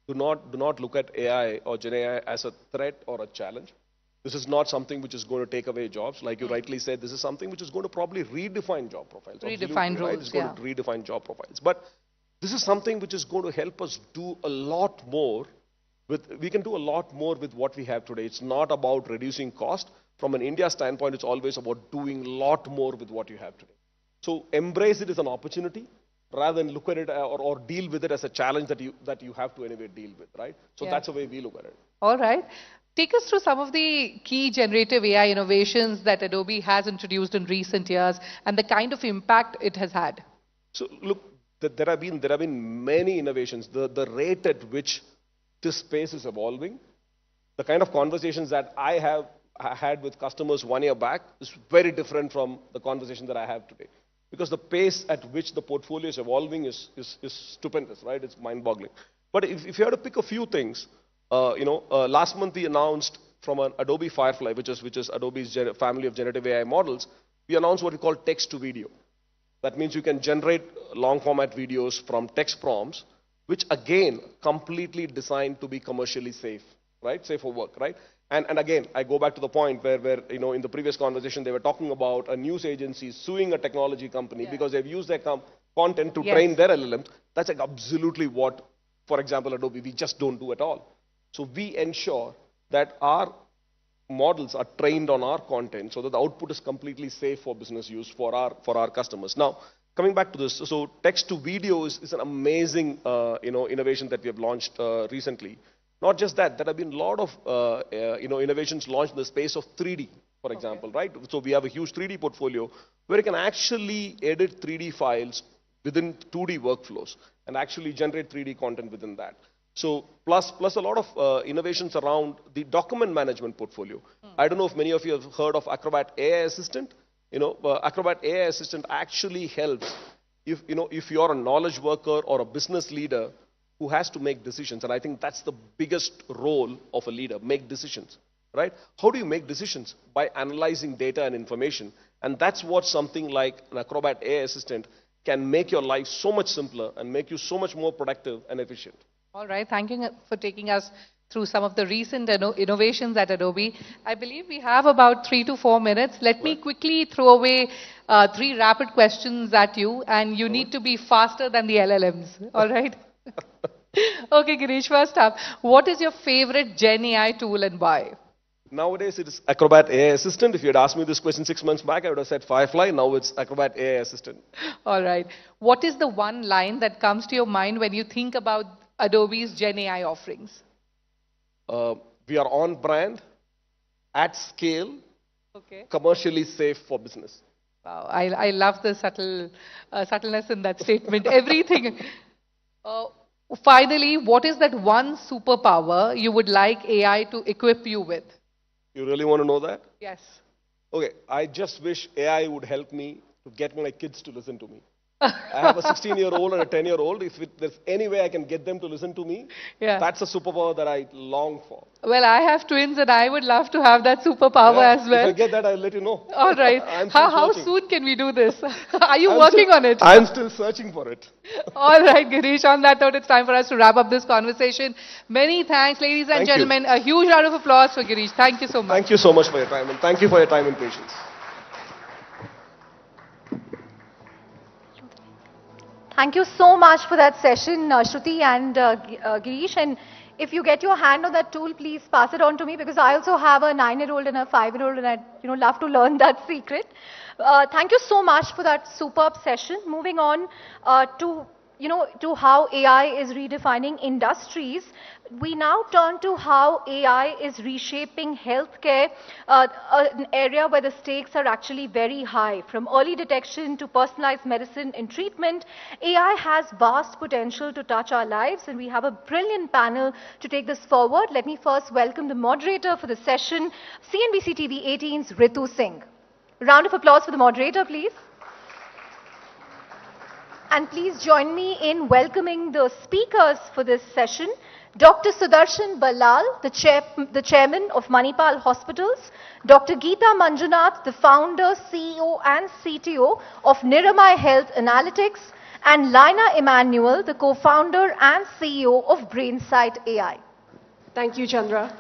do not look at AI or Gen AI as a threat or a challenge. This is not something which is going to take away jobs. Like you rightly said, this is something which is going to probably redefine job profiles. Redefine roles, right? It's going to redefine job profiles. But this is something which is going to help us do a lot more we can do a lot more with what we have today. It's not about reducing cost. From an India standpoint, it's always about doing a lot more with what you have today. So embrace it as an opportunity rather than look at it or deal with it as a challenge that you have to anyway deal with, right? So that's the way we look at it. All right. Take us through some of the key generative AI innovations that Adobe has introduced in recent years and the kind of impact it has had. So look, there have been many innovations. The rate at which this space is evolving, the kind of conversations that I had with customers 1 year back is very different from the conversation that I have today. Because the pace at which the portfolio is evolving is stupendous, right? It's mind-boggling. But if you had to pick a few things, last month we announced from an Adobe Firefly, which is Adobe's family of generative AI models, we announced what we call text to video. That means you can generate long format videos from text prompts, which again, completely designed to be commercially safe, right? Safe for work, right? And again, I go back to the point where in the previous conversation, they were talking about a news agency suing a technology company because they've used their content to train their LLMs. That's like absolutely what, for example, Adobe, we just don't do at all. So we ensure that our models are trained on our content so that the output is completely safe for business use for our customers. Now, coming back to this, so text to video is an amazing innovation that we have launched recently. Not just that, there have been a lot of innovations launched in the space of 3D, for example, right? So we have a huge 3D portfolio where you can actually edit 3D files within 2D workflows and actually generate 3D content within that. So plus a lot of innovations around the document management portfolio. I don't know if many of you have heard of Acrobat AI Assistant. Acrobat AI Assistant actually helps if you're a knowledge worker or a business leader who has to make decisions. And I think that's the biggest role of a leader, make decisions. right? How do you make decisions? By analyzing data and information. And that's what something like an Acrobat AI assistant can make your life so much simpler and make you so much more productive and efficient. All right. Thank you for taking us through some of the recent innovations at Adobe. I believe we have about 3 to 4 minutes. Let me quickly throw away 3 rapid questions at you, and you need to be faster than the LLMs. All right? Okay, Girish, first up, what is your favorite Gen AI tool and why? Nowadays, it is Acrobat AI Assistant. If you had asked me this question 6 months back, I would have said Firefly. Now it's Acrobat AI Assistant. All right. What is the one line that comes to your mind when you think about Adobe's Gen AI offerings? We are on brand, at scale, commercially safe for business. Wow, I love the subtleness in that statement. Everything. Finally, what is that one superpower you would like AI to equip you with? You really want to know that? Yes. Okay, I just wish AI would help me to get my kids to listen to me. I have a 16-year-old and a 10-year-old. If there's any way I can get them to listen to me, that's a superpower that I long for. Well, I have twins and I would love to have that superpower as well. If I get that, I'll let you know. All right. How soon can we do this? Are you working on it? I'm still searching for it. All right, Girish. On that note, it's time for us to wrap up this conversation. Many thanks, ladies and gentlemen. A huge round of applause for Girish. Thank you so much. Thank you so much for your time, and thank you for your time and patience. Thank you so much for that session, Shruti and Girish. And if you get your hand on that tool, please pass it on to me, because I also have a 9-year-old and a 5-year-old, and I'd love to learn that secret. Thank you so much for that superb session. Moving on to how AI is redefining industries, we now turn to how AI is reshaping healthcare, an area where the stakes are actually very high. From early detection to personalized medicine and treatment, AI has vast potential to touch our lives, and we have a brilliant panel to take this forward. Let me first welcome the moderator for the session, CNBC-TV18's Ritu Singh. Round of applause for the moderator, please. And please join me in welcoming the speakers for this session. Dr. Sudarshan Ballal, the chairman of Manipal Hospitals. Dr. Geeta Manjunath, the founder, CEO and CTO of Niramai Health Analytics. And Laina Emmanuel, the co-founder and CEO of Brainsight AI. Thank you, Chandra.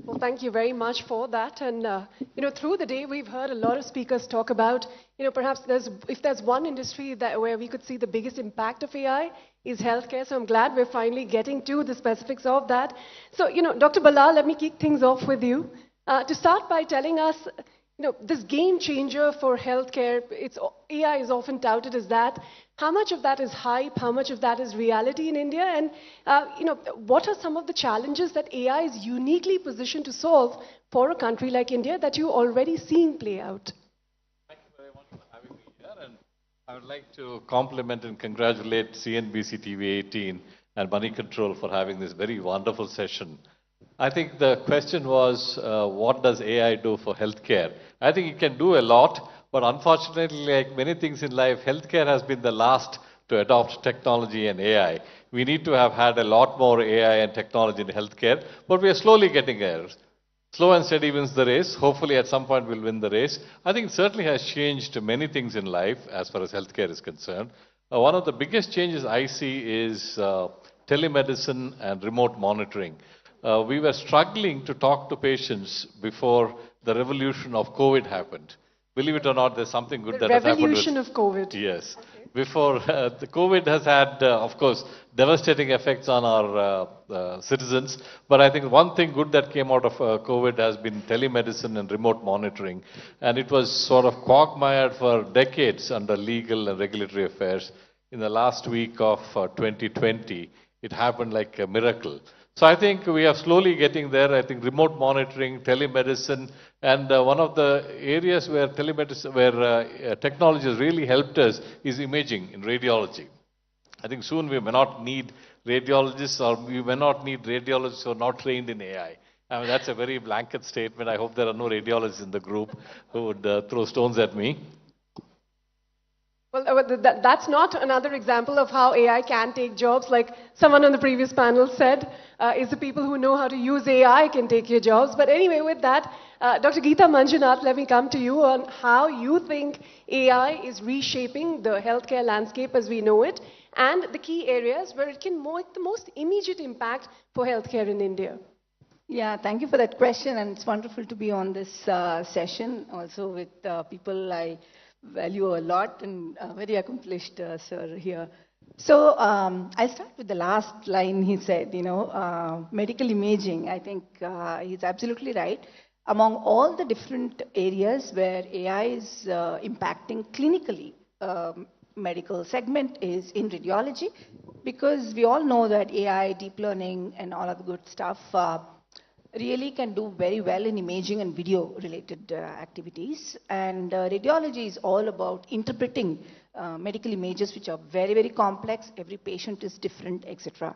Well, thank you very much for that. And, through the day, we've heard a lot of speakers talk about, perhaps if there's one industry where we could see the biggest impact of AI is healthcare. So I'm glad we're finally getting to the specifics of that. So, Dr. Ballal, let me kick things off with you. To start by telling us, this game changer for healthcare, AI is often touted as that. How much of that is hype? How much of that is reality in India? And, what are some of the challenges that AI is uniquely positioned to solve for a country like India that you're already seeing play out? Thank you very much for having me here. And I would like to compliment and congratulate CNBC-TV18 and Moneycontrol for having this very wonderful session. I think the question was, what does AI do for healthcare? I think it can do a lot, but unfortunately, like many things in life, healthcare has been the last to adopt technology and AI. We need to have had a lot more AI and technology in healthcare, but we are slowly getting there. Slow and steady wins the race. Hopefully, at some point, we'll win the race. I think it certainly has changed many things in life as far as healthcare is concerned. One of the biggest changes I see is telemedicine and remote monitoring. We were struggling to talk to patients before the revolution of COVID happened. Believe it or not, there's something good that has happened. The revolution of COVID. Yes. Okay. Before, the COVID has had, of course, devastating effects on our citizens. But I think one thing good that came out of COVID has been telemedicine and remote monitoring. And it was sort of quagmired for decades under legal and regulatory affairs. In the last week of 2020, it happened like a miracle. So I think we are slowly getting there. I think remote monitoring, telemedicine, and one of the areas where technology has really helped us is imaging in radiology. I think soon we may not need radiologists, or we may not need radiologists who are not trained in AI. I mean, that's a very blanket statement. I hope there are no radiologists in the group who would throw stones at me. Well, that's not another example of how AI can take jobs. Like someone on the previous panel said, is the people who know how to use AI can take your jobs. But anyway, with that, Dr. Geeta Manjunath, let me come to you on how you think AI is reshaping the healthcare landscape as we know it, and the key areas where it can make the most immediate impact for healthcare in India. Yeah, thank you for that question, and it's wonderful to be on this session, also with people I value a lot and very accomplished sir here. So I'll start with the last line he said, medical imaging. I think he's absolutely right. Among all the different areas where AI is impacting clinically, medical segment is in radiology, because we all know that AI, deep learning, and all of the good stuff really can do very well in imaging and video related activities. And radiology is all about interpreting medical images, which are very, very complex. Every patient is different, etc.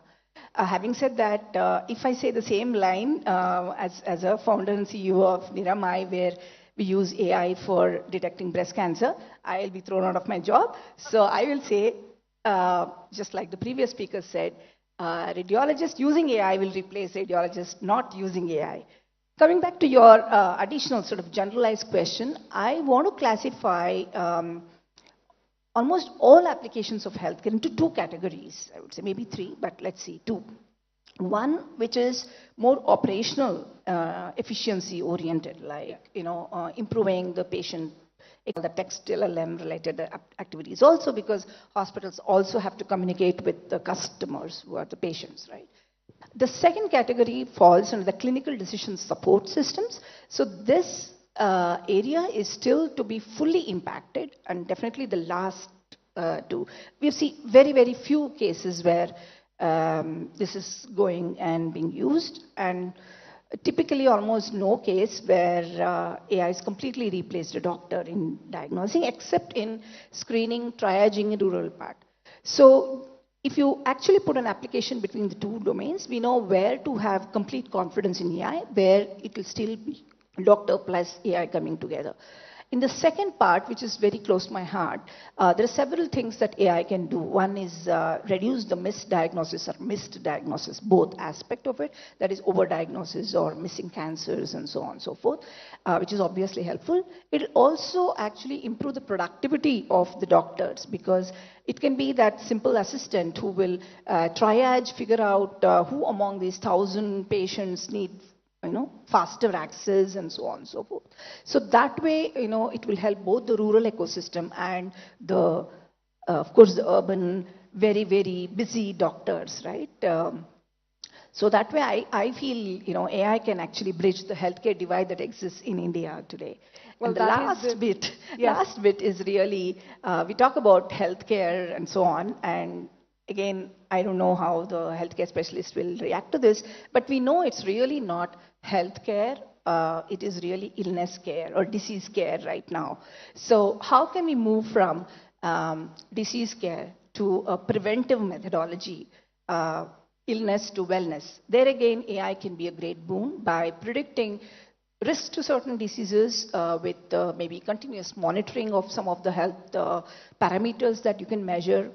Having said that, if I say the same line as a founder and CEO of Niramai, where we use AI for detecting breast cancer, I'll be thrown out of my job. So I will say, just like the previous speaker said, radiologists using AI will replace radiologists not using AI. Coming back to your additional sort of generalized question, I want to classify almost all applications of healthcare into two categories. I would say maybe three, but let's see, two. One, which is more operational efficiency oriented, like improving the patient, the text LLM related activities also, because hospitals also have to communicate with the customers who are the patients, right? The second category falls under the clinical decision support systems. So this area is still to be fully impacted, and definitely the last two. We've seen very, very few cases where this is going and being used, and typically almost no case where AI has completely replaced a doctor in diagnosing, except in screening, triaging in rural part. So if you actually put an application between the two domains, we know where to have complete confidence in AI, where it will still be doctor plus AI coming together. In the second part, which is very close to my heart, there are several things that AI can do. One is reduce the misdiagnosis or missed diagnosis, both aspect of it, that is overdiagnosis or missing cancers and so on and so forth, which is obviously helpful. It will also actually improve the productivity of the doctors, because it can be that simple assistant who will triage, figure out who among these 1,000 patients need faster access and so on and so forth. So that way, it will help both the rural ecosystem and the, of course, the urban, very, very busy doctors, right? So that way, I feel, AI can actually bridge the healthcare divide that exists in India today. Well, and the last bit is really, we talk about healthcare and so on, and again, I don't know how the healthcare specialists will react to this, but we know it's really not healthcare, it is really illness care or disease care right now. So how can we move from disease care to a preventive methodology, illness to wellness? There again, AI can be a great boon by predicting risk to certain diseases with maybe continuous monitoring of some of the health parameters that you can measure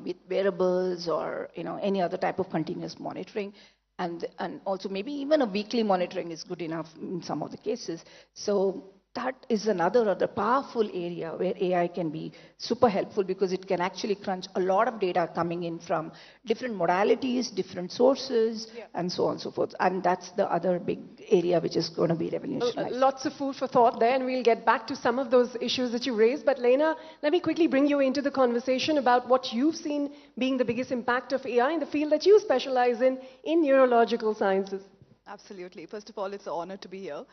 with wearables or any other type of continuous monitoring, and also maybe even a weekly monitoring is good enough in some of the cases. So that is another powerful area where AI can be super helpful, because it can actually crunch a lot of data coming in from different modalities, different sources, and so on and so forth. And that's the other big area which is going to be revolutionized. Lots of food for thought there, and we'll get back to some of those issues that you raised. But Lena, let me quickly bring you into the conversation about what you've seen being the biggest impact of AI in the field that you specialize in neurological sciences. Absolutely. First of all, it's an honor to be here.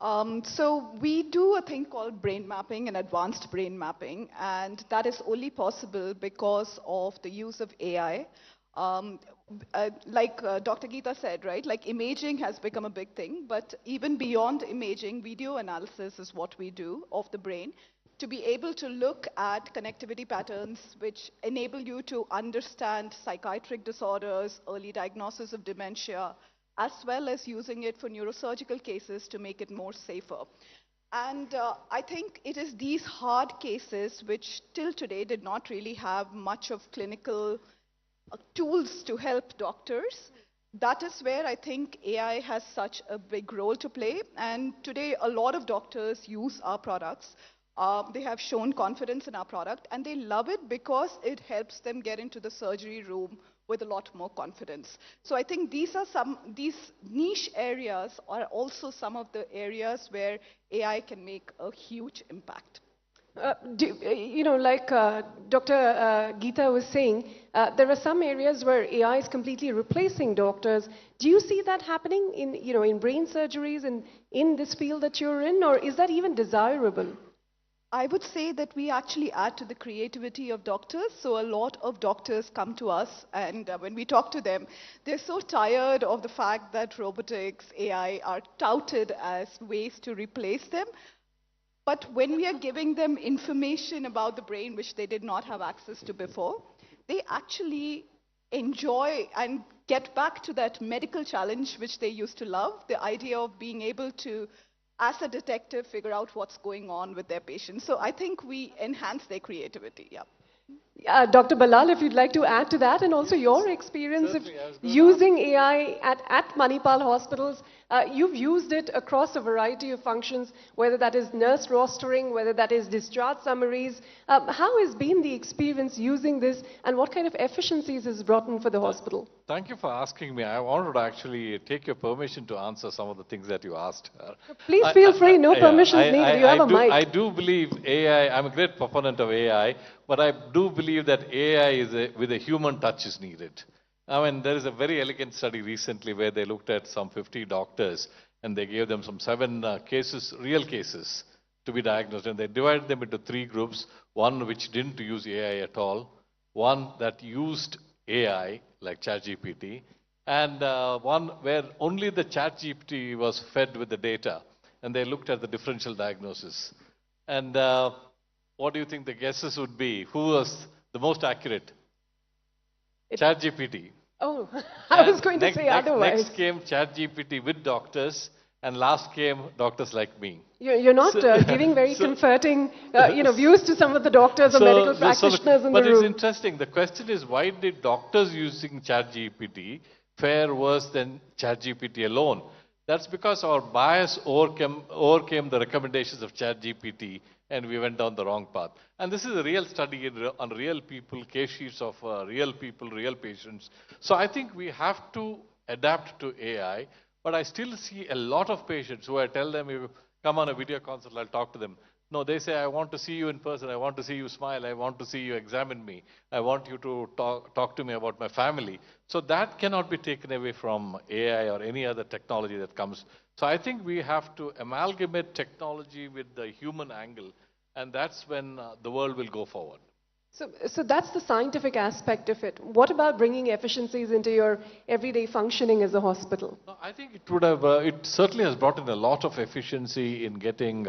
So we do a thing called brain mapping and advanced brain mapping, and that is only possible because of the use of AI. Like Dr. Geeta said, right, like imaging has become a big thing, but even beyond imaging, video analysis is what we do of the brain to be able to look at connectivity patterns which enable you to understand psychiatric disorders, early diagnosis of dementia, as well as using it for neurosurgical cases to make it more safer. And I think it is these hard cases which till today did not really have much of clinical tools to help doctors. That is where I think AI has such a big role to play. And today, a lot of doctors use our products. They have shown confidence in our product, and they love it because it helps them get into the surgery room with a lot more confidence. So I think these niche areas are also some of the areas where AI can make a huge impact. Like Dr. Geeta was saying, there are some areas where AI is completely replacing doctors. Do you see that happening in brain surgeries and in this field that you're in, or is that even desirable? I would say that we actually add to the creativity of doctors. So a lot of doctors come to us, and when we talk to them, they're so tired of the fact that robotics, AI are touted as ways to replace them. But when we are giving them information about the brain which they did not have access to before, they actually enjoy and get back to that medical challenge which they used to love, the idea of being able to, as a detective, figure out what's going on with their patients. So I think we enhance their creativity. Yeah. Dr. Balal, if you'd like to add to that, and also your experience of using AI at Manipal hospitals. You've used it across a variety of functions, whether that is nurse rostering, whether that is discharge summaries. How has been the experience using this, and what kind of efficiencies has brought in for the hospital? Thank you for asking me. I wanted to actually take your permission to answer some of the things that you asked. Please feel free, no permissions needed. You have a mic. I do believe AI, I'm a great proponent of AI, but I do believe that AI with a human touch is needed. I mean, there is a very elegant study recently where they looked at some 50 doctors and they gave them some 7 cases, real cases, to be diagnosed. And they divided them into 3 groups. One which didn't use AI at all, one that used AI, like ChatGPT, and one where only the ChatGPT was fed with the data. And they looked at the differential diagnosis. And what do you think the guesses would be? Who was the most accurate? ChatGPT. Oh, I was going to say otherwise. Next came ChatGPT with doctors, and last came doctors like me. You're not giving very comforting views to some of the doctors or medical practitioners in the room. But it's interesting. The question is, why did doctors using ChatGPT fare worse than ChatGPT alone? That's because our bias overcame the recommendations of ChatGPT, and we went down the wrong path. And this is a real study on real people, case sheets of real people, real patients. So I think we have to adapt to AI, but I still see a lot of patients who I tell them, if you come on a video consult, I'll talk to them. No, they say, I want to see you in person, I want to see you smile, I want to see you examine me, I want you to talk to me about my family. So that cannot be taken away from AI or any other technology that comes. So I think we have to amalgamate technology with the human angle, and that's when the world will go forward. So that's the scientific aspect of it. What about bringing efficiencies into your everyday functioning as a hospital? No, I think it would have, it certainly has brought in a lot of efficiency in getting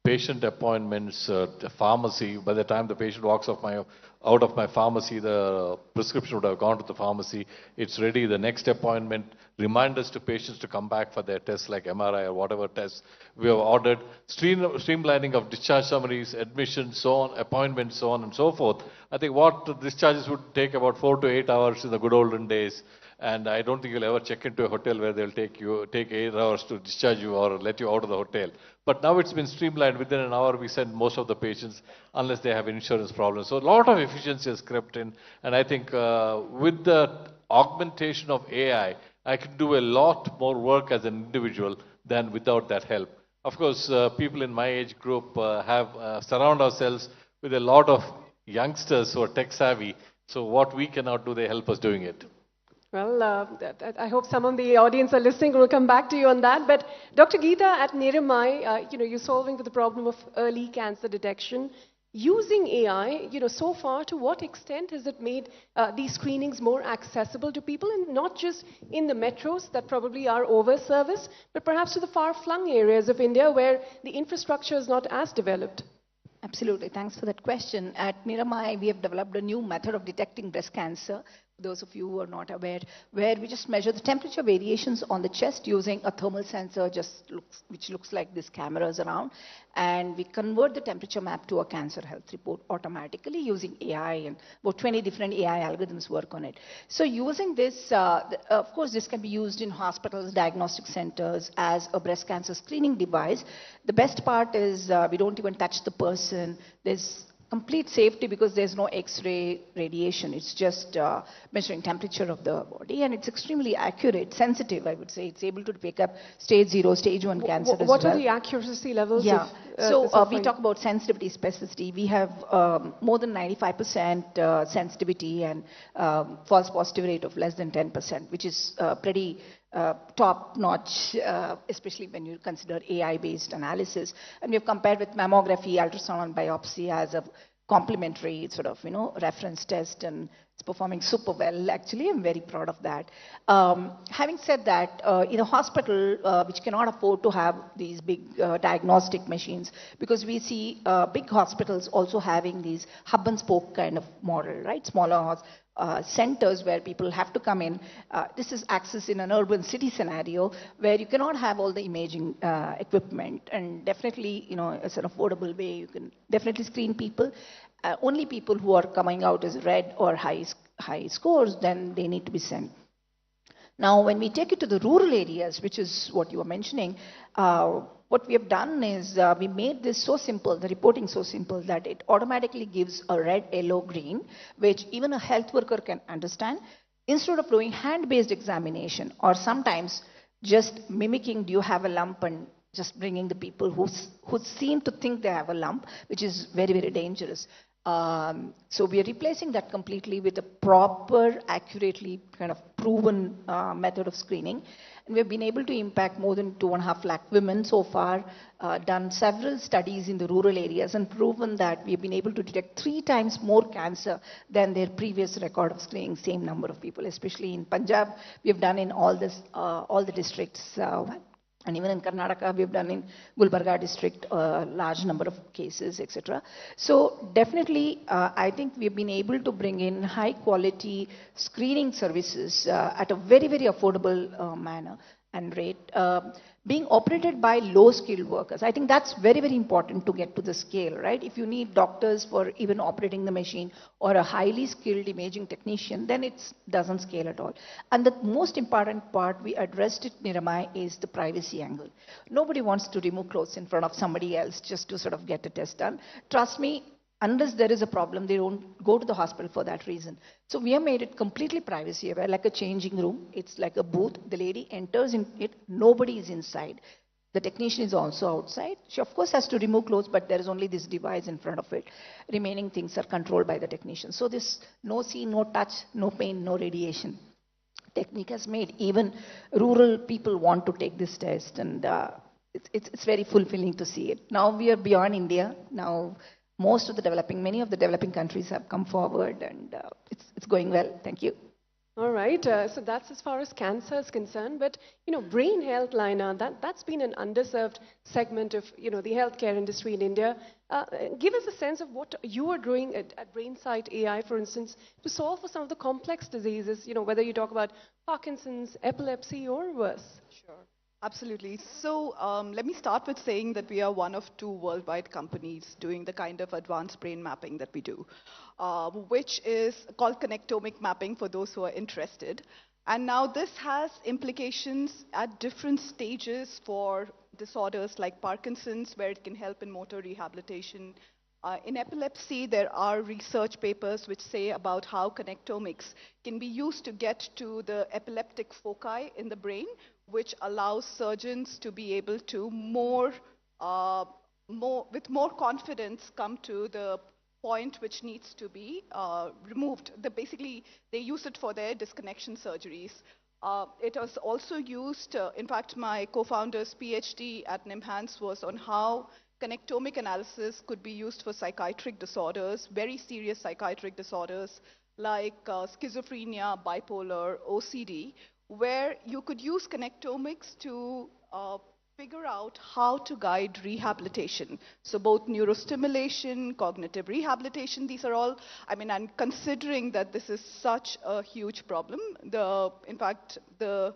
patient appointments, the pharmacy. By the time the patient walks out of my pharmacy, the prescription would have gone to the pharmacy. It's ready. The next appointment, reminders to patients to come back for their tests like MRI or whatever tests we have ordered. Streamlining of discharge summaries, admissions, so on, appointments, so on and so forth. I think what discharges would take about 4 to 8 hours in the good olden days. And I don't think you'll ever check into a hotel where they'll take 8 hours to discharge you or let you out of the hotel. But now it's been streamlined. Within an hour, we send most of the patients unless they have insurance problems. So a lot of efficiency has crept in. And I think with the augmentation of AI, I can do a lot more work as an individual than without that help. Of course, people in my age group surround ourselves with a lot of youngsters who are tech savvy. So what we cannot do, they help us doing it. Well, I hope some of the audience are listening. We'll come back to you on that. But Dr. Geeta, at Niramai, you're solving the problem of early cancer detection. Using AI, so far, to what extent has it made these screenings more accessible to people, and not just in the metros that probably are over-serviced, but perhaps to the far-flung areas of India where the infrastructure is not as developed? Absolutely. Thanks for that question. At Niramai, we have developed a new method of detecting breast cancer, those of you who are not aware, where we just measure the temperature variations on the chest using a thermal sensor, which looks like these cameras around, and we convert the temperature map to a cancer health report automatically using AI, and about 20 different AI algorithms work on it. So using this, of course, this can be used in hospitals, diagnostic centers as a breast cancer screening device. The best part is we don't even touch the person. There's complete safety because there's no X-ray radiation. It's just measuring temperature of the body, and it's extremely accurate, sensitive, I would say. It's able to pick up stage 0, stage 1 cancer as well. What are the accuracy levels? Yeah, we talk about sensitivity, specificity. We have more than 95% sensitivity and false positive rate of less than 10%, which is pretty top-notch, especially when you consider AI-based analysis. And we've compared with mammography, ultrasound, and biopsy as a complementary sort of, reference test, and it's performing super well. Actually, I'm very proud of that. Having said that, in a hospital which cannot afford to have these big diagnostic machines, because we see big hospitals also having these hub and spoke kind of model, right? Smaller centers where people have to come in. This is access in an urban city scenario where you cannot have all the imaging equipment, and definitely, it's an affordable way. You can definitely screen people. Only people who are coming out as red or high scores, then they need to be sent. Now, when we take it to the rural areas, which is what you were mentioning, what we have done is we made this so simple, the reporting so simple, that it automatically gives a red, yellow, green, which even a health worker can understand. Instead of doing hand-based examination, or sometimes just mimicking, do you have a lump, and just bringing the people who seem to think they have a lump, which is very, very dangerous. So we are replacing that completely with a proper, accurately kind of proven method of screening. And we've been able to impact more than 2.5 lakh women so far, done several studies in the rural areas, and proven that we've been able to detect 3 times more cancer than their previous record of screening same number of people. Especially in Punjab, we have done in all the districts. And even in Karnataka, we've done in Gulbarga district a large number of cases, etc. So definitely, I think we've been able to bring in high quality screening services at a very, very affordable manner and rate, being operated by low-skilled workers. I think that's very, very important to get to the scale, right? If you need doctors for even operating the machine, or a highly skilled imaging technician, then it doesn't scale at all. And the most important part we addressed it, Niramai, is the privacy angle. Nobody wants to remove clothes in front of somebody else just to sort of get a test done. Trust me, unless there is a problem, they don't go to the hospital for that reason. So we have made it completely privacy aware, like a changing room. It's like a booth. The lady enters in it. Nobody is inside. The technician is also outside. She, of course, has to remove clothes, but there is only this device in front of it. Remaining things are controlled by the technician. So this no see, no touch, no pain, no radiation technique has made even rural people want to take this test. And it's very fulfilling to see it. Now we are beyond India. Now many of the developing countries have come forward, and it's going well. Thank you. All right, so that's as far as cancer is concerned. But brain health, Lina, that's been an underserved segment of the healthcare industry in India. Give us a sense of what you are doing at BrainSight AI, for instance, to solve for some of the complex diseases. Whether you talk about Parkinson's, epilepsy, or worse. Sure. Absolutely. So let me start with saying that we are one of 2 worldwide companies doing the kind of advanced brain mapping that we do, which is called connectomic mapping for those who are interested. And now this has implications at different stages for disorders like Parkinson's, where it can help in motor rehabilitation. In epilepsy, there are research papers which say about how connectomics can be used to get to the epileptic foci in the brain, which allows surgeons to be able to with more confidence come to the point which needs to be removed. Basically, they use it for their disconnection surgeries. It was also used, in fact, my co-founder's PhD at NIMHANS was on how connectomic analysis could be used for psychiatric disorders, very serious psychiatric disorders like schizophrenia, bipolar, OCD, where you could use connectomics to figure out how to guide rehabilitation. So both neurostimulation, cognitive rehabilitation, these are all, I mean, and considering that this is such a huge problem, in fact, the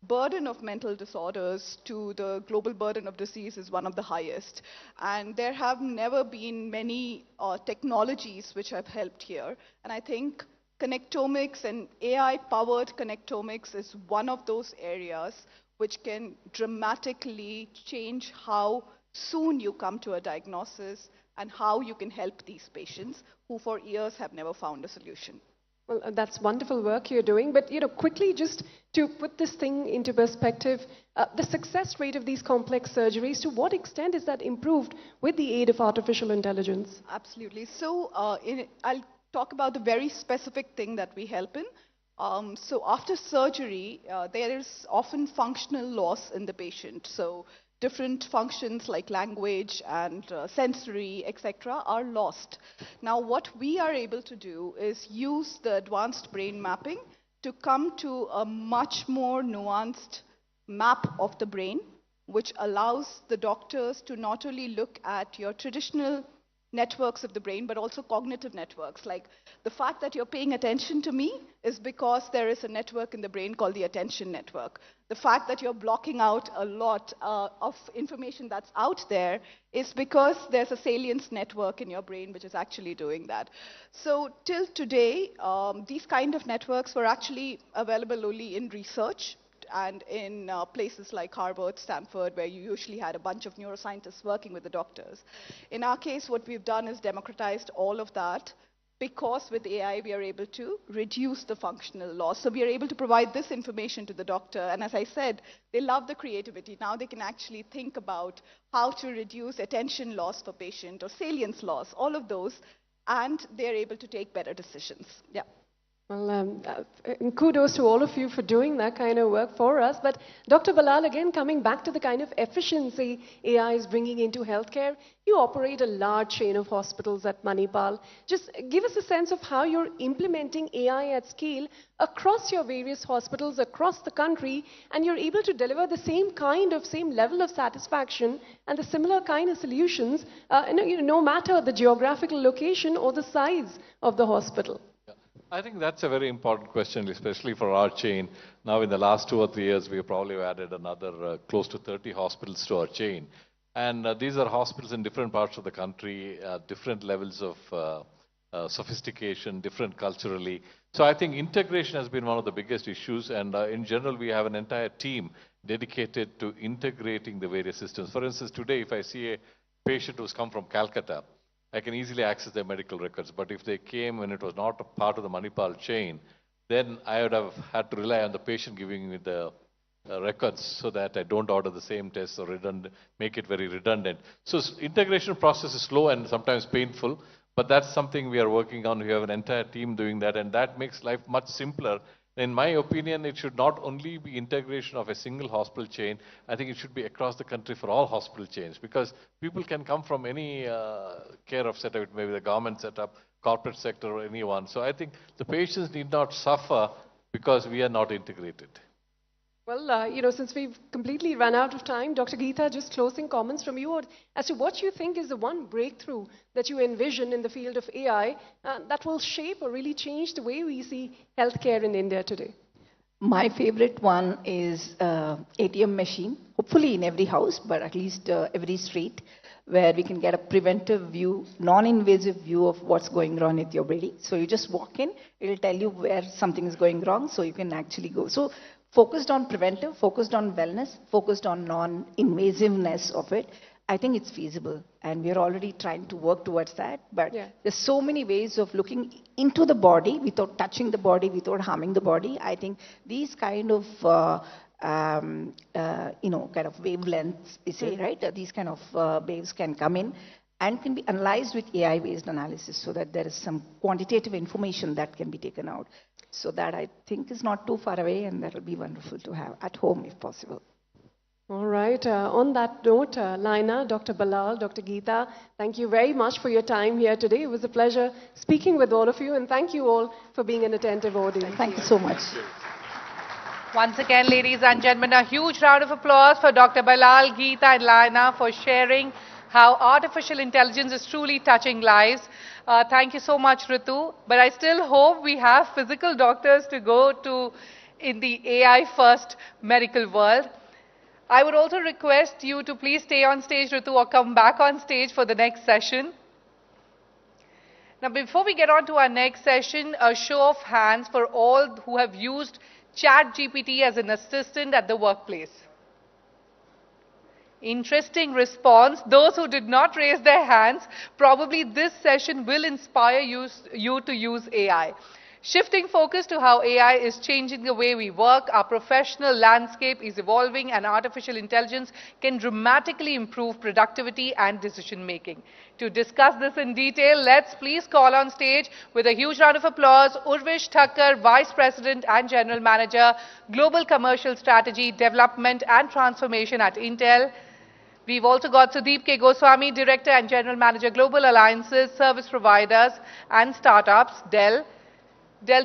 burden of mental disorders to the global burden of disease is one of the highest. And there have never been many technologies which have helped here. And I think connectomics and AI-powered connectomics is one of those areas which can dramatically change how soon you come to a diagnosis and how you can help these patients who for years have never found a solution. Well, that's wonderful work you're doing. But, quickly, just to put this thing into perspective, the success rate of these complex surgeries, to what extent is that improved with the aid of artificial intelligence? Absolutely. So I'll talk about the very specific thing that we help in. So after surgery, there is often functional loss in the patient. So different functions like language and sensory, etc., are lost. Now, what we are able to do is use the advanced brain mapping to come to a much more nuanced map of the brain, which allows the doctors to not only look at your traditional networks of the brain, but also cognitive networks. Like the fact that you're paying attention to me is because there is a network in the brain called the attention network. The fact that you're blocking out a lot of information that's out there is because there's a salience network in your brain which is actually doing that. So till today, these kind of networks were actually available only in research and in places like Harvard, Stanford, where you usually had a bunch of neuroscientists working with the doctors. In our case, what we've done is democratized all of that, because with AI, we are able to reduce the functional loss. So we are able to provide this information to the doctor. And as I said, they love the creativity. Now they can actually think about how to reduce attention loss for patient or salience loss, all of those, and they're able to take better decisions. Yeah. Well, kudos to all of you for doing that kind of work for us. But Dr. Balal, again, coming back to the kind of efficiency AI is bringing into healthcare, you operate a large chain of hospitals at Manipal. Just give us a sense of how you're implementing AI at scale across your various hospitals across the country, and you're able to deliver the same level of satisfaction and the similar kind of solutions, no matter the geographical location or the size of the hospital. I think that's a very important question, especially for our chain. Now, in the last 2 or 3 years, we have probably added another close to 30 hospitals to our chain. And these are hospitals in different parts of the country, different levels of sophistication, different culturally. So I think integration has been one of the biggest issues. And in general, we have an entire team dedicated to integrating the various systems. For instance, today, if I see a patient who's come from Calcutta, I can easily access their medical records. But if they came when it was not a part of the Manipal chain, then I would have had to rely on the patient giving me the records so that I don't order the same test or make it very redundant. So integration process is slow and sometimes painful, but that's something we are working on. We have an entire team doing that, and that makes life much simpler. In my opinion, it should not only be integration of a single hospital chain. I think it should be across the country for all hospital chains, because people can come from any care of setup, maybe the government setup, corporate sector, or anyone. So I think the patients need not suffer because we are not integrated. Well, since we've completely run out of time, Dr. Geeta, just closing comments from you as to what you think is the one breakthrough that you envision in the field of AI that will shape or really change the way we see healthcare in India today. My favorite one is ATM machine, hopefully in every house, but at least every street, where we can get a preventive view, non-invasive view of what's going on with your body. So you just walk in, it'll tell you where something is going wrong, so you can actually go. So focused on preventive, focused on wellness, focused on non-invasiveness of it, I think it's feasible. And we're already trying to work towards that. But there's so many ways of looking into the body without touching the body, without harming the body. I think these kind of, kind of wavelengths, we say, right? These kind of waves can come in and can be analyzed with AI-based analysis, so that there is some quantitative information that can be taken out. So that I think is not too far away, and that will be wonderful to have at home if possible. All right. On that note, Laina, Dr. Balal, Dr. Geeta, thank you very much for your time here today. It was a pleasure speaking with all of you, and thank you all for being an attentive audience. Thank you so much. Once again, ladies and gentlemen, a huge round of applause for Dr. Bilal, Geeta and Laina for sharing how artificial intelligence is truly touching lives. Thank you so much, Ritu. But I still hope we have physical doctors to go to in the AI-first medical world. I would also request you to please stay on stage, Ritu, or come back on stage for the next session. Now, before we get on to our next session, a show of hands for all who have used ChatGPT as an assistant at the workplace. Interesting response. Those who did not raise their hands, probably this session will inspire you to use AI. Shifting focus to how AI is changing the way we work, our professional landscape is evolving and artificial intelligence can dramatically improve productivity and decision making. To discuss this in detail, let's please call on stage with a huge round of applause, Urvish Thakkar, Vice President and General Manager, Global Commercial Strategy, Development and Transformation at Intel. We've also got Sudeep K. Goswami, Director and General Manager, Global Alliances, Service Providers and Startups, Dell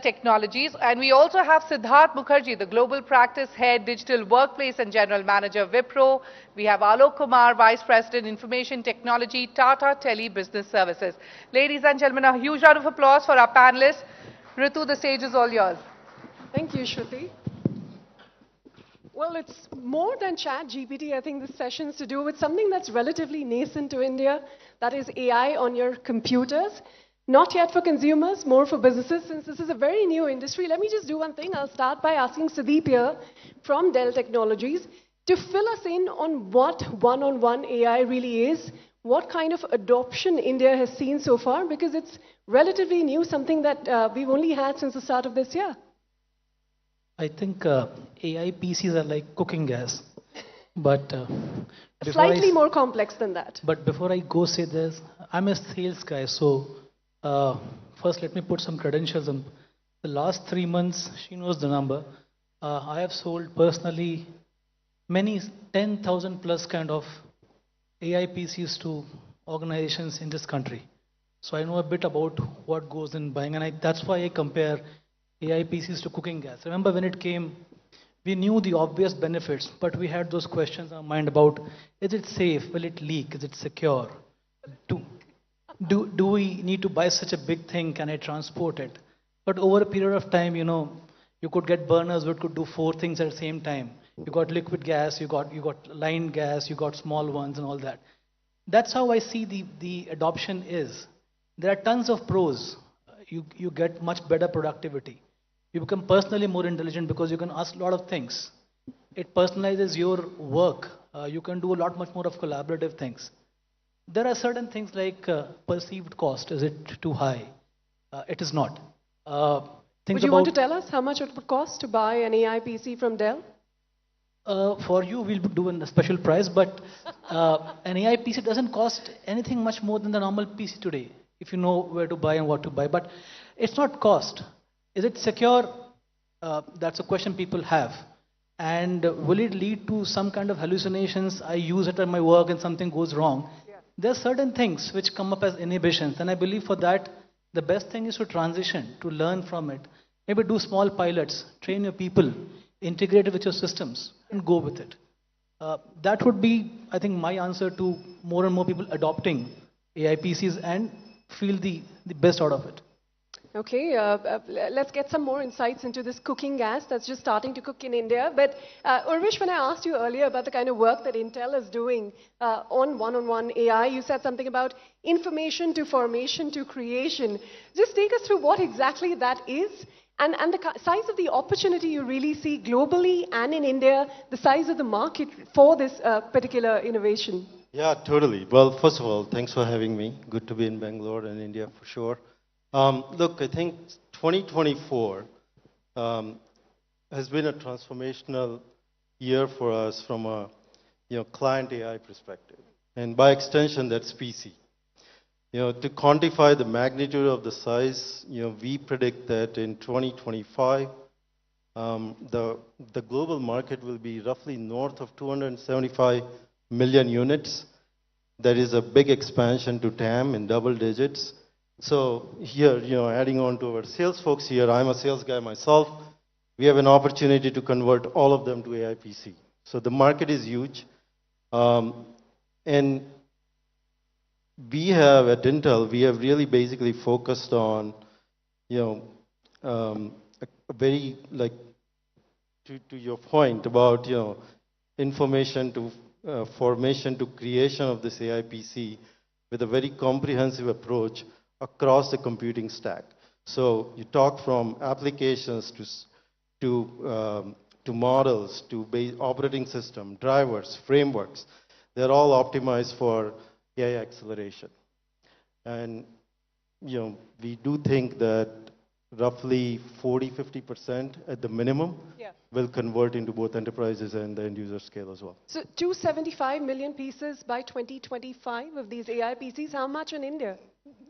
Technologies. And we also have Siddharth Mukherjee, the Global Practice Head, Digital Workplace and General Manager, Wipro. We have Alok Kumar, Vice President, Information Technology, Tata Tele Business Services. Ladies and gentlemen, a huge round of applause for our panelists. Ritu, the stage is all yours. Thank you, Shruti. Well, it's more than ChatGPT. I think this session is to do with something that's relatively nascent to India, that is AI on your computers. Not yet for consumers, more for businesses. Since this is a very new industry, let me just do one thing. I'll start by asking Sudeep here from Dell Technologies to fill us in on what one-on-one AI really is, what kind of adoption India has seen so far, because it's relatively new, something that we've only had since the start of this year. I think AI PCs are like cooking gas, but slightly more complex than that. But before I go say this, I'm a sales guy, so first let me put some credentials on. The last 3 months, she knows the number. I have sold personally many 10,000 plus kind of AI PCs to organizations in this country. So I know a bit about what goes in buying, and that's why I compare AI PCs to cooking gas. Remember when it came, we knew the obvious benefits, but we had those questions in our mind about, is it safe? Will it leak? Is it secure? Do we need to buy such a big thing? Can I transport it? But over a period of time, you know, you could get burners which could do 4 things at the same time. You got liquid gas, you got line gas, you got small ones and all that. That's how I see the adoption is. There are tons of pros. You get much better productivity. You become personally more intelligent because you can ask a lot of things. It personalizes your work. You can do a lot much more of collaborative things. There are certain things like perceived cost. Is it too high? It is not. Would you want to tell us how much it would cost to buy an AI PC from Dell? For you, we'll do a special price, but an AI PC doesn't cost anything much more than the normal PC today, if you know where to buy and what to buy. But it's not cost. Is it secure? That's a question people have. And will it lead to some kind of hallucinations? I use it at my work and something goes wrong. Yeah. There are certain things which come up as inhibitions. And I believe for that, the best thing is to transition, to learn from it. Maybe do small pilots, train your people, integrate it with your systems, and go with it. That would be, I think, my answer to more and more people adopting AI PCs and feel the best out of it. Okay, let's get some more insights into this cooking gas that's just starting to cook in India. But Urvish, when I asked you earlier about the kind of work that Intel is doing on one-on-one AI, you said something about information to formation to creation. Just take us through what exactly that is and the size of the opportunity you really see globally and in India, the size of the market for this particular innovation. Yeah, totally. Well, first of all, thanks for having me. Good to be in Bangalore and India for sure. Look, I think 2024 has been a transformational year for us from a client AI perspective. And by extension, that's PC. To quantify the magnitude of the size, we predict that in 2025, the global market will be roughly north of 275 million units. That is a big expansion to TAM in double digits. So here, adding on to our sales folks here, I'm a sales guy myself. we have an opportunity to convert all of them to AI PC. So the market is huge. And we have, at Intel, we have really basically focused on, a very, like, to your point about, information to formation to creation of this AI PC with a very comprehensive approach across the computing stack. So you talk from applications to models, to operating system, drivers, frameworks. They're all optimized for AI acceleration. And we do think that roughly 40–50% at the minimum will convert into both enterprises and the end user scale as well. So 275 million pieces by 2025 of these AI PCs. How much in India?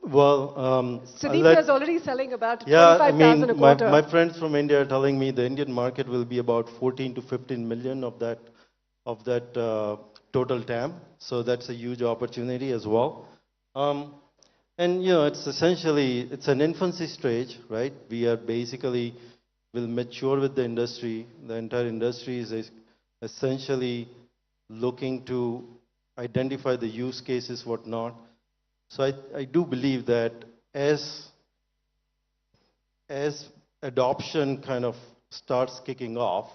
Well, Sudeep is already selling about 25,000 a quarter. My friends from India are telling me the Indian market will be about 14 to 15 million of that total TAM. So that's a huge opportunity as well. And it's essentially, it's an infancy stage, right? We are basically will mature with the industry. The entire industry is essentially looking to identify the use cases, whatnot. So I do believe that as adoption kind of starts kicking off,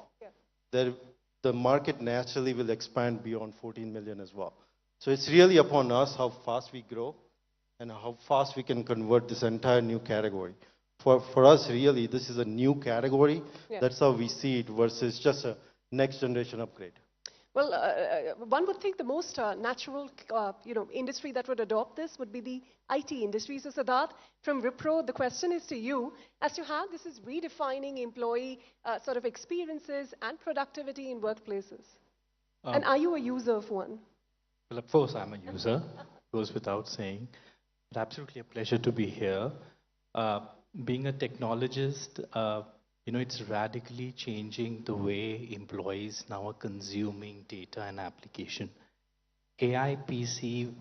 the market naturally will expand beyond 14 million as well. So it's really upon us how fast we grow and how fast we can convert this entire new category. For us, really, this is a new category. That's how we see it versus just a next generation upgrade. Well, one would think the most natural, industry that would adopt this would be the IT industry. So Siddharth, from Wipro, the question is to you as to how this is redefining employee sort of experiences and productivity in workplaces. And are you a user of one? Well, of course, I'm a user. Goes without saying. But absolutely a pleasure to be here. Being a technologist, it's radically changing the way employees now are consuming data and application. AI PC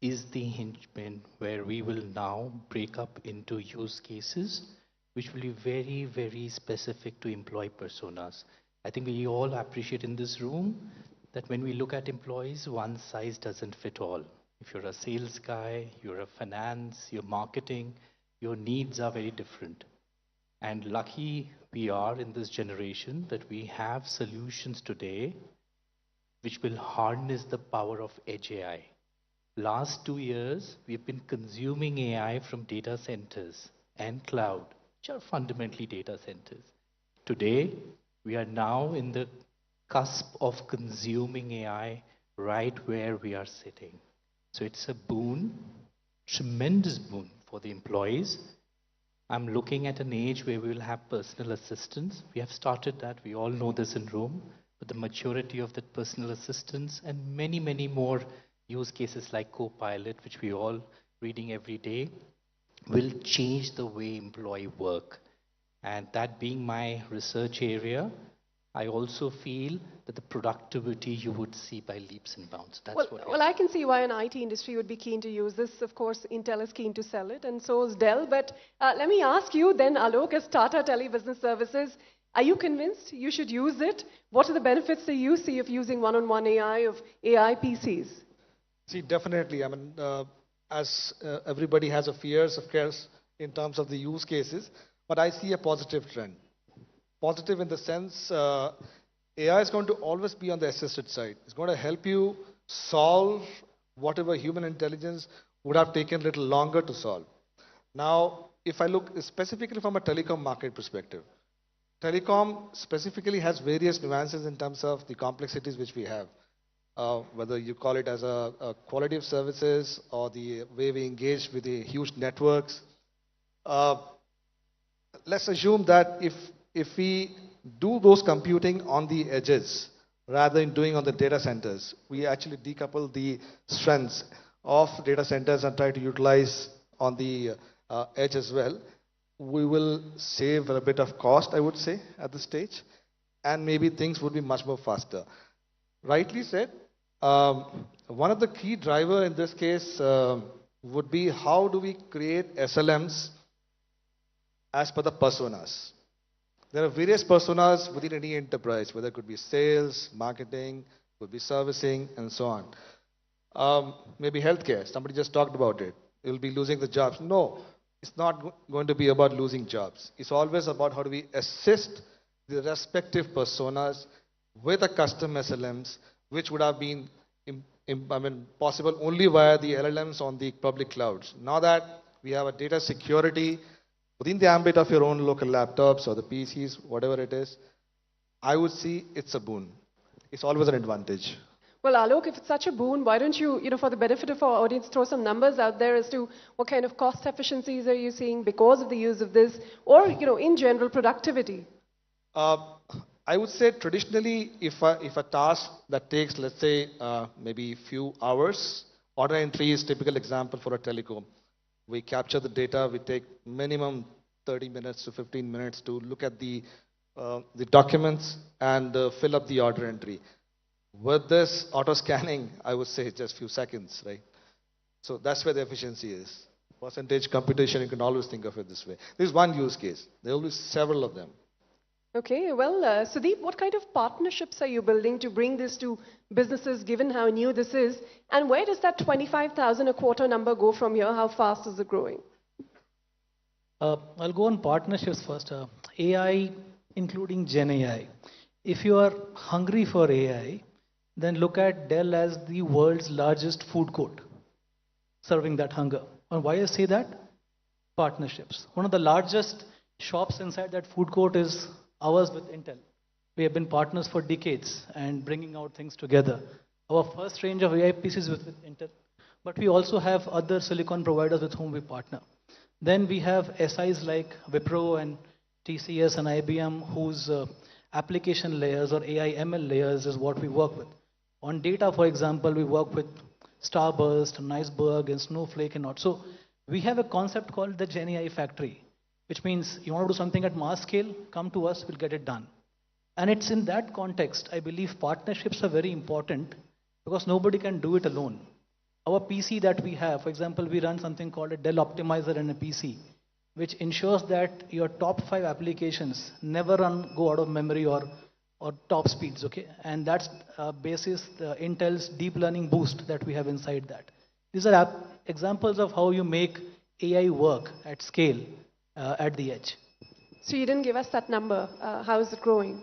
is the hinge-pin where we will now break up into use cases which will be very, very specific to employee personas. I think we all appreciate in this room that when we look at employees, one size doesn't fit all. If you're a sales guy, you're a finance, you're marketing, your needs are very different. And lucky we are in this generation that we have solutions today which will harness the power of edge AI. Last 2 years, we've been consuming AI from data centers and cloud, which are fundamentally data centers. Today, we are now in the cusp of consuming AI right where we are sitting. So it's a boon, tremendous boon for the employees. I'm looking at an age where we will have personal assistants. We have started that. We all know this in Rome. But the maturity of that personal assistants and many, many more use cases like Copilot, which we all reading every day, will change the way employees work. And that being my research area, I also feel that the productivity you would see by leaps and bounds. That's well, I can see why an IT industry would be keen to use this. Of course, Intel is keen to sell it, and so is Dell. But let me ask you then, Alok, as Tata Telebusiness Services, are you convinced you should use it? What are the benefits that you see of using one-on-one AI, of AI PCs? See, definitely. I mean, as everybody has a fears, of course, in terms of the use cases, but I see a positive trend. Positive in the sense AI is going to always be on the assisted side. It's going to help you solve whatever human intelligence would have taken a little longer to solve. Now, if I look specifically from a telecom market perspective, telecom specifically has various nuances in terms of the complexities which we have. Whether you call it as a quality of services or the way we engage with the huge networks. Let's assume that if we do those computing on the edges rather than doing on the data centers, we actually decouple the strengths of data centers and try to utilize on the edge as well. We will save a bit of cost, I would say, at this stage, and maybe things would be much more faster. Rightly said, one of the key driver in this case would be how do we create SLMs as per the personas. There are various personas within any enterprise, whether it could be sales, marketing, could be servicing, and so on. Maybe healthcare, somebody just talked about it. You'll be losing the jobs. No, it's not going to be about losing jobs. It's always about how do we assist the respective personas with a custom SLMs, which would have been possible only via the LLMs on the public clouds. Now that we have a data security within the ambit of your own local laptops or the PCs, whatever it is, I would see it's a boon. It's always an advantage. Well, Alok, if it's such a boon, why don't you, for the benefit of our audience, throw some numbers out there as to what kind of cost efficiencies are you seeing because of the use of this, or, in general, productivity? I would say traditionally, if a task that takes, let's say, maybe a few hours, order entry is typical example for a telecom. We capture the data, we take minimum 30 minutes to 15 minutes to look at the documents and fill up the order entry. With this auto scanning, I would say just a few seconds, right? So that's where the efficiency is. Percentage computation, you can always think of it this way. This is one use case. There will be several of them. Okay, well, Sudeep, what kind of partnerships are you building to bring this to businesses, given how new this is? And where does that 25,000 a quarter number go from here? How fast is it growing? I'll go on partnerships first. AI, including Gen AI. If you are hungry for AI, then look at Dell as the world's largest food court, serving that hunger. And why I say that? Partnerships. One of the largest shops inside that food court is ours with Intel. We have been partners for decades and bringing out things together. Our first range of AI PCs with Intel, but we also have other silicon providers with whom we partner. Then we have SIs like Wipro and TCS and IBM, whose application layers or AI ML layers is what we work with. On data, for example, we work with Starburst, and Iceberg, and Snowflake, and all. So we have a concept called the Gen AI Factory, which means you want to do something at mass scale, come to us, we'll get it done. And it's in that context, I believe partnerships are very important because nobody can do it alone. Our PC that we have, for example, we run something called a Dell Optimizer in a PC, which ensures that your top 5 applications never go out of memory or top speeds, okay? And that's basis Intel's deep learning boost that we have inside that. These are examples of how you make AI work at scale at the edge. So you didn't give us that number. How is it growing?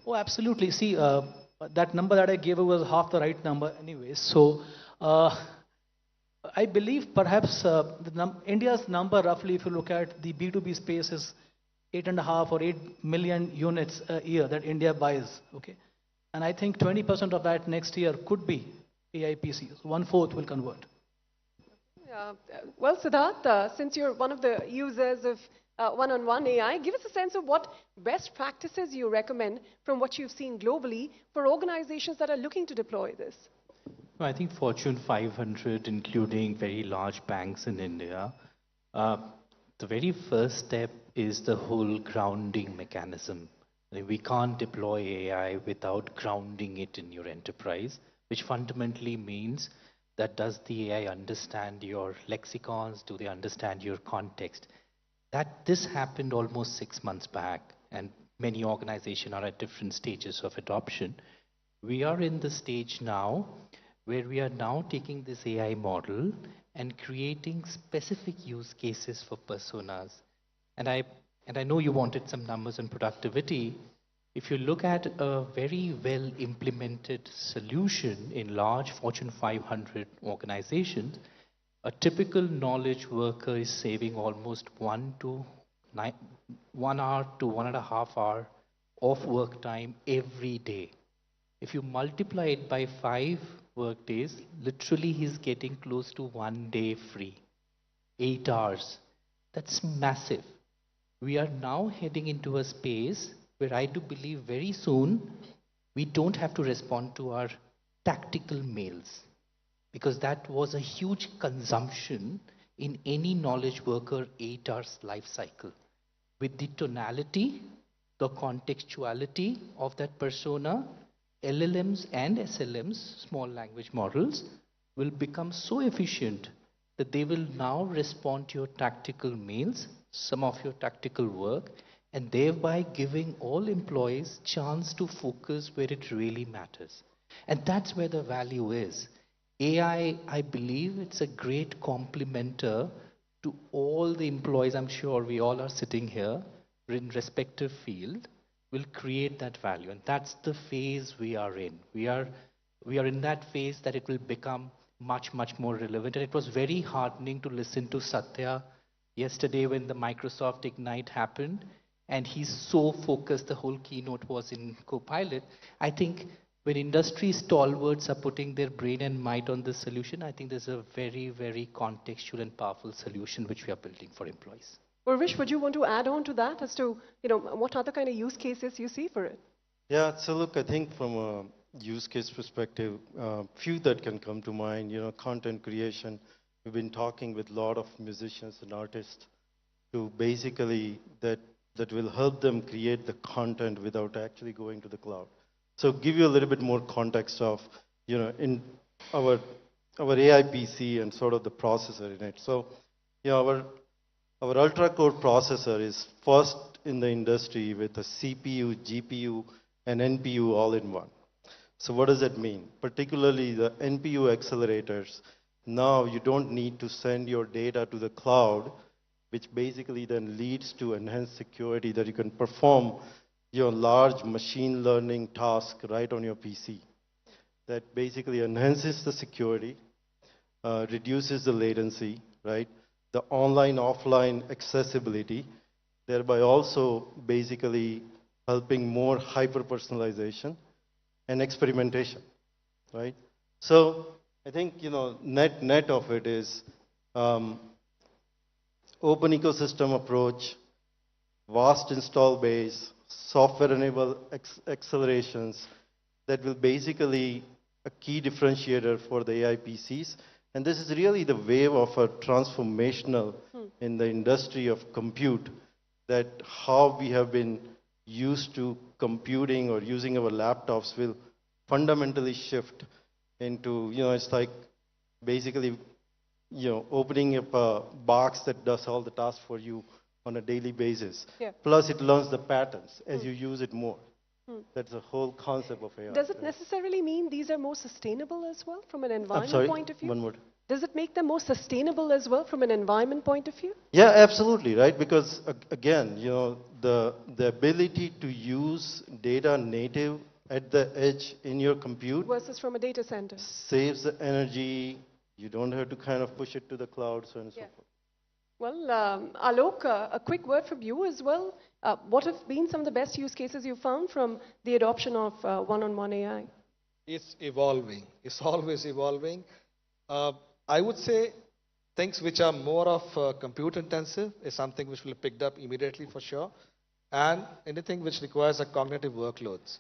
Oh, absolutely. See, that number that I gave you was half the right number anyways. So I believe perhaps India's number roughly, if you look at the B2B space, is 8.5 or 8 million units a year that India buys, okay? And I think 20% of that next year could be AI PCs. 1/4 will convert. Well, Siddharth, since you're one of the users of one-on-one AI, give us a sense of what best practices you recommend from what you've seen globally for organizations that are looking to deploy this. I think Fortune 500, including very large banks in India, the very first step is the whole grounding mechanism. We can't deploy AI without grounding it in your enterprise, which fundamentally means that does the AI understand your lexicons? Do they understand your context? This happened almost 6 months back, and many organizations are at different stages of adoption. We are in the stage now where we are now taking this AI model and creating specific use cases for personas. And I know you wanted some numbers on productivity. If you look at a very well implemented solution in large Fortune 500 organizations, a typical knowledge worker is saving almost 1 hour to 1.5 hours of work time every day. If you multiply it by 5 work days, literally he's getting close to 1 day free. 8 hours. That's massive. We are now heading into a space where I do believe very soon we don't have to respond to our tactical mails, because that was a huge consumption in any knowledge worker 8 hours life cycle. With the tonality, the contextuality of that persona, LLMs and SLMs, small language models, will become so efficient that they will now respond to your tactical mails, some of your tactical work, and thereby giving all employees chance to focus where it really matters. And that's where the value is. AI, I believe it's a great complementer to all the employees. I'm sure we all are sitting here in respective field will create that value. And that's the phase we are in. We are in that phase that it will become much, much more relevant. And it was very heartening to listen to Satya yesterday when the Microsoft Ignite happened. And he's so focused, the whole keynote was in Copilot. I think when industry stalwarts are putting their brain and might on this solution, I think there's a very, very contextual and powerful solution which we are building for employees. Urvish, would you want to add on to that as to, what other kind of use cases you see for it? Yeah, so look, I think from a use case perspective, few that can come to mind, content creation. We've been talking with a lot of musicians and artists to basically that will help them create the content without actually going to the cloud. So give you a little bit more context of, in our AI PC and sort of the processor in it. So, our ultra core processor is first in the industry with a CPU, GPU, and NPU all in one. So what does that mean? Particularly the NPU accelerators. Now you don't need to send your data to the cloud, which basically then leads to enhanced security that you can perform your large machine learning task right on your PC. That basically enhances the security, reduces the latency, right? The online, offline accessibility, thereby also basically helping more hyper-personalization and experimentation, right? So I think, net of it is open ecosystem approach, vast install base, software-enabled accelerations that will basically a key differentiator for the AI PCs. And this is really the wave of a transformational in the industry of compute, that how we have been used to computing or using our laptops will fundamentally shift into, it's like basically, opening up a box that does all the tasks for you on a daily basis. Yeah. Plus it learns the patterns as you use it more. That's the whole concept of AI. Does it necessarily mean these are more sustainable as well from an environment point of view? One word. Does it make them more sustainable as well from an environment point of view? Yeah, absolutely, right? Because again, the ability to use data native at the edge in your compute versus from a data center saves the energy. You don't have to kind of push it to the cloud, so on and so forth. Well, Alok, a quick word from you as well. What have been some of the best use cases you found from the adoption of one-on-one AI? It's evolving. It's always evolving. I would say things which are more of compute intensive is something which will be picked up immediately for sure. And anything which requires a cognitive workloads.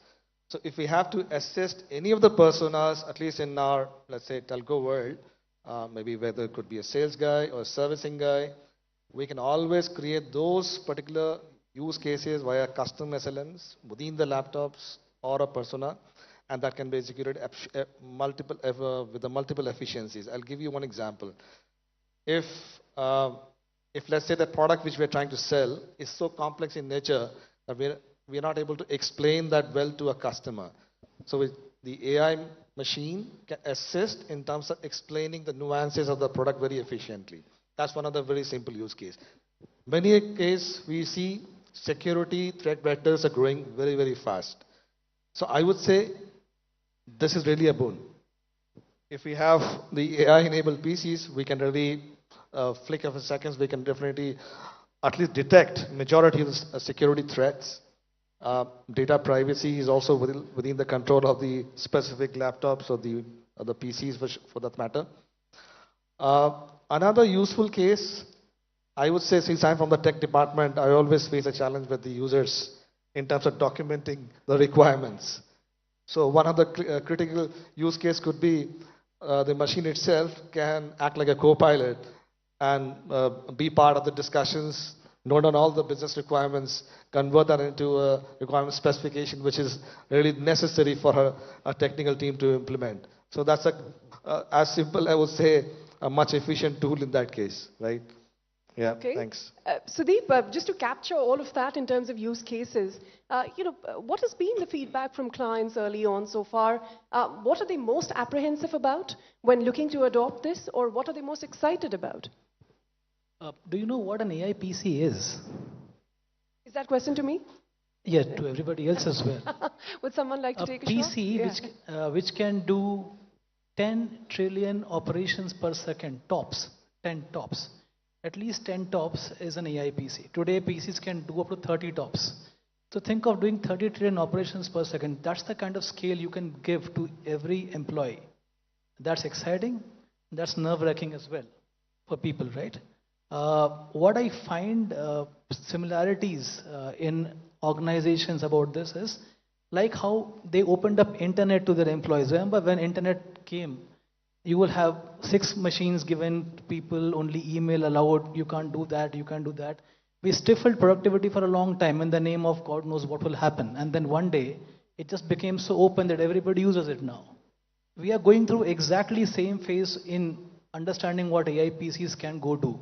So if we have to assist any of the personas, at least in our, let's say, telco world, maybe whether it could be a sales guy or a servicing guy, we can always create those particular use cases via custom SLMs within the laptops or a persona, and that can be executed with the multiple efficiencies. I'll give you one example. If let's say the product which we're trying to sell is so complex in nature that we're not able to explain that well to a customer. So the AI machine can assist in terms of explaining the nuances of the product very efficiently. That's one of the very simple use case. Many a case we see security threat vectors are growing very, very fast. So I would say this is really a boon. If we have the AI-enabled PCs, we can really flick of a seconds, we can definitely at least detect majority of the security threats. Data privacy is also within the control of the specific laptops or the PCs for that matter. Another useful case, I would say, since I'm from the tech department, I always face a challenge with the users in terms of documenting the requirements. So one of the critical use case could be the machine itself can act like a co-pilot and be part of the discussions, note on all the business requirements, convert that into a requirement specification which is really necessary for a technical team to implement. So that's as simple, I would say, a much efficient tool in that case, right? Yeah, okay. Thanks. Sudeep, just to capture all of that in terms of use cases, what has been the feedback from clients early on so far? What are they most apprehensive about when looking to adopt this, or what are they most excited about? Do you know what an AI PC is? Is that question to me? Yeah, to everybody else as well. Would someone like to take a shot? PC which can do 10 trillion operations per second, tops, 10 tops. At least 10 tops is an AI PC. Today PCs can do up to 30 tops. So think of doing 30 trillion operations per second. That's the kind of scale you can give to every employee. That's exciting. That's nerve-wracking as well for people, right? What I find similarities in organizations about this is like how they opened up internet to their employees. Remember when internet came, you will have 6 machines given to people, only email allowed, you can't do that, you can't do that. We stifled productivity for a long time in the name of God knows what will happen. And then one day, it just became so open that everybody uses it now. We are going through exactly same phase in understanding what AI PCs can go do.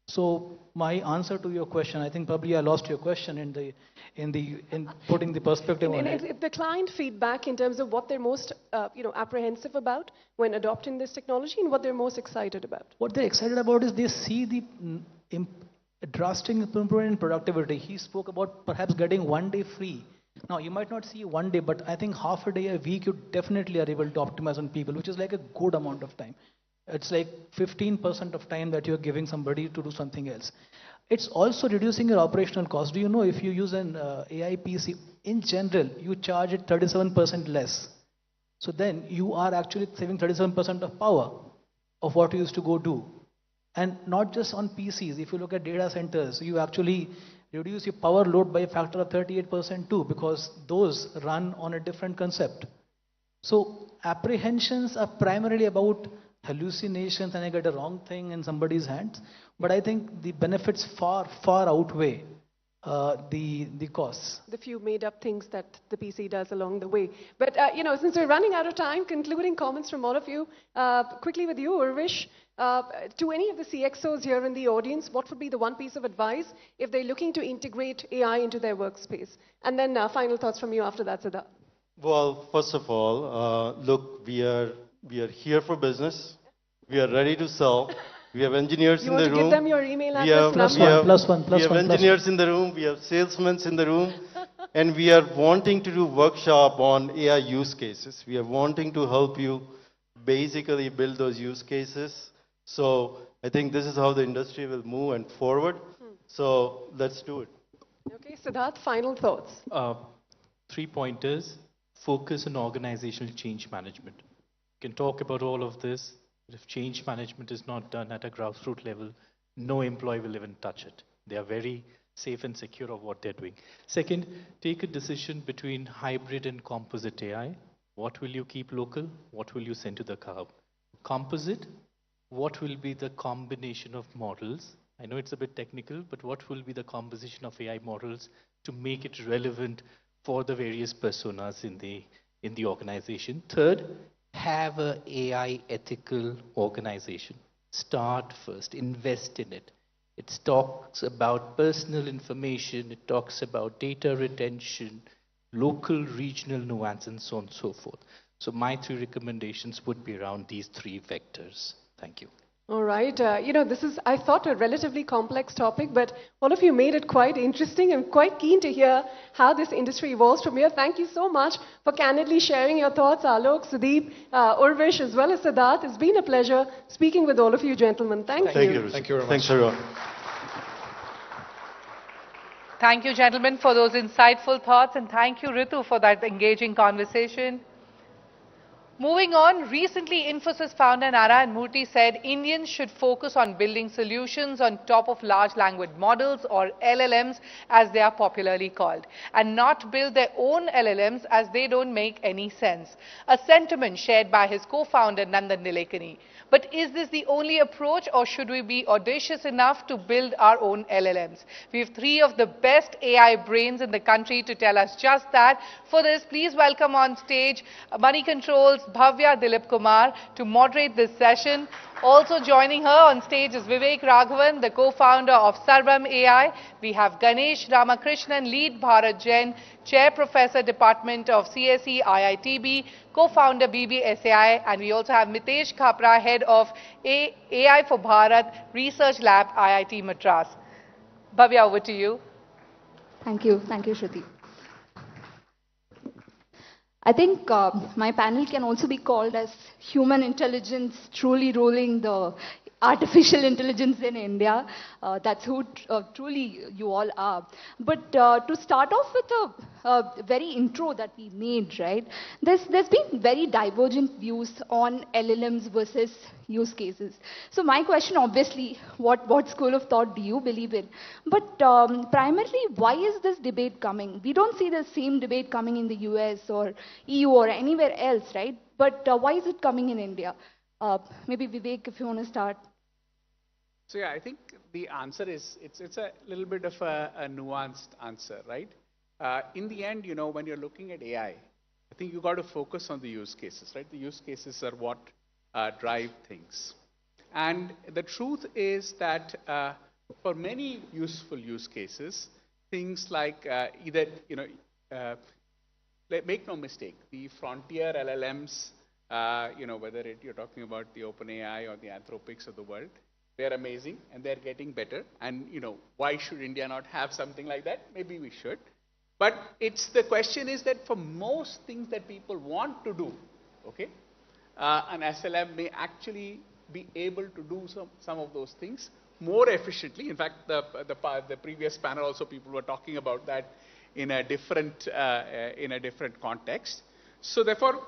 So my answer to your question, I think probably I lost your question in putting the perspective on it. The client feedback in terms of what they're most apprehensive about when adopting this technology and what they're most excited about. What they're excited about is they see the drastic improvement in productivity. He spoke about perhaps getting 1 day free. Now you might not see 1 day, but I think half a day a week you definitely are able to optimize on people, which is like a good amount of time. It's like 15% of time that you're giving somebody to do something else. It's also reducing your operational cost. Do you know if you use an AI PC, in general, you charge it 37% less. So then you are actually saving 37% of power of what you used to go do. And not just on PCs. If you look at data centers, you actually reduce your power load by a factor of 38% too, because those run on a different concept. So apprehensions are primarily about hallucinations and I get a wrong thing in somebody's hands. But I think the benefits far outweigh the costs. The few made up things that the PC does along the way. But, since we're running out of time, concluding comments from all of you, quickly with you, Urvish, to any of the CXOs here in the audience, what would be the one piece of advice if they're looking to integrate AI into their workspace? And then final thoughts from you after that, Siddharth. Well, first of all, look, we are here for business. We are ready to sell. We have engineers in the room. You want to give them your email address number? We have engineers in the room. We have salesmen in the room. And we are wanting to do workshop on AI use cases. We are wanting to help you basically build those use cases. So I think this is how the industry will move and forward. So let's do it. Okay, Siddharth, final thoughts. 3 pointers. Focus on organizational change management. You can talk about all of this, but if change management is not done at a grassroots level, no employee will even touch it. They are very safe and secure of what they're doing. Second, take a decision between hybrid and composite AI. What will you keep local? What will you send to the cloud? Composite, what will be the combination of models? I know it's a bit technical, but what will be the composition of AI models to make it relevant for the various personas in the organization? Third, have an AI ethical organization. Start first, invest in it. It talks about personal information, it talks about data retention, local, regional nuance, and so on and so forth. So my 3 recommendations would be around these 3 vectors. Thank you. All right. This is, I thought, a relatively complex topic, but all of you made it quite interesting. I'm quite keen to hear how this industry evolves from here. Thank you so much for candidly sharing your thoughts, Alok, Sudeep, Urvish, as well as Siddharth. It's been a pleasure speaking with all of you gentlemen. Thank you. Thank you very much. Thanks, everyone. Thank you, gentlemen, for those insightful thoughts, and thank you, Ritu, for that engaging conversation. Moving on, recently Infosys founder Narayan Murthy said Indians should focus on building solutions on top of large language models, or LLMs as they are popularly called, and not build their own LLMs as they don't make any sense. A sentiment shared by his co-founder Nandan Nilekani. But is this the only approach, or should we be audacious enough to build our own LLMs? We have 3 of the best AI brains in the country to tell us just that. For this, please welcome on stage Moneycontrol's host Bhavya Dilip Kumar to moderate this session. Also joining her on stage is Vivek Raghavan, the co-founder of Sarvam AI. We have Ganesh Ramakrishnan, lead Bharat Jain, Chair Professor Department of CSE IITB, co-founder BBSAI, and we also have Mitesh Khapra, head of AI for Bharat Research Lab, IIT Madras. Bhavya, over to you. Thank you, Shruti. I think my panel can also be called as human intelligence truly ruling the artificial intelligence in India. That's who truly you all are. But to start off with a very intro that we made, right? There's been very divergent views on LLMs versus use cases. So my question, obviously, what school of thought do you believe in? But primarily, why is this debate coming? We don't see the same debate coming in the US or EU or anywhere else, right? But why is it coming in India? Maybe Vivek, if you want to start. So yeah, I think the answer is, it's a little bit of a nuanced answer, right? In the end, you know, when you're looking at AI, I think you got to focus on the use cases, right? The use cases are what drive things. And the truth is that for many useful use cases, things like either, you know, make no mistake, the frontier LLMs, you know, whether you're talking about the OpenAI or the Anthropics of the world, they're amazing and they're getting better. And, you know, why should India not have something like that? Maybe we should. But the question is that for most things that people want to do, okay, an SLM may actually be able to do some of those things more efficiently. In fact, the previous panel also, people were talking about that in a different context. So therefore,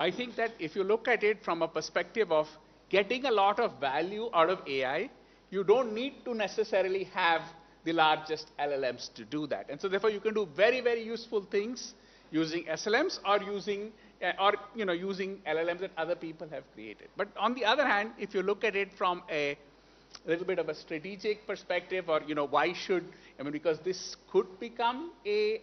I think that if you look at it from a perspective of getting a lot of value out of AI, you don't need to necessarily have the largest LLMs to do that. And so therefore, you can do very, very useful things using SLMs or using LLMs that other people have created. But on the other hand, if you look at it from a little bit of a strategic perspective, or, you know, why should, I mean, because this could become a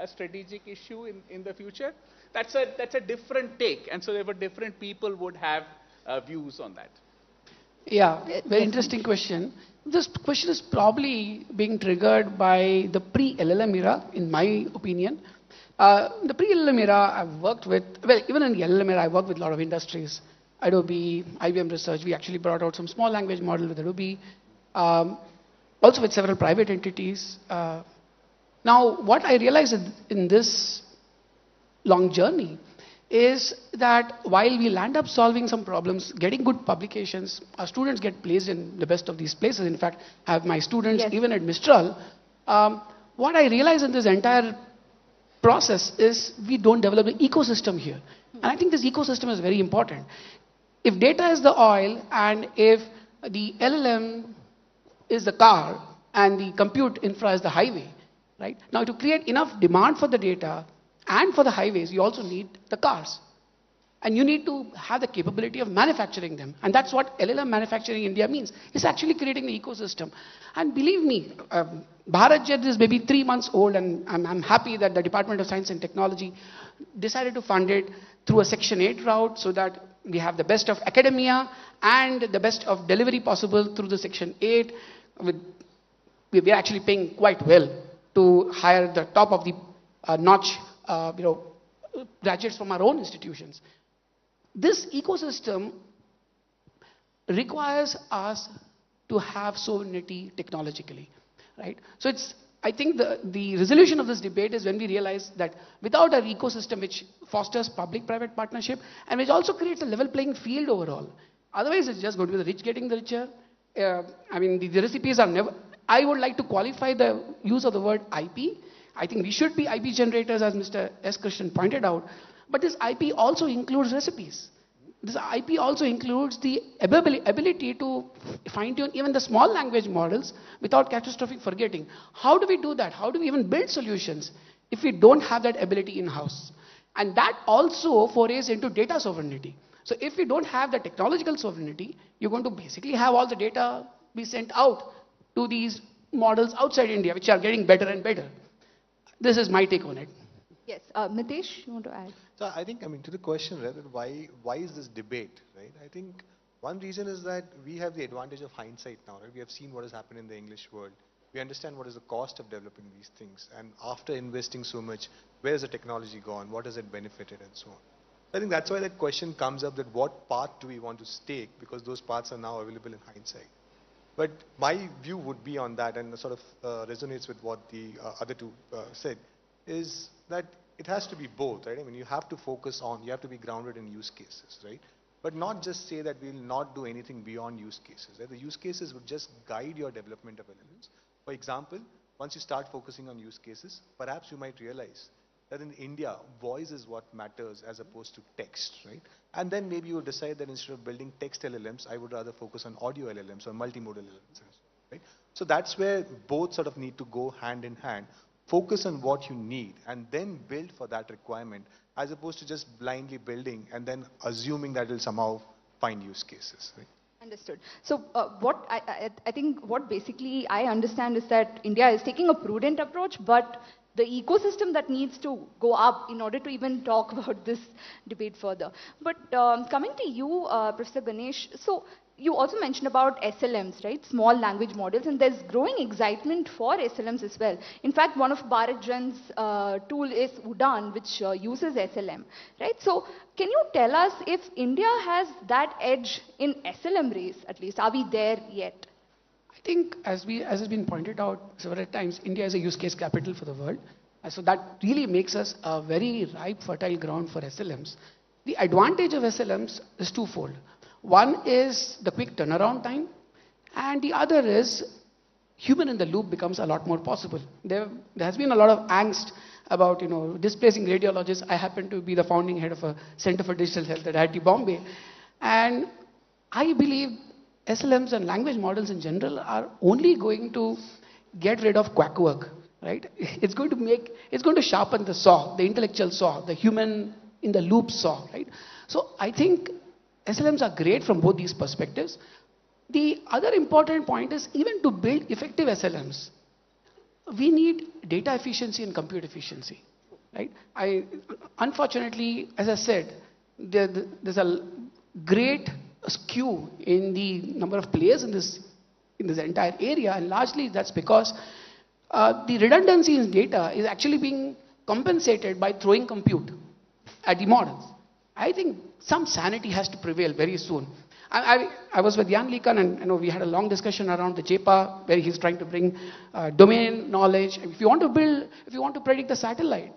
strategic issue in the future, that's a different take. And so therefore, different people would have views on that. Yeah, very interesting question. This question is probably being triggered by the pre-LLM era, in my opinion. The pre-LLM era, I've worked with, well, even in the LLM era, I worked with a lot of industries. Adobe, IBM Research, we actually brought out some small language model with Adobe, also with several private entities. Now, what I realized in this long journey is that while we land up solving some problems, getting good publications, our students get placed in the best of these places. In fact, I have my students, even at Mistral. What I realized in this entire process is we don't develop an ecosystem here. And I think this ecosystem is very important. If data is the oil, and if the LLM is the car, and the compute infra is the highway, right? Now, to create enough demand for the data and for the highways, you also need the cars. And you need to have the capability of manufacturing them. And that's what LLM manufacturing in India means. It's actually creating the ecosystem. And believe me, Bharat Jet is maybe 3 months old, and I'm happy that the Department of Science and Technology decided to fund it through a Section 8 route, so that we have the best of academia and the best of delivery possible through the Section 8. We're actually paying quite well to hire the top of the notch graduates from our own institutions. This ecosystem requires us to have sovereignty technologically, right? So I think the resolution of this debate is when we realize that without an ecosystem which fosters public-private partnership and which also creates a level playing field overall, otherwise it's just going to be the rich getting the richer. I mean, the recipes are never, I would like to qualify the use of the word IP. I think we should be IP generators, as Mr. S. Krishnan pointed out. But this IP also includes recipes. This IP also includes the ability to fine-tune even the small language models without catastrophic forgetting. How do we do that? How do we even build solutions if we don't have that ability in-house? And that also forays into data sovereignty. So if we don't have the technological sovereignty, you're going to basically have all the data be sent out to these models outside India, which are getting better and better. This is my take on it. Yes, Mitesh, you want to add? So I think, to the question, right, that why is this debate, right? I think one reason is that we have the advantage of hindsight now, right? We have seen what has happened in the English world. We understand what is the cost of developing these things. And after investing so much, where has the technology gone? What has it benefited and so on? I think that's why that question comes up, that what path do we want to stake, because those paths are now available in hindsight. But my view would be on that, and sort of resonates with what the other two said, is that it has to be both, right? I mean, you have to focus on, you have to be grounded in use cases, right? But not just say that we will not do anything beyond use cases, right? The use cases would just guide your development of LLMs. For example, once you start focusing on use cases, perhaps you might realize that in India, voice is what matters as opposed to text, right? And then maybe you decide that instead of building text LLMs, I would rather focus on audio LLMs or multimodal LLMs, right? So that's where both sort of need to go hand in hand. Focus on what you need and then build for that requirement, as opposed to just blindly building and then assuming that will somehow find use cases, right? Understood. So what I think what basically I understand is that India is taking a prudent approach, but the ecosystem that needs to go up in order to even talk about this debate further. But coming to you, Professor Ganesh, so you also mentioned about SLMs, right? Small language models, and there's growing excitement for SLMs as well. In fact, one of Bharat Jan's tool is Udan, which uses SLM, right? So can you tell us if India has that edge in SLM race, at least? Are we there yet? I think, as has been pointed out several times, India is a use case capital for the world. So that really makes us a very ripe, fertile ground for SLMs. The advantage of SLMs is twofold. One is the quick turnaround time, and the other is human in the loop becomes a lot more possible. There has been a lot of angst about displacing radiologists. I happen to be the founding head of a Center for Digital Health at IIT Bombay, and I believe SLMs and language models in general are only going to get rid of quack work, right? It's going to sharpen the saw, the intellectual saw, the human in the loop saw, right? So I think SLMs are great from both these perspectives. The other important point is, even to build effective SLMs, we need data efficiency and compute efficiency, right? Unfortunately, as I said, there's a great skew in the number of players in this entire area, and largely that's because the redundancy in data is actually being compensated by throwing compute at the models. I think some sanity has to prevail very soon. I was with Jan Lekan, and we had a long discussion around the JPA, where he's trying to bring domain knowledge. If you want to predict the satellite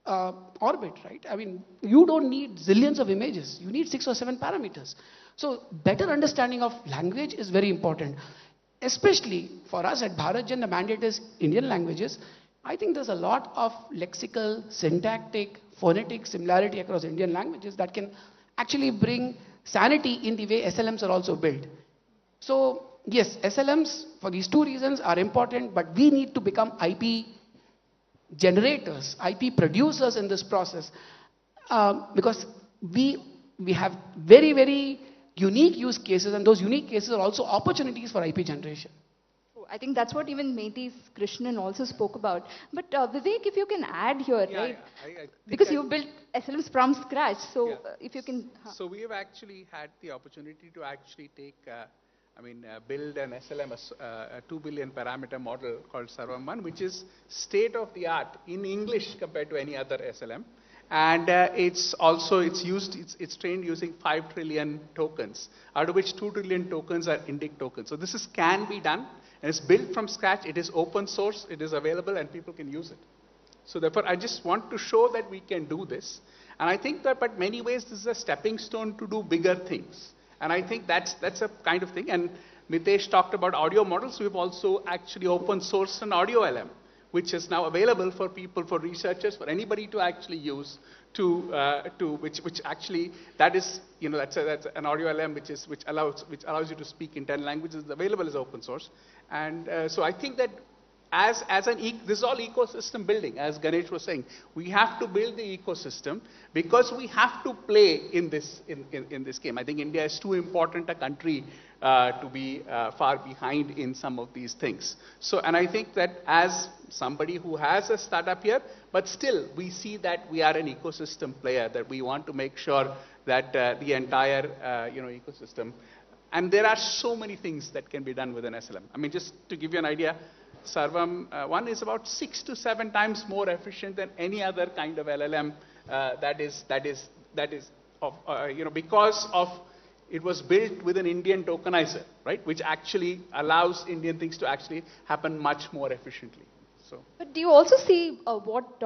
orbit, right? I mean, you don't need zillions of images. You need 6 or 7 parameters. So better understanding of language is very important. Especially for us at Bharat Jan, the mandate is Indian languages. I think there's a lot of lexical, syntactic, phonetic similarity across Indian languages that can actually bring sanity in the way SLMs are also built. So yes, SLMs for these two reasons are important, but we need to become IP generators, IP producers in this process, because we have very, very unique use cases, and those unique cases are also opportunities for IP generation. I think that's what even Metis Krishnan also spoke about. But Vivek, if you can add here, right? Because you built SLMs from scratch, so if you can. So we have actually had the opportunity to actually take, build an SLM, a 2 billion parameter model called Sarvam1, which is state of the art in English compared to any other SLM. And it's trained using 5 trillion tokens, out of which 2 trillion tokens are Indic tokens. So this can be done, and it's built from scratch. It is open source, it is available, and people can use it. So therefore, I just want to show that we can do this. And I think that, but many ways, this is a stepping stone to do bigger things. And I think that's a kind of thing. And Mitesh talked about audio models. We've also actually open sourced an audio LM, which is now available for people, for researchers, for anybody to actually use, which actually, that is, that's an audio LM which allows you to speak in 10 languages, available as open source. And so I think that this is all ecosystem building, as Ganesh was saying. We have to build the ecosystem because we have to play in this game. I think India is too important a country to be far behind in some of these things. So, and I think that as somebody who has a startup here, but still we see that we are an ecosystem player, that we want to make sure that the entire ecosystem. And there are so many things that can be done with an SLM. I mean, just to give you an idea, Sarvam 1 is about 6 to 7 times more efficient than any other kind of LLM because of it was built with an Indian tokenizer, right, which actually allows Indian things to actually happen much more efficiently. So. But do you also see what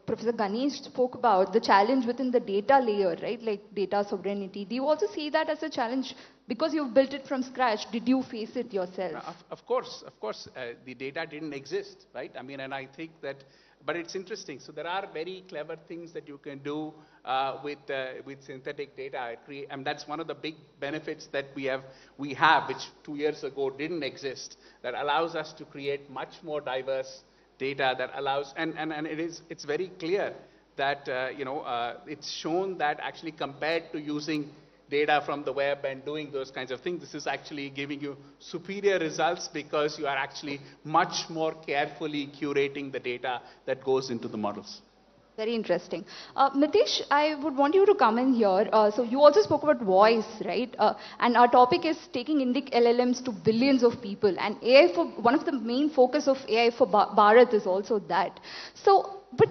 Professor Ganesh spoke about, the challenge within the data layer, right, like data sovereignty? Do you also see that as a challenge because you've built it from scratch? Did you face it yourself? Of course, the data didn't exist, right? I mean, and I think that, but it's interesting. So there are very clever things that you can do with synthetic data. And that's one of the big benefits that we have, which 2 years ago didn't exist, that allows us to create much more diverse data that allows, and it's very clear that, it's shown that actually compared to using data from the web and doing those kinds of things, this is actually giving you superior results because you are actually much more carefully curating the data that goes into the models. Very interesting. Nitish, I would want you to come in here. So you also spoke about voice, right? And our topic is taking Indic LLMs to billions of people. And AI, for one of the main focus of AI for Bharat is also that. So, but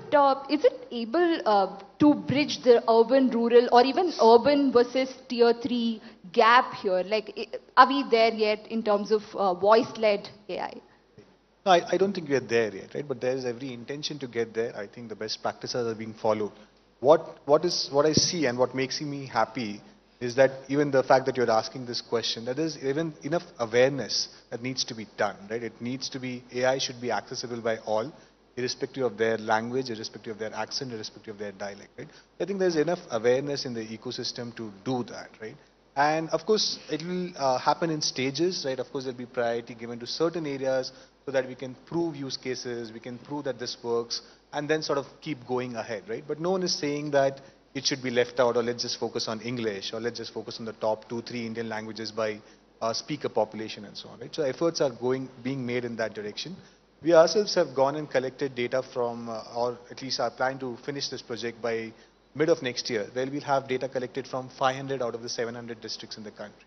is it able to bridge the urban-rural or even urban versus tier 3 gap here? Like, are we there yet in terms of voice-led AI? No, I don't think we are there yet, right? But there is every intention to get there. I think the best practices are being followed. What I see and what makes me happy is that even the fact that you're asking this question, that is even enough awareness that needs to be done, right? It needs to be, AI should be accessible by all, irrespective of their language, irrespective of their accent, irrespective of their dialect, right? I think there's enough awareness in the ecosystem to do that, right? And of course, it will happen in stages, right? Of course, there'll be priority given to certain areas so that we can prove use cases, we can prove that this works, and then sort of keep going ahead, right? But no one is saying that it should be left out, or let's just focus on English, or let's just focus on the top 2-3 Indian languages by speaker population and so on, right? So efforts are being made in that direction. We ourselves have gone and collected data from, or at least are planning to finish this project by mid of next year, where we'll have data collected from 500 out of the 700 districts in the country.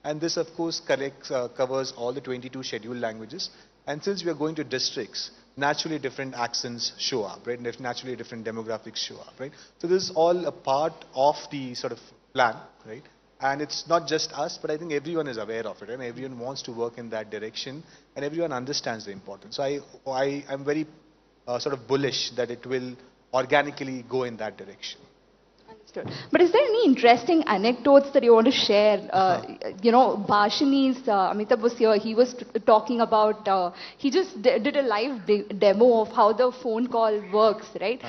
And this, of course, covers all the 22 scheduled languages. And since we are going to districts, naturally different accents show up, right? And naturally different demographics show up, right? So this is all a part of the sort of plan, right? And it's not just us, but I think everyone is aware of it, and everyone wants to work in that direction, and everyone understands the importance. So I am very sort of bullish that it will organically go in that direction. Understood. But is there any interesting anecdotes that you want to share? Bhashini's, Amitabh was here, he was talking about, he just did a live demo of how the phone call works, right?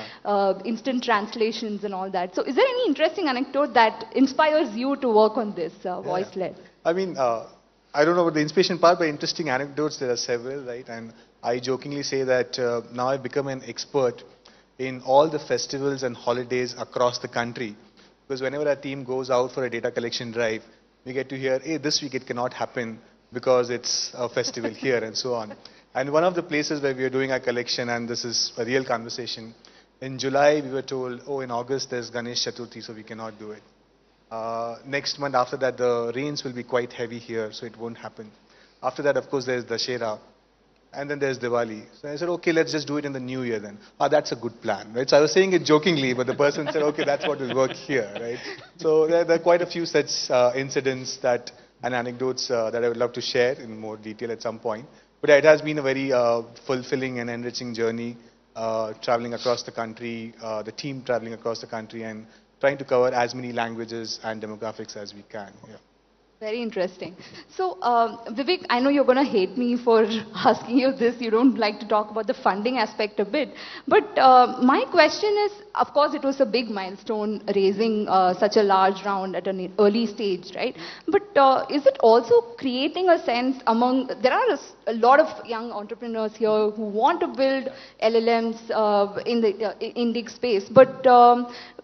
Instant translations and all that. So is there any interesting anecdote that inspires you to work on this voice-led? I mean, I don't know about the inspiration part, but interesting anecdotes, there are several, right? And I jokingly say that now I've become an expert in all the festivals and holidays across the country. Because whenever our team goes out for a data collection drive, we get to hear, hey, this week it cannot happen because it's a festival here and so on. And one of the places where we are doing our collection, and this is a real conversation, in July we were told, oh, in August there's Ganesh Chaturthi, so we cannot do it. Next month after that, the rains will be quite heavy here, so it won't happen. After that, of course, there's Dashera. And then there's Diwali. So I said, okay, let's just do it in the new year then. That's a good plan, right? So I was saying it jokingly, but the person said, okay, that's what will work here, right? So there are quite a few such incidents and anecdotes that I would love to share in more detail at some point. But it has been a very fulfilling and enriching journey, traveling across the country, the team traveling across the country, and trying to cover as many languages and demographics as we can. Yeah. Very interesting. So, Vivek, I know you're going to hate me for asking you this. You don't like to talk about the funding aspect a bit. But my question is, of course, it was a big milestone raising such a large round at an early stage, right? But is it also creating a sense among, there are a lot of young entrepreneurs here who want to build LLMs in the Indic space, but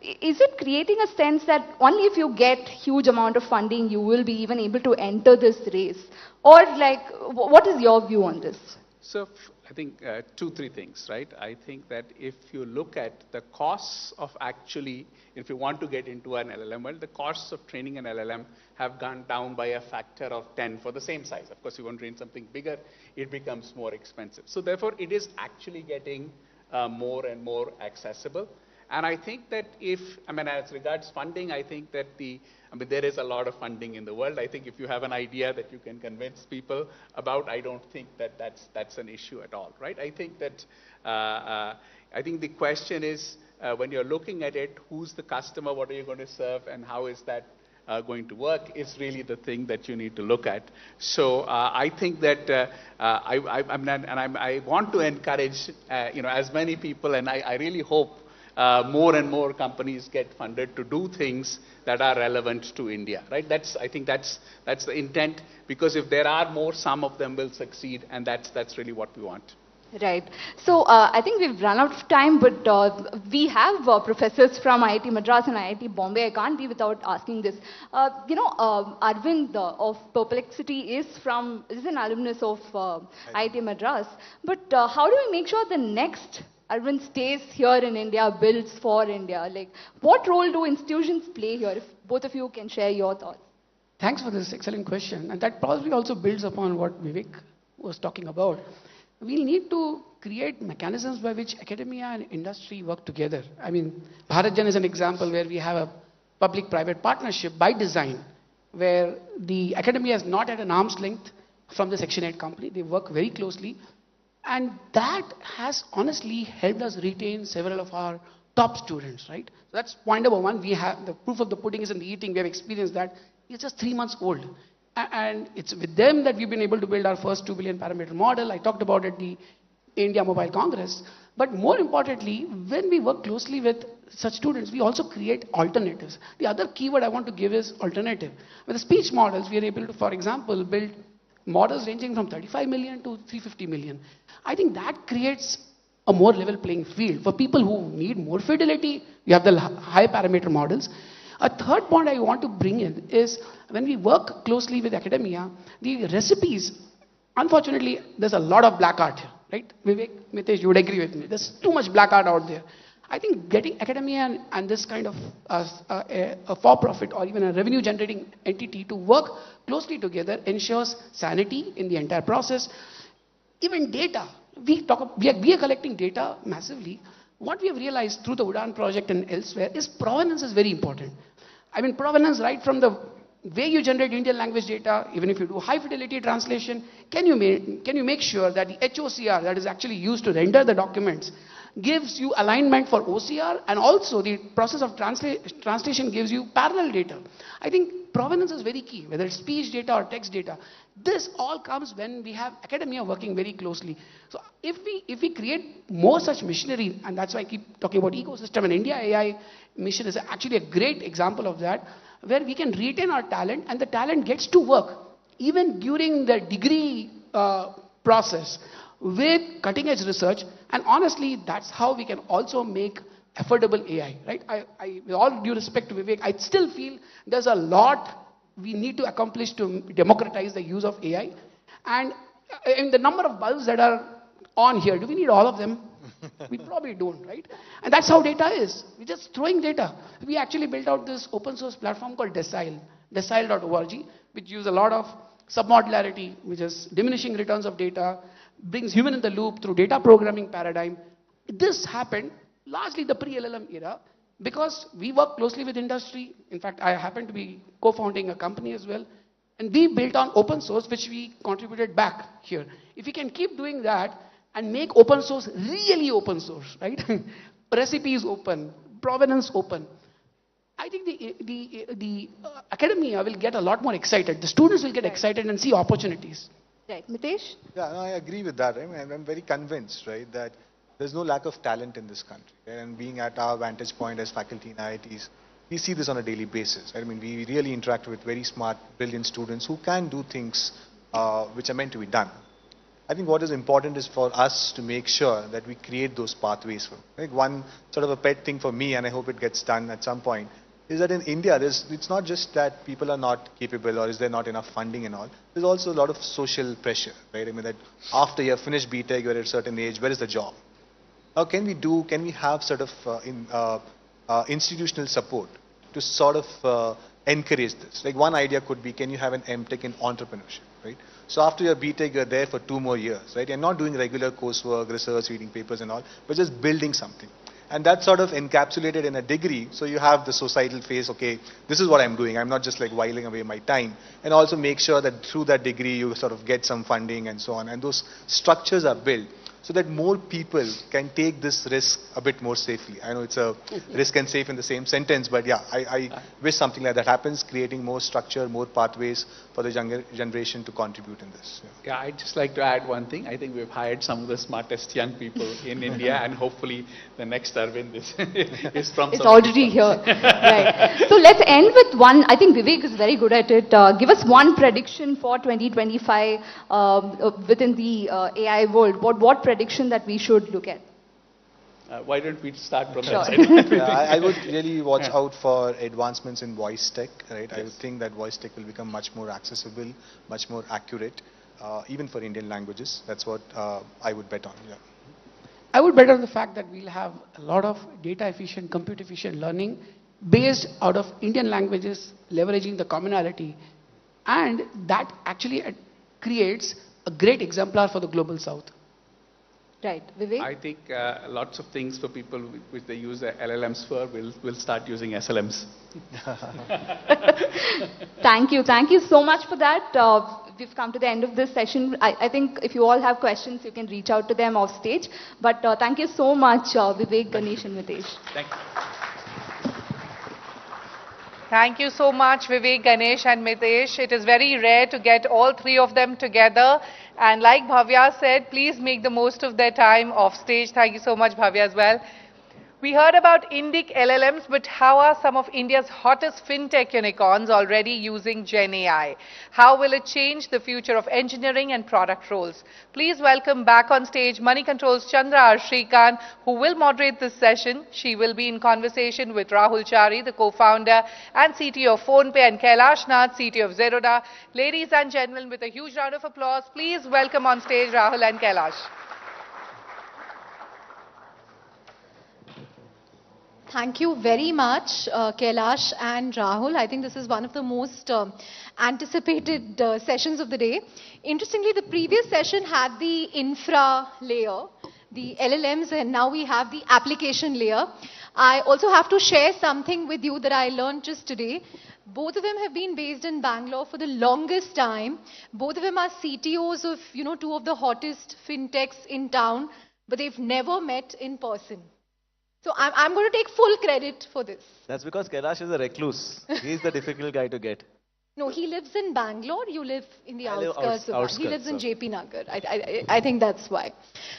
is it creating a sense that only if you get huge amount of funding, you will be even able to enter this race? Or like, what is your view on this? So I think two, three things, right? I think that if you look at the costs of actually, if you want to get into an LLM, well, the costs of training an LLM have gone down by a factor of 10 for the same size. Of course, you want to train something bigger, it becomes more expensive. So therefore, it is actually getting more and more accessible. And I think that if, I mean, as regards funding, I think that there is a lot of funding in the world. I think if you have an idea that you can convince people about, I don't think that that's an issue at all, right? I think that, I think the question is, when you're looking at it, who's the customer, what are you going to serve, and how is that going to work is really the thing that you need to look at. So I think that I want to encourage, as many people, and I really hope more and more companies get funded to do things that are relevant to India, right? I think that's the intent, because if there are more, some of them will succeed, and that's really what we want. Right. So I think we've run out of time, but we have professors from IIT Madras and IIT Bombay. I can't be without asking this. Arvind of Perplexity is an alumnus of IIT Madras. But how do we make sure the next Arvind stays here in India, builds for India? Like, what role do institutions play here? If both of you can share your thoughts. Thanks for this excellent question. And that probably also builds upon what Vivek was talking about. We need to create mechanisms by which academia and industry work together. I mean, BharatJan is an example where we have a public-private partnership by design, where the academia is not at an arm's length from the Section 8 company. They work very closely. And that has honestly helped us retain several of our top students, right? So that's point number one. We have the proof of the pudding is in the eating. We have experienced that. It's just 3 months old. And it's with them that we've been able to build our first 2 billion parameter model. I talked about it at the India Mobile Congress. But more importantly, when we work closely with such students, we also create alternatives. The other keyword I want to give is alternative. With the speech models, we are able to, for example, build models ranging from 35 million to 350 million. I think that creates a more level playing field. For people who need more fidelity, you have the high parameter models. A third point I want to bring in is when we work closely with academia, the recipes, unfortunately, there's a lot of black art here, right? Vivek, Mitesh, you would agree with me. There's too much black art out there. I think getting academia and this kind of a for-profit or even a revenue-generating entity to work closely together ensures sanity in the entire process. Even data, we are collecting data massively. What we have realized through the UDAN project and elsewhere is provenance is very important. I mean, provenance right from the way you generate Indian language data, even if you do high fidelity translation, can you make sure that the HOCR that is actually used to render the documents gives you alignment for OCR, and also the process of translation gives you parallel data. I think provenance is very key, whether it's speech data or text data. This all comes when we have academia working very closely. So if we create more such machinery, and that's why I keep talking about ecosystem, and India AI mission is actually a great example of that, where we can retain our talent and the talent gets to work even during the degree process with cutting edge research. And honestly, that's how we can also make affordable AI, right? With all due respect to Vivek, I still feel there's a lot we need to accomplish to democratize the use of AI. And in the number of bulbs that are on here, do we need all of them? We probably don't, right? And that's how data is. We're just throwing data. We actually built out this open source platform called Decile, decile.org, which uses a lot of submodularity, which is diminishing returns of data, brings human in the loop through data programming paradigm. This happened largely the pre-LLM era because we work closely with industry. In fact, I happen to be co-founding a company as well. And we built on open source, which we contributed back here. If we can keep doing that and make open source really open source, right? Recipes open, provenance open. I think the academia will get a lot more excited. The students will get excited and see opportunities. Right. Mitesh? Yeah, no, I agree with that. Right? I'm very convinced, right, that there's no lack of talent in this country. Right? And being at our vantage point as faculty in IITs, we see this on a daily basis. Right? I mean, we really interact with very smart, brilliant students who can do things which are meant to be done. I think what is important is for us to make sure that we create those pathways for. Like one sort of a pet thing for me, and I hope it gets done at some point, is that in India, it's not just that people are not capable or is there not enough funding and all. There's also a lot of social pressure, right? I mean that after you have finished BTech, you're at a certain age, where is the job? How can we have sort of institutional support to sort of encourage this? Like one idea could be, can you have an MTech in entrepreneurship, right? So after your BTech, you're there for 2 more years, right? You're not doing regular coursework, research, reading papers and all, but just building something. And that's sort of encapsulated in a degree, so you have the societal phase, okay, this is what I'm doing, I'm not just like whiling away my time. And also make sure that through that degree you sort of get some funding and so on. And those structures are built so that more people can take this risk a bit more safely. I know it's a risk and safe in the same sentence, but yeah, I wish something like that happens, creating more structure, more pathways for the younger generation to contribute in this. Yeah, I'd just like to add one thing. I think we've hired some of the smartest young people in India, and hopefully the next Arvind is from. It's already here. Right. So let's end with one. I think Vivek is very good at it. Give us one prediction for 2025 within the AI world. What prediction that we should look at? Why don't we start from Sure. that side? Yeah, I would really watch out for advancements in voice tech, right? I would think that voice tech will become much more accessible, much more accurate, even for Indian languages. That's what I would bet on. Yeah. I would bet on the fact that we'll have a lot of data efficient, compute efficient learning based out of Indian languages, leveraging the commonality. And that actually creates a great exemplar for the global south. Right. Vivek? I think lots of things for people which they use LLMs for will start using SLMs. Thank you. Thank you so much for that. We've come to the end of this session. I think if you all have questions, you can reach out to them off stage. But thank you so much, Vivek, Ganesh, and Mitesh. Thank you. Thank you so much, Vivek, Ganesh and Mitesh. It is very rare to get all three of them together. And like Bhavya said, please make the most of their time off stage. Thank you so much, Bhavya, as well. We heard about Indic LLMs, but how are some of India's hottest fintech unicorns already using Gen AI? How will it change the future of engineering and product roles? Please welcome back on stage Moneycontrol's Chandra R. Shrikant, who will moderate this session. She will be in conversation with Rahul Chari, the co-founder and CTO of PhonePe, and Kailash Nath, CTO of Zerodha. Ladies and gentlemen, with a huge round of applause, please welcome on stage Rahul and Kailash. Thank you very much, Kailash and Rahul. I think this is one of the most anticipated sessions of the day. Interestingly, the previous session had the infra layer, the LLMs, and now we have the application layer. I also have to share something with you that I learned just today. Both of them have been based in Bangalore for the longest time. Both of them are CTOs of, two of the hottest fintechs in town, but they've never met in person. So I'm going to take full credit for this. That's because Kailash is a recluse. He's the difficult guy to get. No, he lives in Bangalore. You live in the outskirts of outskirts, He lives in JP Nagar. I think that's why.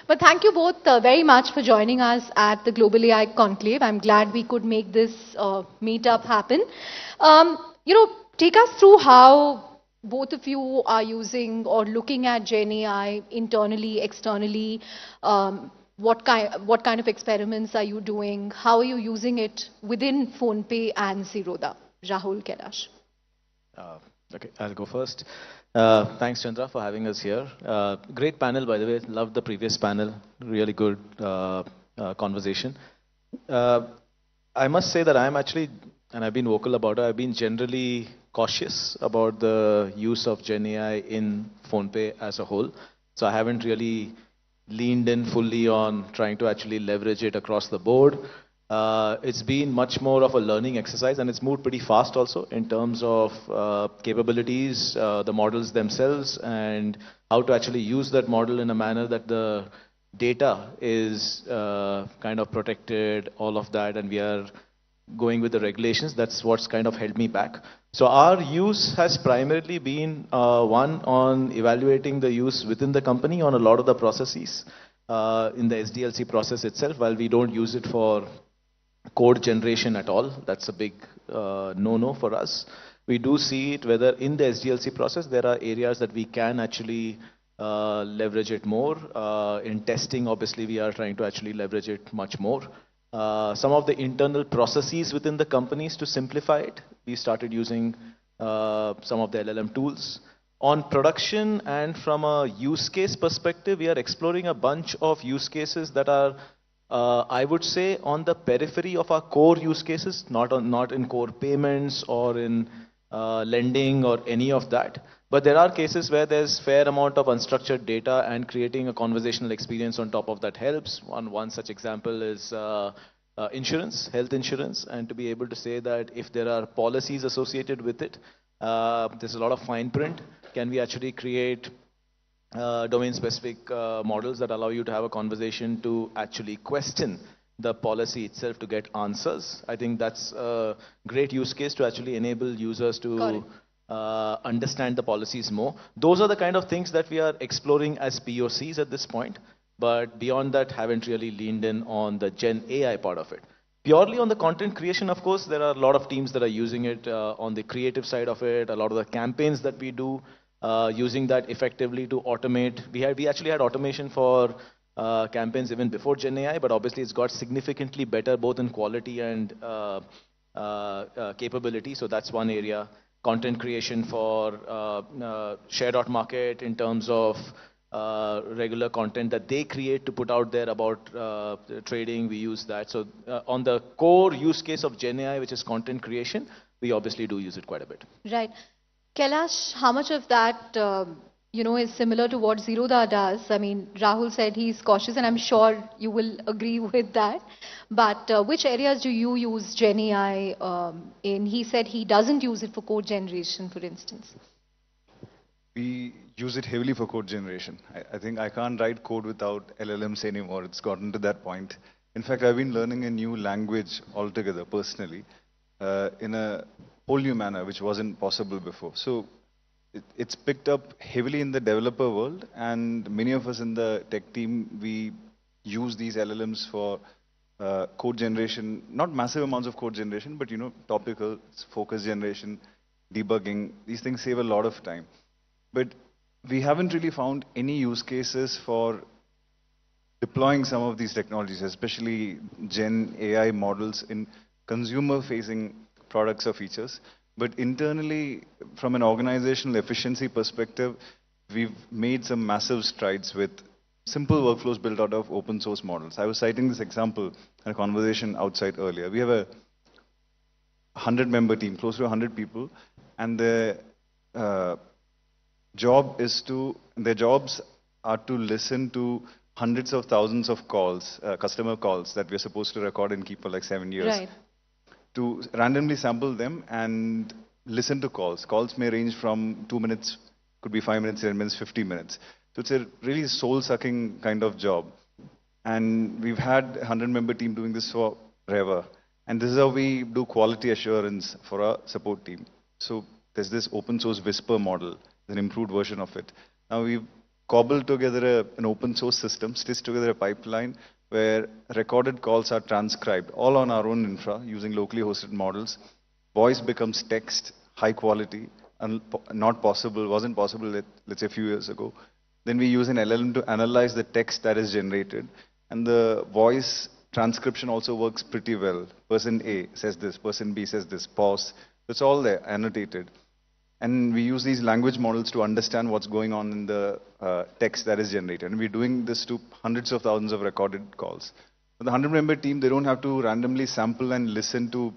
But thank you both very much for joining us at the Global AI Conclave. I'm glad we could make this meetup happen. Take us through how both of you are using or looking at Gen AI internally, externally. What kind of experiments are you doing? How are you using it within PhonePe and Zerodha? Rahul, Kailash. Okay, I'll go first. Thanks, Chandra, for having us here. Great panel, by the way. Loved the previous panel. Really good conversation. I must say that I'm actually, and I've been vocal about it, I've been generally cautious about the use of Gen AI in PhonePe as a whole. So I haven't really leaned in fully on trying to actually leverage it across the board. It's been much more of a learning exercise, and it's moved pretty fast also in terms of capabilities, the models themselves, and how to actually use that model in a manner that the data is kind of protected, all of that, and we are going with the regulations. That's what's kind of held me back. So our use has primarily been one on evaluating the use within the company on a lot of the processes in the SDLC process itself, while we don't use it for code generation at all. That's a big no-no for us. We do see it whether in the SDLC process there are areas that we can actually leverage it more. In testing, obviously, we are trying to actually leverage it much more. Some of the internal processes within the companies to simplify it, we started using some of the LLM tools. On production and from a use case perspective, we are exploring a bunch of use cases that are, I would say, on the periphery of our core use cases, not in core payments or in lending or any of that. But there are cases where there's fair amount of unstructured data, and creating a conversational experience on top of that helps. One such example is insurance, health insurance, and to be able to say that if there are policies associated with it, there's a lot of fine print. Can we actually create domain-specific models that allow you to have a conversation to actually question the policy itself to get answers? I think that's a great use case to actually enable users to understand the policies more. Those are the kind of things that we are exploring as POCs at this point, but beyond that, haven't really leaned in on the Gen AI part of it. Purely on the content creation, of course, there are a lot of teams that are using it on the creative side of it. A lot of the campaigns that we do, using that effectively to automate. We actually had automation for campaigns even before Gen AI, but obviously it's got significantly better both in quality and capability. So that's one area. Content creation for share.market in terms of regular content that they create to put out there about trading, we use that. So on the core use case of Gen AI, which is content creation, we obviously do use it quite a bit. Right. Kailash, how much of that is similar to what Zerodha does? I mean, Rahul said he's cautious, and I'm sure you will agree with that. But which areas do you use Gen AI in? He said he doesn't use it for code generation, for instance. We use it heavily for code generation. I think I can't write code without LLMs anymore. It's gotten to that point. In fact, I've been learning a new language altogether, personally, in a whole new manner, which wasn't possible before. So it's picked up heavily in the developer world, and many of us in the tech team, we use these LLMs for code generation, not massive amounts of code generation, but topical focus generation, debugging. These things save a lot of time. But we haven't really found any use cases for deploying some of these technologies, especially Gen AI models in consumer-facing products or features. But internally, from an organizational efficiency perspective, we've made some massive strides with simple workflows built out of open source models. I was citing this example in a conversation outside earlier. We have a 100-member team, close to 100 people, and their jobs are to listen to hundreds of thousands of calls, customer calls that we're supposed to record and keep for like 7 years. Right. To randomly sample them and listen to calls. Calls may range from 2 minutes, could be 5 minutes, 10 minutes, 50 minutes. So it's a really soul-sucking kind of job. And we've had a 100-member team doing this for forever. And this is how we do quality assurance for our support team. So there's this open source Whisper model, an improved version of it. Now we've cobbled together an open source system, stitched together a pipeline where recorded calls are transcribed, all on our own infra, using locally hosted models. Voice becomes text, high quality, and wasn't possible, let's say, a few years ago. Then we use an LLM to analyze the text that is generated, and the voice transcription also works pretty well. Person A says this, person B says this, pause. It's all there, annotated. And we use these language models to understand what's going on in the text that is generated. And we're doing this to hundreds of thousands of recorded calls. For the 100-member team, they don't have to randomly sample and listen to,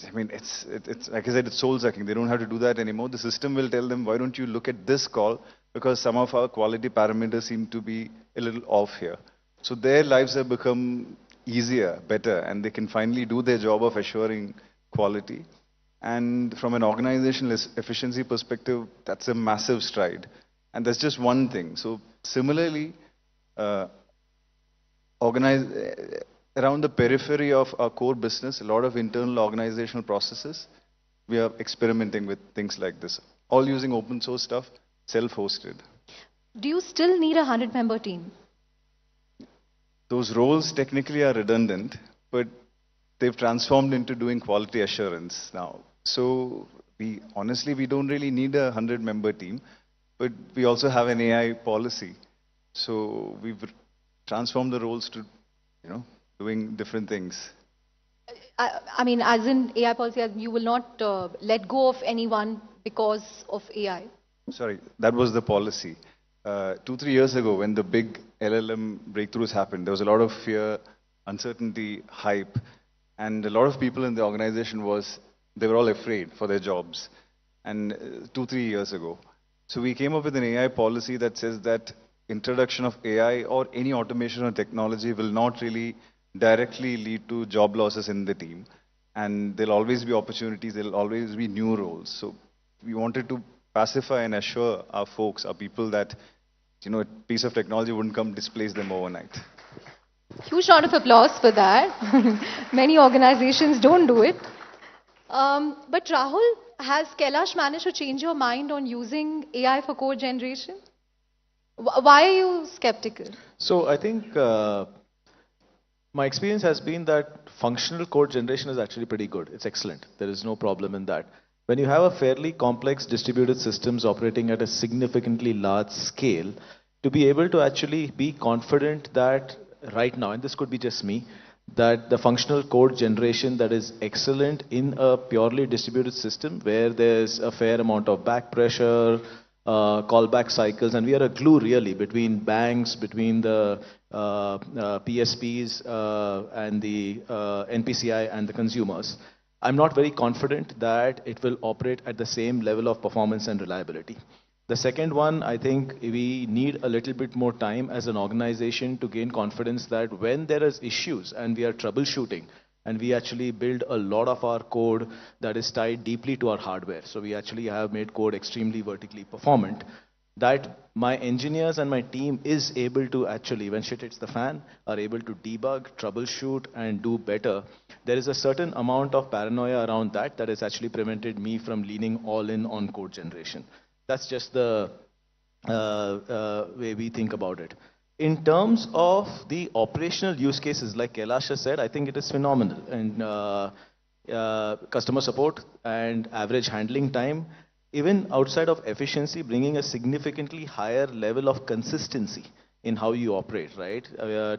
I mean, it's like I said, it's soul-sucking. They don't have to do that anymore. The system will tell them, why don't you look at this call? Because some of our quality parameters seem to be a little off here. So their lives have become easier, better, and they can finally do their job of assuring quality. And from an organizational efficiency perspective, that's a massive stride. And that's just one thing. So similarly, around the periphery of our core business, a lot of internal organizational processes, we are experimenting with things like this. All using open source stuff, self-hosted. Do you still need a 100-member team? Those roles technically are redundant, but they've transformed into doing quality assurance now. So honestly, we don't really need a 100-member team, but we also have an AI policy. So we've transformed the roles to, doing different things. I mean, as in AI policy, you will not let go of anyone because of AI. Sorry, that was the policy. 2-3 years ago, when the big LLM breakthroughs happened, there was a lot of fear, uncertainty, hype, and a lot of people in the organization they were all afraid for their jobs. And 2-3 years ago. So we came up with an AI policy that says that introduction of AI or any automation or technology will not really directly lead to job losses in the team. And there'll always be opportunities, there'll always be new roles. So we wanted to pacify and assure our folks, our people that, a piece of technology wouldn't come displace them overnight. Huge round of applause for that. Many organizations don't do it. But Rahul, has Kailash managed to change your mind on using AI for code generation? Why are you skeptical? So I think my experience has been that functional code generation is actually pretty good. It's excellent. There is no problem in that. When you have a fairly complex distributed systems operating at a significantly large scale, to be able to actually be confident that right now, and this could be just me, that the functional code generation that is excellent in a purely distributed system where there's a fair amount of back pressure, callback cycles, and we are a glue really between banks, between the PSPs and the NPCI and the consumers. I'm not very confident that it will operate at the same level of performance and reliability. The second one, I think we need a little bit more time as an organization to gain confidence that when there is issues and we are troubleshooting, and we actually build a lot of our code that is tied deeply to our hardware. So we actually have made code extremely vertically performant, that my engineers and my team is able to actually, when shit hits the fan, are able to debug, troubleshoot, and do better. There is a certain amount of paranoia around that has actually prevented me from leaning all in on code generation. That's just the way we think about it. In terms of the operational use cases, like Kailash has said, I think it is phenomenal. And customer support and average handling time, even outside of efficiency, bringing a significantly higher level of consistency in how you operate, right?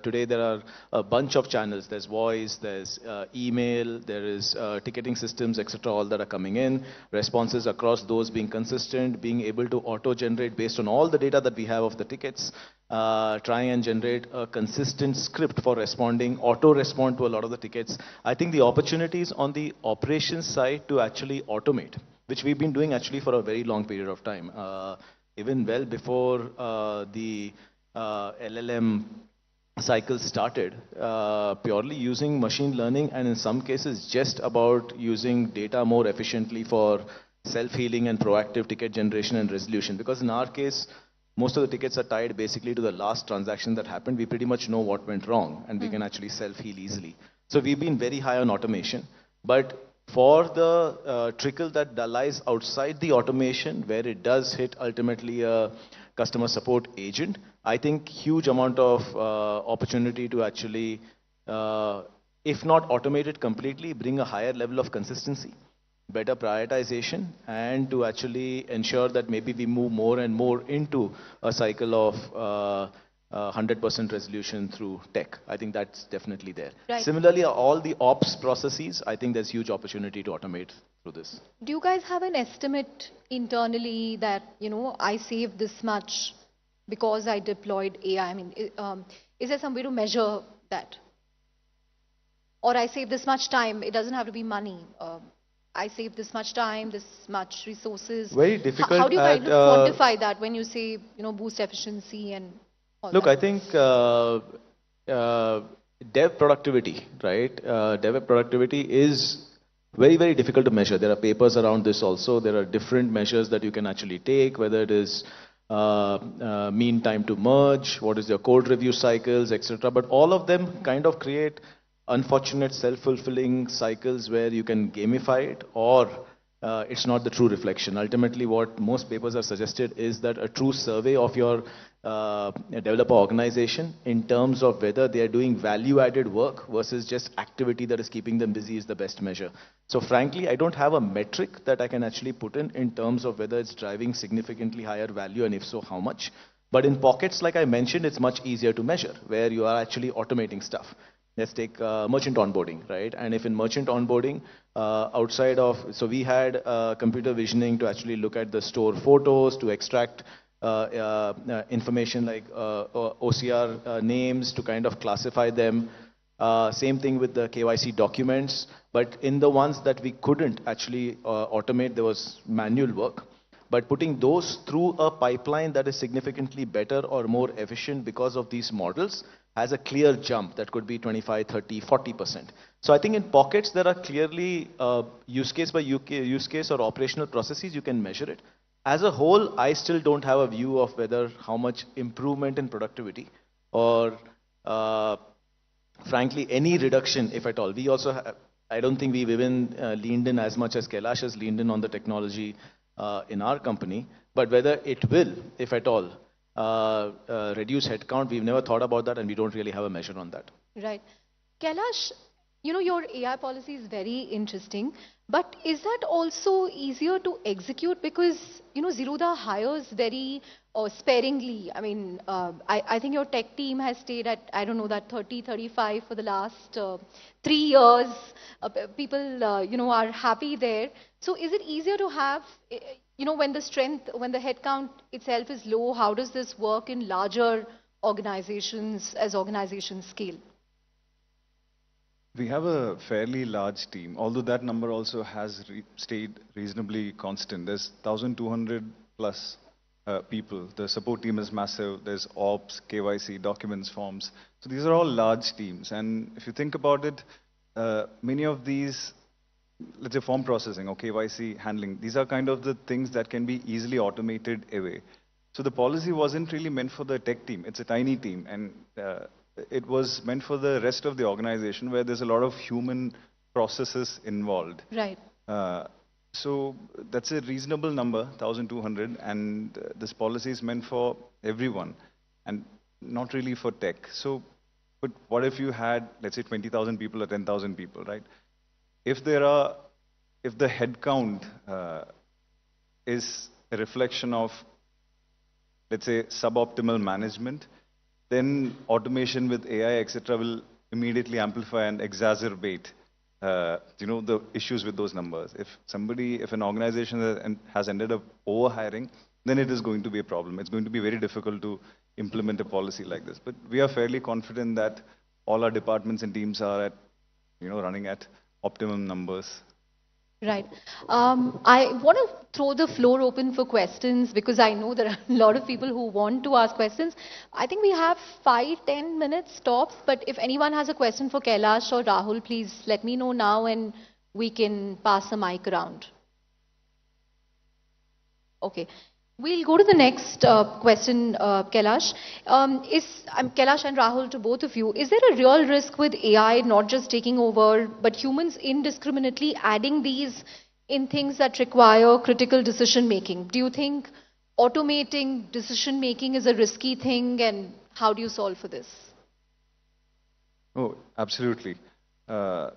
Today there are a bunch of channels. There's voice, there's email, there is ticketing systems, etc., all that are coming in. Responses across those being consistent, being able to auto-generate based on all the data that we have of the tickets, try and generate a consistent script for responding, auto-respond to a lot of the tickets. I think the opportunities on the operations side to actually automate, which we've been doing actually for a very long period of time, even well before the LLM cycle started, purely using machine learning and in some cases just about using data more efficiently for self-healing and proactive ticket generation and resolution. Because in our case, most of the tickets are tied basically to the last transaction that happened. We pretty much know what went wrong and we can actually self-heal easily. So we've been very high on automation. But for the trickle that lies outside the automation, where it does hit ultimately a customer support agent, I think huge amount of opportunity to actually, if not automate it completely, bring a higher level of consistency, better prioritization, and to actually ensure that maybe we move more and more into a cycle of 100% resolution through tech. I think that's definitely there. Right. Similarly, all the ops processes, I think there's huge opportunity to automate through this. Do you guys have an estimate internally that, I saved this much because I deployed AI? I mean, is there some way to measure that? Or I saved this much time, it doesn't have to be money. I saved this much time, this much resources. Very difficult. How do you kind of quantify that when you say, boost efficiency and all Look, that? I think dev productivity, right? Dev productivity is very, very difficult to measure. There are papers around this also. There are different measures that you can actually take, whether it is mean time to merge, what is your code review cycles, etc. But all of them kind of create unfortunate self-fulfilling cycles where you can gamify it, or it's not the true reflection. Ultimately, what most papers have suggested is that a true survey of your developer organization in terms of whether they are doing value-added work versus just activity that is keeping them busy is the best measure. So frankly, I don't have a metric that I can actually put in terms of whether it's driving significantly higher value, and if so, how much. But in pockets, like I mentioned, it's much easier to measure, where you are actually automating stuff. Let's take merchant onboarding, right? And if in merchant onboarding, outside of, so we had computer visioning to actually look at the store photos, to extract information like OCR names, to kind of classify them. Same thing with the KYC documents. But in the ones that we couldn't actually automate, there was manual work. But putting those through a pipeline that is significantly better or more efficient because of these models has a clear jump that could be 25, 30, 40%. So I think in pockets there are clearly use case by use case or operational processes you can measure it. As a whole, I still don't have a view of whether how much improvement in productivity or frankly any reduction, if at all. We also have, I don't think we've even leaned in as much as Kailash has leaned in on the technology in our company, but whether it will, if at all, reduce headcount, we've never thought about that, and we don't really have a measure on that. Right. Kailash, you know, your AI policy is very interesting, but is that also easier to execute? Because, you know, Zerodha hires very sparingly. I mean, I think your tech team has stayed at, I don't know, that 30, 35 for the last 3 years. People, you know, are happy there. So is it easier to have, you know, when the strength, when the headcount itself is low, how does this work in larger organizations as organizations scale? We have a fairly large team, although that number also has stayed reasonably constant. There's 1,200 plus people. The support team is massive. There's ops, KYC, documents, forms. So these are all large teams. And if you think about it, many of these, let's say form processing or KYC handling, these are kind of the things that can be easily automated away. So the policy wasn't really meant for the tech team. It's a tiny team. And it was meant for the rest of the organization where there's a lot of human processes involved. Right. So that's a reasonable number, 1,200, and this policy is meant for everyone and not really for tech. So, but what if you had, let's say, 20,000 people or 10,000 people, right? If the headcount is a reflection of, let's say, suboptimal management, then automation with AI, etc., will immediately amplify and exacerbate, you know, the issues with those numbers. If an organization has ended up overhiring, then it is going to be a problem. It's going to be very difficult to implement a policy like this. But we are fairly confident that all our departments and teams are at, you know, running at optimum numbers. Right. I want to throw the floor open for questions because I know there are a lot of people who want to ask questions. I think we have 5-10 minutes tops, but if anyone has a question for Kailash or Rahul, please let me know now and we can pass the mic around. Okay. We'll go to the next question, Kailash. Kailash and Rahul, to both of you, is there a real risk with AI not just taking over, but humans indiscriminately adding these in things that require critical decision making? Do you think automating decision making is a risky thing, and how do you solve for this? Oh, absolutely. So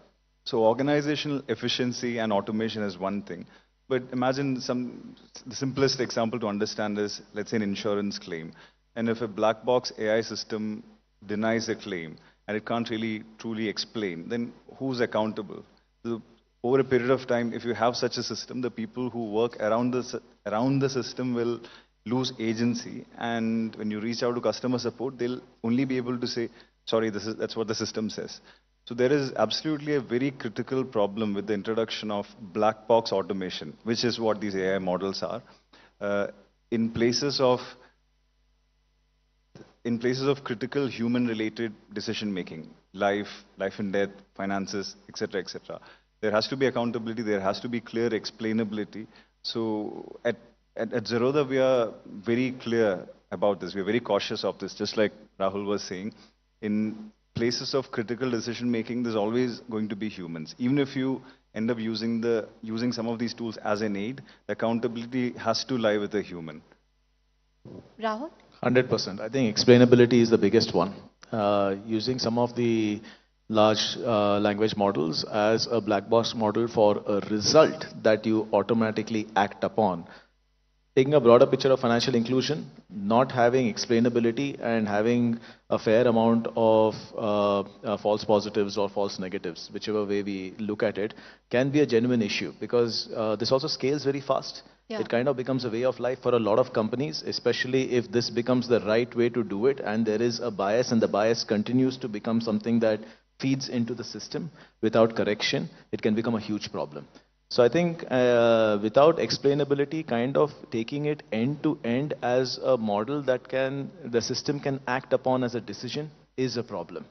organizational efficiency and automation is one thing. But imagine the simplest example to understand is, let's say, an insurance claim. And if a black box AI system denies a claim and it can't really truly explain, then who's accountable? So over a period of time, if you have such a system, the people who work around the system will lose agency. And when you reach out to customer support, they'll only be able to say, sorry, that's what the system says. So there is absolutely a very critical problem with the introduction of black box automation, which is what these AI models are, in places of critical human-related decision-making, life and death, finances, etc., etc. There has to be accountability. There has to be clear explainability. So at Zerodha, we are very clear about this. We are very cautious of this, just like Rahul was saying. In places of critical decision making, there's always going to be humans. Even if you end up using some of these tools as an aid, the accountability has to lie with a human. Rahul? 100%. I think explainability is the biggest one. Using some of the large language models as a black box model for a result that you automatically act upon. Taking a broader picture of financial inclusion, not having explainability and having a fair amount of false positives or false negatives, whichever way we look at it, can be a genuine issue because this also scales very fast. Yeah. It kind of becomes a way of life for a lot of companies, especially if this becomes the right way to do it and there is a bias and the bias continues to become something that feeds into the system without correction, it can become a huge problem. So I think without explainability, kind of taking it end to end as a model that the system can act upon as a decision is a problem.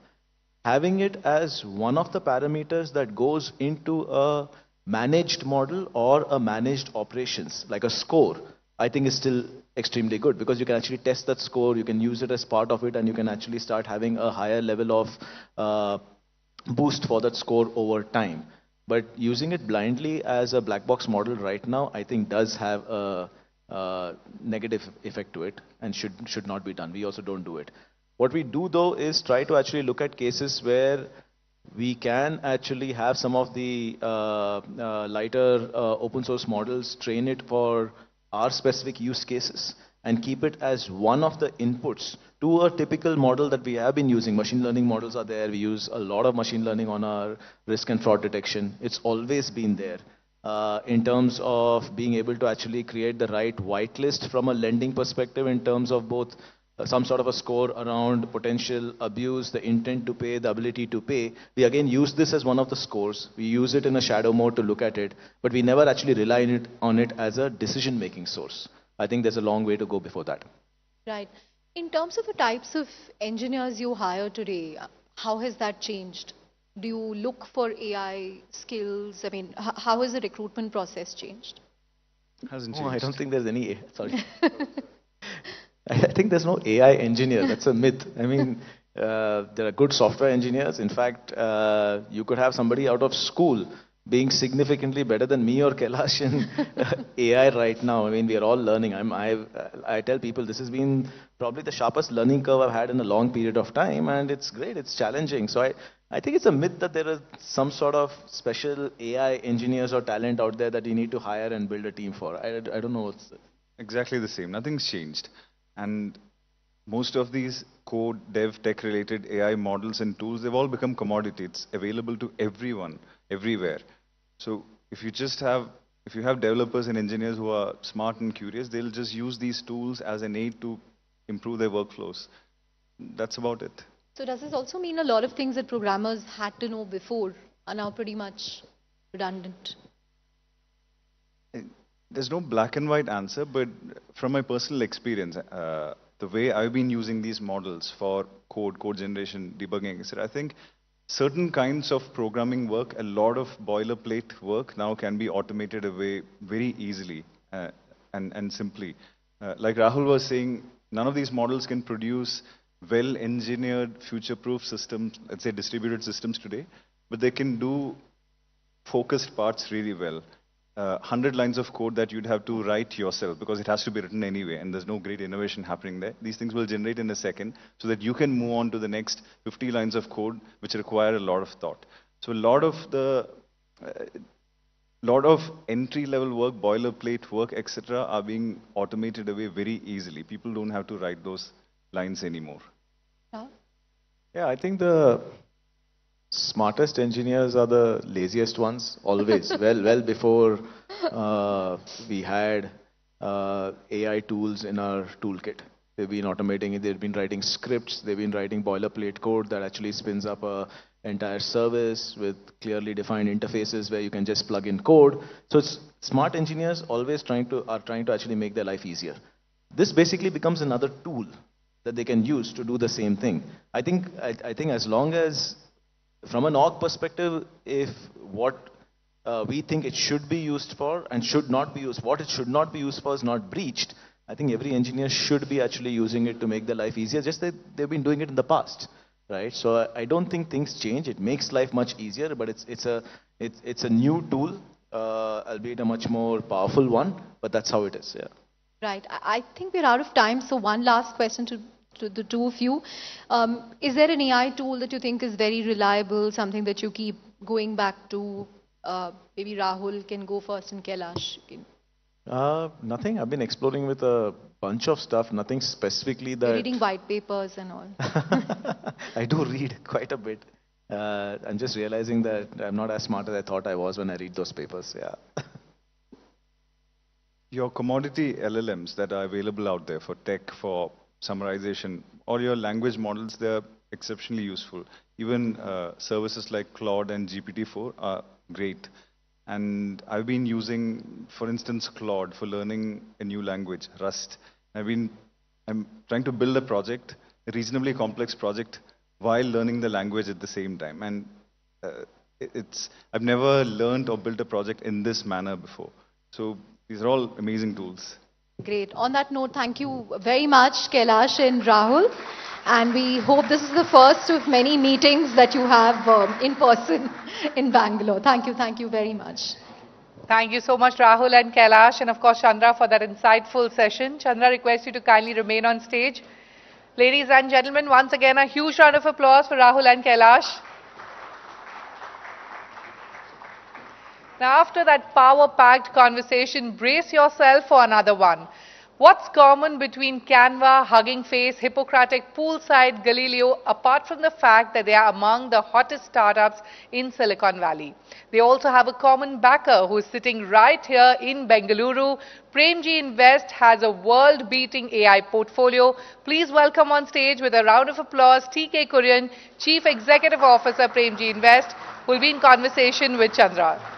Having it as one of the parameters that goes into a managed model or a managed operations, like a score, I think is still extremely good because you can actually test that score, you can use it as part of it, and you can actually start having a higher level of boost for that score over time. But using it blindly as a black box model right now, I think does have a negative effect to it and should not be done. We also don't do it. What we do though is try to actually look at cases where we can actually have some of the lighter open source models, train it for our specific use cases and keep it as one of the inputs to a typical model that we have been using. Machine learning models are there. We use a lot of machine learning on our risk and fraud detection. It's always been there. In terms of being able to actually create the right whitelist from a lending perspective in terms of both some sort of a score around potential abuse, the intent to pay, the ability to pay. We again use this as one of the scores. We use it in a shadow mode to look at it, but we never actually rely on it as a decision-making source. I think there's a long way to go before that. Right. In terms of the types of engineers you hire today, how has that changed? Do you look for AI skills? I mean, how has the recruitment process changed? Hasn't changed. Oh, I don't think there's any, sorry. I think there's no AI engineer. That's a myth. I mean, there are good software engineers. In fact, you could have somebody out of school being significantly better than me or Kailash in AI right now. I mean, we are all learning. I tell people this has been probably the sharpest learning curve I've had in a long period of time, and it's great. It's challenging. So I think it's a myth that there are some sort of special AI engineers or talent out there that you need to hire and build a team for. I don't know what's... Exactly the same. Nothing's changed. And most of these code, dev, tech-related AI models and tools, they've all become commodity. It's available to everyone, everywhere. So if you have developers and engineers who are smart and curious, they'll just use these tools as an aid to improve their workflows. That's about it. So does this also mean a lot of things that programmers had to know before are now pretty much redundant? There's no black and white answer, but from my personal experience, the way I've been using these models for code generation, debugging, etc., I think certain kinds of programming work, a lot of boilerplate work now can be automated away very easily and simply. Like Rahul was saying, none of these models can produce well-engineered, future-proof systems, let's say distributed systems today, but they can do focused parts really well. 100 lines of code that you'd have to write yourself because it has to be written anyway and there's no great innovation happening there. These things will generate in a second so that you can move on to the next 50 lines of code which require a lot of thought. So a lot of entry-level work, boilerplate work, etc. are being automated away very easily. People don't have to write those lines anymore. Yeah, I think the smartest engineers are the laziest ones, always. well before we had AI tools in our toolkit. They've been automating it, they've been writing scripts, they've been writing boilerplate code that actually spins up an entire service with clearly defined interfaces where you can just plug in code. So smart engineers always are trying to actually make their life easier. This basically becomes another tool that they can use to do the same thing. I think as long as, from an org perspective, if what we think it should be used for and should not be used, what it should not be used for is not breached, I think every engineer should be actually using it to make their life easier, just that they've been doing it in the past. right? So I don't think things change. It makes life much easier, but it's a new tool, albeit a much more powerful one. But that's how it is. Yeah. Right. I think we're out of time. So one last question to the two of you. Is there an AI tool that you think is very reliable, something that you keep going back to? Maybe Rahul can go first and Kailash. Nothing. I've been exploring with a bunch of stuff. Nothing specifically that. Reading white papers and all. I do read quite a bit. I'm just realizing that I'm not as smart as I thought I was when I read those papers. Yeah. Your commodity LLMs that are available out there for tech, for summarization, or your language models, they're exceptionally useful. Even services like Claude and GPT-4 are great. And I've been using, for instance, Claude for learning a new language, Rust. I'm trying to build a project, a reasonably complex project, while learning the language at the same time. And I've never learned or built a project in this manner before. So these are all amazing tools. Great. On that note, thank you very much, Kailash and Rahul. And we hope this is the first of many meetings that you have in person in Bangalore. Thank you very much. Thank you so much, Rahul and Kailash, and of course, Chandra, for that insightful session. Chandra requests you to kindly remain on stage. Ladies and gentlemen, once again, a huge round of applause for Rahul and Kailash. Now, after that power-packed conversation, brace yourself for another one. What's common between Canva, Hugging Face, Hippocratic, Poolside, Galileo, apart from the fact that they are among the hottest startups in Silicon Valley? They also have a common backer who is sitting right here in Bengaluru. Premji Invest has a world-beating AI portfolio. Please welcome on stage with a round of applause TK Kurian, Chief Executive Officer, Premji Invest, who will be in conversation with Chandra.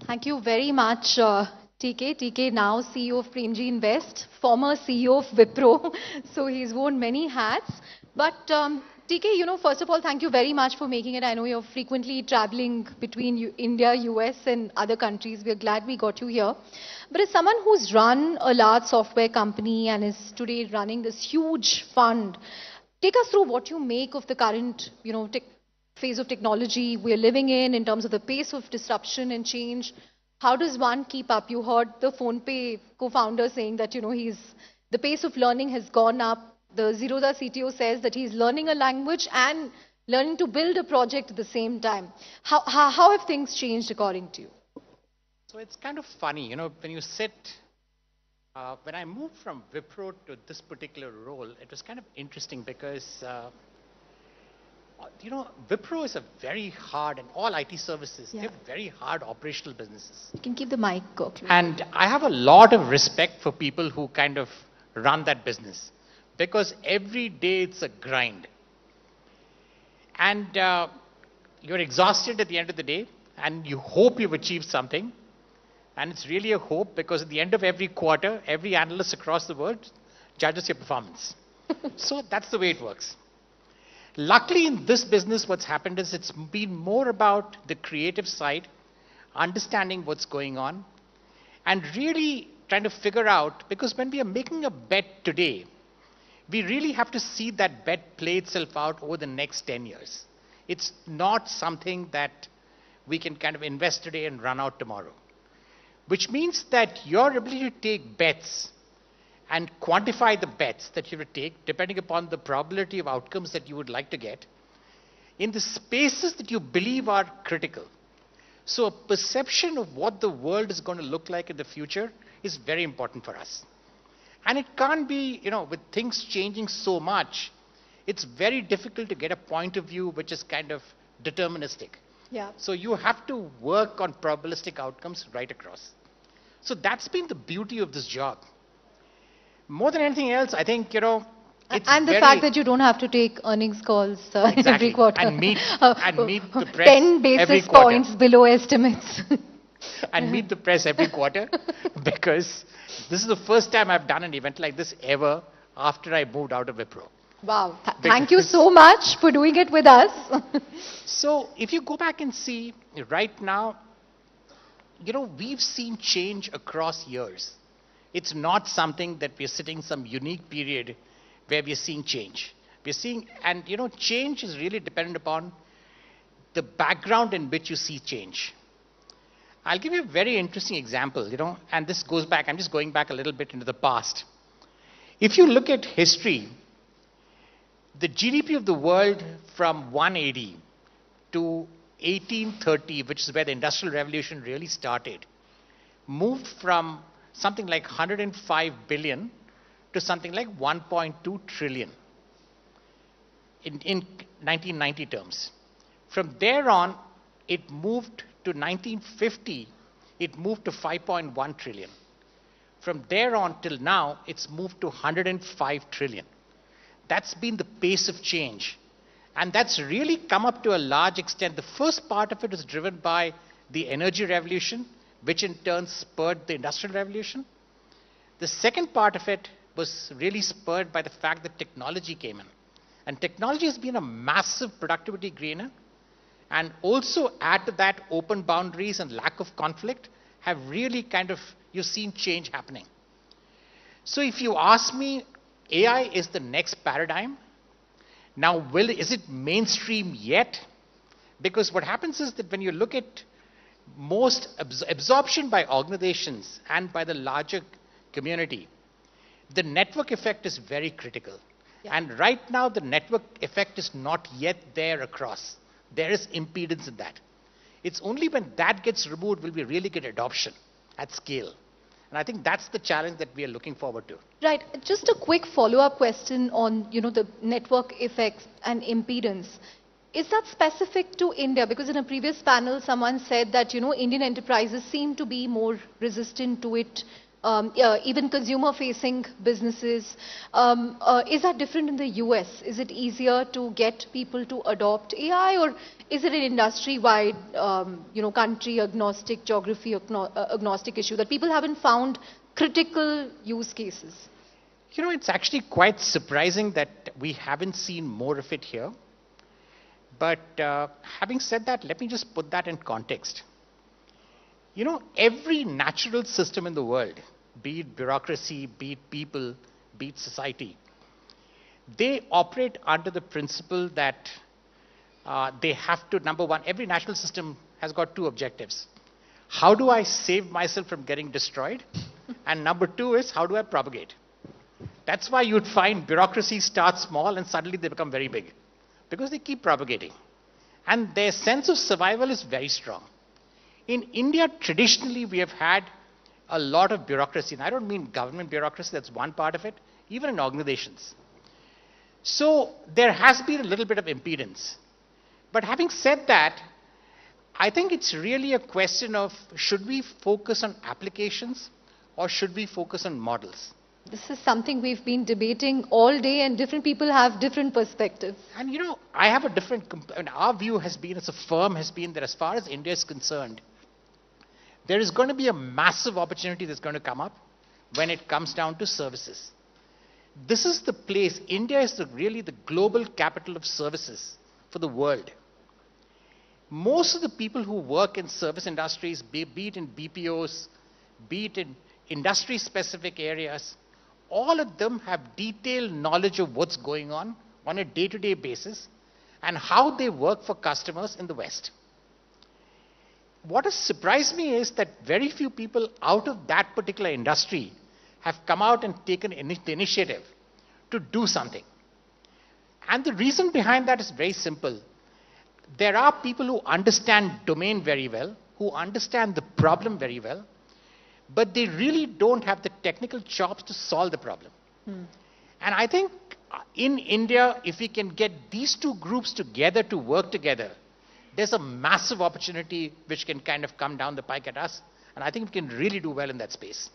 Thank you very much, TK. TK now CEO of Premji Invest, former CEO of Wipro, so he's worn many hats. But TK, first of all, thank you very much for making it. I know you're frequently traveling between India, US and other countries. We're glad we got you here. But as someone who's run a large software company and is today running this huge fund, take us through what you make of the current, phase of technology we're living in terms of the pace of disruption and change. How does one keep up? You heard the PhonePe co-founder saying that, the pace of learning has gone up. The Zerodha CTO says that he's learning a language and learning to build a project at the same time. How have things changed according to you? So it's kind of funny, when you sit, when I moved from Wipro to this particular role, it was kind of interesting because Wipro is a very hard, and all IT services, they're very hard operational businesses. You can keep the mic close. And I have a lot of respect for people who kind of run that business because every day it's a grind. And you're exhausted at the end of the day and you hope you've achieved something. And it's really a hope because at the end of every quarter, every analyst across the world judges your performance. So that's the way it works. Luckily, in this business, what's happened is it's been more about the creative side, understanding what's going on, and really trying to figure out, because when we are making a bet today, we really have to see that bet play itself out over the next 10 years. It's not something that we can kind of invest today and run out tomorrow. Which means that your ability to take bets and quantify the bets that you would take depending upon the probability of outcomes that you would like to get in the spaces that you believe are critical. So a perception of what the world is going to look like in the future is very important for us. And it can't be, with things changing so much, it's very difficult to get a point of view which is kind of deterministic. Yeah. So you have to work on probabilistic outcomes right across. So that's been the beauty of this job. More than anything else, I think, it's and the fact that you don't have to take earnings calls every quarter. And meet the press 10 basis points below estimates. And meet the press every quarter because this is the first time I've done an event like this ever after I moved out of Wipro. Wow. Thank you so much for doing it with us. So if you go back and see right now, we've seen change across years. It's not something that we're sitting some unique period where we're seeing change. We're seeing, and change is really dependent upon the background in which you see change. I'll give you a very interesting example, and this goes back, I'm just going back a little bit into the past. If you look at history, the GDP of the world from 180 to 1830, which is where the Industrial Revolution really started, moved from something like 105 billion to something like 1.2 trillion in 1990 terms. From there on, it moved to 1950, it moved to 5.1 trillion. From there on till now, it's moved to 105 trillion. That's been the pace of change. And that's really come up to a large extent. The first part of it was driven by the energy revolution, which in turn spurred the industrial revolution. The second part of it was really spurred by the fact that technology came in. And technology has been a massive productivity gainer. And also add to that open boundaries and lack of conflict have really you've seen change happening. So if you ask me, AI is the next paradigm. Now, is it mainstream yet? Because what happens is that when you look at most absorption by organizations and by the larger community, the network effect is very critical. Yeah. And right now, the network effect is not yet there across. There is impedance in that. It's only when that gets removed will we really get adoption at scale. And I think that's the challenge that we are looking forward to. Right. Just a quick follow-up question on, the network effects and impedance. Is that specific to India? Because in a previous panel, someone said that, Indian enterprises seem to be more resistant to it. Even consumer-facing businesses. Is that different in the US? Is it easier to get people to adopt AI, or is it an industry-wide, country-agnostic, geography-agnostic issue that people haven't found critical use cases? It's actually quite surprising that we haven't seen more of it here. But having said that, let me just put that in context. Every natural system in the world, be it bureaucracy, be it people, be it society, they operate under the principle that they have to, number one, every natural system has got two objectives. How do I save myself from getting destroyed? And number two is, how do I propagate? That's why you'd find bureaucracy starts small and suddenly they become very big. Because they keep propagating. And their sense of survival is very strong. In India, traditionally, we have had a lot of bureaucracy. And I don't mean government bureaucracy, that's one part of it, even in organizations. So there has been a little bit of impedance. But having said that, I think it's really a question of, should we focus on applications or should we focus on models? This is something we've been debating all day, and different people have different perspectives. And I have a different, our view has been, as a firm, has been that as far as India is concerned, there is going to be a massive opportunity that's going to come up when it comes down to services. This is the place, India is really the global capital of services for the world. Most of the people who work in service industries, be it in BPOs, be it in industry-specific areas, all of them have detailed knowledge of what's going on a day-to-day basis and how they work for customers in the West. What has surprised me is that very few people out of that particular industry have come out and taken the initiative to do something. And the reason behind that is very simple. There are people who understand domain very well, who understand the problem very well, but they really don't have the technical chops to solve the problem. And I think in India, if we can get these two groups together to work together, there's a massive opportunity which can kind of come down the pike at us. And I think we can really do well in that space.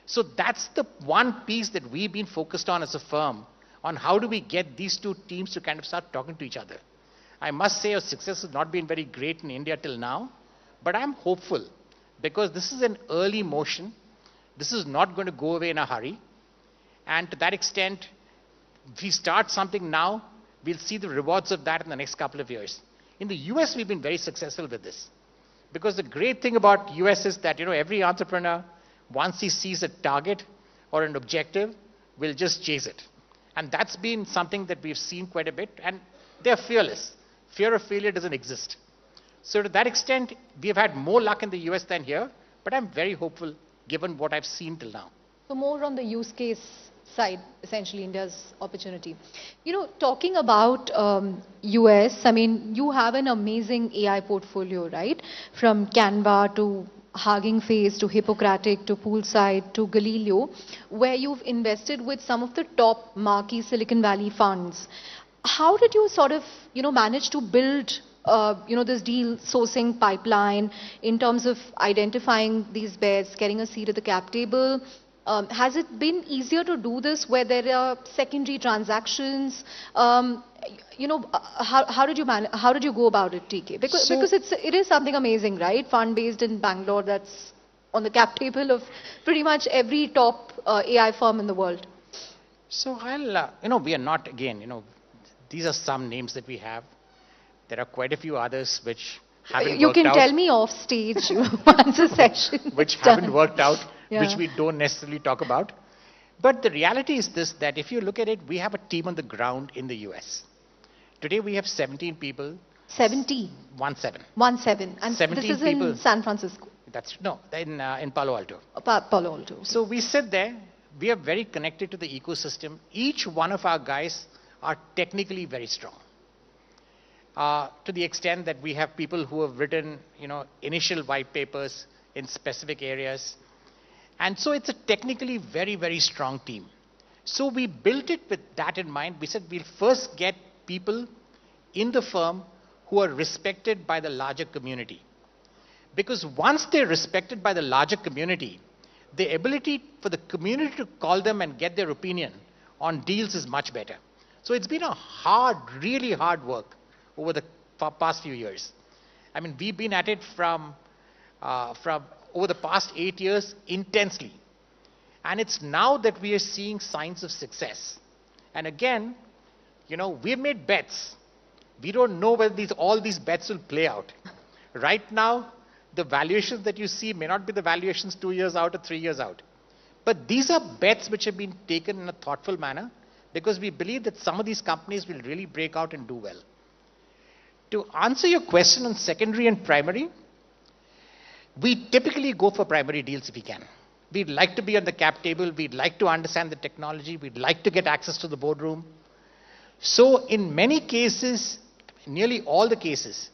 So that's the one piece that we've been focused on as a firm, on how do we get these two teams to kind of start talking to each other. I must say our success has not been very great in India till now, but I'm hopeful because this is an early motion. This is not going to go away in a hurry. And to that extent, if we start something now, we'll see the rewards of that in the next couple of years. In the US, we've been very successful with this. Because the great thing about US is that, every entrepreneur once he sees a target or an objective, will just chase it. And that's been something that we've seen quite a bit, and they're fearless. Fear of failure doesn't exist. So to that extent, we've had more luck in the US than here, but I'm very hopeful given what I've seen till now. So more on the use case side, essentially India's opportunity. You know, talking about US, I mean, you have an amazing AI portfolio, right? From Canva to Hugging Face to Hippocratic to Poolside to Galileo, where you've invested with some of the top marquee Silicon Valley funds. How did you sort of, manage to build, this deal sourcing pipeline in terms of identifying these bets, getting a seat at the cap table? Has it been easier to do this where there are secondary transactions? How did you go about it, TK? Because it is something amazing, right? Fund based in Bangalore that's on the cap table of pretty much every top AI firm in the world. So we are not, again, these are some names that we have. There are quite a few others which haven't you worked out. can tell me off stage once a session. Which haven't worked out, which we don't necessarily talk about. But the reality is this, that if you look at it, we have a team on the ground in the US. Today we have 17 people. 17? 17. And 17 this is people. in San Francisco? In Palo Alto. Palo Alto. So we sit there, we are very connected to the ecosystem. Each one of our guys are technically very strong. To the extent that we have people who have written, initial white papers in specific areas. And so it's a technically very, very strong team. So we built it with that in mind. We said we'll first get people in the firm who are respected by the larger community. Because once they're respected by the larger community, the ability for the community to call them and get their opinion on deals is much better. So it's been a really hard work over the past few years. I mean, we've been at it from over the past 8 years intensely. And it's now that we are seeing signs of success. And again, we've made bets. We don't know whether all these bets will play out. Right now, the valuations that you see may not be the valuations 2 years out or 3 years out. But these are bets which have been taken in a thoughtful manner because we believe that some of these companies will really break out and do well. To answer your question on secondary and primary, we typically go for primary deals if we can. We'd like to be on the cap table. We'd like to understand the technology. We'd like to get access to the boardroom. So in many cases, nearly all the cases,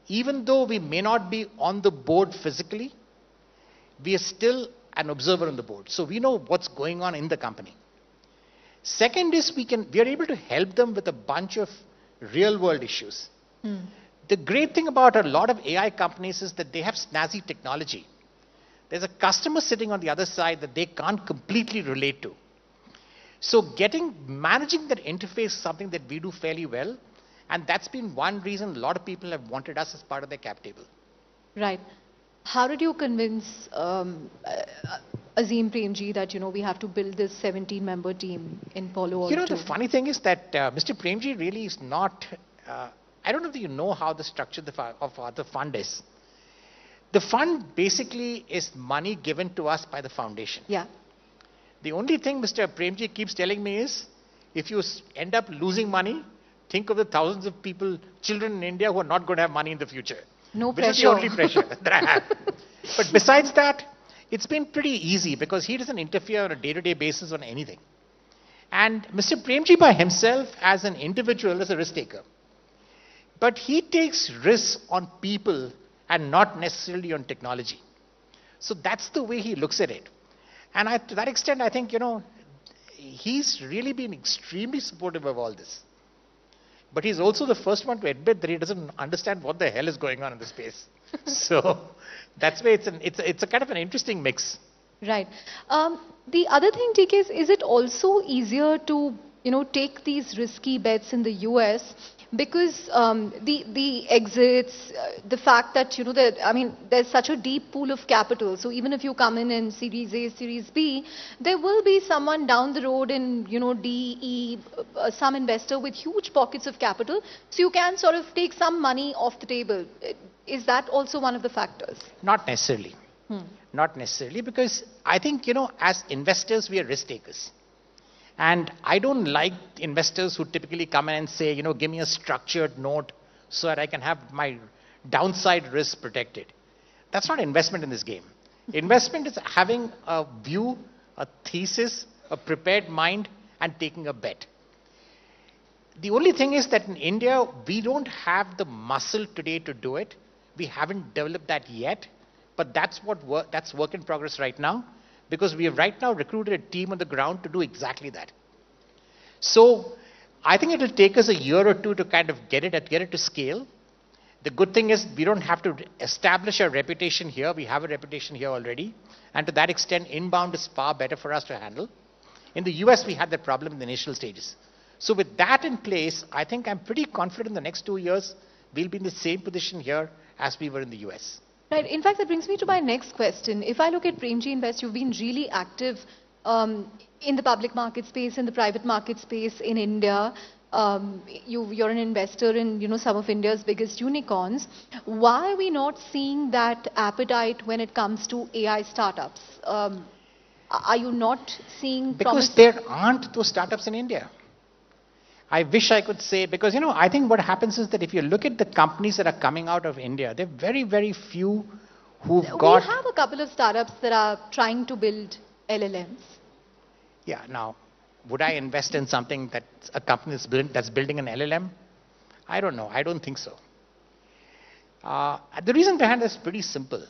even though we may not be on the board physically, we are still an observer on the board. So we know what's going on in the company. Second is we are able to help them with a bunch of real world issues. The great thing about a lot of AI companies is that they have snazzy technology. There's a customer sitting on the other side that they can't completely relate to. So managing that interface is something that we do fairly well. And that's been one reason a lot of people have wanted us as part of their cap table. Right. How did you convince Azim Premji that, we have to build this 17-member team in Palo Alto? The funny thing is that Mr. Premji really is not... I don't know if you know how the structure of the fund is. The fund basically is money given to us by the foundation. Yeah. The only thing Mr. Premji keeps telling me is, if you end up losing money, think of the thousands of children in India who are not going to have money in the future. No which pressure. Is the only pressure that I have. But besides that, it's been pretty easy because he doesn't interfere on a day-to-day basis on anything. And Mr. Premji by himself as an individual is a risk taker. But he takes risks on people and not necessarily on technology. So that's the way he looks at it. And to that extent, I think, he's really been extremely supportive of all this. But he's also the first one to admit that he doesn't understand what the hell is going on in the space. So that's why it's a kind of an interesting mix. Right. The other thing, TK, is it also easier to, take these risky bets in the US? Because the exits, the fact that, there's such a deep pool of capital. So even if you come in Series A, Series B, there will be someone down the road in, D, E, some investor with huge pockets of capital. So you can sort of take some money off the table. Is that also one of the factors? Not necessarily. Not necessarily, because I think, as investors, we are risk takers. And I don't like investors who typically come in and say, give me a structured note so that I can have my downside risk protected. That's not investment in this game. Investment is having a view, a thesis, a prepared mind, and taking a bet. The only thing is that in India, we don't have the muscle today to do it. We haven't developed that yet, but that's work in progress right now, because we have right now recruited a team on the ground to do exactly that. So I think it will take us a year or two to kind of get it to scale. The good thing is we don't have to establish a reputation here. We have a reputation here already. And to that extent, inbound is far better for us to handle. In the US, we had that problem in the initial stages. So with that in place, I think I'm pretty confident in the next 2 years, we'll be in the same position here as we were in the US. Right. In fact, that brings me to my next question. If I look at Premji Invest, you've been really active in the public market space, in the private market space in India. You're an investor in some of India's biggest unicorns. Why are we not seeing that appetite when it comes to AI startups? Are you not seeing? Because there aren't those startups in India. I wish I could say, because I think what happens is that if you look at the companies that are coming out of India, there are very, very few who've got. We have a couple of startups that are trying to build LLMs. Yeah. Now, would I invest in something that's a company that's building an LLM? I don't know. I don't think so. The reason behind that is pretty simple.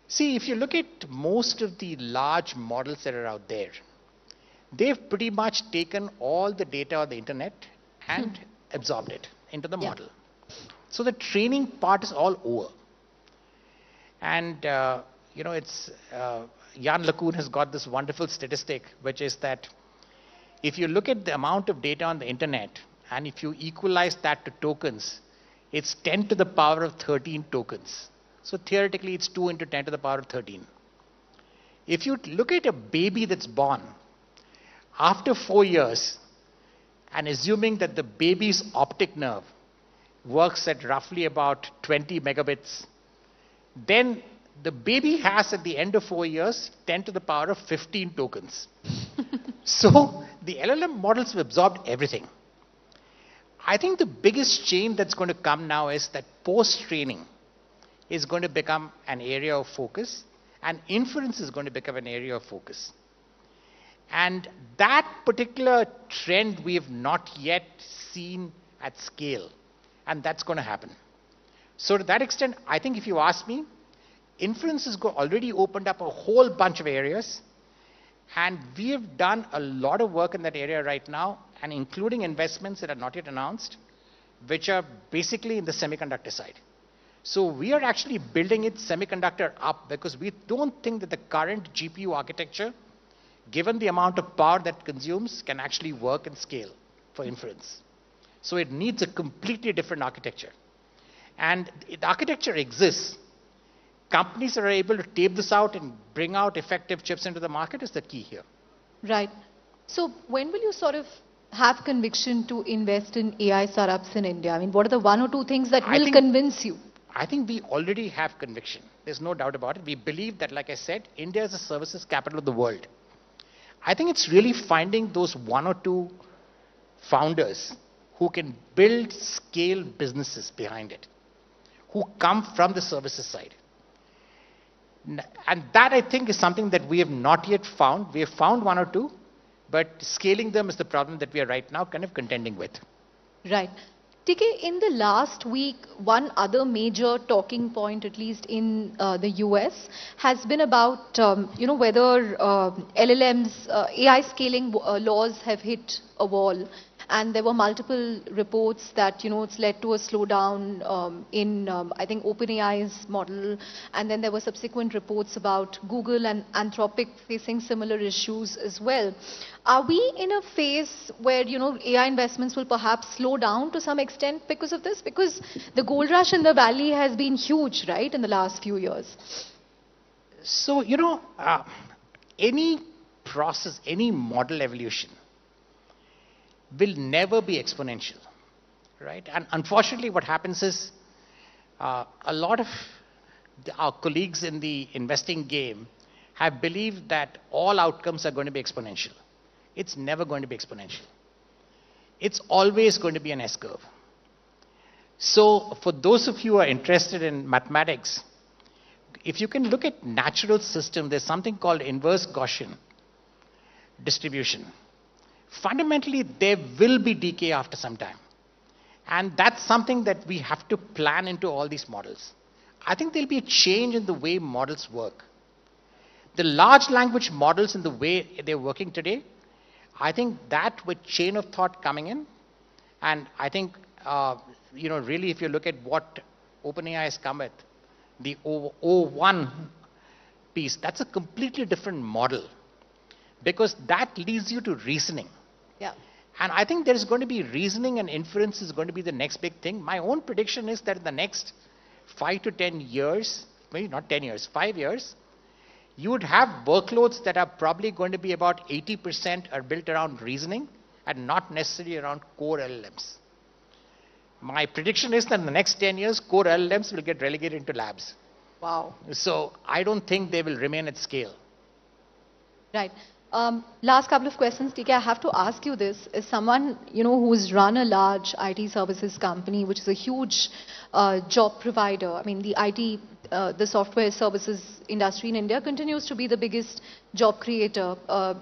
See, if you look at most of the large models that are out there, they've pretty much taken all the data on the internet and absorbed it into the model. So the training part is all over. And, it's Jan LeCun has got this wonderful statistic, which is that if you look at the amount of data on the internet, and if you equalize that to tokens, it's 10 to the power of 13 tokens. So theoretically, it's 2 into 10 to the power of 13. If you look at a baby that's born, after 4 years, and assuming that the baby's optic nerve works at roughly about 20 megabits, then the baby has at the end of 4 years 10 to the power of 15 tokens. So the LLM models have absorbed everything. I think the biggest change that's going to come now is that post-training is going to become an area of focus, and inference is going to become an area of focus. And that particular trend we have not yet seen at scale, and that's going to happen. So to that extent, I think if you ask me, inference has already opened up a whole bunch of areas, and we have done a lot of work in that area right now, and including investments that are not yet announced, which are basically in the semiconductor side. So we are actually building it semiconductor up, because we don't think that the current GPU architecture, given the amount of power that consumes, can actually work and scale for inference. So it needs a completely different architecture. And the architecture exists. Companies that are able to tape this out and bring out effective chips into the market is the key here. Right. So when will you sort of have conviction to invest in AI startups in India? I mean, what are the 1 or 2 things that will convince you? I think we already have conviction. There's no doubt about it. We believe that, like I said, India is the services capital of the world. I think it's really finding those 1 or 2 founders who can build scale businesses behind it, who come from the services side. And that, I think, is something that we have not yet found. We have found 1 or 2, but scaling them is the problem that we are right now kind of contending with. Right. TK, in the last week, one other major talking point, at least in the US, has been about, whether LLMs, AI scaling laws have hit a wall. And there were multiple reports that, it's led to a slowdown in, I think, OpenAI's model. And then there were subsequent reports about Google and Anthropic facing similar issues as well. Are we in a phase where, AI investments will perhaps slow down to some extent because of this? Because the gold rush in the valley has been huge, right, in the last few years. So, any process, any model evolution will never be exponential, right? And unfortunately, what happens is a lot of our colleagues in the investing game have believed that all outcomes are going to be exponential. It's never going to be exponential. It's always going to be an S-curve. So for those of you who are interested in mathematics, if you can look at natural system, there's something called inverse Gaussian distribution. Fundamentally, there will be decay after some time. And that's something that we have to plan into all these models. I think there'll be a change in the way models work. The large language models in the way they're working today, I think that with chain of thought coming in, and I think, really if you look at what OpenAI has come with, the O1 piece, that's a completely different model because that leads you to reasoning. Yeah. And I think there is going to be reasoning and inference is going to be the next big thing. My own prediction is that in the next 5 to 10 years, maybe not 10 years, 5 years, you would have workloads that are probably going to be about 80% are built around reasoning and not necessarily around core LLMs. My prediction is that in the next 10 years, core LLMs will get relegated into labs. Wow. So I don't think they will remain at scale. Right. Last couple of questions, TK. I have to ask you this. As someone, who's run a large IT services company, which is a huge job provider. I mean, the IT, the software services industry in India continues to be the biggest job creator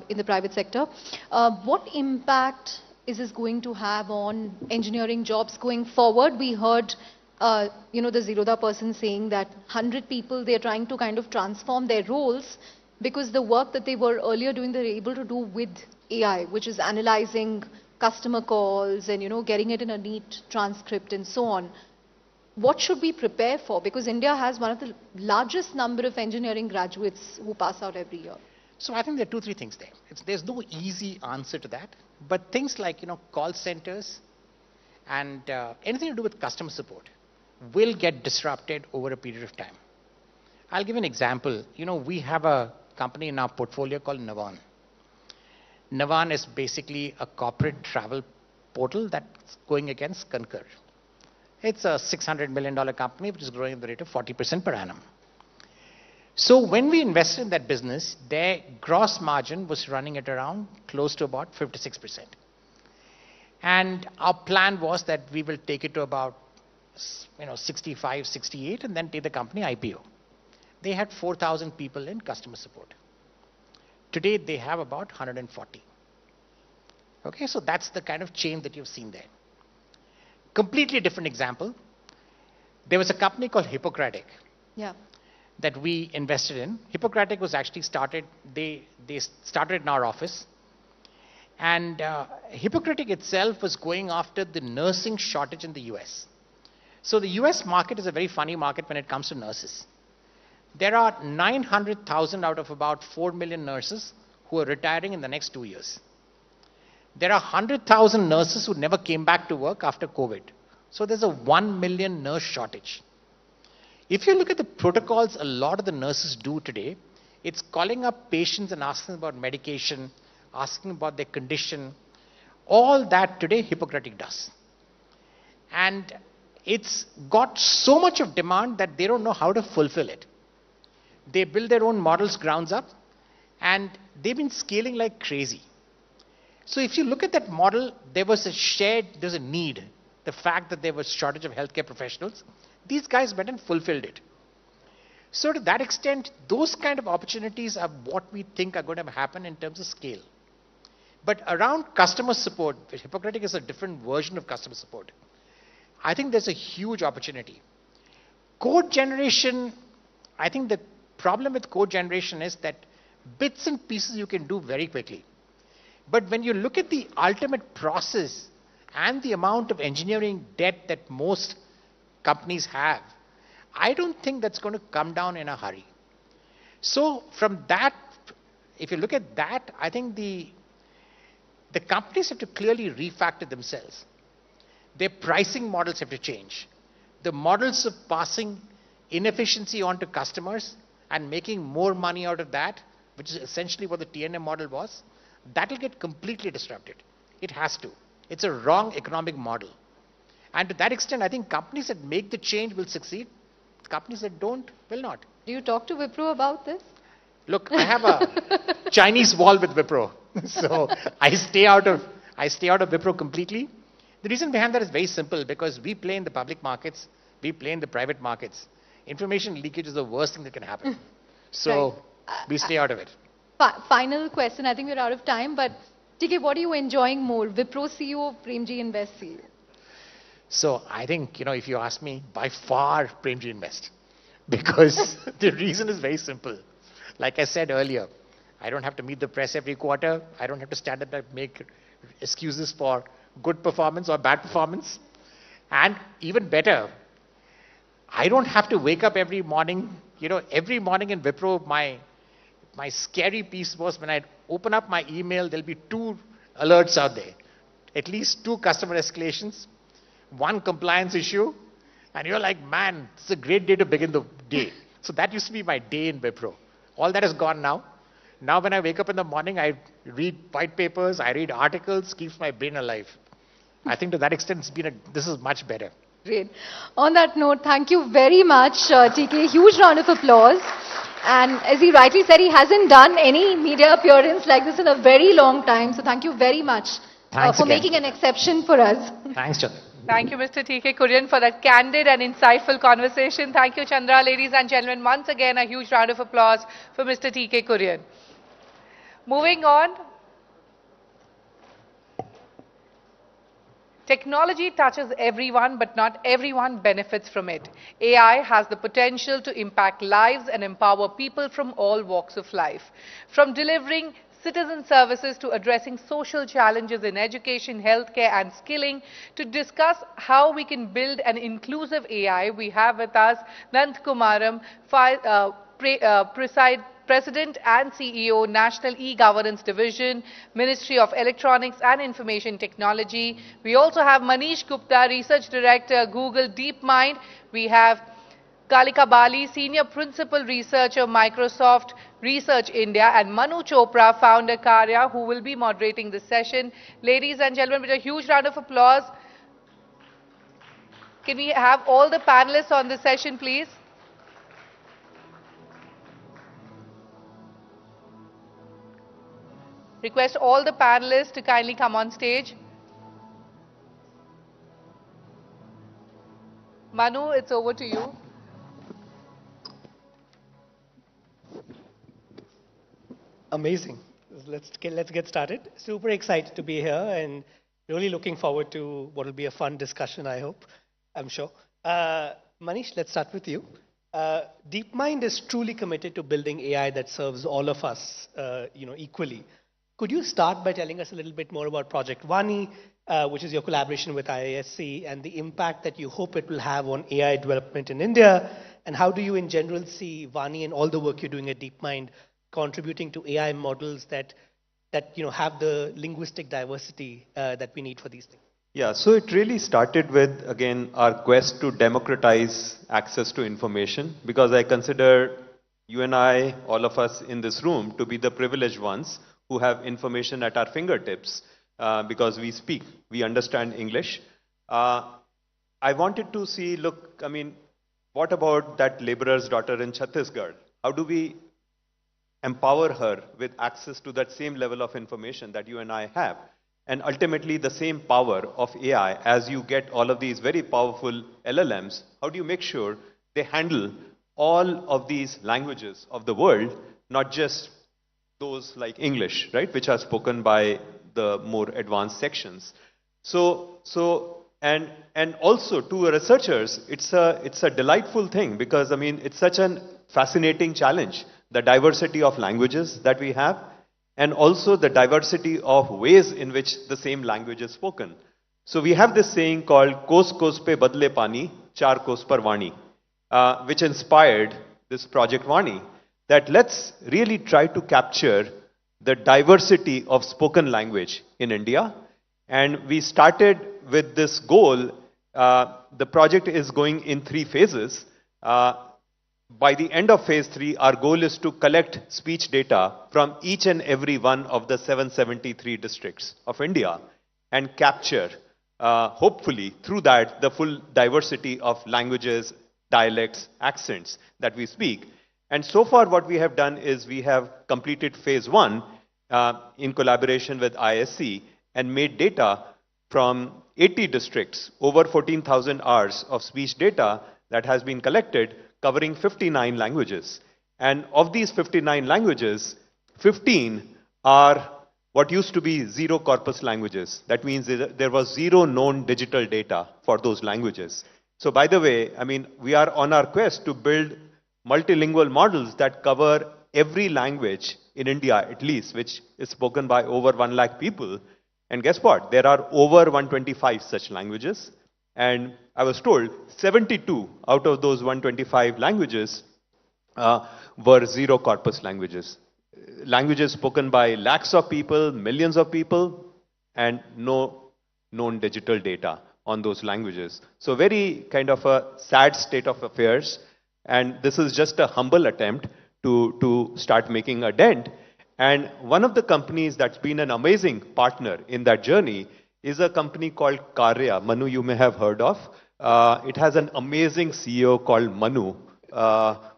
in the private sector. What impact is this going to have on engineering jobs going forward? We heard, the Zerodha person saying that 100 people, they're trying to kind of transform their roles because the work that they were earlier doing, they're able to do with AI, which is analyzing customer calls and, getting it in a neat transcript and so on. What should we prepare for? Because India has one of the largest number of engineering graduates who pass out every year. So I think there are 2, 3 things there. There's no easy answer to that. But things like, call centers and anything to do with customer support will get disrupted over a period of time. I'll give an example. We have a company in our portfolio called Navan. Navan is basically a corporate travel portal that's going against Concur. It's a $600 million company which is growing at the rate of 40% per annum. So when we invested in that business, their gross margin was running at around close to about 56%. And our plan was that we will take it to about 65, 68 and then take the company IPO. They had 4,000 people in customer support. Today they have about 140. Okay, so that's the kind of change that you've seen there. Completely different example. There was a company called Hippocratic. Yeah. That we invested in. Hippocratic was actually started, they started in our office. And Hippocratic itself was going after the nursing shortage in the US. So the US market is a very funny market when it comes to nurses. There are 900,000 out of about 4 million nurses who are retiring in the next 2 years. There are 100,000 nurses who never came back to work after COVID. So there's a 1 million nurse shortage. If you look at the protocols a lot of the nurses do today, it's calling up patients and asking about medication, asking about their condition. All that today Hippocratic does. And it's got so much of demand that they don't know how to fulfill it. They build their own models grounds up and they've been scaling like crazy. So if you look at that model, there's a need. The fact that there was shortage of healthcare professionals, these guys went and fulfilled it. So to that extent, those kind of opportunities are what we think are going to happen in terms of scale. But around customer support, Hippocratic is a different version of customer support. I think there's a huge opportunity. Code generation, I think the problem with code generation is that bits and pieces you can do very quickly. But when you look at the ultimate process and the amount of engineering debt that most companies have, I don't think that's going to come down in a hurry. So from that, if you look at that, I think the companies have to clearly refactor themselves. Their pricing models have to change. The models of passing inefficiency on to customers and making more money out of that, which is essentially what the TNM model was, that will get completely disrupted. It has to. It's a wrong economic model. And to that extent, I think companies that make the change will succeed. companies that don't, will not. Do you talk to Wipro about this? Look, I have a Chinese wall with Wipro. So I stay out of Wipro completely. The reason behind that is very simple, because we play in the public markets, we play in the private markets. Information leakage is the worst thing that can happen. So we stay out of it. Final question. I think we're out of time, but TK, what are you enjoying more, Wipro CEO or Premji Invest CEO? So I think, if you ask me, by far Premji Invest. Because the reason is very simple. Like I said earlier, I don't have to meet the press every quarter. I don't have to stand up and make excuses for good performance or bad performance. And even better, I don't have to wake up every morning. Every morning in Wipro, my scary piece was when I open up my email, there'll be 2 alerts out there. At least 2 customer escalations, 1 compliance issue, and you're like, man, it's a great day to begin the day. So that used to be my day in Wipro. All that is gone now. Now when I wake up in the morning, I read white papers, I read articles, keeps my brain alive. I think to that extent, this is much better. Great. On that note, thank you very much, TK. Huge round of applause. And as he rightly said, he hasn't done any media appearance like this in a very long time. So thank you very much for making an exception for us. Thanks, Chandra. Thank you, Mr. TK Kurian, for that candid and insightful conversation. Thank you, Chandra. Ladies and gentlemen, once again, a huge round of applause for Mr. TK Kurian. Moving on. Technology touches everyone, but not everyone benefits from it. AI has the potential to impact lives and empower people from all walks of life. From delivering citizen services to addressing social challenges in education, healthcare and skilling, to discuss how we can build an inclusive AI, we have with us Nand Kumaram, President and CEO, National E-Governance Division, Ministry of Electronics and Information Technology. We also have Manish Gupta, Research Director, Google DeepMind. We have Kalika Bali, Senior Principal Researcher, Microsoft Research India, and Manu Chopra, Founder Karya, who will be moderating this session. Ladies and gentlemen, with a huge round of applause, can we have all the panelists on this session, please? Request all the panelists to kindly come on stage. Manu, it's over to you. Amazing. Let's get started. Super excited to be here and really looking forward to what will be a fun discussion, I hope, I'm sure. Manish, let's start with you. DeepMind is truly committed to building AI that serves all of us, equally. Could you start by telling us a little bit more about Project Vani, which is your collaboration with IISc, and the impact that you hope it will have on AI development in India, and how do you in general see Vani and all the work you're doing at DeepMind contributing to AI models that have the linguistic diversity that we need for these things? Yeah, so it really started with, again, our quest to democratize access to information, because I consider you and I, all of us in this room, to be the privileged ones who have information at our fingertips because we speak, we understand English. I wanted to see, look, I mean, what about that laborer's daughter in Chhattisgarh? How do we empower her with access to that same level of information that you and I have? And ultimately the same power of AI, as you get all of these very powerful LLMs, how do you make sure they handle all of these languages of the world, not just those like English, right, which are spoken by the more advanced sections. And also to researchers, it's a delightful thing, because I mean, it's such a fascinating challenge, the diversity of languages that we have, and also the diversity of ways in which the same language is spoken. So we have this saying called "Kos kos pe badle pani, char kos par vani," which inspired this Project Vani, that let's really try to capture the diversity of spoken language in India. And we started with this goal. The project is going in 3 phases. By the end of phase 3, our goal is to collect speech data from each and every one of the 773 districts of India and capture, hopefully through that, the full diversity of languages, dialects, accents that we speak. And so far what we have done is we have completed phase 1 in collaboration with ISC and made data from 80 districts, over 14,000 hours of speech data that has been collected covering 59 languages. And of these 59 languages, 15 are what used to be zero corpus languages. That means there was zero known digital data for those languages. So by the way, I mean, we are on our quest to build multilingual models that cover every language in India, at least, which is spoken by over 1 lakh people. And guess what? There are over 125 such languages. And I was told 72 out of those 125 languages were zero corpus languages. Languages spoken by lakhs of people, millions of people, and no known digital data on those languages. So very kind of a sad state of affairs. And this is just a humble attempt to start making a dent. And one of the companies that's been an amazing partner in that journey is a company called Karya. Manu, you may have heard of. It has an amazing CEO called Manu,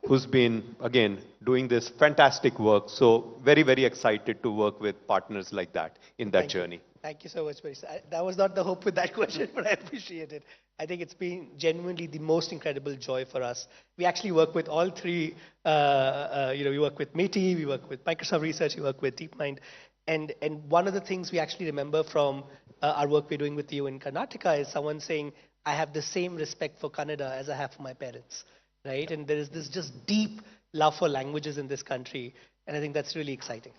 who's been, again, doing this fantastic work. So very, very excited to work with partners like that in that journey. Thank you so much, Manish. That was not the hope with that question, but I appreciate it. I think it's been genuinely the most incredible joy for us. We actually work with all three. We work with METI, we work with Microsoft Research, we work with DeepMind. And one of the things we actually remember from our work we're doing with you in Karnataka is someone saying, I have the same respect for Kannada as I have for my parents, right? And there is this just deep love for languages in this country. And I think that's really exciting.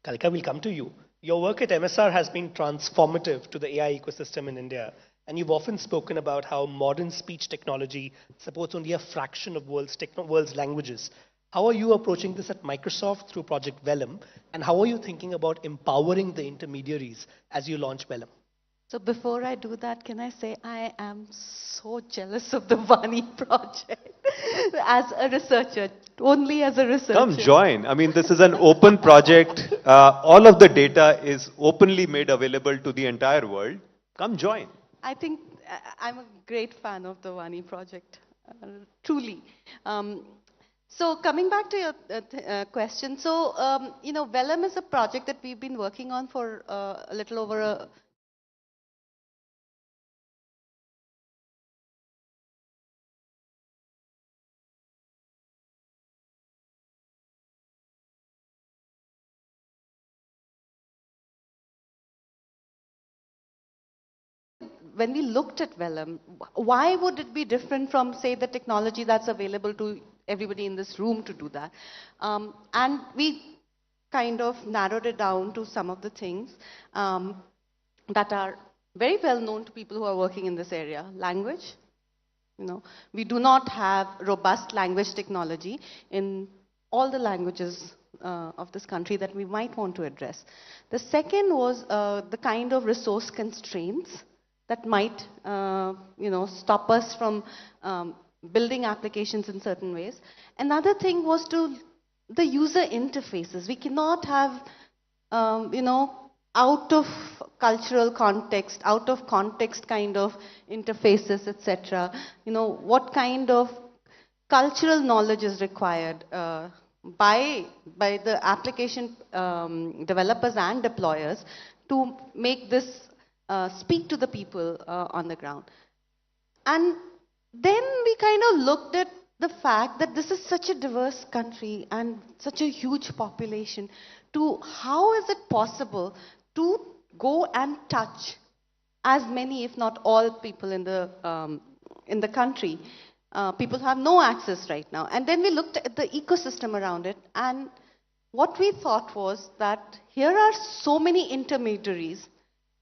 Kalika, we'll come to you. Your work at MSR has been transformative to the AI ecosystem in India. And you've often spoken about how modern speech technology supports only a fraction of world's languages. How are you approaching this at Microsoft through Project Vellum? And how are you thinking about empowering the intermediaries as you launch Vellum? So before I do that, can I say I am so jealous of the Vani project as a researcher, only as a researcher. Come join. I mean, this is an open project. All of the data is openly made available to the entire world. Come join. I think I'm a great fan of the Vani project, truly. So coming back to your question, so, Vellum is a project that we've been working on for a little over a when we looked at Vellum, why would it be different from, say, the technology that's available to everybody in this room to do that? And we kind of narrowed it down to some of the things that are very well known to people who are working in this area. Language. We do not have robust language technology in all the languages of this country that we might want to address. The second was the kind of resource constraints that might, stop us from building applications in certain ways. Another thing was the user interfaces. We cannot have, out of cultural context, out of context kind of interfaces, etc. What kind of cultural knowledge is required by the application developers and deployers to make this speak to the people on the ground. And then we kind of looked at the fact that this is such a diverse country and such a huge population, to how is it possible to go and touch as many, if not all, people in the country. People have no access right now. And then we looked at the ecosystem around it, and what we thought was that here are so many intermediaries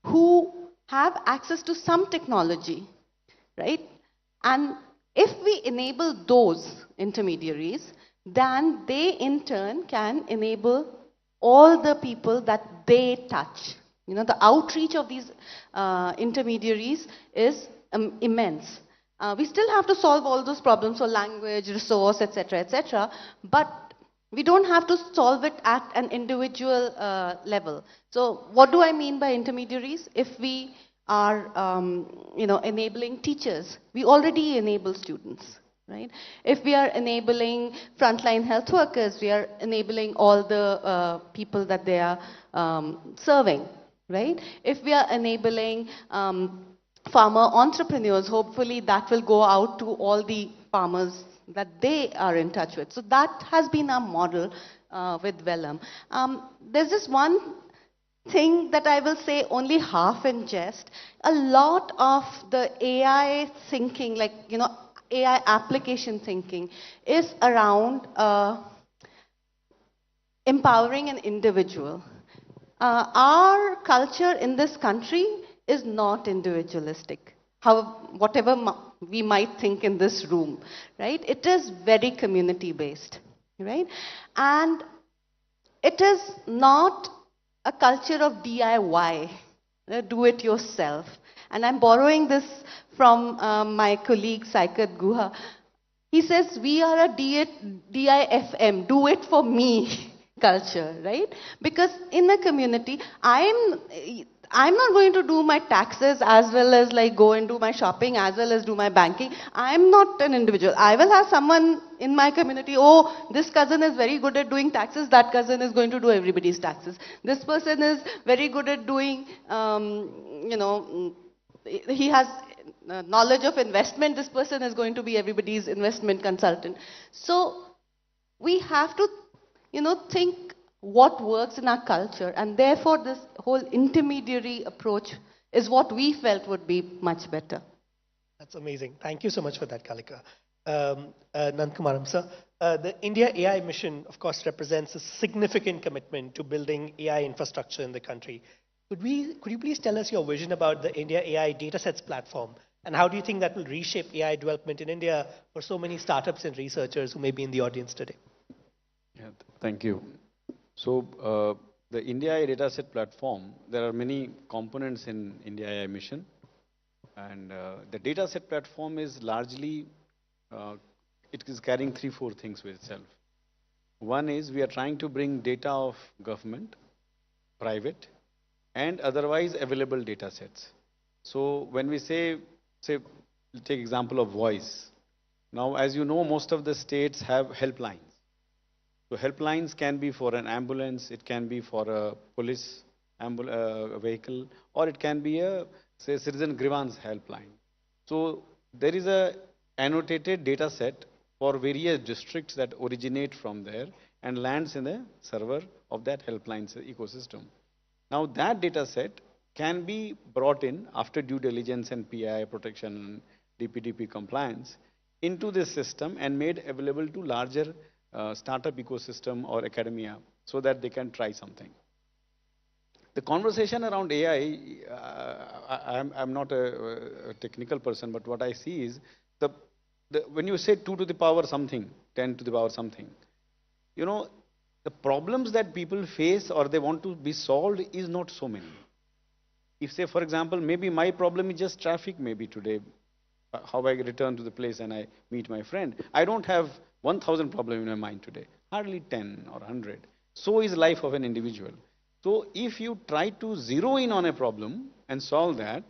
who have access to some technology, right? And if we enable those intermediaries, then they in turn can enable all the people that they touch. The outreach of these intermediaries is immense. We still have to solve all those problems for language, resource, etc., but we don't have to solve it at an individual level. So what do I mean by intermediaries? If we are, enabling teachers, we already enable students, right? If we are enabling frontline health workers, we are enabling all the people that they are serving, right? If we are enabling farmer entrepreneurs, hopefully that will go out to all the farmers that they are in touch with. So that has been our model with Vellum. There's just one thing that I will say only half in jest. A lot of the AI thinking, like, AI application thinking is around empowering an individual. Our culture in this country is not individualistic, whatever we might think in this room, right? It is very community-based, right? And it is not a culture of DIY, do it yourself. And I'm borrowing this from my colleague Saikat Guha. He says, we are a DIFM, do it for me culture, right? Because in a community, I'm not going to do my taxes as well as like go and do my shopping as well as do my banking. I'm not an individual. I will have someone in my community, oh, this cousin is very good at doing taxes, that cousin is going to do everybody's taxes. This person is very good at doing, he has knowledge of investment, this person is going to be everybody's investment consultant. So we have to, think what works in our culture, and therefore this whole intermediary approach is what we felt would be much better. That's amazing. Thank you so much for that, Kalika. Nankumaram, sir, the India AI mission, of course, represents a significant commitment to building AI infrastructure in the country. Could you please tell us your vision about the India AI datasets platform, and how do you think that will reshape AI development in India for so many startups and researchers who may be in the audience today? Yeah, thank you. So the India AI dataset platform, there are many components in India AI mission, and the dataset platform is largely, it is carrying 3-4 things with itself. One is we are trying to bring data of government, private, and otherwise available data sets. So when we say take example of voice. Now, as you know, most of the states have helplines. So helplines can be for an ambulance, it can be for a police vehicle, or it can be a, say, citizen grievance helpline. So there is a annotated data set for various districts that originate from there and lands in a server of that helplines ecosystem. Now that data set can be brought in after due diligence and PII protection and DPDP compliance into this system and made available to larger startup ecosystem or academia so that they can try something. The conversation around AI, I'm not a technical person, but what I see is when you say 2 to the power something, 10 to the power something, the problems that people face or they want to be solved is not so many. If say, for example, maybe my problem is just traffic maybe today, how I return to the place and I meet my friend. I don't have 1,000 problems in my mind today, hardly 10 or 100. So is life of an individual. So if you try to zero in on a problem and solve that,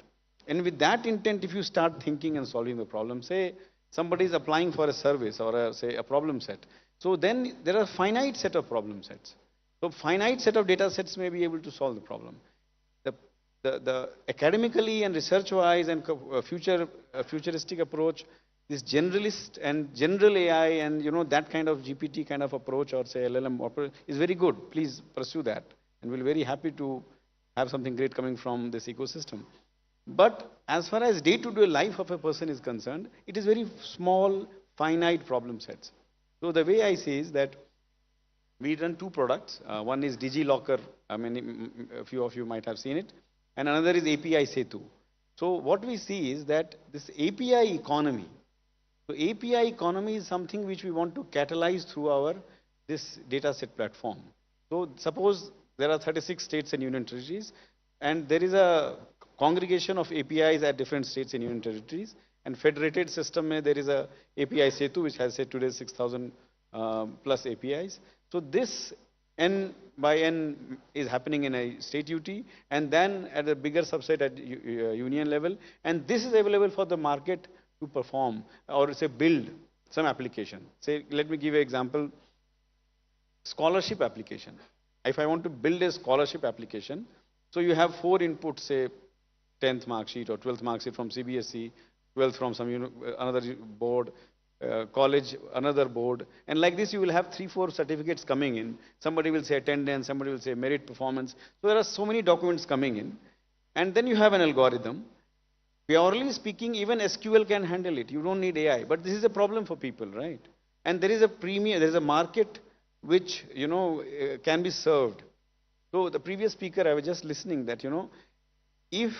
and with that intent, if you start thinking and solving the problem, say somebody is applying for a service or say a problem set. So then there are a finite set of problem sets. So finite set of data sets may be able to solve the problem. The academically and research-wise and futuristic approach, this generalist and general AI and that kind of GPT kind of approach or say LLM approach is very good. Please pursue that, and we're very happy to have something great coming from this ecosystem. But as far as day-to-day life of a person is concerned, it is very small, finite problem sets. So the way I see is that we run 2 products. One is DigiLocker. I mean, a few of you might have seen it. And another is API Setu. So what we see is that this API economy, so API economy is something which we want to catalyze through this dataset platform. So suppose there are 36 states and union territories, and there is a congregation of APIs at different states and union territories, and federated system there is a API Setu which has say today 6,000 plus APIs. So this N by N is happening in a state UT, and then at a bigger subset at union level, and this is available for the market to perform or say build some application. Say, let me give you an example, scholarship application. If I want to build a scholarship application, so you have 4 inputs, say 10th mark sheet or 12th mark sheet from CBSE, 12th from some another board, college, another board, and like this you will have 3-4 certificates coming in. Somebody will say attendance, somebody will say merit performance. So there are so many documents coming in, and then you have an algorithm. Purely speaking, even SQL can handle it. You don't need AI, but this is a problem for people, right? And there is a premium, there is a market which can be served. So the previous speaker, I was just listening that if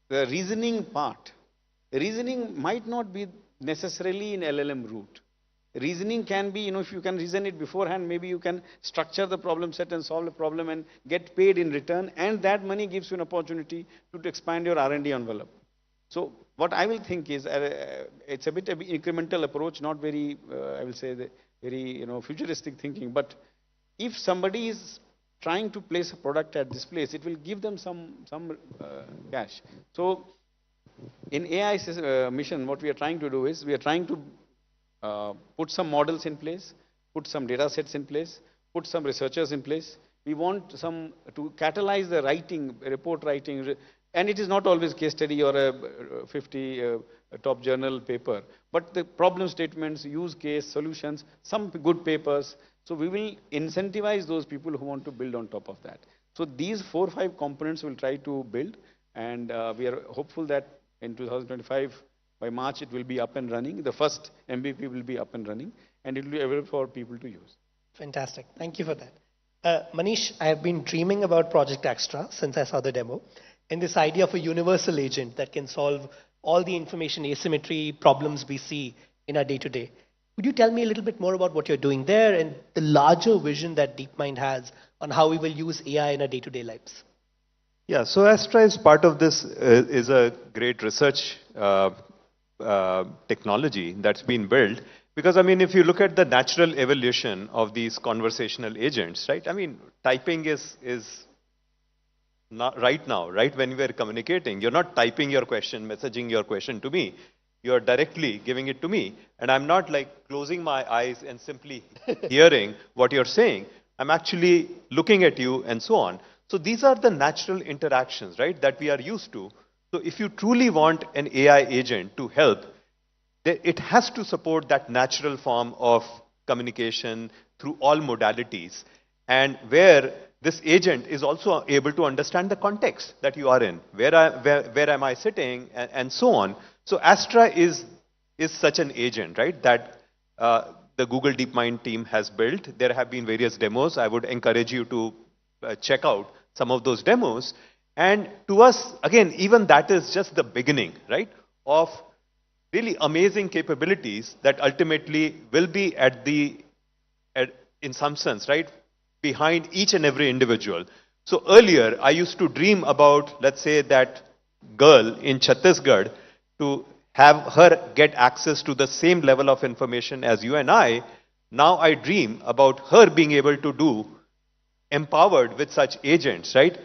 the reasoning part, reasoning might not be necessarily in LLM route. Reasoning can be, if you can reason it beforehand, maybe you can structure the problem set and solve the problem and get paid in return, and that money gives you an opportunity to expand your R&D envelope. So what I will think is, it's a bit of an incremental approach, not very, I will say, very futuristic thinking. But if somebody is trying to place a product at this place, it will give them some cash. So in AI mission, what we are trying to do is we are trying to put some models in place, put some data sets in place, put some researchers in place. We want to catalyze the writing, report writing, and it is not always case study or a 50 top journal paper, but the problem statements, use case, solutions, some good papers. So we will incentivize those people who want to build on top of that. So these 4 or 5 components we'll try to build, and we are hopeful that in 2025, by March, it will be up and running. The first MVP will be up and running, and it will be available for people to use. Fantastic. Thank you for that. Manish, I have been dreaming about Project Extra since I saw the demo, and this idea of a universal agent that can solve all the information asymmetry problems we see in our day-to-day. Could you tell me a little bit more about what you're doing there and the larger vision that DeepMind has on how we will use AI in our day-to-day lives? Yeah, so Astra is part of this, is a great research technology that's been built. Because, I mean, if you look at the natural evolution of these conversational agents, right? I mean, typing is not right now, right? When we are communicating, you're not typing your question, messaging your question to me. You're directly giving it to me. And I'm not like closing my eyes and simply hearing what you're saying. I'm actually looking at you and so on. So these are the natural interactions, right, that we are used to. So if you truly want an AI agent to help, it has to support that natural form of communication through all modalities, and where this agent is also able to understand the context that you are in, where am I sitting, and so on. So Astra is such an agent, right, that the Google DeepMind team has built. There have been various demos. I would encourage you to check out some of those demos. And to us, again, even that is just the beginning, right, of really amazing capabilities that ultimately will be in some sense, right, behind each and every individual. So earlier, I used to dream about, let's say, that girl in Chhattisgarh, to have her get access to the same level of information as you and I. Now I dream about her being able to do, empowered with such agents, right,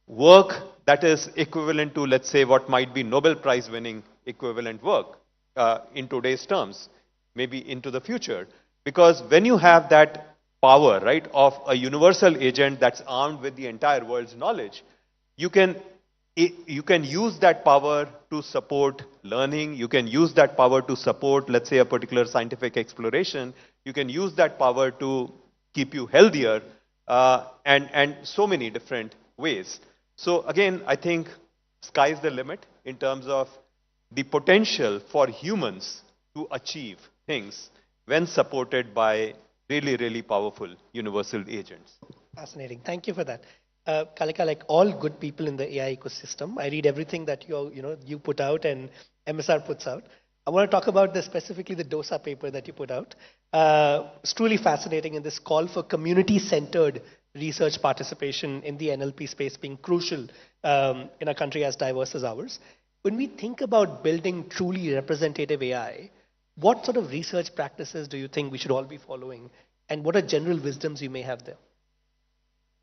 work that is equivalent to, let's say, what might be Nobel Prize winning equivalent work in today's terms, maybe into the future. Because when you have that power, right, of a universal agent that's armed with the entire world's knowledge, you can use that power to support learning. You can use that power to support, let's say, a particular scientific exploration. You can use that power to keep you healthier, and so many different ways. So again, I think sky's the limit in terms of the potential for humans to achieve things when supported by really, really powerful universal agents. Fascinating. Thank you for that. Kalika, like all good people in the AI ecosystem, I read everything that you put out and MSR puts out. I want to talk about specifically the DOSA paper that you put out. It's truly fascinating in this call for community-centered research participation in the NLP space being crucial in a country as diverse as ours. When we think about building truly representative AI, what sort of research practices do you think we should all be following, and what are general wisdoms you may have there?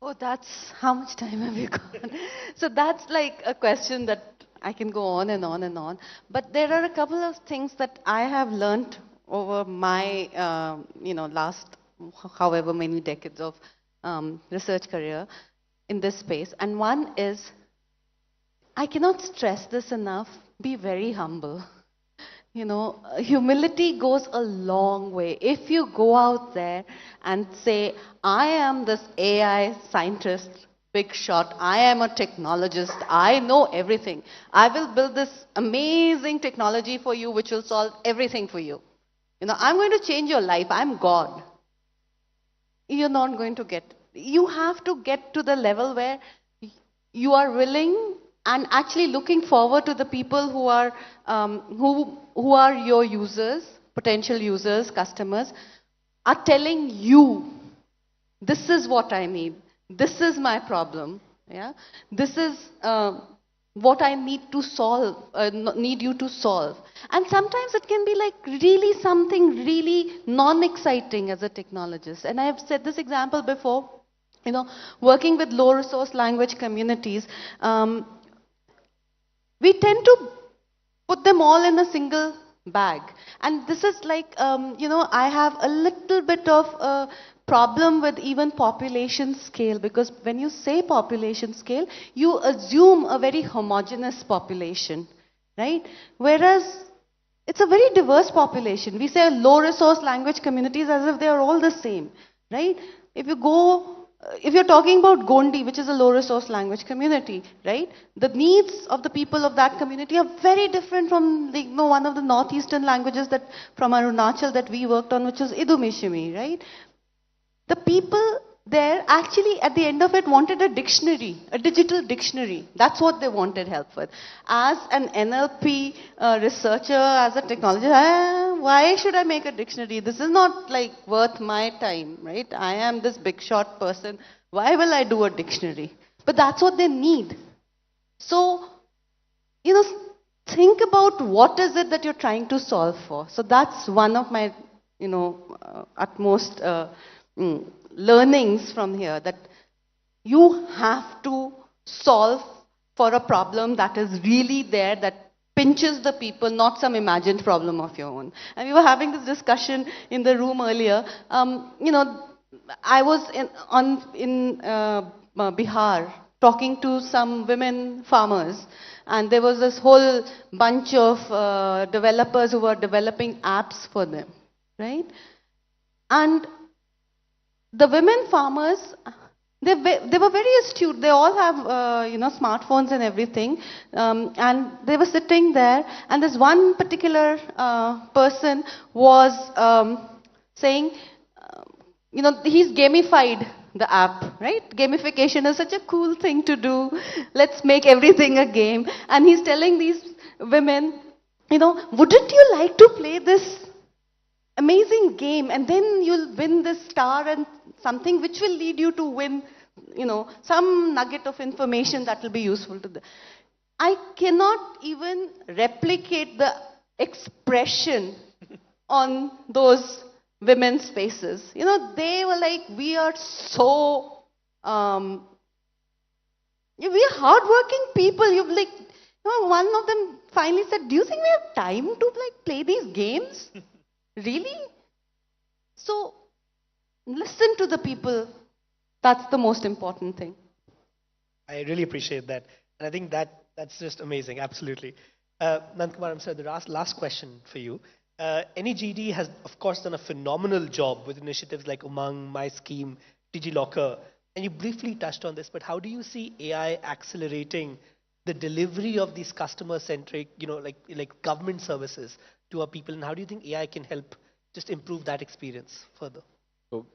Oh, that's how much time have you got? So that's like a question that I can go on and on and on. But there are a couple of things that I have learned over my, last however many decades of research career in this space. And one is, I cannot stress this enough, be very humble. Humility goes a long way. If you go out there and say, I am this AI scientist, big shot, I am a technologist, I know everything. I will build this amazing technology for you which will solve everything for you. I'm going to change your life, I'm God. You're not going to get. You have to get to the level where you are willing and actually looking forward to the people who are your users, potential users, customers, are telling you, this is what I need, this is my problem, yeah, this is what I need to solve, need you to solve. And sometimes it can be like really something really non-exciting as a technologist. And I have said this example before, working with low resource language communities, we tend to put them all in a single bag. And this is like, I have a little bit of a problem with even population scale, because when you say population scale, you assume a very homogeneous population, right? Whereas it's a very diverse population. We say low resource language communities as if they are all the same, right? If you're talking about Gondi, which is a low resource language community, right? The needs of the people of that community are very different from one of the northeastern languages that from Arunachal that we worked on, which is Idumishimi, right? The people there actually at the end of it wanted a dictionary, a digital dictionary. That's what they wanted help with. As an NLP researcher, as a technologist, why should I make a dictionary? This is not like worth my time, right? I am this big shot person. Why will I do a dictionary? But that's what they need. So, think about what is it that you're trying to solve for. So that's one of my, utmost learnings from here, that you have to solve for a problem that is really there, that pinches the people, not some imagined problem of your own. And we were having this discussion in the room earlier. I was in Bihar talking to some women farmers, and there was this whole bunch of developers who were developing apps for them, right? And the women farmers, they were very astute. They all have, smartphones and everything. And they were sitting there, and this one particular person was saying, he's gamified the app, right? Gamification is such a cool thing to do. Let's make everything a game. And he's telling these women, wouldn't you like to play this amazing game, and then you'll win this star and something which will lead you to win, some nugget of information that will be useful to them. I cannot even replicate the expression on those women's faces. They were like, we are so, we are hardworking people. One of them finally said, do you think we have time to play these games? Really? So, listen to the people. That's the most important thing. I really appreciate that. And I think that's just amazing, absolutely. Nandakumar, sir, the last question for you. NEGD has, of course, done a phenomenal job with initiatives like Umang, My Scheme, DigiLocker. And you briefly touched on this, but how do you see AI accelerating the delivery of these customer-centric, like government services to our people, and how do you think AI can help just improve that experience further? So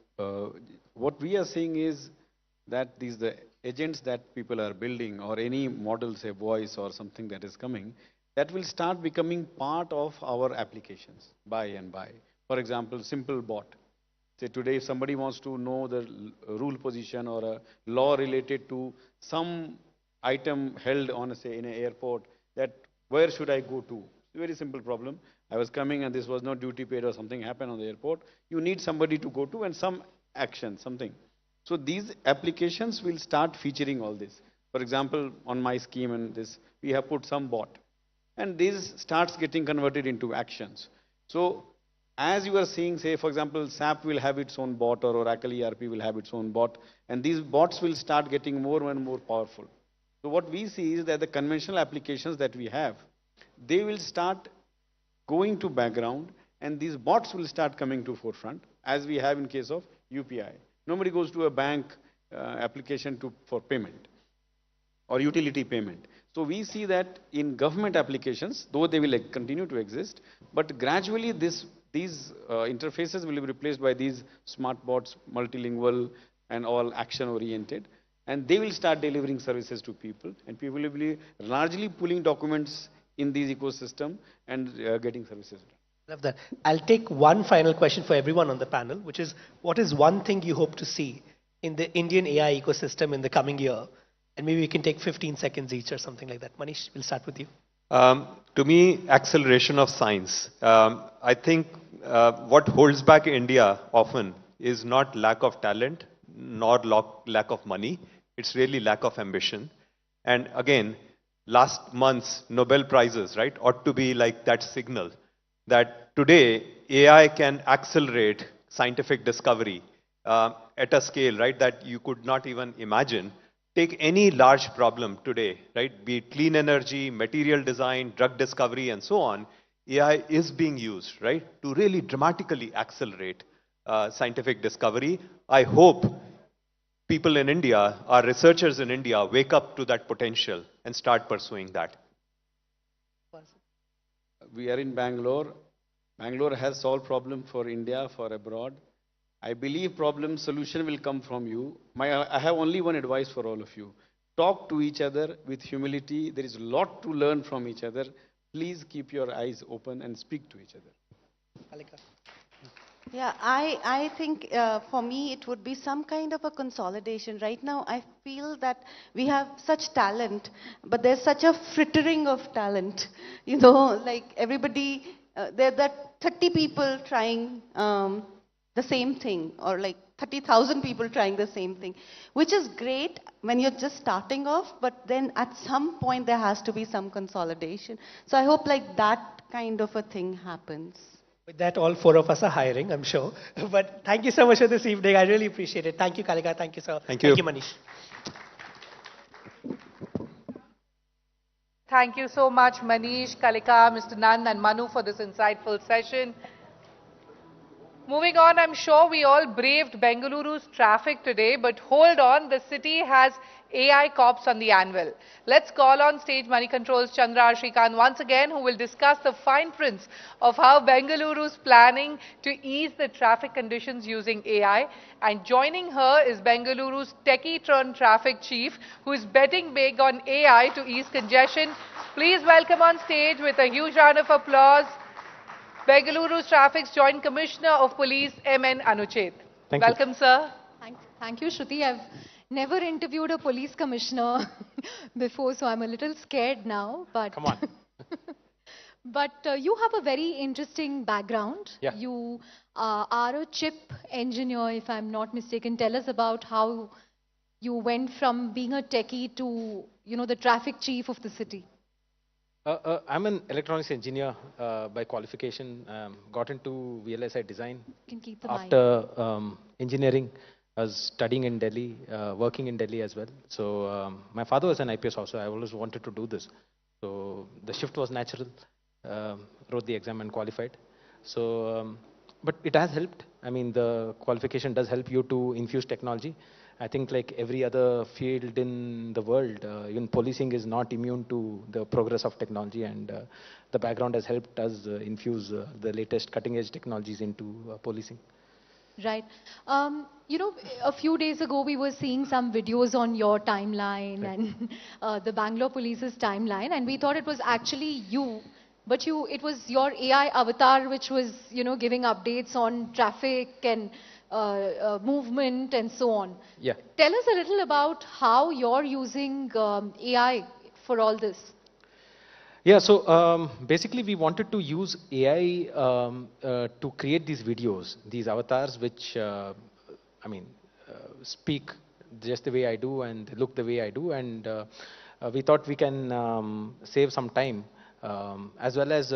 what we are seeing is that the agents that people are building, or any model, say voice or something that is coming, that will start becoming part of our applications by and by. For example, simple bot. Say today if somebody wants to know the rule position or a law related to some item held on, say, in an airport, that where should I go to? It's a very simple problem. I was coming and this was not duty paid or something happened on the airport. You need somebody to go to and some action, something. So these applications will start featuring all this. For example, on my scheme and this, we have put some bot. And this starts getting converted into actions. So as you are seeing, say, for example, SAP will have its own bot or Oracle ERP will have its own bot. And these bots will start getting more and more powerful. So what we see is that the conventional applications that we have, they will start going to background and these bots will start coming to forefront as we have in case of UPI. Nobody goes to a bank application for payment or utility payment. So we see that in government applications, though they will continue to exist, but gradually these interfaces will be replaced by these smart bots, multilingual and all action oriented. And they will start delivering services to people, and people will be largely pulling documents in these ecosystem and getting services. Love that. I'll take one final question for everyone on the panel, which is, what is one thing you hope to see in the Indian AI ecosystem in the coming year? And maybe we can take 15 seconds each or something like that. Manish, we'll start with you. To me, acceleration of science. I think what holds back India often is not lack of talent, nor lack of money. It's really lack of ambition. And again, last month's Nobel Prizes, right, ought to be like that signal that today AI can accelerate scientific discovery at a scale, right, that you could not even imagine. Take any large problem today, right, be it clean energy, material design, drug discovery, and so on. AI is being used, right, to really dramatically accelerate scientific discovery. I hope people in India, our researchers in India, wake up to that potential and start pursuing that. We are in Bangalore. Bangalore has solved problem for India, for abroad. I believe problem solution will come from you. I have only one advice for all of you. Talk to each other with humility. There is a lot to learn from each other. Please keep your eyes open and speak to each other. Yeah, I think for me it would be some kind of a consolidation. Right now I feel that we have such talent, but there's such a frittering of talent. You know, like everybody, there are 30 people trying the same thing, or like 30,000 people trying the same thing, which is great when you're just starting off, but then at some point there has to be some consolidation. So I hope like that kind of a thing happens. With that, all four of us are hiring, I'm sure. But thank you so much for this evening. I really appreciate it. Thank you, Kalika. Thank you, sir. Thank you. Thank you, Manish. Thank you so much, Manish, Kalika, Mr. Nand, and Manu for this insightful session. Moving on, I'm sure we all braved Bengaluru's traffic today, but hold on, the city has AI cops on the anvil. Let's call on stage Moneycontrol's Chandra Shrikant once again, who will discuss the fine prints of how Bengaluru's planning to ease the traffic conditions using AI. And joining her is Bengaluru's techie-turned-traffic chief, who is betting big on AI to ease congestion. Please welcome on stage with a huge round of applause, Bengaluru's Traffic's Joint Commissioner of Police, M.N. Anuchet. Welcome, sir. Thank you, Shruti. I've never interviewed a police commissioner before, so I'm a little scared now. But come on. But you have a very interesting background. Yeah. You are a chip engineer, if I'm not mistaken. Tell us about how you went from being a techie to, the traffic chief of the city. I'm an electronics engineer by qualification. Got into VLSI design. You can keep the After engineering, I was studying in Delhi, working in Delhi as well. So my father was an IPS officer. I always wanted to do this. So the shift was natural. Wrote the exam and qualified. So, but it has helped. I mean, the qualification does help you to infuse technology. I think like every other field in the world, even policing is not immune to the progress of technology, and the background has helped us infuse the latest cutting edge technologies into policing. Right. A few days ago, we were seeing some videos on your timeline and the Bangalore police's timeline, and we thought it was actually you, but it was your AI avatar which was, giving updates on traffic and movement and so on. Yeah. Tell us a little about how you're using AI for all this. Yeah, so basically we wanted to use AI to create these videos, these avatars, which, speak just the way I do and look the way I do, and we thought we can save some time as well as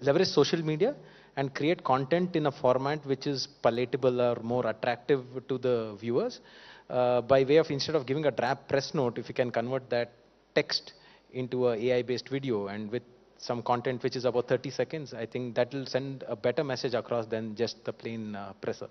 leverage social media and create content in a format which is palatable or more attractive to the viewers by way of, instead of giving a draft press note, if you can convert that text into a AI-based video and with some content which is about 30 seconds, I think that will send a better message across than just the plain presser.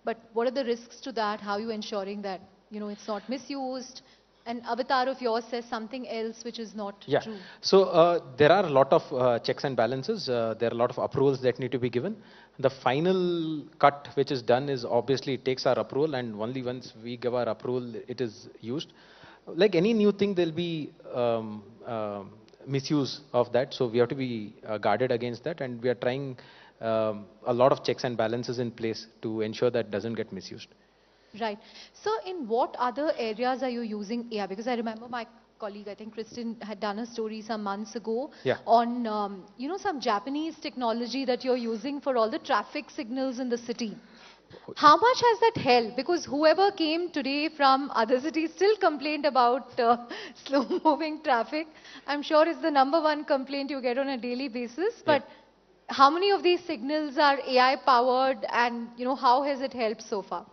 But what are the risks to that? How are you ensuring that, it's not misused? An avatar of yours says something else which is not true. So there are a lot of checks and balances. There are a lot of approvals that need to be given. The final cut which is done is obviously it takes our approval, and only once we give our approval it is used. Like any new thing, there'll be misuse of that. So we have to be guarded against that, and we are trying a lot of checks and balances in place to ensure that doesn't get misused. Right. So in what other areas are you using AI? Because I remember my colleague, I think Kristen, had done a story some months ago on, some Japanese technology that you're using for all the traffic signals in the city. How much has that helped? Because whoever came today from other cities still complained about slow-moving traffic. I'm sure it's the #1 complaint you get on a daily basis. But how many of these signals are AI-powered, and how has it helped so far?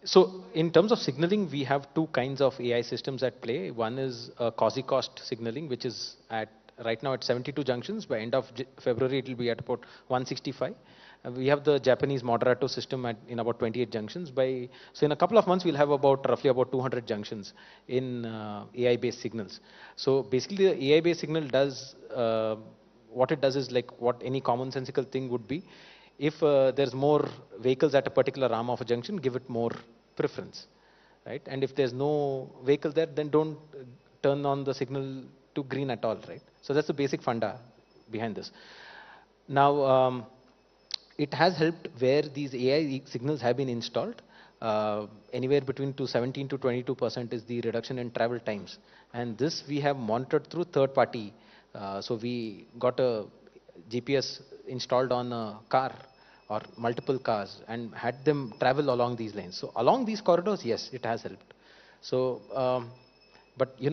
So in terms of signaling, we have two kinds of AI systems at play. One is quasi-cost signaling, which is right now at 72 junctions. By end of February, it will be at about 165. We have the Japanese Moderato system in about 28 junctions. So in a couple of months, we'll have roughly about 200 junctions in AI-based signals. So basically, the AI-based signal does, what it does is like what any commonsensical thing would be. If there's more vehicles at a particular arm of a junction, give it more preference, right? And if there's no vehicle there, then don't turn on the signal to green at all, right? So that's the basic funda behind this. Now, it has helped where these AI signals have been installed. Anywhere between 17 to 22% is the reduction in travel times. And this we have monitored through third party. So we got a GPS installed on a car or multiple cars and had them travel along these lanes. So along these corridors, yes, it has helped. So, but in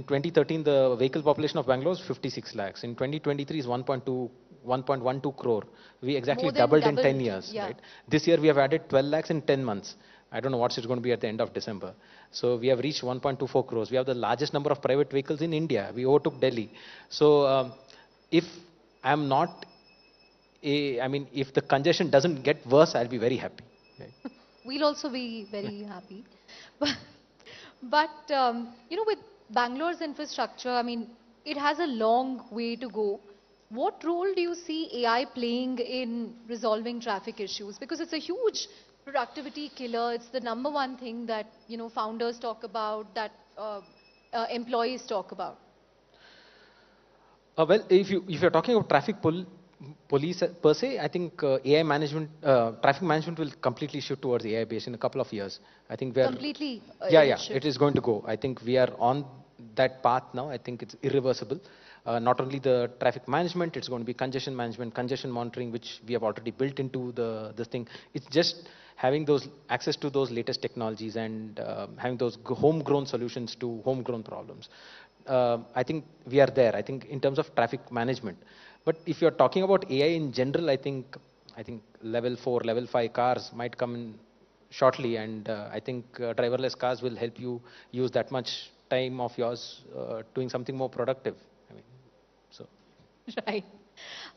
2013, the vehicle population of Bangalore is 56 lakhs. In 2023 is 1.12 crore. We exactly doubled in 10 years. Right? This year we have added 12 lakhs in 10 months. I don't know what it's going to be at the end of December. So we have reached 1.24 crores. We have the largest number of private vehicles in India. We overtook Delhi. So if I'm not, if the congestion doesn't get worse, I'll be very happy. Right? We'll also be very happy. But with Bangalore's infrastructure, it has a long way to go. What role do you see AI playing in resolving traffic issues? Because it's a huge productivity killer. It's the #1 thing that founders talk about, that employees talk about. Well, if you're talking about traffic police per se, I think AI management, traffic management will completely shift towards AI based in a couple of years. I think we're completely. It is going to go. I think we are on that path now. I think it's irreversible. Not only the traffic management, it's going to be congestion management, congestion monitoring, which we have already built into this thing. It's just having those access to those latest technologies and having those homegrown solutions to homegrown problems. I think we are there. I think in terms of traffic management. But if you're talking about AI in general, I think level 4, level 5 cars might come in shortly, and I think driverless cars will help you use that much time of yours doing something more productive. Right.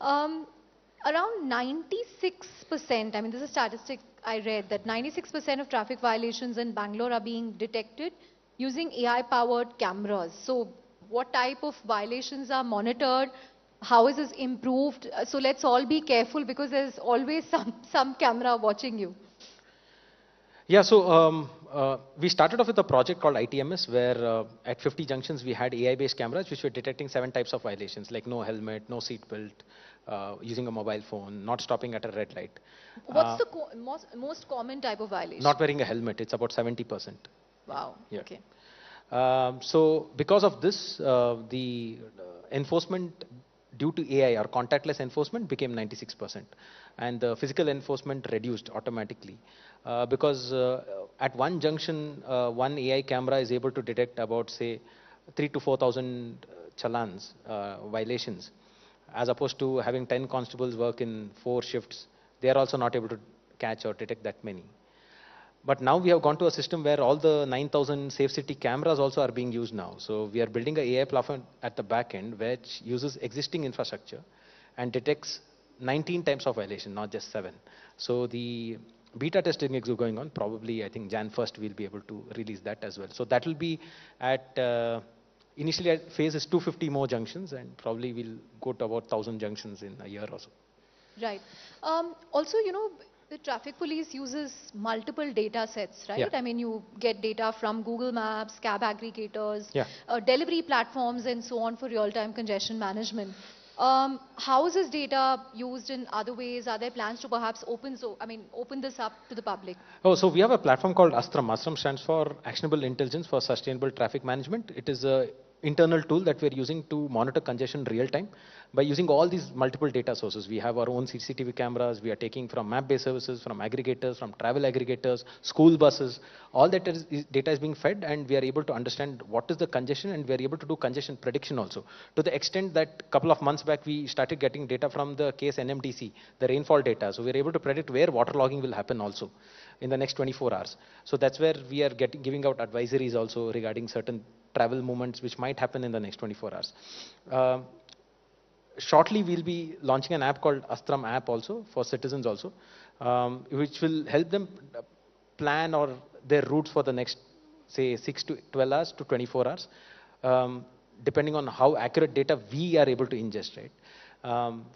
Around 96%, this is a statistic I read, that 96% of traffic violations in Bangalore are being detected using AI-powered cameras. So what type of violations are monitored? How is this improved? So let's all be careful, because there's always some camera watching you. Yeah, so we started off with a project called ITMS, where at 50 junctions we had AI-based cameras which were detecting 7 types of violations, like no helmet, no seat belt, using a mobile phone, not stopping at a red light. What's the most common type of violation? Not wearing a helmet. It's about 70%. Wow. Yeah. Okay. So because of this, the enforcement due to AI or contactless enforcement became 96%. And the physical enforcement reduced automatically. Because at one junction, one AI camera is able to detect about, say, 3 to 4,000 challans, violations, as opposed to having 10 constables work in 4 shifts. They are also not able to catch or detect that many. But now we have gone to a system where all the 9,000 safe city cameras also are being used now. So we are building a AI platform at the back end which uses existing infrastructure and detects 19 types of violation, not just 7. So the beta testing is going on. Probably, I think Jan 1st we'll be able to release that as well. So that will be at initially at phase is 250 more junctions, and probably we'll go to about 1,000 junctions in a year or so. Right. Also, the traffic police uses multiple data sets, right? Yeah. I mean, you get data from Google Maps, cab aggregators, Yeah. delivery platforms, and so on for real-time congestion management. How is this data used in other ways? Are there plans to perhaps open this up to the public? Oh, so we have a platform called Astram. Astram stands for Actionable Intelligence for Sustainable Traffic Management. It is a internal tool that we're using to monitor congestion real time by using all these multiple data sources. We have our own CCTV cameras. We are taking from map-based services, from aggregators, from travel aggregators, school buses. All that data is being fed, and we are able to understand what is the congestion, and we are able to do congestion prediction also. To the extent that a couple of months back, we started getting data from the case NMDC, the rainfall data. So we are able to predict where waterlogging will happen also in the next 24 hours. So that's where we are giving out advisories also regarding certain travel movements which might happen in the next 24 hours. Shortly, we'll be launching an app called Astram app also for citizens also, which will help them plan or their routes for the next, say, 6 to 12 hours to 24 hours, depending on how accurate data we are able to ingest, right?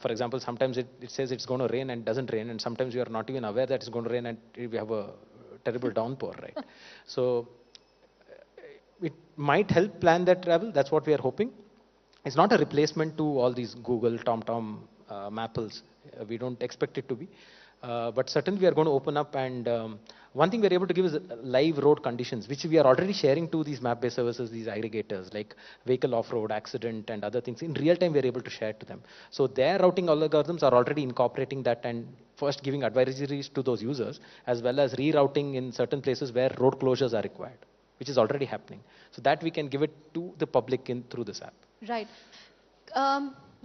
For example, sometimes it says it's going to rain and doesn't rain, and sometimes you are not even aware that it's going to rain and we have a terrible downpour, right? So it might help plan that travel. That's what we are hoping. It's not a replacement to all these Google, TomTom, Mapples. We don't expect it to be. But certainly we are going to open up, and one thing we're able to give is live road conditions, which we are already sharing to these map-based services, these aggregators, like vehicle off-road, accident, and other things. In real time, we're able to share to them. So their routing algorithms are already incorporating that and first giving advisories to those users, as well as rerouting in certain places where road closures are required, which is already happening. So that we can give it to the public through this app. Right.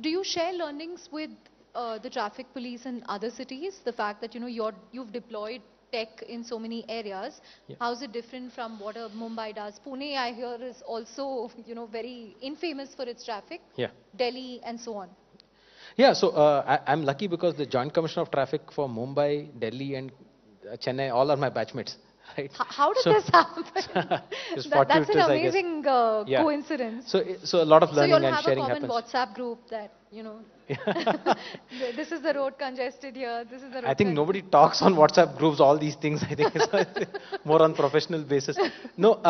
Do you share learnings with the traffic police in other cities? The fact that you've deployed tech in so many areas. Yeah. How is it different from what Mumbai does? Pune, I hear, is also very infamous for its traffic. Yeah. Delhi and so on. Yeah. So I'm lucky because the Joint Commissioner of Traffic for Mumbai, Delhi, and Chennai all are my batchmates. Right. How did this happen? That's an amazing Yeah. coincidence. So a lot of learning and sharing So you'll have a happens. common WhatsApp group that, this is the road congested here, this is the road I think nobody talks on WhatsApp groups, all these things. I think it's more on professional basis. No,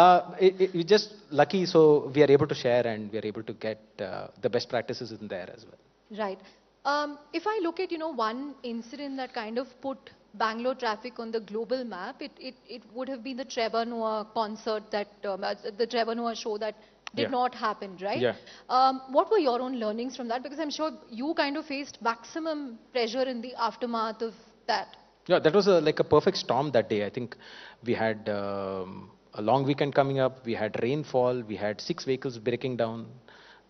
we're just lucky, so we are able to share and we are able to get the best practices in there as well. Right. If I look at, one incident that kind of put Bangalore traffic on the global map, it would have been the Trevor Noah concert that, the Trevor Noah show that did not happen, right? Yeah. What were your own learnings from that? Because I'm sure you kind of faced maximum pressure in the aftermath of that. Yeah, that was like a perfect storm that day. I think we had a long weekend coming up, we had rainfall, we had 6 vehicles breaking down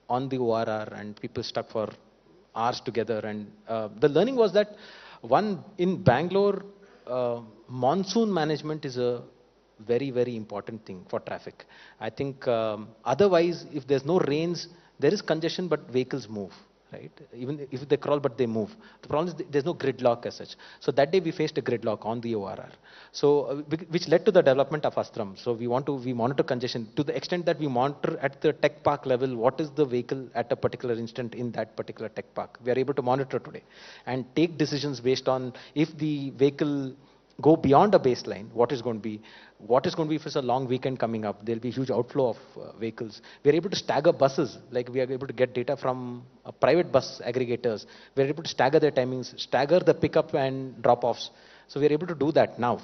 on the ORR and people stuck for hours together. And the learning was that one, in Bangalore, monsoon management is a very, very important thing for traffic. I think otherwise, if there's no rains, there is congestion, but vehicles move, right? Even if they crawl, but they move. The problem is there's no gridlock as such. So that day we faced a gridlock on the ORR. So which led to the development of Astram. So we monitor congestion to the extent that we monitor at the tech park level, what is the vehicle at a particular instant in that particular tech park. We are able to monitor today and take decisions based on if the vehicle go beyond a baseline, what is going to be if it's a long weekend coming up, there'll be huge outflow of vehicles. We're able to stagger buses, like we are able to get data from private bus aggregators. We're able to stagger their timings, stagger the pickup and drop-offs. So we're able to do that now.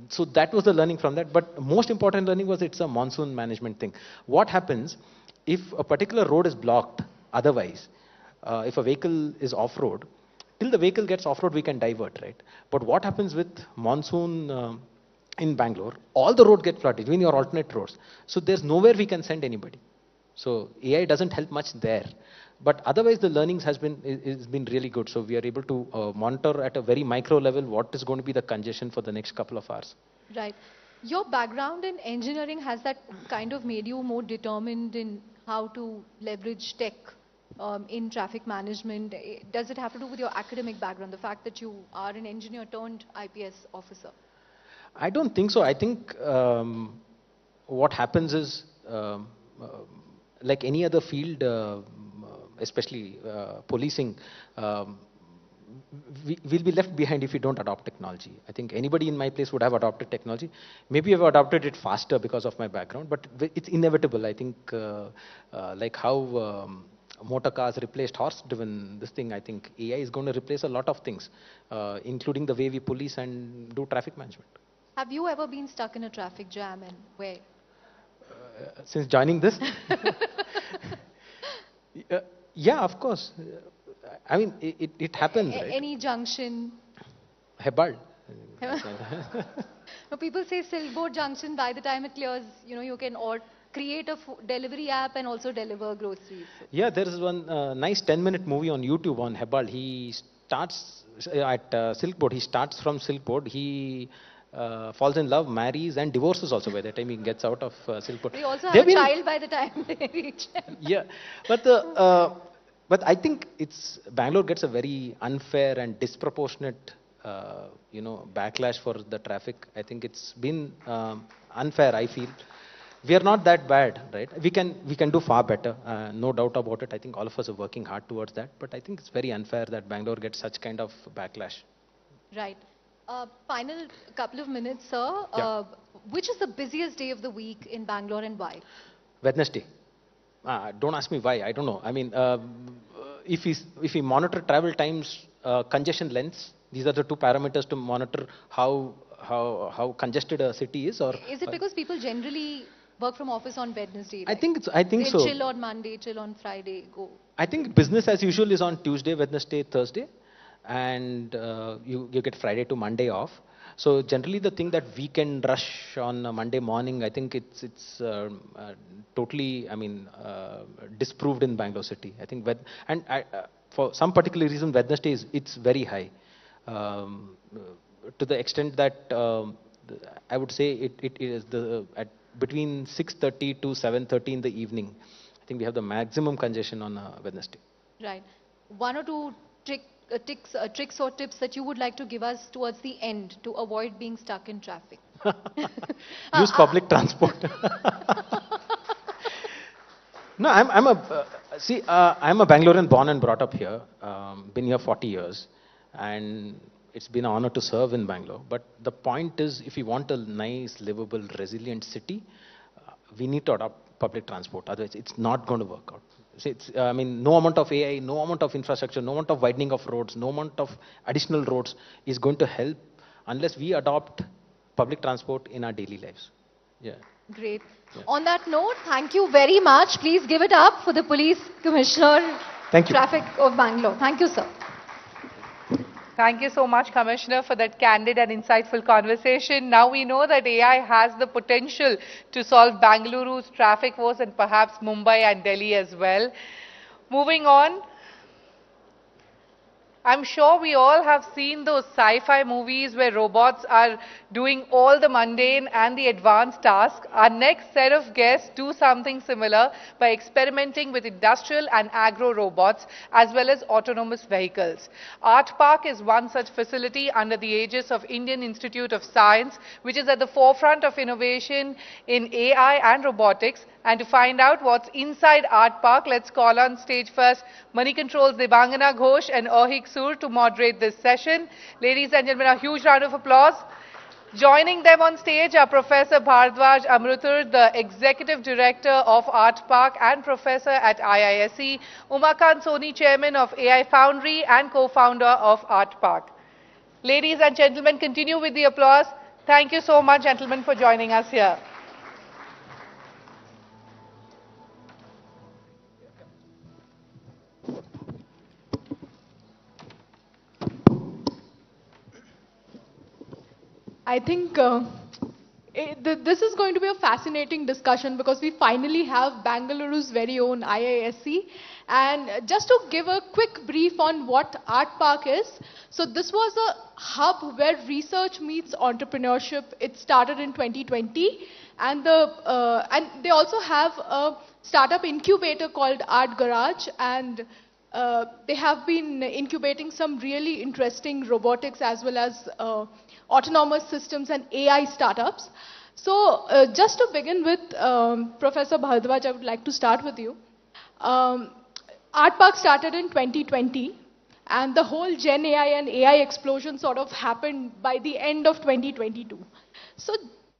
So that was the learning from that. But most important learning was it's a monsoon management thing. What happens if a particular road is blocked otherwise? if a vehicle is off-road, till the vehicle gets off-road, we can divert, right? But what happens with monsoon in Bangalore? All the road gets flooded, even your alternate roads. So there's nowhere we can send anybody. So AI doesn't help much there. But otherwise, the learnings has been really good. So we are able to monitor at a very micro level what is going to be the congestion for the next couple of hours. Right. Your background in engineering, has that kind of made you more determined in how to leverage tech in traffic management? Does it have to do with your academic background, the fact that you are an engineer turned IPS officer? I don't think so. I think what happens is, like any other field, especially policing, we'll be left behind if we don't adopt technology. I think anybody in my place would have adopted technology. Maybe I've adopted it faster because of my background, but it's inevitable. I think like how motor cars replaced horse-driven this thing, I think AI is going to replace a lot of things, including the way we police and do traffic management. Have you ever been stuck in a traffic jam, and where? Since joining this? Yeah, of course. I mean, it happens, right? Any junction? Hebbal. No, people say Silkboard Junction, by the time it clears, you can create a delivery app and also deliver groceries. Yeah, there is one nice 10-minute movie on YouTube on Hebbal. He starts at Silkboard. He starts from Silkboard. He falls in love, marries, and divorces also by the time he gets out of Silkboard. They also have a child by the time they reach. Yeah, but I think Bangalore gets a very unfair and disproportionate, backlash for the traffic. I think it's been unfair. I feel we are not that bad, right? We can do far better, no doubt about it. I think all of us are working hard towards that. But I think it's very unfair that Bangalore gets such kind of backlash. Right. Final couple of minutes, sir. Yeah. Which is the busiest day of the week in Bangalore and why? Wednesday. Don't ask me why. I don't know. I mean, if we monitor travel times, congestion lengths, these are the two parameters to monitor how congested a city is. Or is it because people generally work from office on Wednesday? I think so. Chill on Monday, chill on Friday, go. I think business as usual is on Tuesday, Wednesday, Thursday, and you get Friday to Monday off. So generally the thing that weekend rush on a Monday morning, I think it's totally, disproved in Bangalore city. I think for some particular reason, Wednesday it's very high, to the extent that I would say it is between 6:30 to 7:30 in the evening. I think we have the maximum congestion on Wednesday. Right. One or two tricks or tips that you would like to give us towards the end to avoid being stuck in traffic? Use public transport. No, I'm a Bangalorean, born and brought up here. Been here 40 years, and it's been an honor to serve in Bangalore. But the point is, if we want a nice, livable, resilient city, we need to adopt public transport. Otherwise, it's not going to work out. No amount of AI, no amount of infrastructure, no amount of widening of roads, no amount of additional roads is going to help unless we adopt public transport in our daily lives. Yeah. Great. Yeah. On that note, thank you very much. Please give it up for the Police Commissioner, Thank you. Traffic of Bangalore. Thank you, sir. Thank you so much, Commissioner, for that candid and insightful conversation. Now we know that AI has the potential to solve Bangaluru's traffic woes and perhaps Mumbai and Delhi as well. Moving on, I'm sure we all have seen those sci-fi movies where robots are doing all the mundane and the advanced tasks. Our next set of guests do something similar by experimenting with industrial and agro robots as well as autonomous vehicles. Art Park is one such facility under the aegis of Indian Institute of Science, which is at the forefront of innovation in AI and robotics. And to find out what's inside Art Park, let's call on stage first Moneycontrol's Debangana Ghosh and Ohik Sur to moderate this session. Ladies and gentlemen, a huge round of applause. Joining them on stage are Professor Bhardwaj Amrutur, the Executive Director of Art Park and Professor at IISc, Umakant Soni, Chairman of AI Foundry and Co-Founder of Art Park. Ladies and gentlemen, continue with the applause. Thank you so much, gentlemen, for joining us here. I think this is going to be a fascinating discussion because we finally have Bengaluru's very own IISc. And just to give a quick brief on what Art Park is, so this was a hub where research meets entrepreneurship. It started in 2020, and they also have a startup incubator called Art Garage, and they have been incubating some really interesting robotics as well as autonomous systems and AI startups. So just to begin with, Professor Bhardwaj, I would like to start with you. Art Park started in 2020, and the whole Gen AI and AI explosion sort of happened by the end of 2022. So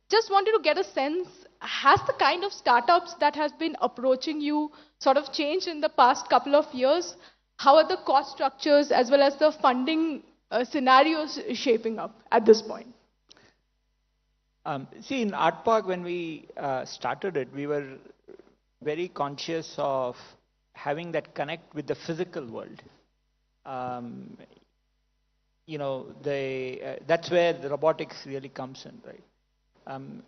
just wanted to get a sense, has the kind of startups that has been approaching you sort of changed in the past couple of years? How are the cost structures as well as the funding scenarios shaping up at this point? See, in Art Park, when we started it, we were very conscious of having that connect with the physical world. That's where the robotics really comes in, right?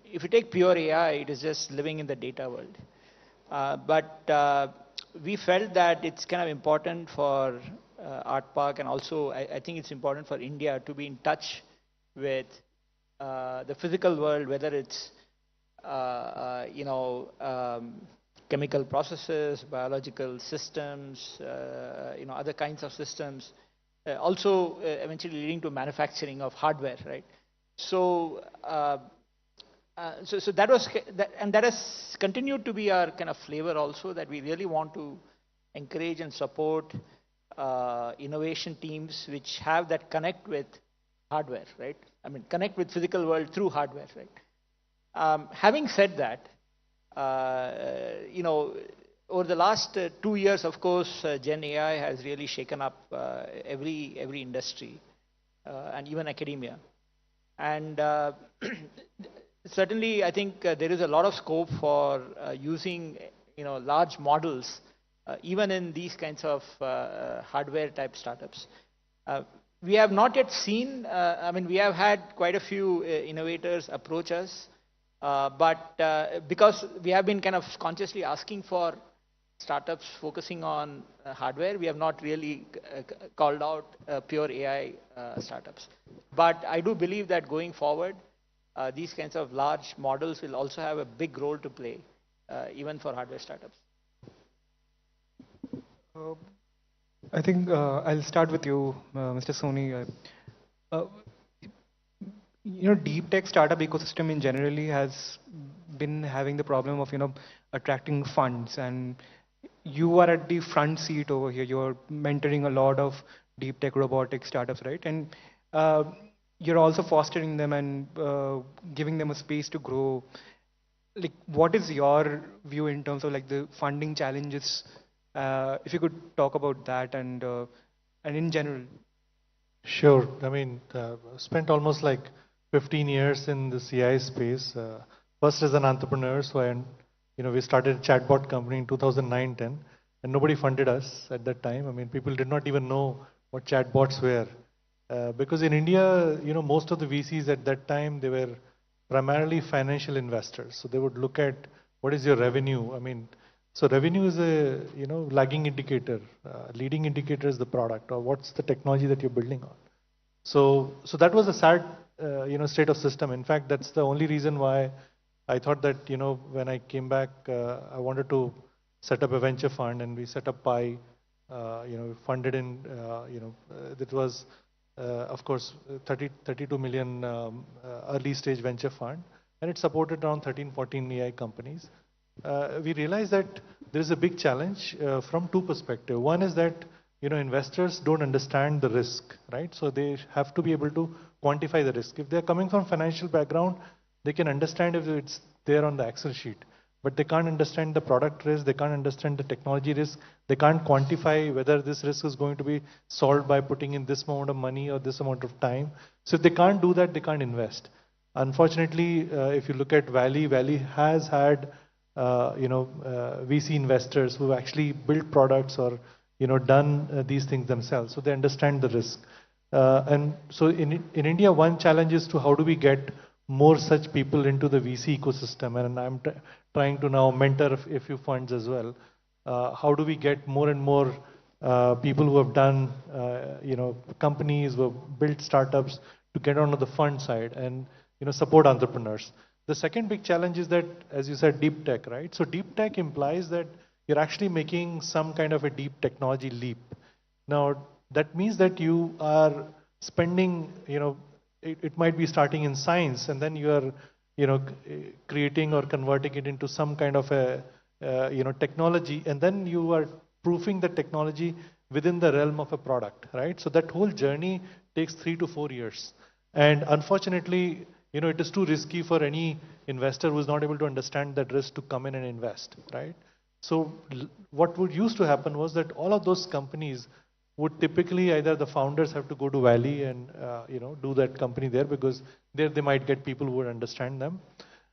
If you take pure AI, it is just living in the data world. But we felt that it's kind of important for Art Park, and also I think it's important for India to be in touch with the physical world, whether it's chemical processes, biological systems, other kinds of systems, also eventually leading to manufacturing of hardware, right? So, so that was, and that has continued to be our kind of flavor also, that we really want to encourage and support innovation teams which have that connect with hardware, right? I mean, connect with physical world through hardware, right? Having said that, over the last 2 years, of course, Gen AI has really shaken up every industry and even academia. And certainly, I think there is a lot of scope for using large models even in these kinds of hardware type startups. We have not yet seen, I mean, we have had quite a few innovators approach us, but because we have been kind of consciously asking for startups focusing on hardware, we have not really called out pure AI startups. But I do believe that going forward, these kinds of large models will also have a big role to play, even for hardware startups. I think I'll start with you, Mr. Soni. Deep tech startup ecosystem in generally has been having the problem of attracting funds, and you are at the front seat over here. You're mentoring a lot of deep tech robotic startups, right? And you're also fostering them and giving them a space to grow. Like, what is your view in terms of like the funding challenges? If you could talk about that and in general. Sure. I mean, spent almost like 15 years in the CI space. First as an entrepreneur, so we started a chatbot company in 2009-10, and nobody funded us at that time. I mean, people did not even know what chatbots were. Because in India, most of the VCs at that time, they were primarily financial investors. So they would look at what is your revenue. I mean, so revenue is a lagging indicator. Leading indicator is the product, or what's the technology that you're building on. So that was a sad state of system. In fact, that's the only reason why I thought that when I came back, I wanted to set up a venture fund, and we set up Pi. Funded in that was of course 32 million early stage venture fund, and it supported around 13-14 AI companies. We realized that there is a big challenge from two perspectives. One is that investors don't understand the risk, right? So they have to be able to quantify the risk. If they're coming from financial background, they can understand if it's there on the Excel sheet, but they can't understand the product risk, they can't understand the technology risk, they can't quantify whether this risk is going to be solved by putting in this amount of money or this amount of time. So if they can't do that, they can't invest. Unfortunately, if you look at Valley has had VC investors who actually built products or done these things themselves, so they understand the risk. And so in India, one challenge is to how do we get more such people into the VC ecosystem, and I'm trying to now mentor a few funds as well. How do we get more and more people who have done, companies who have built startups to get onto the fund side and, support entrepreneurs. The second big challenge is that, as you said, deep tech, right? So deep tech implies that you're actually making some kind of a deep technology leap. Now, that means that you are spending, it might be starting in science, and then you are, creating or converting it into some kind of a, technology, and then you are proofing the technology within the realm of a product, right? So that whole journey takes 3 to 4 years. And unfortunately, it is too risky for any investor who is not able to understand that risk to come in and invest, right? So what would used to happen was that all of those companies would typically either the founders have to go to Valley and do that company there, because there they might get people who would understand them.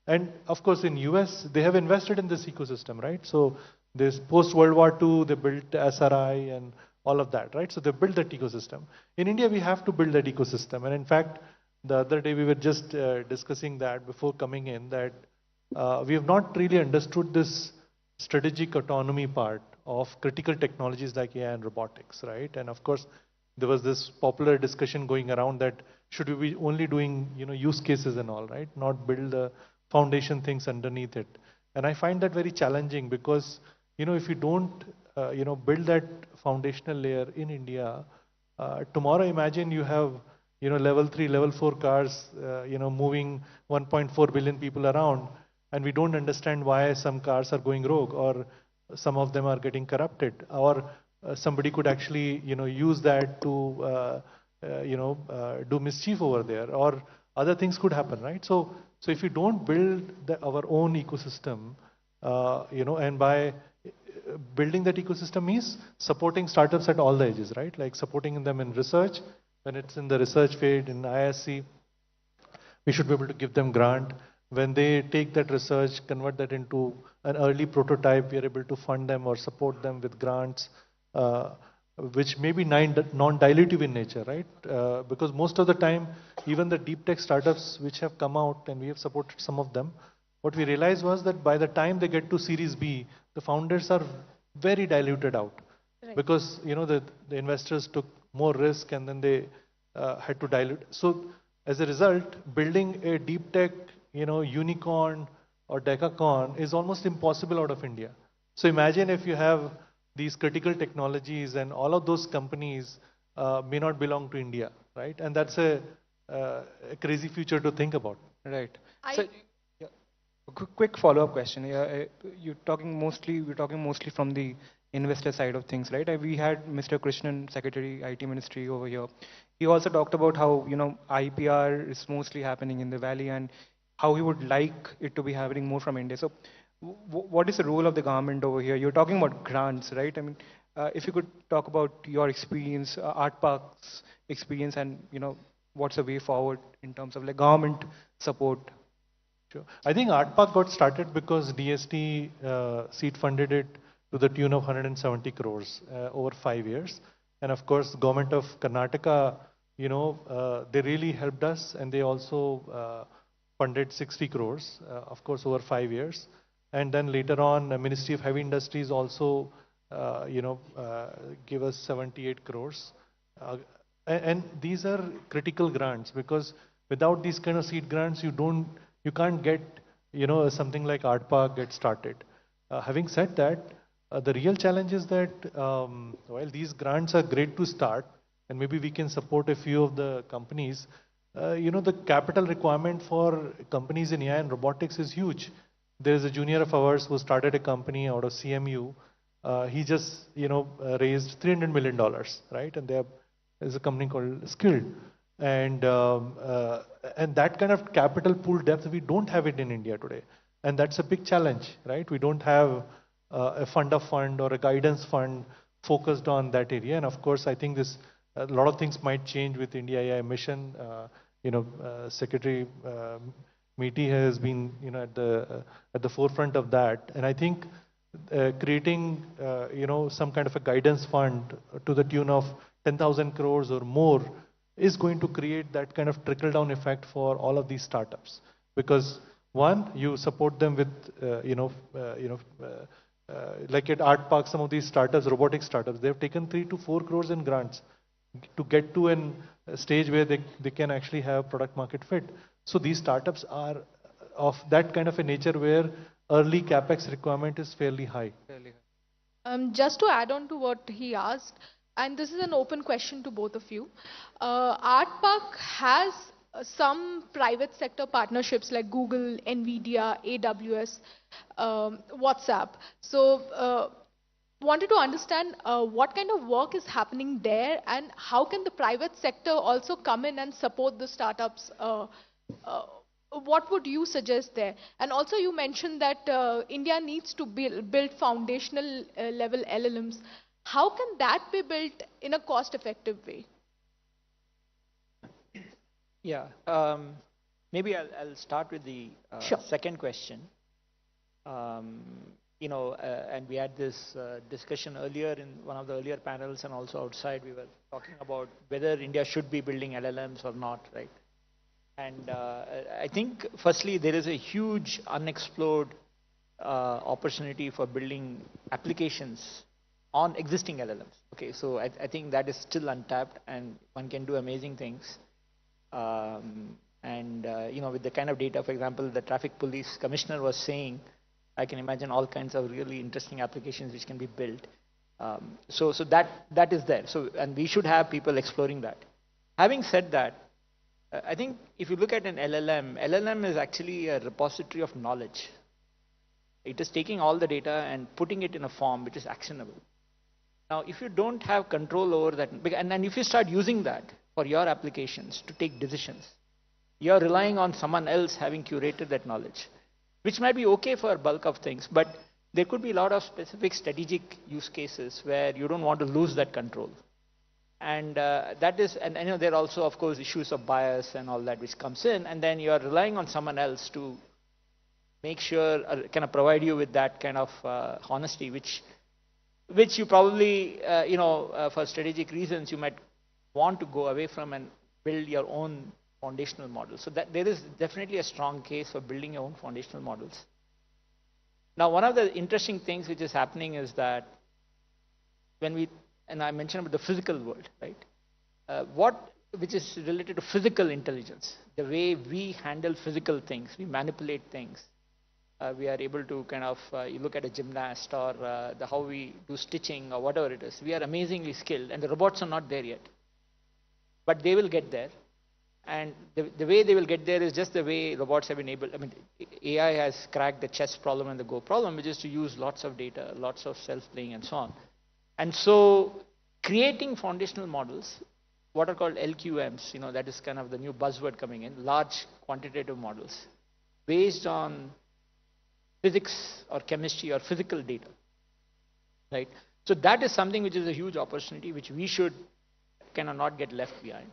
And of course in US they have invested in this ecosystem, right? So this post World War II they built SRI and all of that, right? So they built that ecosystem. In India we have to build that ecosystem, and in fact the other day we were just discussing that before coming in, that we have not really understood this strategic autonomy part of critical technologies like AI and robotics, right? And of course, there was this popular discussion going around that should we be only doing, use cases and all, right? Not build the foundation things underneath it. And I find that very challenging because, if you don't, build that foundational layer in India, tomorrow imagine you have, level 3, level 4 cars, moving 1.4 billion people around, and we don't understand why some cars are going rogue, or some of them are getting corrupted, or somebody could actually, use that to, do mischief over there, or other things could happen, right? So if you don't build our own ecosystem, and by building that ecosystem means supporting startups at all the edges, right? Like supporting them in research, when it's in the research phase in ISC, we should be able to give them grant. When they take that research, convert that into an early prototype, we are able to fund them or support them with grants, which may be non-dilutive in nature, right? Because most of the time, even the deep tech startups which have come out, and we have supported some of them, what we realized was that by the time they get to Series B, the founders are very diluted out. Right. Because the investors took more risk and then they had to dilute. So as a result, building a deep tech unicorn or decacorn is almost impossible out of India. So imagine if you have these critical technologies and all of those companies may not belong to India, right? And that's a crazy future to think about. Right. So, yeah, a quick follow-up question. We're talking mostly from the investor side of things, right? We had Mr. Krishnan, Secretary, IT Ministry over here. He also talked about how, IPR is mostly happening in the Valley, and how he would like it to be happening more from India. So what is the role of the government over here? You're talking about grants, right? I mean, if you could talk about your experience, Art Park's experience, and what's the way forward in terms of like government support. Sure. I think Art Park got started because DST seed funded it to the tune of 170 crores over 5 years. And of course, government of Karnataka, they really helped us, and they also funded 60 crores, of course, over 5 years. And then later on, the Ministry of Heavy Industries also, gave us 78 crores. And these are critical grants, because without these kind of seed grants, you can't get, something like Art Park get started. Having said that, the real challenge is that while these grants are great to start, and maybe we can support a few of the companies, the capital requirement for companies in AI and robotics is huge. There's a junior of ours who started a company out of CMU. He just, raised $300 million, right? And there's a company called Skilled. And that kind of capital pool depth, we don't have it in India today. And that's a big challenge, right? We don't have a fund of fund or a guidance fund focused on that area. And of course, I think a lot of things might change with India AI mission. Secretary Meety has been, at the forefront of that. And I think creating, some kind of a guidance fund to the tune of 10,000 crores or more is going to create that kind of trickle-down effect for all of these startups. Because one, you support them with, like at Art Park, some of these startups, robotic startups, they've taken 3 to 4 crores in grants to get to a stage where they can actually have product market fit. So these startups are of that kind of a nature where early capex requirement is fairly high. Just to add on to what he asked, and this is an open question to both of you, Art Park has some private sector partnerships like Google, Nvidia, AWS, WhatsApp. So wanted to understand what kind of work is happening there and how can the private sector also come in and support the startups. What would you suggest there? And also you mentioned that India needs to build foundational level LLMs. How can that be built in a cost-effective way? Yeah, maybe I'll start with the second question. And we had this discussion earlier in one of the earlier panels and also outside. We were talking about whether India should be building LLMs or not, right? And I think, firstly, there is a huge unexplored opportunity for building applications on existing LLMs. Okay, so I think that is still untapped, and one can do amazing things. With the kind of data, for example, the traffic police commissioner was saying, I can imagine all kinds of really interesting applications which can be built. So that is there. So, and we should have people exploring that. Having said that, I think if you look at an LLM is actually a repository of knowledge. It is taking all the data and putting it in a form which is actionable. Now, if you don't have control over that, and if you start using that for your applications to take decisions, you're relying on someone else having curated that knowledge, which might be okay for bulk of things, but there could be a lot of specific strategic use cases where you don't want to lose that control. And that is, and there are also, of course, issues of bias and all that which comes in, and then you are relying on someone else to make sure, kind of provide you with that kind of honesty, which you probably, for strategic reasons, you might want to go away from and build your own foundational models. So that there is definitely a strong case for building your own foundational models. Now, one of the interesting things which is happening is that when and I mentioned about the physical world, right? Which is related to physical intelligence, the way we handle physical things, we manipulate things. We are able to kind of, you look at a gymnast or how we do stitching or whatever it is. We are amazingly skilled, and the robots are not there yet. But they will get there. And the way they will get there is just the way robots have been able, AI has cracked the chess problem and the Go problem, which is to use lots of data, lots of self-playing and so on. And so creating foundational models, what are called LQMs, that is kind of the new buzzword coming in, large quantitative models, based on physics or chemistry or physical data, right? So that is something which is a huge opportunity which we should kind of not get left behind.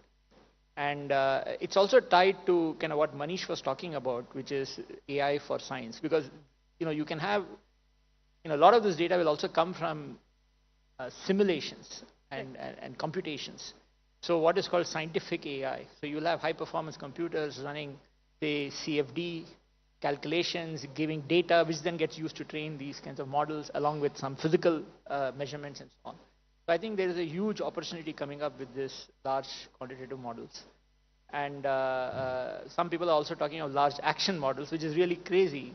And it's also tied to kind of what Manish was talking about, which is AI for science, because you can have, a lot of this data will also come from simulations and computations. So what is called scientific AI. So you'll have high performance computers running, say, CFD calculations, giving data, which then gets used to train these kinds of models along with some physical measurements and so on. So I think there is a huge opportunity coming up with this large quantitative models. And some people are also talking of large action models, which is really crazy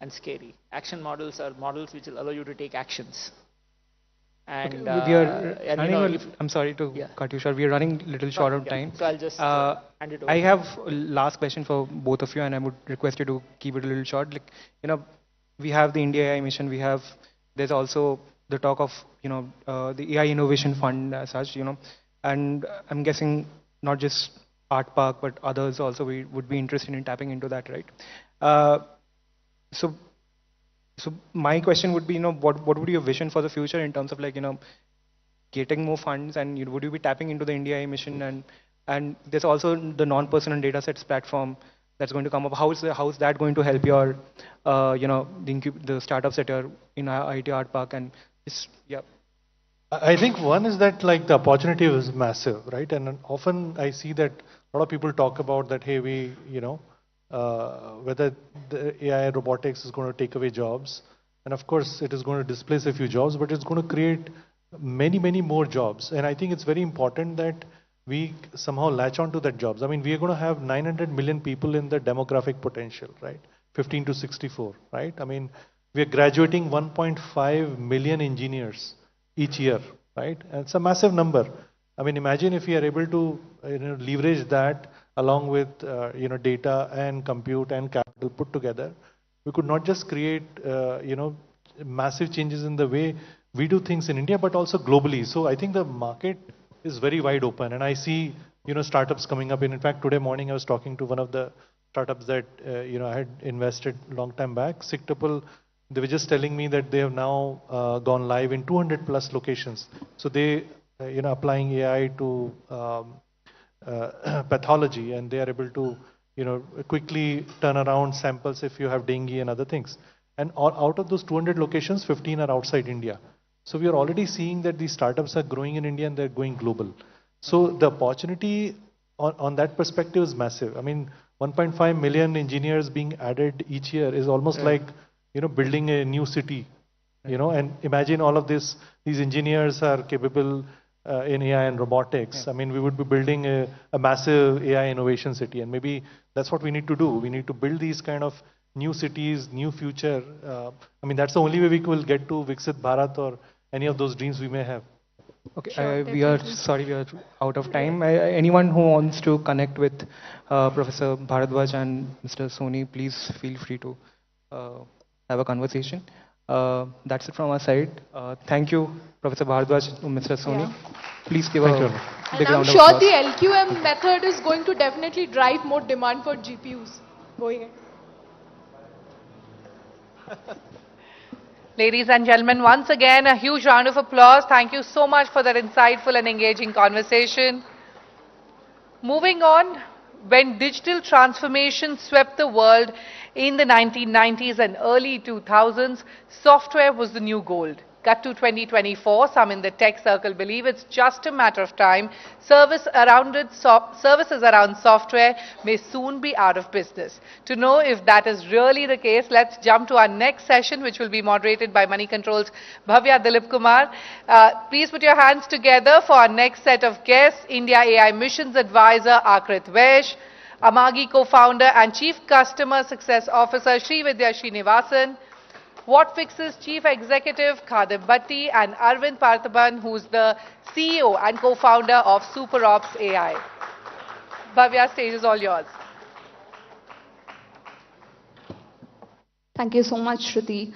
and scary. Action models are models which will allow you to take actions. And, I'm sorry to cut you short. We are running a little short of time. So I'll just hand it over. I have a last question for both of you, and I would request you to keep it a little short. We have the India AI mission. There's also the talk of the AI Innovation Fund as such. And I'm guessing not just Art Park but others also would be interested in tapping into that, right? So my question would be, what would be your vision for the future in terms of getting more funds, and would you be tapping into the India AI mission? And there's also the non-personal data sets platform that's going to come up. How is that going to help your the startups that are in IT Art Park? And I think one is that like the opportunity is massive, right? And often I see that a lot of people talk about that, hey, whether the AI robotics is going to take away jobs. And of course, it is going to displace a few jobs, but it's going to create many, many more jobs. And I think it's very important that we somehow latch on to that jobs. I mean, we are going to have 900 million people in the demographic potential, right? 15 to 64, right? I mean, we are graduating 1.5 million engineers each year, right? And it's a massive number. I mean, imagine if we are able to leverage that along with data and compute and capital put together. We could not just create massive changes in the way we do things in India, but also globally. So I think the market is very wide open, and I see startups coming up. And in fact, today morning I was talking to one of the startups that I had invested a long time back, Sictuple. They were just telling me that they have now gone live in 200 plus locations. So they, applying AI to pathology, and they are able to, quickly turn around samples if you have dengue and other things. And out of those 200 locations, 15 are outside India. So we are already seeing that these startups are growing in India and they're going global. So the opportunity on that perspective is massive. I mean, 1.5 million engineers being added each year is almost like building a new city, and imagine all of these engineers are capable in AI and robotics. I mean, we would be building a massive AI innovation city, and maybe that's what we need to do. We need to build these kind of new cities, new future. I mean, that's the only way we will get to Viksit Bharat or any of those dreams we may have. Okay, Sure, we are sorry, we are out of time. Anyone who wants to connect with Professor Bharadwaj and Mr. Soni, please feel free to have a conversation. That's it from our side. Thank you, Professor Bharadwaj and Mr. Soni. Please give a big And I'm round of sure applause. the LQM method is going to definitely drive more demand for GPUs going ahead. Ladies and gentlemen, once again, a huge round of applause. Thank you so much for that insightful and engaging conversation. Moving on, when digital transformation swept the world in the 1990s and early 2000s, software was the new gold. Cut to 2024, some in the tech circle believe it's just a matter of time. Services around software may soon be out of business. To know if that is really the case, let's jump to our next session, which will be moderated by Moneycontrol's Bhavya Dilip Kumar. Please put your hands together for our next set of guests, India AI Missions Advisor Akrit Vaish, Amagi co-founder and Chief Customer Success Officer Srividya Srinivasan, What Fixes Chief Executive Khadim Bhatti, and Arvind Parthaban, who's the CEO and co-founder of SuperOps AI. Bhavya, stage is all yours. Thank you so much, Shruti.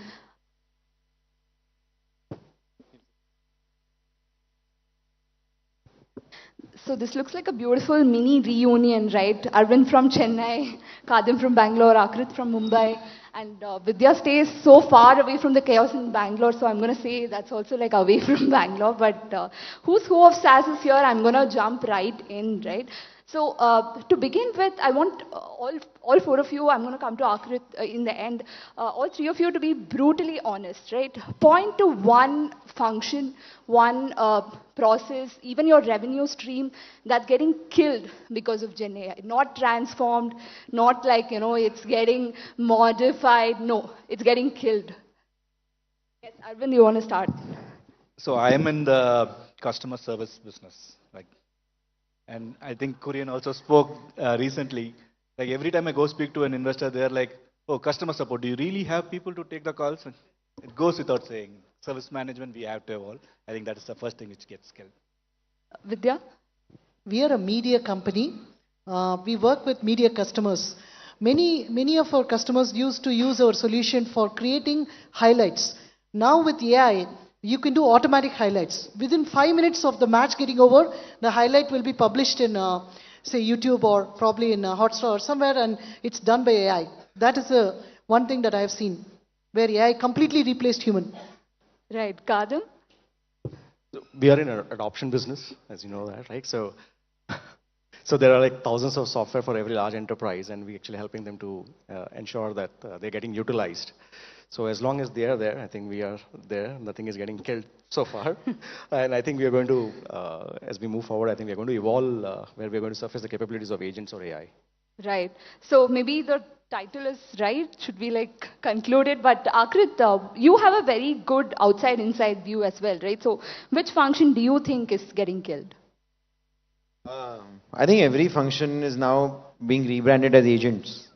So this looks like a beautiful mini reunion, right? Arvind from Chennai, Khadim from Bangalore, Akrit from Mumbai, and Vidya stays so far away from the chaos in Bangalore, so I'm going to say that's also like away from Bangalore. But who's who of SAS is here? I'm going to jump right in, right? So to begin with, I want all four of you, I'm going to come to Akrit in the end, all three of you to be brutally honest, right? Point to one function, one process, even your revenue stream that's getting killed because of Gen AI. Not transformed, not like, it's getting modified. No, it's getting killed. Yes, Arvind, you want to start? So I am in the customer service business, right? And I think Kurian also spoke recently. Like every time I go speak to an investor, they're like, "Oh, customer support. Do you really have people to take the calls?" And it goes without saying. Service management, we have to evolve. I think that is the first thing which gets killed. Vidya? We are a media company. We work with media customers. Many of our customers used to use our solution for creating highlights. Now with AI, you can do automatic highlights. Within 5 minutes of the match getting over, the highlight will be published in, say, YouTube or probably in Hotstar or somewhere, and it's done by AI. That is one thing that I have seen, where AI completely replaced human. Right. Khadim? We are in an adoption business, as you know that, right? So there are like thousands of software for every large enterprise, and we're actually helping them to ensure that they're getting utilized. So as long as they are there, I think we are there. Nothing is getting killed so far. And I think we are going to, as we move forward, I think we are going to evolve where we are going to surface the capabilities of agents or AI. Right. So maybe the title is right. Should we like conclude it? But Akrit, you have a very good outside-inside view as well, right? So which function do you think is getting killed? I think every function is now being rebranded as agents.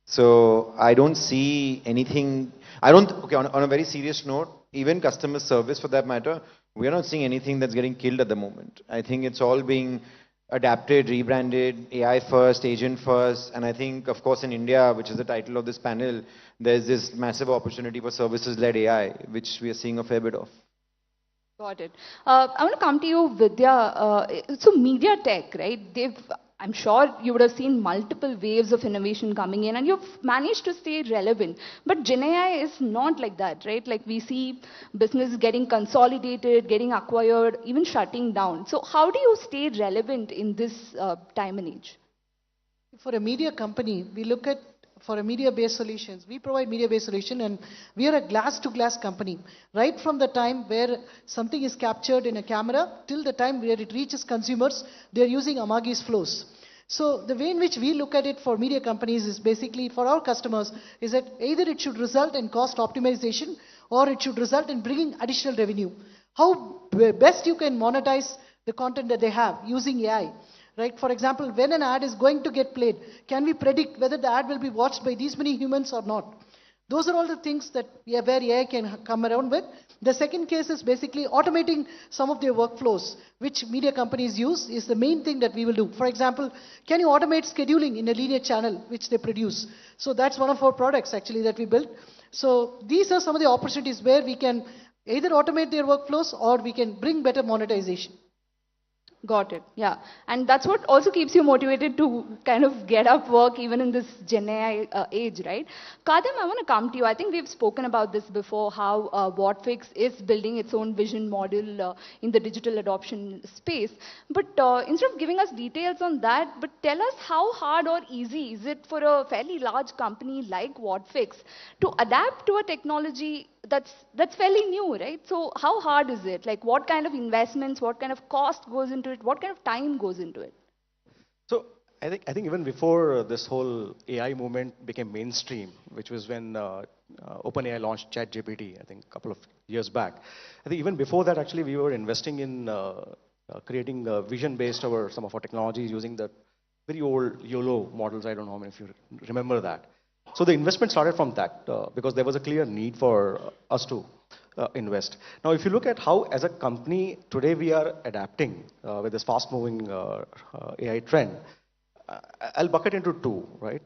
So I don't see anything. Okay, on a very serious note, even customer service for that matter, we are not seeing anything that's getting killed at the moment. I think it's all being adapted, rebranded, AI first, agent first. And I think, of course, in India, which is the title of this panel, there's this massive opportunity for services-led AI, which we are seeing a fair bit of. Got it. I want to come to you, Vidya. So media tech, right? I'm sure you would have seen multiple waves of innovation coming in and you've managed to stay relevant. But Gen AI is not like that, right? Like we see business getting consolidated, getting acquired, even shutting down. So how do you stay relevant in this time and age? For a media company, we look at for a media-based solutions. We provide media-based solution and we are a glass-to-glass company. Right from the time where something is captured in a camera till the time where it reaches consumers, they are using Amagi's flows. So the way in which we look at it for media companies is basically for our customers is that either it should result in cost optimization or it should result in bringing additional revenue. How best you can monetize the content that they have using AI. Right? For example, when an ad is going to get played, can we predict whether the ad will be watched by these many humans or not? Those are all the things that where AI can come around with. The second case is basically automating some of their workflows, which media companies use is the main thing that we will do. For example, can you automate scheduling in a linear channel, which they produce? So that's one of our products actually that we built. So these are some of the opportunities where we can either automate their workflows or we can bring better monetization. Got it. Yeah. And that's what also keeps you motivated to kind of get up work even in this Gen AI age, right? Kadam, I want to come to you. I think we've spoken about this before, how Whatfix is building its own vision model in the digital adoption space. But instead of giving us details on that, but tell us how hard or easy is it for a fairly large company like Whatfix to adapt to a technology that's fairly new, right? So how hard is it? Like what kind of investments, what kind of cost goes into it? What kind of time goes into it? So I think even before this whole AI movement became mainstream, which was when OpenAI launched ChatGPT, I think a couple of years back. I think even before that, actually, we were investing in creating vision-based over some of our technologies using the very old YOLO models. I don't know how many of you remember that. So the investment started from that because there was a clear need for us to invest. Now, if you look at how, as a company, today we are adapting with this fast-moving AI trend, I'll bucket into two, right?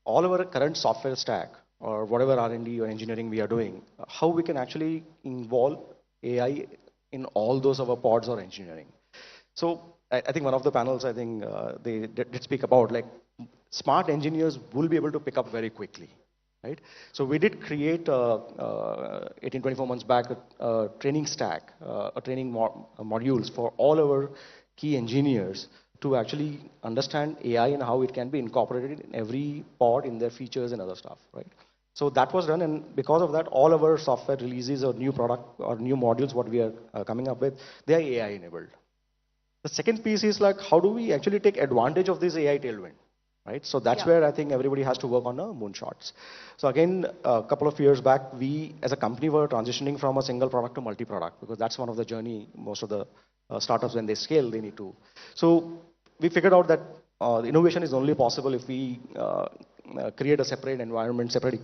All of our current software stack or whatever R&D or engineering we are doing, how we can actually involve AI in all those of our pods or engineering. So I think one of the panels, I think they did speak about like smart engineers will be able to pick up very quickly, right? So we did create 18-24 months back a training stack, a training modules for all our key engineers to actually understand AI and how it can be incorporated in every pod in their features and other stuff, right? So that was done, and because of that, all of our software releases or new product or new modules, what we are coming up with, they are AI enabled. The second piece is like, how do we actually take advantage of this AI tailwind? Right? So that's where I think everybody has to work on moonshots. So again, a couple of years back, we as a company were transitioning from a single product to multi-product because that's one of the journey most of the startups when they scale, they need to. So we figured out that innovation is only possible if we create a separate environment, separate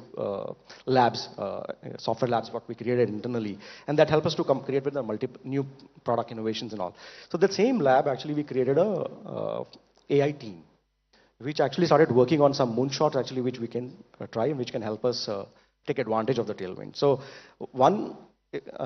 labs, software labs, what we created internally. And that helped us to create with the new product innovations and all. So the same lab, actually, we created a AI team, which actually started working on some moonshots, actually, which we can try and which can help us take advantage of the tailwind. So one,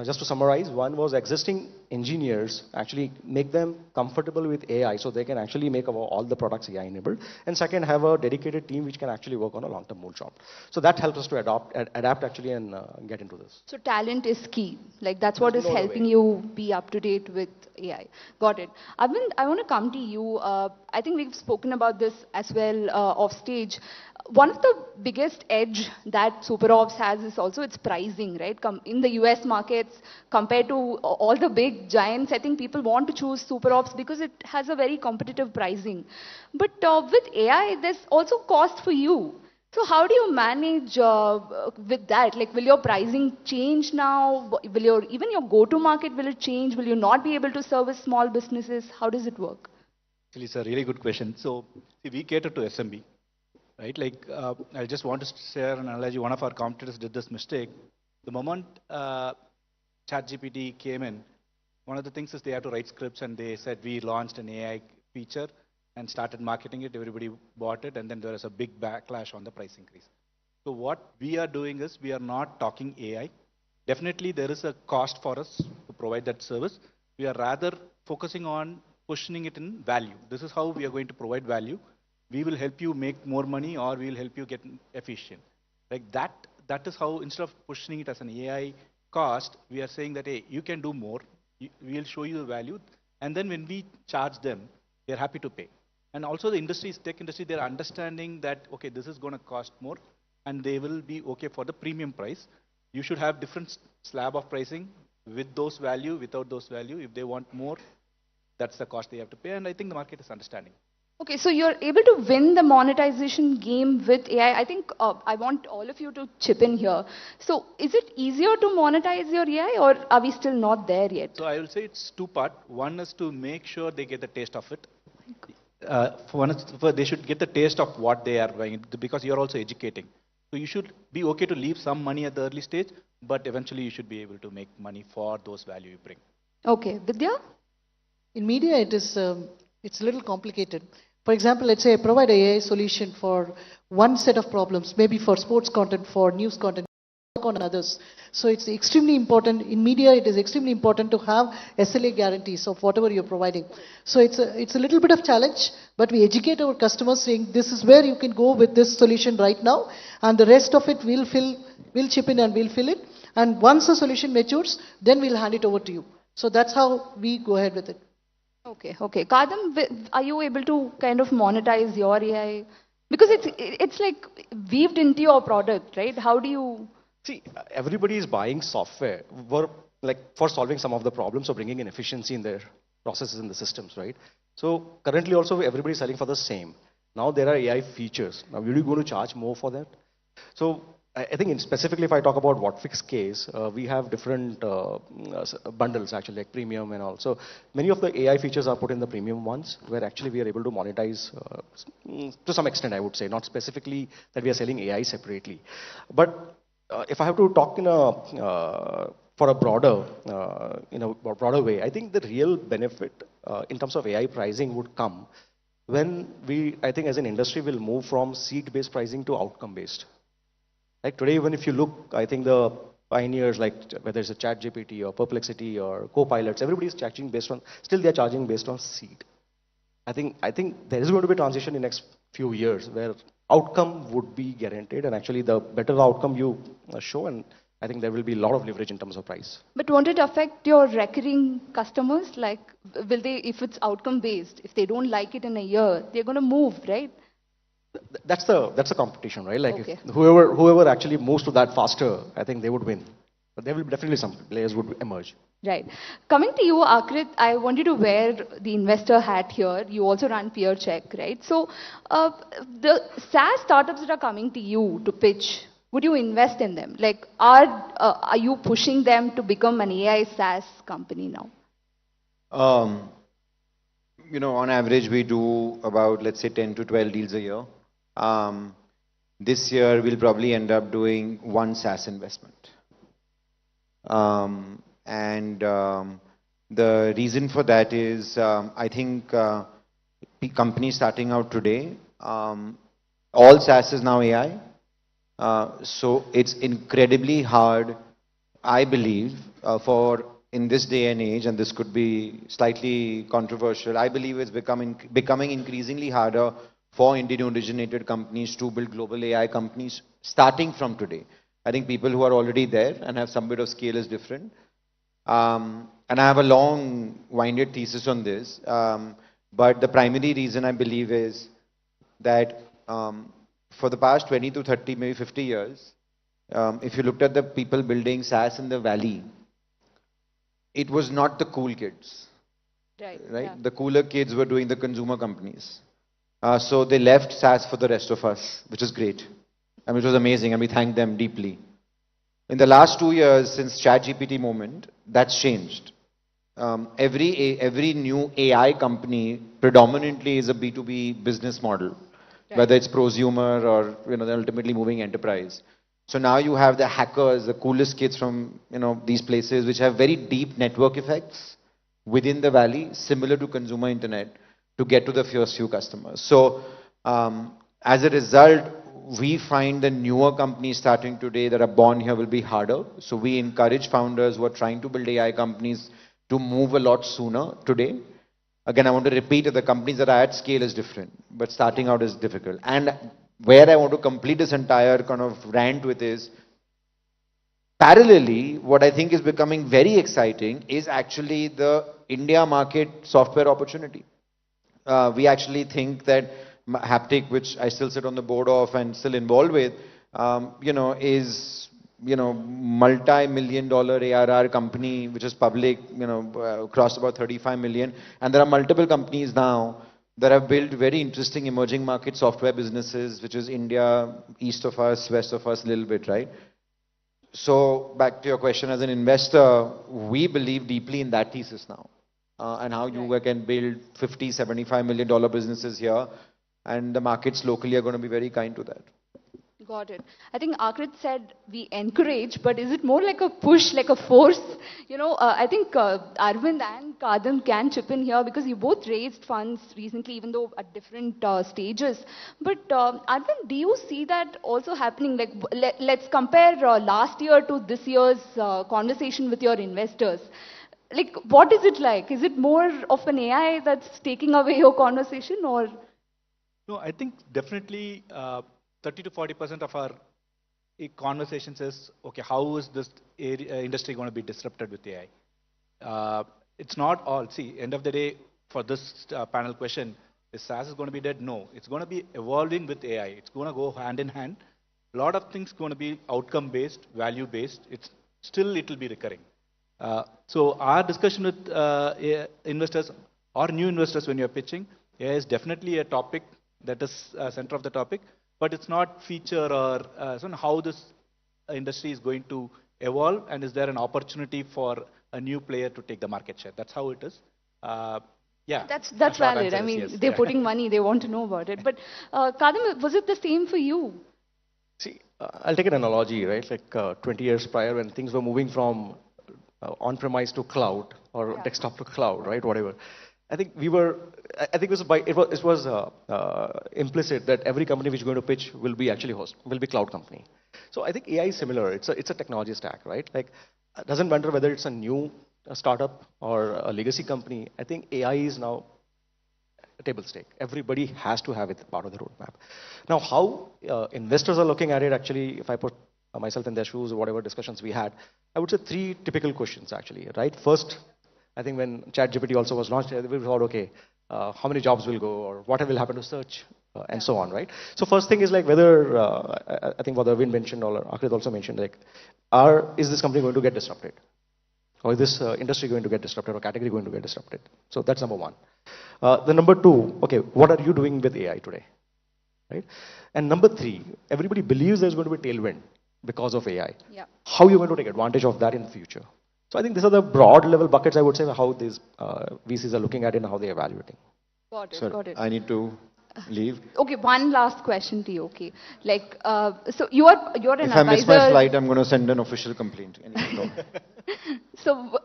just to summarize, one was existing engineers, actually make them comfortable with AI so they can actually make all the products AI enabled. And second, have a dedicated team which can actually work on a long-term moonshot. So that helps us to adapt actually and get into this. So talent is key. Like that's what is helping you be up to date with AI. Got it. Arvind, I want to come to you. I think we've spoken about this as well off stage. one of the biggest edge that super ops has is also its pricing, right? In the US markets, compared to all the big giants, I think people want to choose super ops because it has a very competitive pricing. But with AI, there's also cost for you. So how do you manage with that? Like, will your pricing change now? Will even your go-to-market, will it change? Will you not be able to service small businesses? How does it work? Actually, it's a really good question. So, see, we cater to SMB, right? Like, I just want to share an analogy. One of our competitors did this mistake. The moment ChatGPT came in, one of the things is they had to write scripts, and they said we launched an AI feature and started marketing it. Everybody bought it, and then there was a big backlash on the price increase. So what we are doing is we are not talking AI. Definitely, there is a cost for us to provide that service. We are rather focusing on positioning it in value. This is how we are going to provide value. We will help you make more money, or we will help you get efficient. Like that is how, instead of positioning it as an AI cost, we are saying that, hey, you can do more. We will show you the value. And then when we charge them, they're happy to pay. And also the tech industry, they're understanding that, okay, this is going to cost more, and they will be okay for the premium price. You should have different slab of pricing with those value, without those value. If they want more, that's the cost they have to pay, and I think the market is understanding. Okay, so you're able to win the monetization game with AI. I think I want all of you to chip in here. So is it easier to monetize your AI, or are we still not there yet? So I will say it's two-part. One is to make sure they get the taste of it. They should get the taste of what they are buying, because you're also educating. So you should be okay to leave some money at the early stage, but eventually you should be able to make money for those value you bring. Okay, Vidya? In media, it's a little complicated. For example, let's say I provide an AI solution for one set of problems, maybe for sports content, for news content, on others. So it's extremely important. In media, it is extremely important to have SLA guarantees of whatever you're providing. So it's a little bit of challenge, but we educate our customers saying this is where you can go with this solution right now, and the rest of it we'll chip in and we'll fill it. And once the solution matures, then we'll hand it over to you. So that's how we go ahead with it. Okay, okay. Kadam, are you able to kind of monetize your AI? Because it's like weaved into your product, right? How do you... See, everybody is buying software for solving some of the problems or bringing in efficiency in their processes in the systems, right? So currently also everybody is selling for the same. Now there are AI features. Now, are you going to charge more for that? So I think specifically if I talk about Whatfix case, we have different bundles actually, like premium and all. So many of the AI features are put in the premium ones, where actually we are able to monetize to some extent, I would say, not specifically that we are selling AI separately. But if I have to talk for a broader, in a broader way, I think the real benefit in terms of AI pricing would come when I think as an industry, will move from seat-based pricing to outcome-based. Like today, even if you look, I think the pioneers, like whether it's a ChatGPT or Perplexity or Copilots, everybody is charging still they're charging based on seat. I think there is going to be a transition in the next few years where outcome would be guaranteed, and actually the better the outcome you show, and I think there will be a lot of leverage in terms of price. But won't it affect your recurring customers? Like, will they, if it's outcome based, if they don't like it in a year, they're going to move, right? That's the competition, right? Like okay. whoever actually moves to that faster, I think they would win. But there will be definitely some players would emerge. Right. Coming to you, Akrit, I want you to wear the investor hat here. You also run Peer Check, right? So the SaaS startups that are coming to you to pitch, would you invest in them? Like, are you pushing them to become an AI SaaS company now? You know, on average, we do about, let's say, 10 to 12 deals a year. This year, we'll probably end up doing one SaaS investment. The reason for that is, I think companies starting out today, all SaaS is now AI. So it's incredibly hard, I believe, in this day and age, and this could be slightly controversial, I believe it's becoming increasingly harder for Indian originated companies to build global AI companies starting from today. I think people who are already there and have some bit of scale is different. And I have a long-winded thesis on this. But the primary reason I believe is that for the past 20 to 30, maybe 50 years, if you looked at the people building SaaS in the valley, it was not the cool kids. Right. Right? The cooler kids were doing the consumer companies. So they left SaaS for the rest of us, which is great. I mean, it was amazing, and we thank them deeply. In the last 2 years, since ChatGPT moment, that's changed. Every new AI company predominantly is a B2B business model, whether it's prosumer or they're ultimately moving enterprise. So now you have the hackers, the coolest kids from these places, which have very deep network effects within the valley, similar to consumer internet, to get to the first few customers. So as a result, we find the newer companies starting today that are born here will be harder. So we encourage founders who are trying to build AI companies to move a lot sooner today. Again, I want to repeat that the companies that are at scale is different, but starting out is difficult. And where I want to complete this entire kind of rant with is, parallelly, what I think is becoming very exciting is actually the India market software opportunity. We actually think that Haptic, which I still sit on the board of and still involved with, is multi-million-dollar ARR company, which is public, crossed about 35 million. And there are multiple companies now that have built very interesting emerging market software businesses, which is India, east of us, west of us, a little bit, right? So back to your question, as an investor, we believe deeply in that thesis now. And how you can build 50, $75 million businesses here, and the markets locally are going to be very kind to that. Got it. I think Akrit said we encourage, but is it more like a push, like a force? I think Arvind and Kadam can chip in here because you both raised funds recently, even though at different stages. But Arvind, do you see that also happening? Like, let's compare last year to this year's conversation with your investors. Like, what is it like? Is it more of an AI that's taking away your conversation, or? No, I think definitely 30 to 40% of our conversations is, okay, how is this industry going to be disrupted with AI? It's not all. See, end of the day, for this panel question, is SaaS is going to be dead? No, it's going to be evolving with AI. It's going to go hand in hand. A lot of things going to be outcome-based, value-based. It will be recurring. So our discussion with investors or new investors when you're pitching, AI is definitely a topic that is center of the topic, but it's not feature or how this industry is going to evolve, and is there an opportunity for a new player to take the market share? That's how it is. Yeah. That's valid. I mean, they're putting money, they want to know about it. But Kadam, was it the same for you? See, I'll take an analogy, right? Like 20 years prior when things were moving from on-premise to cloud or desktop to cloud, right? Whatever. I think it was implicit that every company which is going to pitch will be cloud company. So I think AI is similar. It's a technology stack, right? Like, it doesn't matter whether it's a new startup or a legacy company. I think AI is now a table stake. Everybody has to have it part of the roadmap. Now, how investors are looking at it, actually, if I put myself in their shoes or whatever discussions we had, I would say 3 typical questions, actually, right? First, I think when ChatGPT also was launched, we thought, okay, how many jobs will go, or what will happen to search, and so on, right? So first thing is like whether, I think what Arvind mentioned, or Akrit also mentioned, like, is this company going to get disrupted? Or is this industry going to get disrupted, or category going to get disrupted? So that's number one. The number 2, okay, what are you doing with AI today, right? And number 3, everybody believes there's going to be tailwind because of AI. Yeah. How are you going to take advantage of that in the future? So I think these are the broad level buckets, I would say, how these VCs are looking at it and how they're evaluating. Got it, Sir, got it. I need to leave. Okay, one last question to you, okay. Like, so you're an advisor. If I miss my flight, I'm going to send an official complaint. So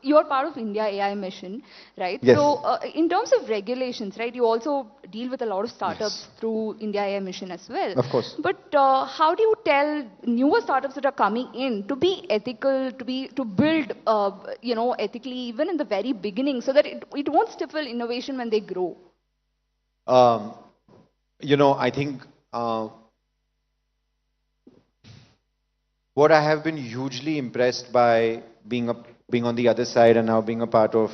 you're part of India AI mission, right? Yes. So in terms of regulations, right, you also deal with a lot of startups through India AI mission as well. Of course. But how do you tell newer startups that are coming in to be ethical, to build, ethically even in the very beginning, so that it won't stifle innovation when they grow? I think what I have been hugely impressed by being on the other side and now being a part of,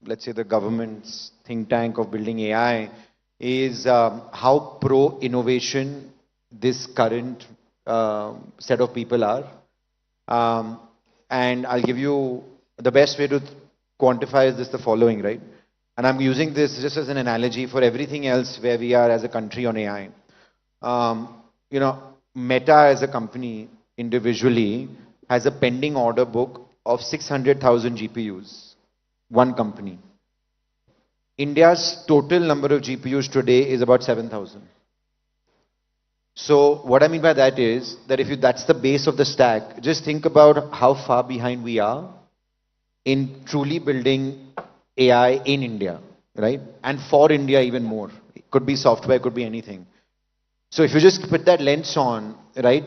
let's say, the government's think tank of building AI is how pro-innovation this current set of people are. And I'll give you the best way to quantify is this the following, right? And I'm using this just as an analogy for everything else where we are as a country on AI. You know, Meta as a company individually has a pending order book of 600,000 GPUs, one company. India's total number of GPUs today is about 7,000. So what I mean by that is that if that's the base of the stack, just think about how far behind we are in truly building AI in India, right? And for India even more. It could be software, could be anything. So if you just put that lens on, right,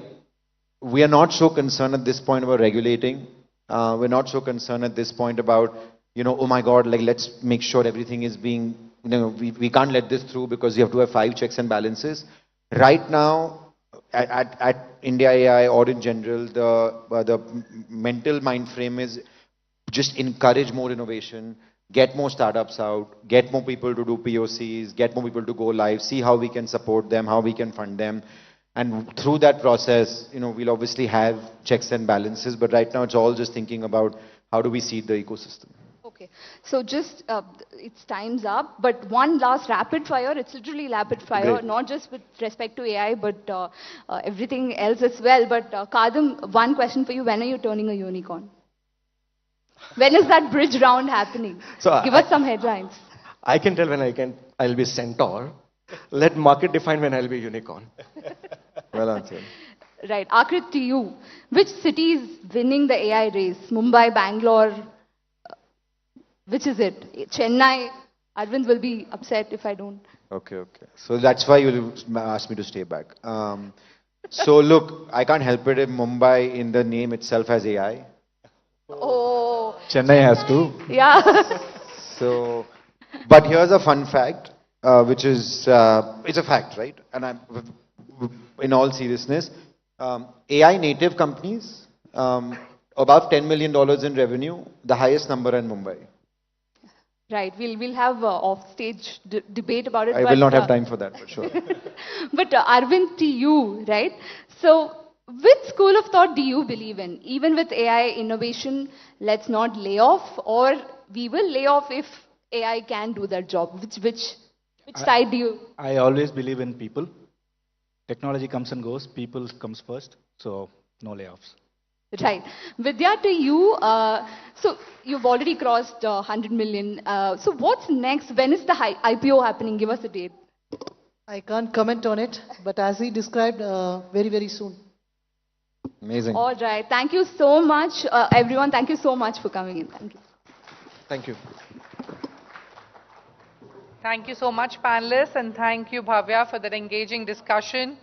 we are not so concerned at this point about regulating. We're not so concerned at this point about, you know, oh my God, like let's make sure everything is being, you know, we can't let this through because you have to have 5 checks and balances. Right now, at India AI or in general, the mental mind frame is just encourage more innovation, get more startups out, get more people to do POCs, get more people to go live, see how we can support them, how we can fund them. And through that process, you know, we'll obviously have checks and balances, but right now it's all just thinking about how do we seed the ecosystem. Okay, so just, it's time's up, but one last rapid fire, it's literally rapid fire, Great. not just with respect to AI, but everything else as well. But Kadam, one question for you, when are you turning a unicorn? When is that bridge round happening? So Give us some headlines. I can tell when I'll be centaur. Let market define when I'll be unicorn. Well answered. Right, Akrit, to you. Which city is winning the AI race? Mumbai, Bangalore? Which is it? Chennai? Arvind will be upset if I don't. Okay. So that's why you asked me to stay back. So look, I can't help it if Mumbai in the name itself has AI. Oh. Chennai has to. Yeah. So, but here's a fun fact, which is, it's a fact, right? And in all seriousness, AI native companies, above $10 million in revenue, the highest number in Mumbai. Right, we'll have off-stage debate about it. I will not have time for that, for sure. But Arvind, to you, right? So, which school of thought do you believe in? Even with AI innovation, let's not lay off, or we will lay off if AI can do that job. Which side do you? I always believe in people. Technology comes and goes, people comes first, so no layoffs. Right. Vidya, to you, so you've already crossed 100 million. So what's next? When is the IPO happening? Give us a date. I can't comment on it, but as he described, very, very soon. Amazing. All right. Thank you so much, everyone. Thank you so much for coming in. Thank you. Thank you. Thank you so much, panelists, and thank you, Bhavya, for that engaging discussion.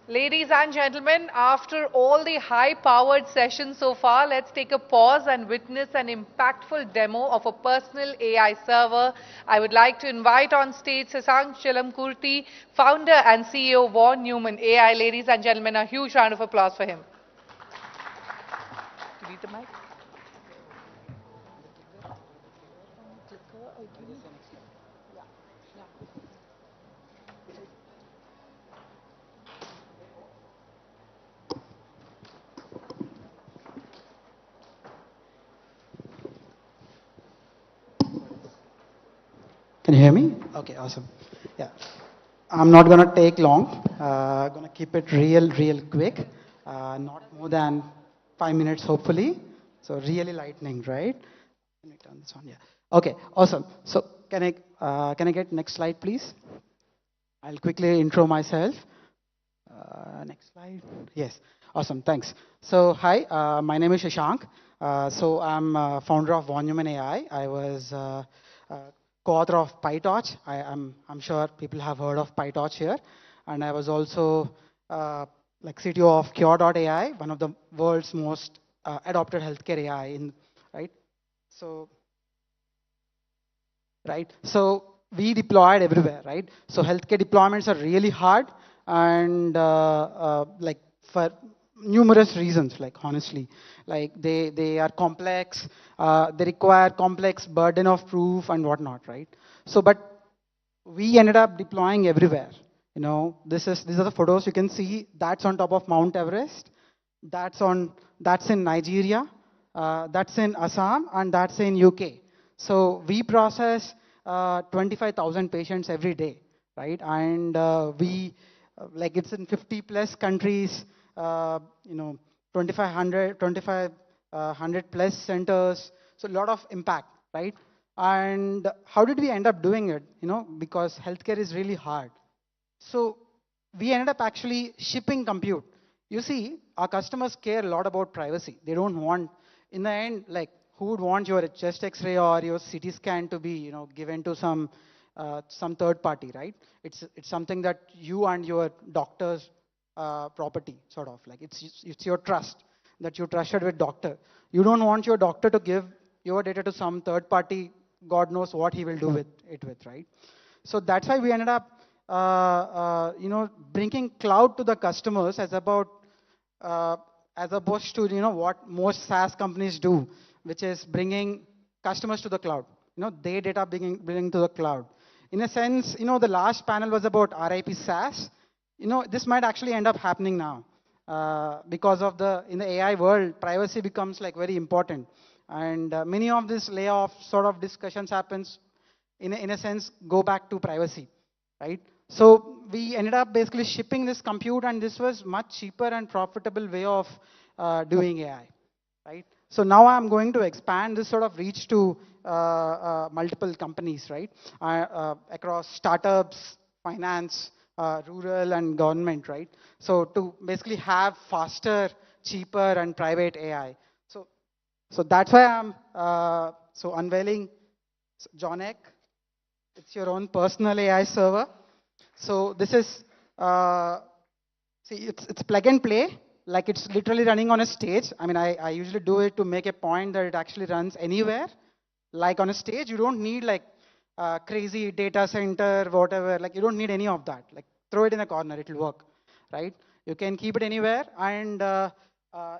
Ladies and gentlemen, after all the high-powered sessions so far, let's take a pause and witness an impactful demo of a personal AI server. I would like to invite on stage Sasank Chilamkurti, founder and CEO of Von Neumann AI. Ladies and gentlemen, a huge round of applause for him. Delete the mic. Can you hear me? Okay, awesome. Yeah. I'm not going to take long. I'm going to keep it real quick. Not more than 5 minutes, hopefully. So really lightning, right? Let me turn this on. Yeah. Okay, awesome. So can I get next slide, please? I'll quickly intro myself. Next slide. Yes. Awesome. Thanks. So hi, my name is Shashank. So I'm founder of Von Neumann AI. I was co-author of PyTorch. I'm sure people have heard of PyTorch here. And I was also like CTO of Cure.ai, one of the world's most adopted healthcare AI, right? So we deployed everywhere, right? So healthcare deployments are really hard, and like for numerous reasons, like honestly, like they are complex, they require complex burden of proof and whatnot, right? So, but we ended up deploying everywhere. These are the photos you can see. That's on top of Mount Everest. That's in Nigeria. That's in Assam, and that's in UK. So we process 25,000 patients every day, right? And like it's in 50 plus countries. Uh, you know, 2,500 plus centers. So a lot of impact, right? And how did we end up doing it? Because healthcare is really hard. So we ended up actually shipping compute. You see, our customers care a lot about privacy. They don't want, in the end, like who would want your chest X-ray or your CT scan to be, given to some third party, right? It's something that you and your doctor's property, sort of like it's your trust that you trusted with doctor. You don't want your doctor to give your data to some third party. God knows what he will do with it, right? So that's why we ended up bringing cloud to the customers as opposed to, what most SaaS companies do, which is bringing customers to the cloud. Their data bringing to the cloud. In a sense, the last panel was about RIP SaaS. This might actually end up happening now because of in the AI world, privacy becomes like very important. And many of these layoff sort of discussions happens in a sense go back to privacy, right? So we ended up basically shipping this compute, and this was much cheaper and profitable way of doing AI, right? So now I'm going to expand this sort of reach to multiple companies, right? Across startups, finance, rural, and government, right? So to basically have faster, cheaper, and private AI. So that's why I'm unveiling Jonek. It's your own personal AI server. So this is, see, it's plug and play, like it's literally running on a stage. I mean, I usually do it to make a point that it actually runs anywhere. Like on a stage, you don't need like crazy data center, whatever. Like you don't need any of that. Like throw it in a corner, it'll work, right? You can keep it anywhere, and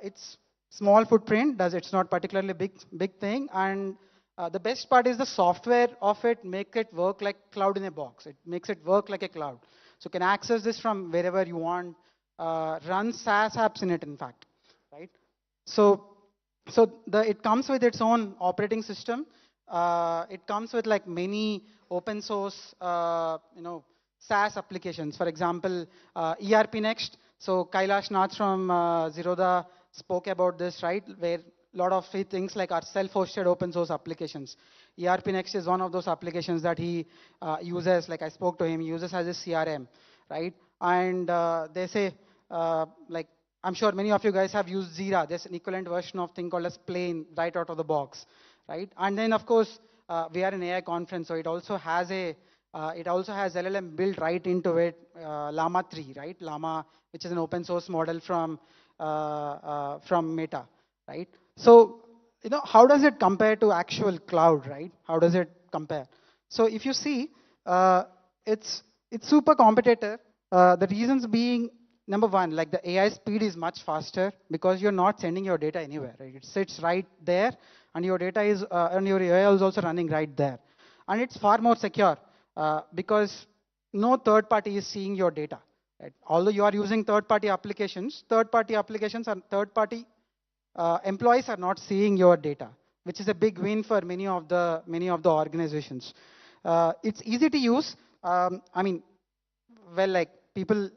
it's small footprint. It's not particularly big thing, and the best part is the software of it make it work like cloud in a box. It makes it work like a cloud. So you can access this from wherever you want, run SaaS apps in it, in fact, right? So it comes with its own operating system. It comes with like many open source, SaaS applications. For example, ERP Next. So Kailash Nath from Zerodha spoke about this, right? Where a lot of things like our self-hosted open source applications. ERP Next is one of those applications that he uses, like I spoke to him, he uses as a CRM, right? And they say, like, I'm sure many of you guys have used Jira. There's an equivalent version of thing called as Plain right out of the box, right? And then, of course, we are an AI conference, so it also has LLM built right into it, Llama 3, right? Llama, which is an open source model from Meta, right? So, how does it compare to actual cloud, right? How does it compare? So if you see, it's super competitive. The reasons being, number one, like the AI speed is much faster because you're not sending your data anywhere, right? It sits right there, and your data is, and your AI is also running right there. And it's far more secure because no third party is seeing your data, right? Although you are using third-party applications and third-party employees are not seeing your data, which is a big win for many of the organizations. It's easy to use. I mean, well, like people,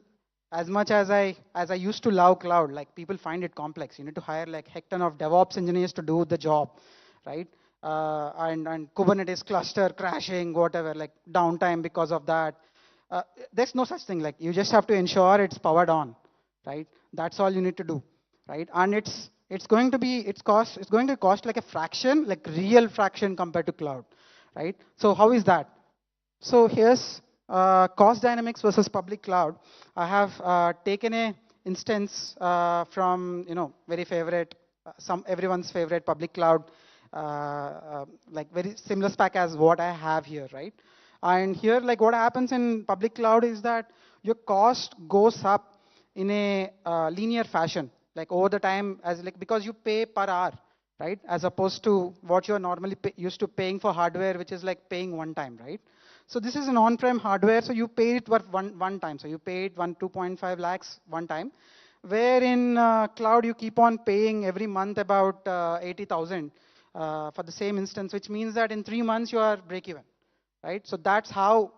as much as I used to love cloud, like people find it complex. You need to hire like heck ton of DevOps engineers to do the job, right? And Kubernetes cluster crashing, whatever, like downtime because of that. There's no such thing. Like you just have to ensure it's powered on, right? That's all you need to do, right? And it's going to cost like a fraction, like real fraction compared to cloud, right? So how is that? So here's cost dynamics versus public cloud. I have taken a instance from very favorite, everyone's favorite public cloud, like very similar spec as what I have here, right? And here, like what happens in public cloud is that your cost goes up in a linear fashion. like over the time, as like because you pay per hour, right? As opposed to what you're normally used to paying for hardware, which is like paying one time, right? So this is an on-prem hardware, so you pay it one time. So you pay it 2.5 lakhs one time. Where in cloud you keep on paying every month about 80,000 for the same instance, which means that in 3 months you are break even, right? So that's how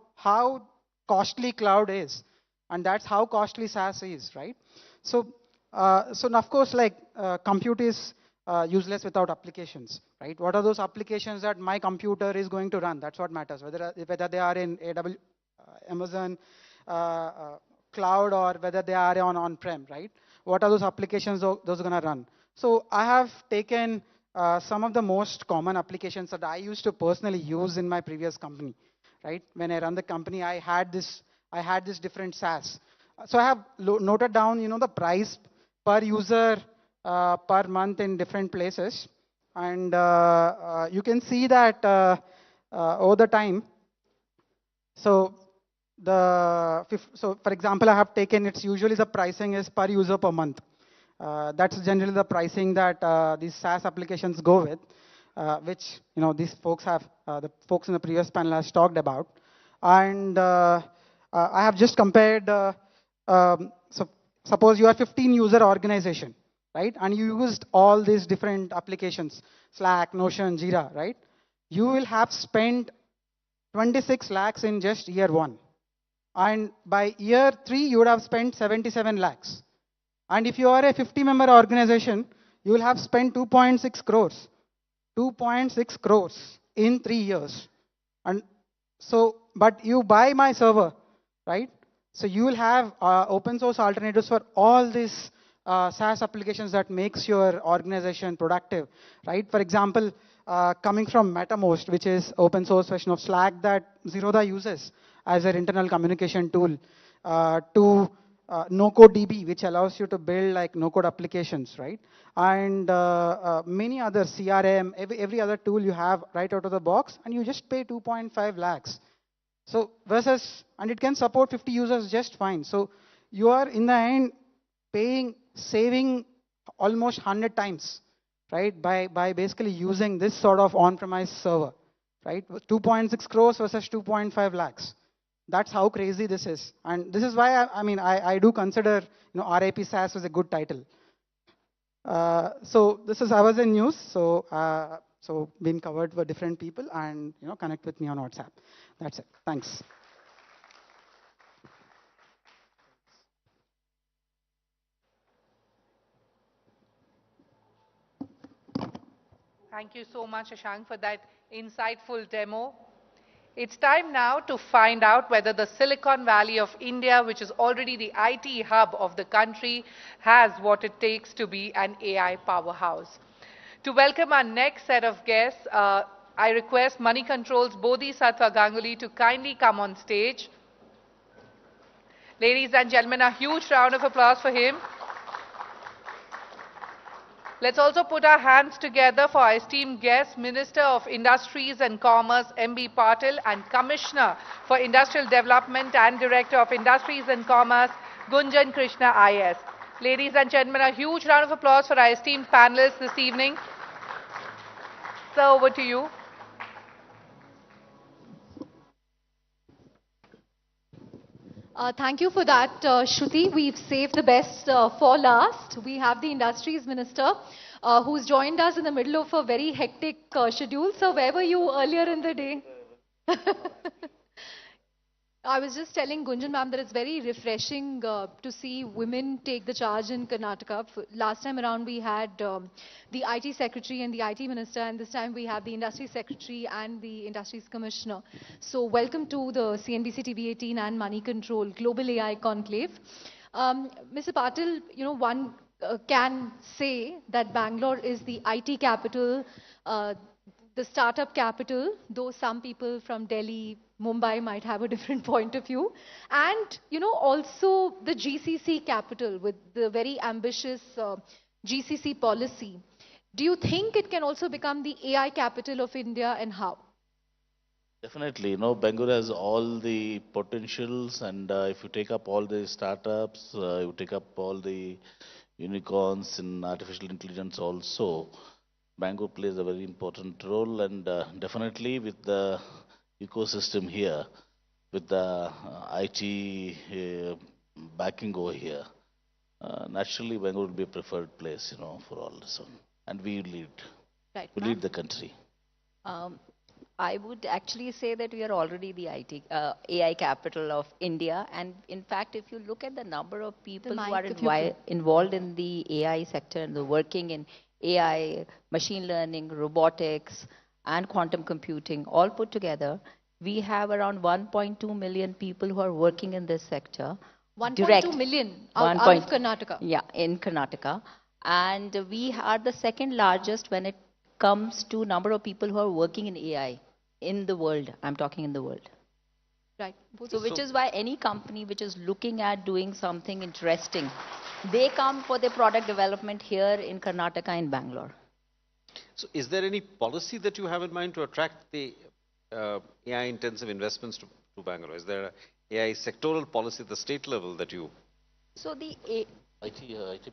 costly cloud is, and that's how costly SaaS is, right? So so of course, like compute is useless without applications, right? What are those applications that my computer is going to run? That's what matters, whether they are in AWS, Amazon cloud, or whether they are on-prem, right? What are those applications those are going to run? So I have taken some of the most common applications that I used to personally use in my previous company, right? When I run the company, I had this different SaaS. So I have noted down, the price per user per month in different places, and you can see that over the time. So so for example, I have taken, it's usually the pricing is per user per month. That's generally the pricing that these SaaS applications go with, which these folks have, the folks in the previous panel has talked about. And I have just compared, so suppose you are 15 user organization, right? And you used all these different applications, Slack, Notion, Jira, right? You will have spent 26 lakhs in just year 1. And by year 3, you would have spent 77 lakhs. And if you are a 50-member organization, you will have spent 2.6 crores. 2.6 crores in 3 years. And so, but you buy my server, right? So you will have open source alternatives for all these SaaS applications that makes your organization productive, right? For example, coming from Mattermost, which is open source version of Slack that Zerodha uses as their internal communication tool, to NoCodeDB, which allows you to build like no-code applications, right? And many other CRM, every other tool you have right out of the box, and you just pay 2.5 lakhs. So versus, and it can support 50 users just fine. So you are in the end saving almost 100 times, right? By basically using this sort of on-premise server, right? 2.6 crores versus 2.5 lakhs. That's how crazy this is. And this is why I do consider RIP SaaS was a good title. So this is ours in news. So so been covered for different people, and connect with me on WhatsApp. That's it. Thanks. Thank you so much, Shashank, for that insightful demo. It's time now to find out whether the Silicon Valley of India, which is already the IT hub of the country, has what it takes to be an AI powerhouse. To welcome our next set of guests, I request Moneycontrol's Bodhisattva Ganguly to kindly come on stage. Ladies and gentlemen, a huge round of applause for him. Let's also put our hands together for our esteemed guest, Minister of Industries and Commerce, M.B. Patil, and Commissioner for Industrial Development and Director of Industries and Commerce, Gunjan Krishna IS. Ladies and gentlemen, a huge round of applause for our esteemed panelists this evening. Sir, over to you. Thank you for that, Shruti. We've saved the best for last. We have the Industries Minister who's joined us in the middle of a very hectic schedule. So where were you earlier in the day? I was just telling Gunjan ma'am that it's very refreshing to see women take the charge in Karnataka. Last time around we had the IT Secretary and the IT Minister, and this time we have the Industry Secretary and the Industries Commissioner. So welcome to the CNBC-TV18 and Moneycontrol Global AI Conclave. Mr. Patil, one can say that Bangalore is the IT capital, the startup capital, though some people from Delhi, Mumbai might have a different point of view. And, also the GCC capital with the very ambitious GCC policy. Do you think it can also become the AI capital of India, and how? Definitely, Bangalore has all the potentials, and if you take up all the startups, you take up all the unicorns in artificial intelligence also, Bangalore plays a very important role, and definitely with the ecosystem here, with the IT backing over here, naturally Bangalore will be a preferred place, for all this one. And Right, we ma'am? lead the country. Um, I would actually say that we are already the AI capital of India. And in fact, if you look at the number of people who are mic, if you could. involved in the AI sector and the working in AI, machine learning, robotics, and quantum computing, all put together, we have around 1.2 million people who are working in this sector. 1.2 million out of Karnataka. Yeah, in Karnataka. And we are the second largest when it comes to number of people who are working in AI in the world. I'm talking in the world. Right. So which is why any company which is looking at doing something interesting, they come for their product development here in Karnataka and Bangalore. So is there any policy that you have in mind to attract the AI-intensive investments to Bangalore? Is there a AI sectoral policy at the state level that you... So the IT.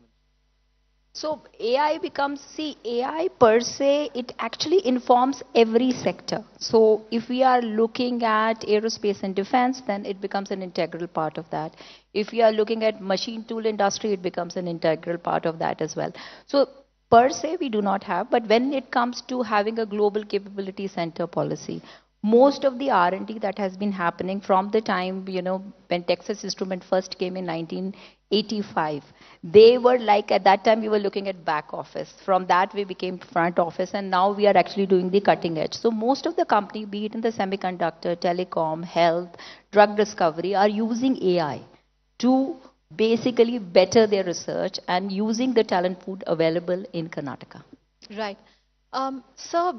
So AI becomes, see, AI per se, it actually informs every sector. So if we are looking at aerospace and defense, then it becomes an integral part of that. If we are looking at machine tool industry, it becomes an integral part of that as well. So per se, we do not have, but when it comes to having a global capability center policy, most of the R&D that has been happening from the time, when Texas Instrument first came in 1985, they were like, at that time we were looking at back office. From that we became front office, and now we are actually doing the cutting edge. So most of the company, be it in the semiconductor, telecom, health, drug discovery, are using AI to basically better their research and using the talent pool available in Karnataka. Right. Sir,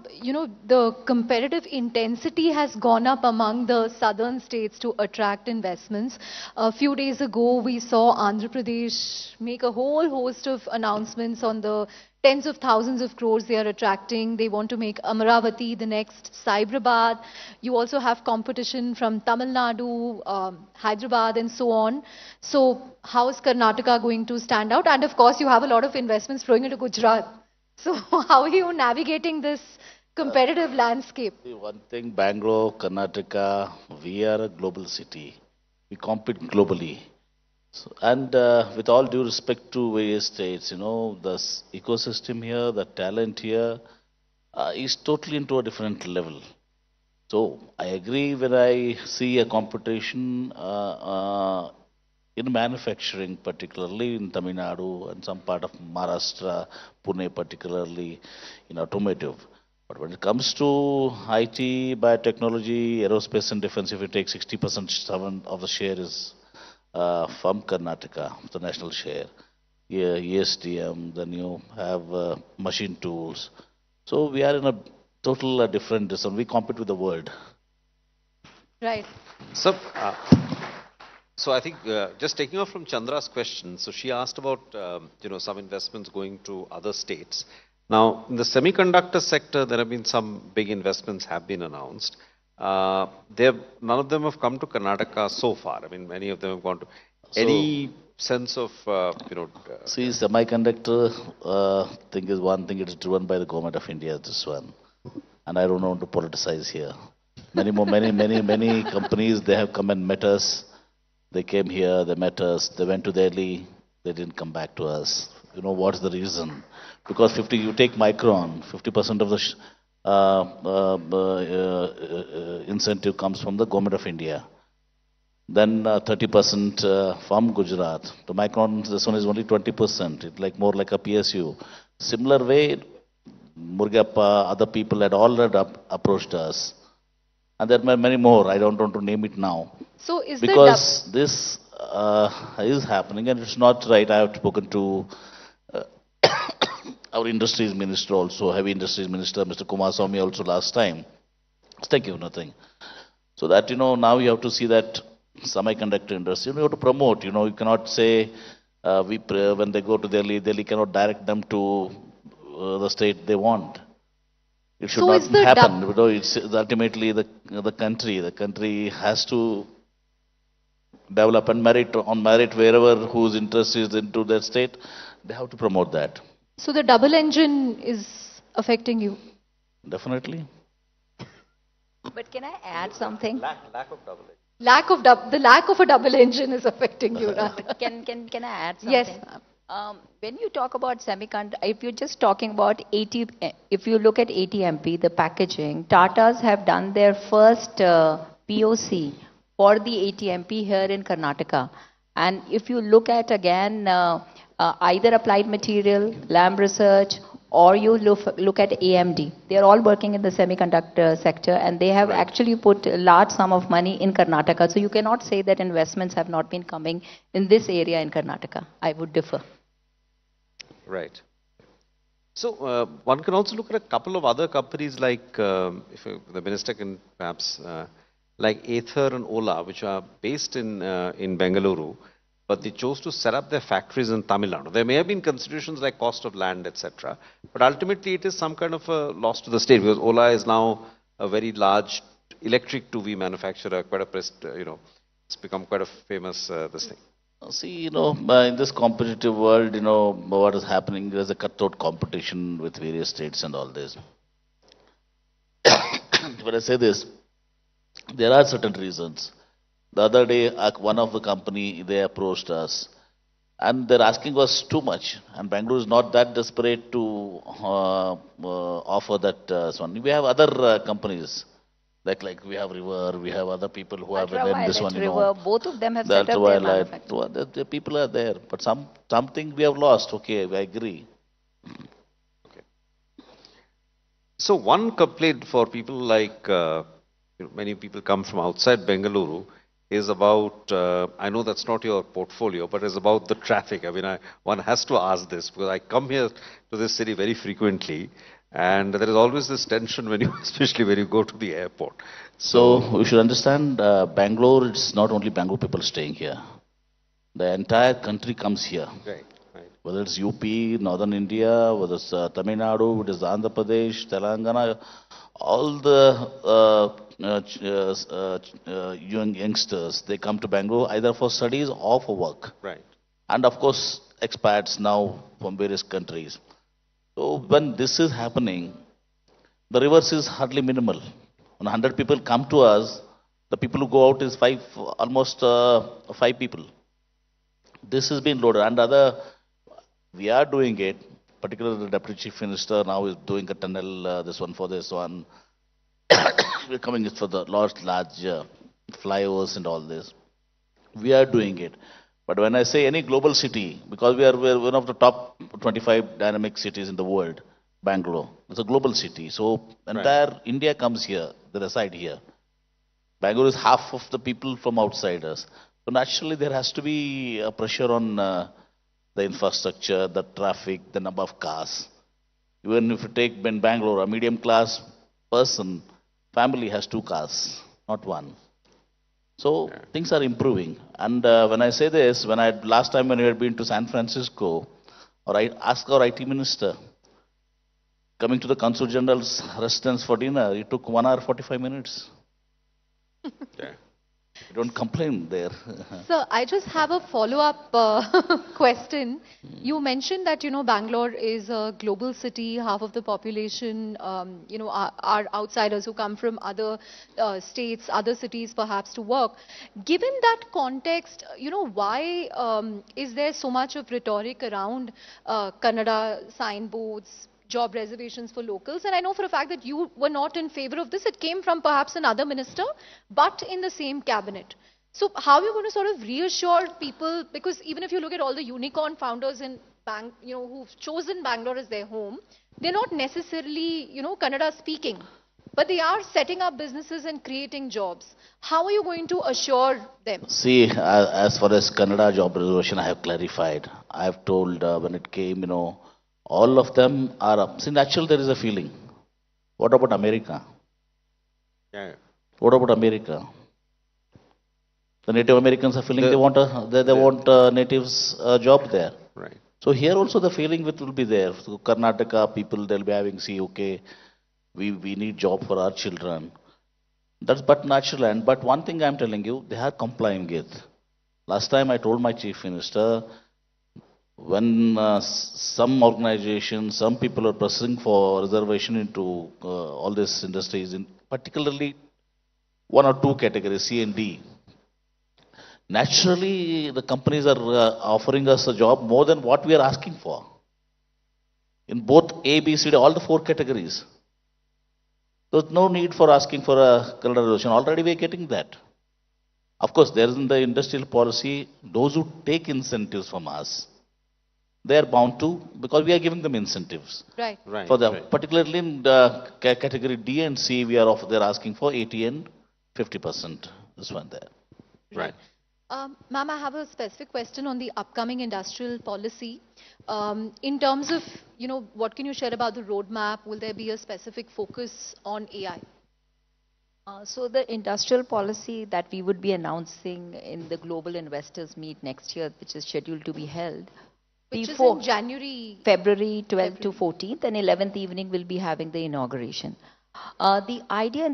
the competitive intensity has gone up among the southern states to attract investments. A few days ago, we saw Andhra Pradesh make a whole host of announcements on the tens of thousands of crores they are attracting. They want to make Amaravati the next Cyberabad. You also have competition from Tamil Nadu, Hyderabad, and so on. So how is Karnataka going to stand out? And of course, you have a lot of investments flowing into Gujarat. So how are you navigating this competitive landscape? One thing, Bangalore, Karnataka, we are a global city. We compete globally. So, and with all due respect to various states, the ecosystem here, the talent here is totally into a different level. So I agree when I see a competition in manufacturing, particularly in Tamil Nadu and some part of Maharashtra, Pune particularly, in automotive. But when it comes to IT, biotechnology, aerospace and defense, if you take 60% of the share is from Karnataka, the national share. Yeah, ESDM, then you have machine tools. So we are in a total different distance. We compete with the world. Right. So I think just taking off from Chandra's question, so she asked about some investments going to other states. Now in the semiconductor sector, there have been some big investments have been announced. None of them have come to Karnataka so far. I mean, many of them have gone to. Any sense of See, semiconductor thing is one thing. It is driven by the government of India. This one, and I don't want to politicize here. Many companies they have come and met us. They came here, they met us, they went to Delhi, they didn't come back to us. You know what's the reason? Because you take Micron, 50% of the incentive comes from the government of India. Then 30% from Gujarat. The Micron, this one is only 20%. It's more like a PSU. Similar way, Murgappa, other people had all approached us. And there are many more. I don't want to name it now. So is because this is happening and it's not right. I have spoken to our industries minister also, heavy industries minister, Mr. Kumaraswamy also last time. Thank you, nothing. So that, now you have to see that semiconductor industry, you have to promote, you cannot say when they go to Delhi cannot direct them to the state they want. It should not happen. It's ultimately the country has to develop and merit wherever whose interest is into that state. They have to promote that. So the double engine is affecting you. Definitely. But can I add something? Lack of double. The lack of a double engine is affecting you, rather. Can I add something? Yes. When you talk about semiconductor, if you're just talking about if you look at ATMP, the packaging, Tatas have done their first POC for the ATMP here in Karnataka. And if you look at again, either applied material, Lam Research, or you look at AMD, they're all working in the semiconductor sector, and they have actually put a large sum of money in Karnataka. So you cannot say that investments have not been coming in this area in Karnataka. I would differ. Right. So one can also look at a couple of other companies like, if the minister can perhaps, like Ather and Ola, which are based in Bengaluru, but they chose to set up their factories in Tamil Nadu. There may have been considerations like cost of land, etc. But ultimately, it is some kind of a loss to the state, because Ola is now a very large electric two-wheel manufacturer, quite a it's become quite a famous this thing. See, in this competitive world, what is happening, there's a cutthroat competition with various states and all this. When I say this, there are certain reasons. The other day, one of the company, they approached us, and their asking was too much. And Bangalore is not that desperate to offer that one. We have other companies, like we have River, we have other people who have in this one. River, both of them have The set up their ultraviolet, manufacturing. the people are there, but something we have lost. Okay, I agree. So one complaint for people like, many people come from outside Bengaluru, is about, I know that's not your portfolio, but is about the traffic. I mean, one has to ask this, because I come here to this city very frequently, and there is always this tension when you, especially when you go to the airport. So we should understand, Bangalore, it's not only Bangalore people staying here. The entire country comes here. Right. Whether it's UP, Northern India, whether it's Tamil Nadu, whether it's Andhra Pradesh, Telangana, all the youngsters, they come to Bangalore either for studies or for work. Right. And of course, expats now from various countries. So when this is happening, the reverse is hardly minimal. When 100 people come to us, the people who go out is almost 5 people. This has been loaded, and we are doing it. Particularly the Deputy Chief Minister now is doing a tunnel, this one for this one. We're coming for the large flyovers and all this. We are doing it. But when I say any global city, because we're one of the top 25 dynamic cities in the world, Bangalore, it's a global city. So entire India comes here, they reside here. Bangalore is half of the people from outsiders. So naturally there has to be a pressure on the infrastructure, the traffic, the number of cars. Even if you take in Bangalore, a medium class person, family has 2 cars, not 1. So things are improving. And when I say this, last time when we had been to San Francisco, or I asked our IT minister, coming to the Consul General's residence for dinner, it took 1 hour 45 minutes. You don't complain there. So I just have a follow-up question. You mentioned that, Bangalore is a global city, half of the population, are outsiders who come from other states, other cities perhaps to work. Given that context, why is there so much of rhetoric around Kannada signboards, job reservations for locals? And I know for a fact that you were not in favor of this. It came from perhaps another minister, but in the same cabinet. So how are you going to sort of reassure people? Because even if you look at all the unicorn founders in who've chosen Bangalore as their home, they're not necessarily, Kannada speaking, but they are setting up businesses and creating jobs. How are you going to assure them? See, as far as Kannada job reservation, I have clarified. I have told when it came, all of them are up. See, naturally there is a feeling. What about America? What about America? The Native Americans are feeling they want natives job there. Right. So here also the feeling will be there. So Karnataka people, they'll be having, okay, we need job for our children. That's but natural. But one thing I'm telling you, they are complying with. Last time I told my Chief Minister, when some organizations, some people are pressing for reservation into all these industries, in particularly one or two categories, C and D. Naturally, the companies are offering us a job more than what we are asking for. In both A, B, C, D, all the four categories. There's no need for asking for a color reservation. Already we are getting that. Of course, there is in the industrial policy, those who take incentives from us, they are bound to, because we are giving them incentives. Right. For the, particularly in the category D and C, they're asking for 80 and 50%. This one there. Right. Ma'am, I have a specific question on the upcoming industrial policy. In terms of, what can you share about the roadmap? Will there be a specific focus on AI? So the industrial policy that we would be announcing in the Global Investors Meet next year, which is scheduled to be held, Which is in January. February 12th to 14th, and 11th evening we'll be having the inauguration. The idea in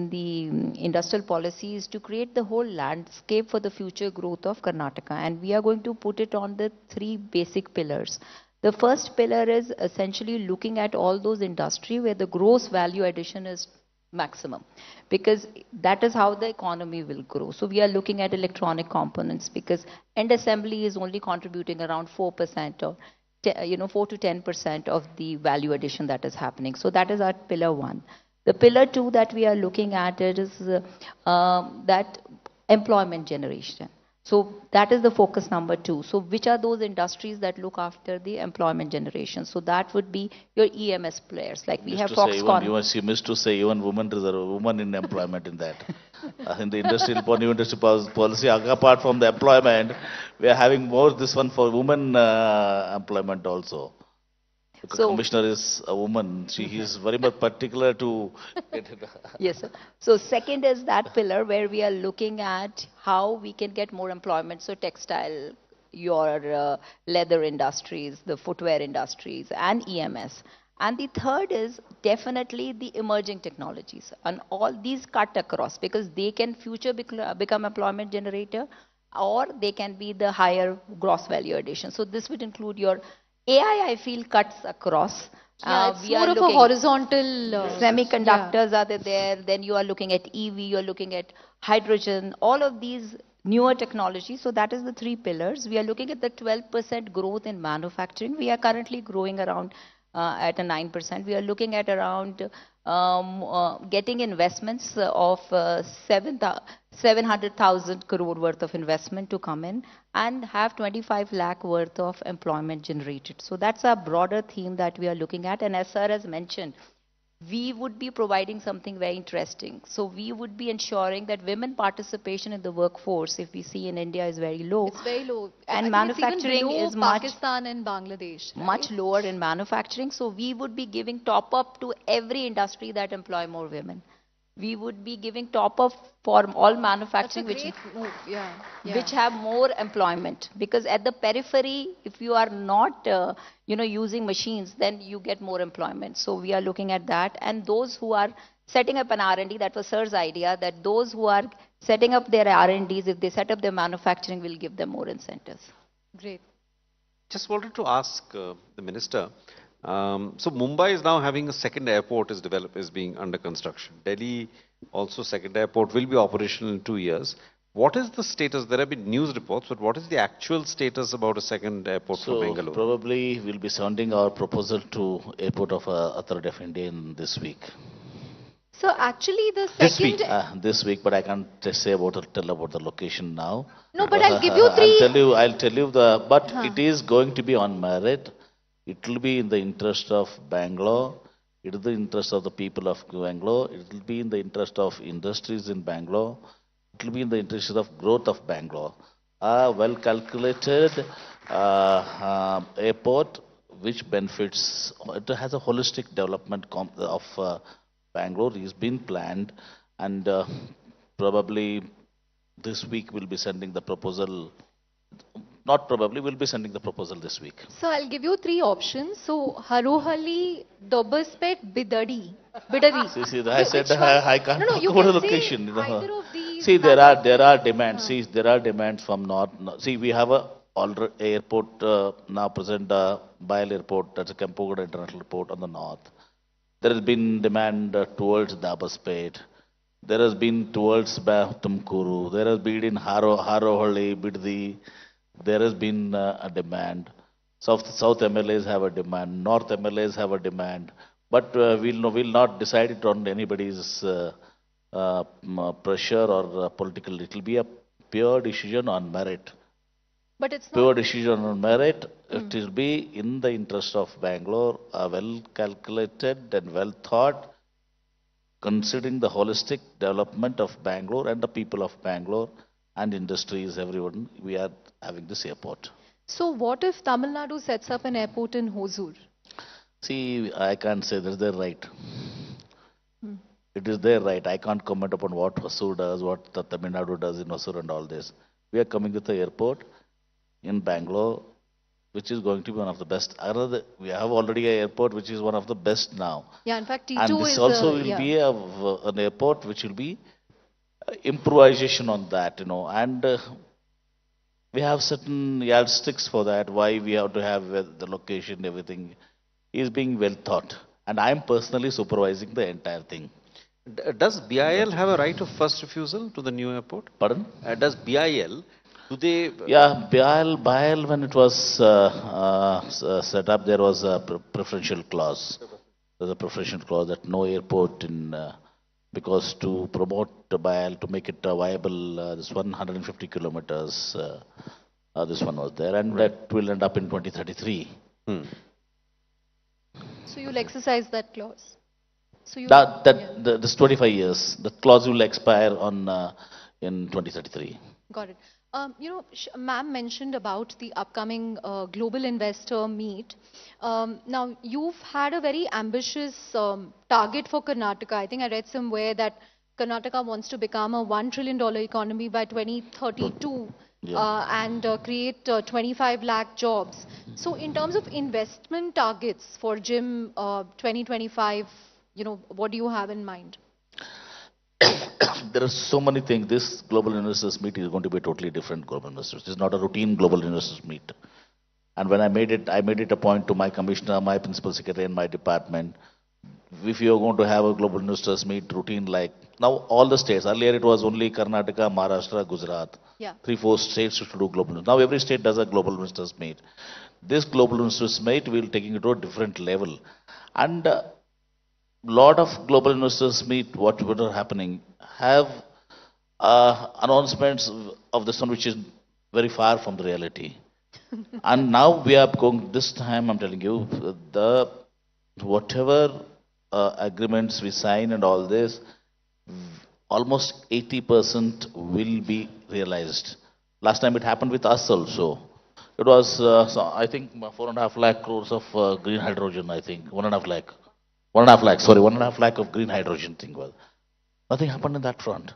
the industrial policy is to create the whole landscape for the future growth of Karnataka, and we are going to put it on the three basic pillars. The first pillar is essentially looking at all those industry where the gross value addition is maximum, because that is how the economy will grow. So we are looking at electronic components, because end assembly is only contributing around 4% or 4 to 10% of the value addition that is happening. So that is our pillar one. The pillar two that we are looking at is that employment generation. So that is the focus number two. So which are those industries that look after the employment generation? So that would be your EMS players, like we have Foxconn. You missed to say even women in employment in that. In the industrial policy, apart from the employment, we are having more this one for women employment also. The commissioner is a woman. She is very much particular to get it. Yes, sir. So second is that pillar where we are looking at how we can get more employment. So textile, your leather industries, the footwear industries, and EMS. And the third is definitely the emerging technologies. And all these cut across, because they can future become employment generator, or they can be the higher gross value addition. So this would include your AI, I feel, cuts across. Yeah, it's more of a horizontal. Semiconductors are there. Then you are looking at EV, you are looking at hydrogen, all of these newer technologies. So that is the three pillars. We are looking at the 12% growth in manufacturing. We are currently growing around at a 9%. We are looking at around getting investments of 700,000 crore worth of investment to come in and have 25 lakh worth of employment generated. So that's a broader theme that we are looking at. And as sir has mentioned, we would be providing something very interesting. So we would be ensuring that women participation in the workforce, if we see in India, is very low. It's very low. And manufacturing is Pakistan and Bangladesh. Much lower in manufacturing. So we would be giving top up to every industry that employ more women. We would be giving top up for all manufacturing which have more employment, because at the periphery, if you are not using machines, then you get more employment. So we are looking at that, and those who are setting up an R&D, that was sir's idea, that those who are setting up their R&Ds, if they set up their manufacturing, will give them more incentives. Great. Just wanted to ask the minister. So Mumbai is now having a second airport is being under construction. Delhi also second airport will be operational in 2 years. What is the status? There have been news reports, but what is the actual status about a second airport for Bengaluru? Probably we'll be sending our proposal to airport of Authority of India in this week. So actually the second... This week, but I can't tell about the location now. No, but I'll give you three... I'll tell you but it is going to be on merit. It will be in the interest of Bangalore. It is the interest of the people of Bangalore. It will be in the interest of industries in Bangalore. It will be in the interest of growth of Bangalore. A well-calculated airport which benefits, it has a holistic development of Bangalore is being planned, and probably this week we'll be sending the proposal. Not probably, we'll be sending the proposal this week. So I'll give you three options. So Harohalli, Dobaspet, Bidadi. See, I said I can't talk about the location. See, there are demands. See, there are demands from north. See, we have already airport now present Bail Airport, that's a Kempegowda International Airport on the north. There has been demand towards Dabaspet. There has been towards Tumkuru. There has been in Harohalli, Biddi. There has been a demand. South MLAs have a demand. North MLAs have a demand. But we'll not decide it on anybody's pressure or political. It will be a pure decision on merit. But it's Pure not. decision on merit. It will be in the interest of Bangalore, well calculated and well thought, considering the holistic development of Bangalore and the people of Bangalore and industries, everyone. We are having this airport. So what if Tamil Nadu sets up an airport in Hosur? See, I can't say that's their right. It is their right. I can't comment upon what Hosur does, what the Tamil Nadu does in Hosur and all this. We are coming with the airport in Bangalore, which is going to be one of the best. We have already an airport which is one of the best now. Yeah, in fact, T2 And this is also will yeah. be an airport which will be improvisation on that, and we have certain yardsticks for that, why we have to have the location, everything is being well thought. And I am personally supervising the entire thing. Does BIL have a right of first refusal to the new airport? Pardon? Does BIL, do they? Yeah, BIL, when it was set up, there was a preferential clause. There's a preferential clause that no airport in, because to promote the BIL, to make it viable, this 150 kilometers, this one was there, and that will end up in 2033. So you'll exercise that clause. So you This 25 years, the clause will expire on in 2033. Got it. Ma'am mentioned about the upcoming global investor meet. Now, you've had a very ambitious target for Karnataka. I think I read somewhere that Karnataka wants to become a $1 trillion economy by 2032 and create 25 lakh jobs. So in terms of investment targets for GIM 2025, what do you have in mind? There are so many things. This global investors meet is going to be a totally different global investors. It's not a routine global investors meet. And when I made it a point to my commissioner, my principal secretary, and my department. If you are going to have a global investors meet routine like now, all the states. Earlier it was only Karnataka, Maharashtra, Gujarat. Yeah. 3-4 states used to do global. Now every state does a global investors meet. This global investors meet will taking it to a different level, and lot of global investors meet what are happening have announcements of this one which is very far from the reality. And now we are going, this time I'm telling you, the whatever agreements we sign and all this, almost 80% will be realized. Last time it happened with us also. It was, so I think 4.5 lakh crores of green hydrogen, I think, 1.5 lakh. 1.5 lakh, sorry, 1.5 lakh of green hydrogen thing. Well, nothing happened in that front.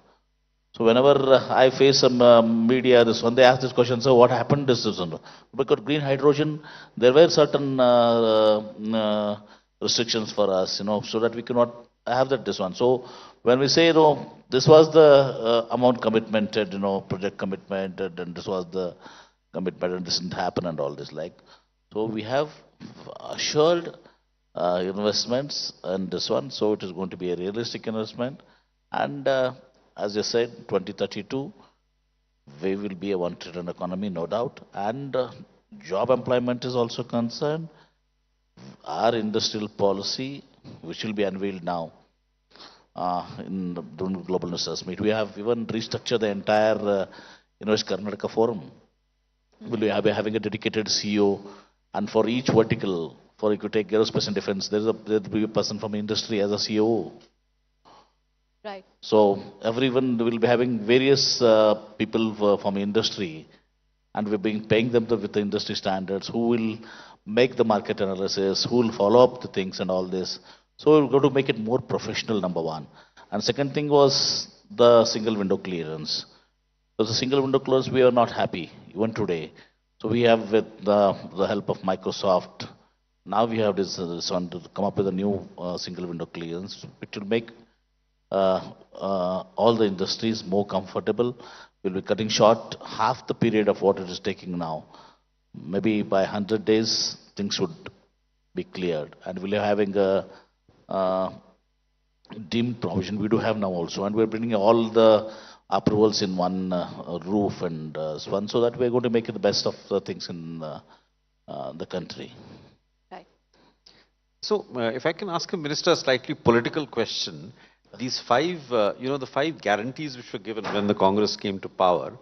So whenever I face some media, this one, they ask this question, so what happened this one? Because green hydrogen, there were certain restrictions for us, so that we cannot have this one. So when we say, this was the amount commitmented, project commitment, and this was the commitment, and this didn't happen and all this like. So we have assured investments and this one, so it is going to be a realistic investment. And as you said, 2032, we will be a $1 trillion economy, no doubt. And job employment is also concerned. Our industrial policy, which will be unveiled now in the Global Investors Meet, we have even restructured the entire Invest Karnataka Forum. We'll be having a dedicated CEO, and for each vertical, for if you take aerospace and defense, there will be a person from industry as a CEO. Right. So everyone will be having various people from industry, and we're paying them with the industry standards, who will make the market analysis, who will follow up the things and all this. So we're going to make it more professional, number one. And second thing was the single window clearance. So the single window clearance, we are not happy even today. So we have, with the help of Microsoft, now we have this one to come up with a new single window clearance, which will make all the industries more comfortable. We'll be cutting short half the period of what it is taking now. maybe by 100 days, things would be cleared. And we'll be having a deemed provision. We do have now also, and we're bringing all the approvals in one roof and one, so that we're going to make it the best of the things in the country. So, if I can ask a minister a slightly political question, these five, the five guarantees which were given when the Congress came to power,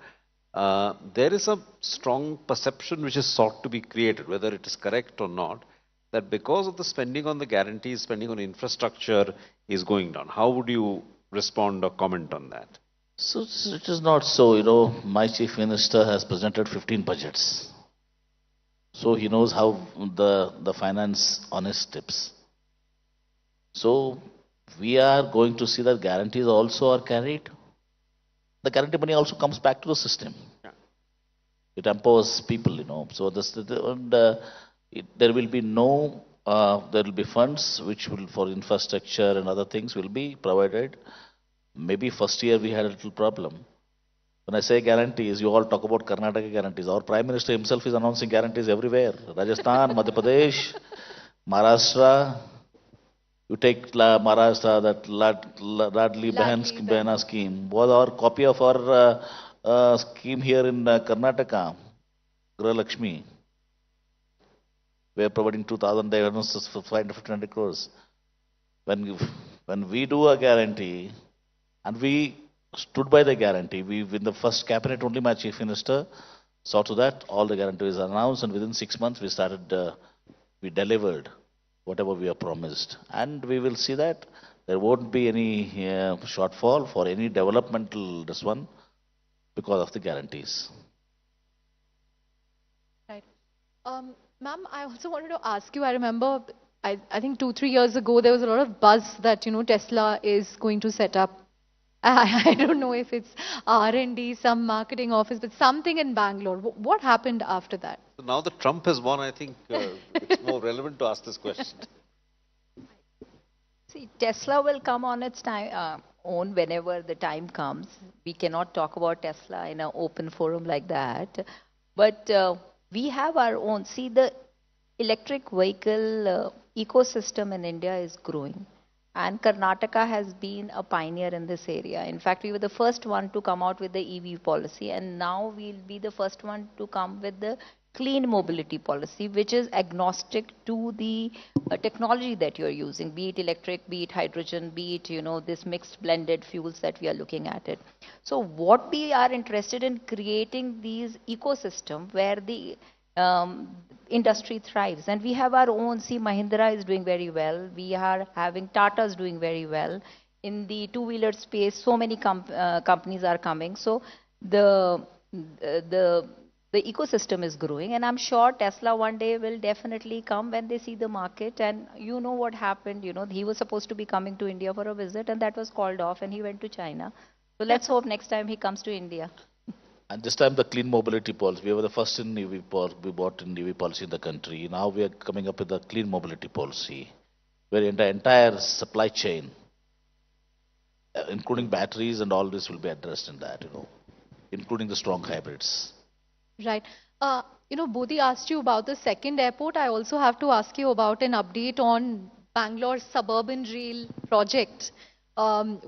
there is a strong perception which is sought to be created, whether it is correct or not, that because of the spending on the guarantees, spending on infrastructure is going down. How would you respond or comment on that? So it is not so. My chief minister has presented 15 budgets. So he knows how the finance honest tips. So we are going to see that guarantees also are carried. The guarantee money also comes back to the system. Yeah. It empowers people. So there will be no, there will be funds which will for infrastructure and other things will be provided. Maybe first year we had a little problem. When I say guarantees, you all talk about Karnataka guarantees. Our Prime Minister himself is announcing guarantees everywhere. Rajasthan, Madhya Pradesh, Maharashtra. You take Maharashtra, that Ladli Behna scheme was our copy of our scheme here in Karnataka, Grah Lakshmi. We are providing 2,500 crores. When we do a guarantee, and we stood by the guarantee, in the first cabinet only my chief minister saw to that all the guarantees are announced, and within 6 months we delivered whatever we have promised. And we will see that there won't be any shortfall for any developmental because of the guarantees. Right. Ma'am, I also wanted to ask you, I remember, I think 2-3 years ago, there was a lot of buzz that, Tesla is going to set up. I don't know if it's R&D, some marketing office, but something in Bangalore. What happened after that? So now that Trump has won, I think it's more relevant to ask this question. See, Tesla will come on its own whenever the time comes. We cannot talk about Tesla in an open forum like that. But we have our own. See, the electric vehicle ecosystem in India is growing. And Karnataka has been a pioneer in this area. In fact, we were the first one to come out with the EV policy, and now we'll be the first one to come with the clean mobility policy, which is agnostic to the technology that you're using, be it electric, be it hydrogen, be it, this mixed blended fuels that we are looking at it. So what we are interested in creating these ecosystem where the industry thrives, and we have our own. See, Mahindra is doing very well. We are having Tata's doing very well in the two-wheeler space. So many companies are coming. So the ecosystem is growing, and I'm sure Tesla one day will definitely come when they see the market. And you know what happened? He was supposed to be coming to India for a visit, and that was called off, and he went to China. So let's hope next time he comes to India. And this time the clean mobility policy, we were the first in EV policy, we bought in EV policy in the country. Now we are coming up with a clean mobility policy, where the entire supply chain, including batteries and all this will be addressed in that, including the strong hybrids. Right. Bodhi asked you about the second airport. I also have to ask you about an update on Bangalore's suburban rail project.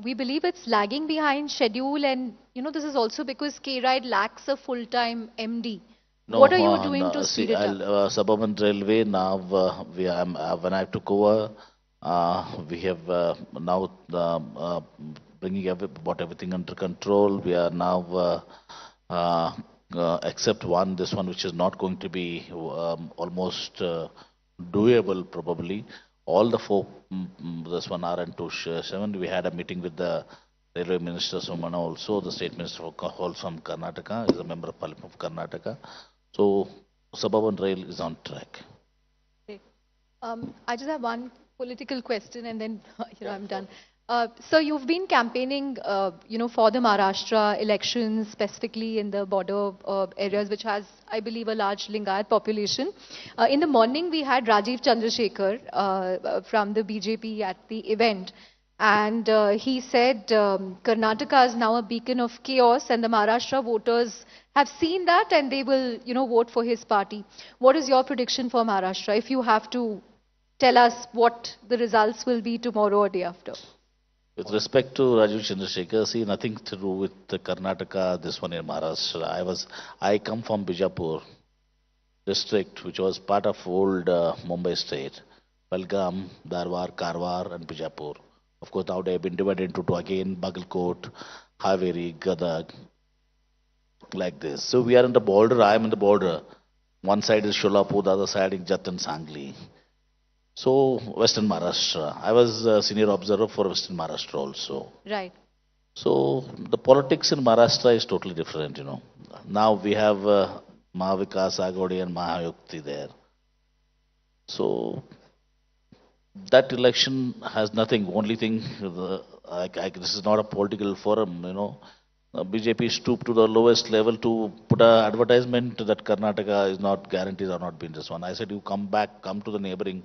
We believe it's lagging behind schedule, and this is also because K-Ride lacks a full-time MD. What are you doing to speed it up? Suburban railway now, when I took over, we have now brought everything under control. We are now except this one which is not going to be almost doable probably. All the four, this one R and 2 we had a meeting with the Railway Minister Somana also, the State Minister from Karnataka, is a member of Parliament of Karnataka. So suburban rail is on track. Okay. I just have one political question, and then I'm done. So you've been campaigning, for the Maharashtra elections, specifically in the border areas, which has, I believe, a large Lingayat population. In the morning, we had Rajiv Chandrasekhar from the BJP at the event. And he said Karnataka is now a beacon of chaos, and the Maharashtra voters have seen that, and they will, vote for his party. What is your prediction for Maharashtra? If you have to tell us what the results will be tomorrow or day after. With respect to Rajiv Chandrasekhar, see, nothing to do with the Karnataka, this one in Maharashtra. I come from Bijapur district, which was part of old Mumbai state, Belgaum, Dharwar, Karwar, and Bijapur. Of course, now they have been divided into two again, Bagalkot, Haveri, Gadag, like this. So we are in the border. I am in the border. One side is Sholapur, the other side is Jat and Sangli. So Western Maharashtra. I was a senior observer for Western Maharashtra also. Right. So the politics in Maharashtra is totally different. Now we have Mahavikas Agadi and Mahayukti there. So that election has nothing. Only thing, this is not a political forum. BJP stooped to the lowest level to put an advertisement that Karnataka is not guarantees are not being this one. I said, you come back, come to the neighboring.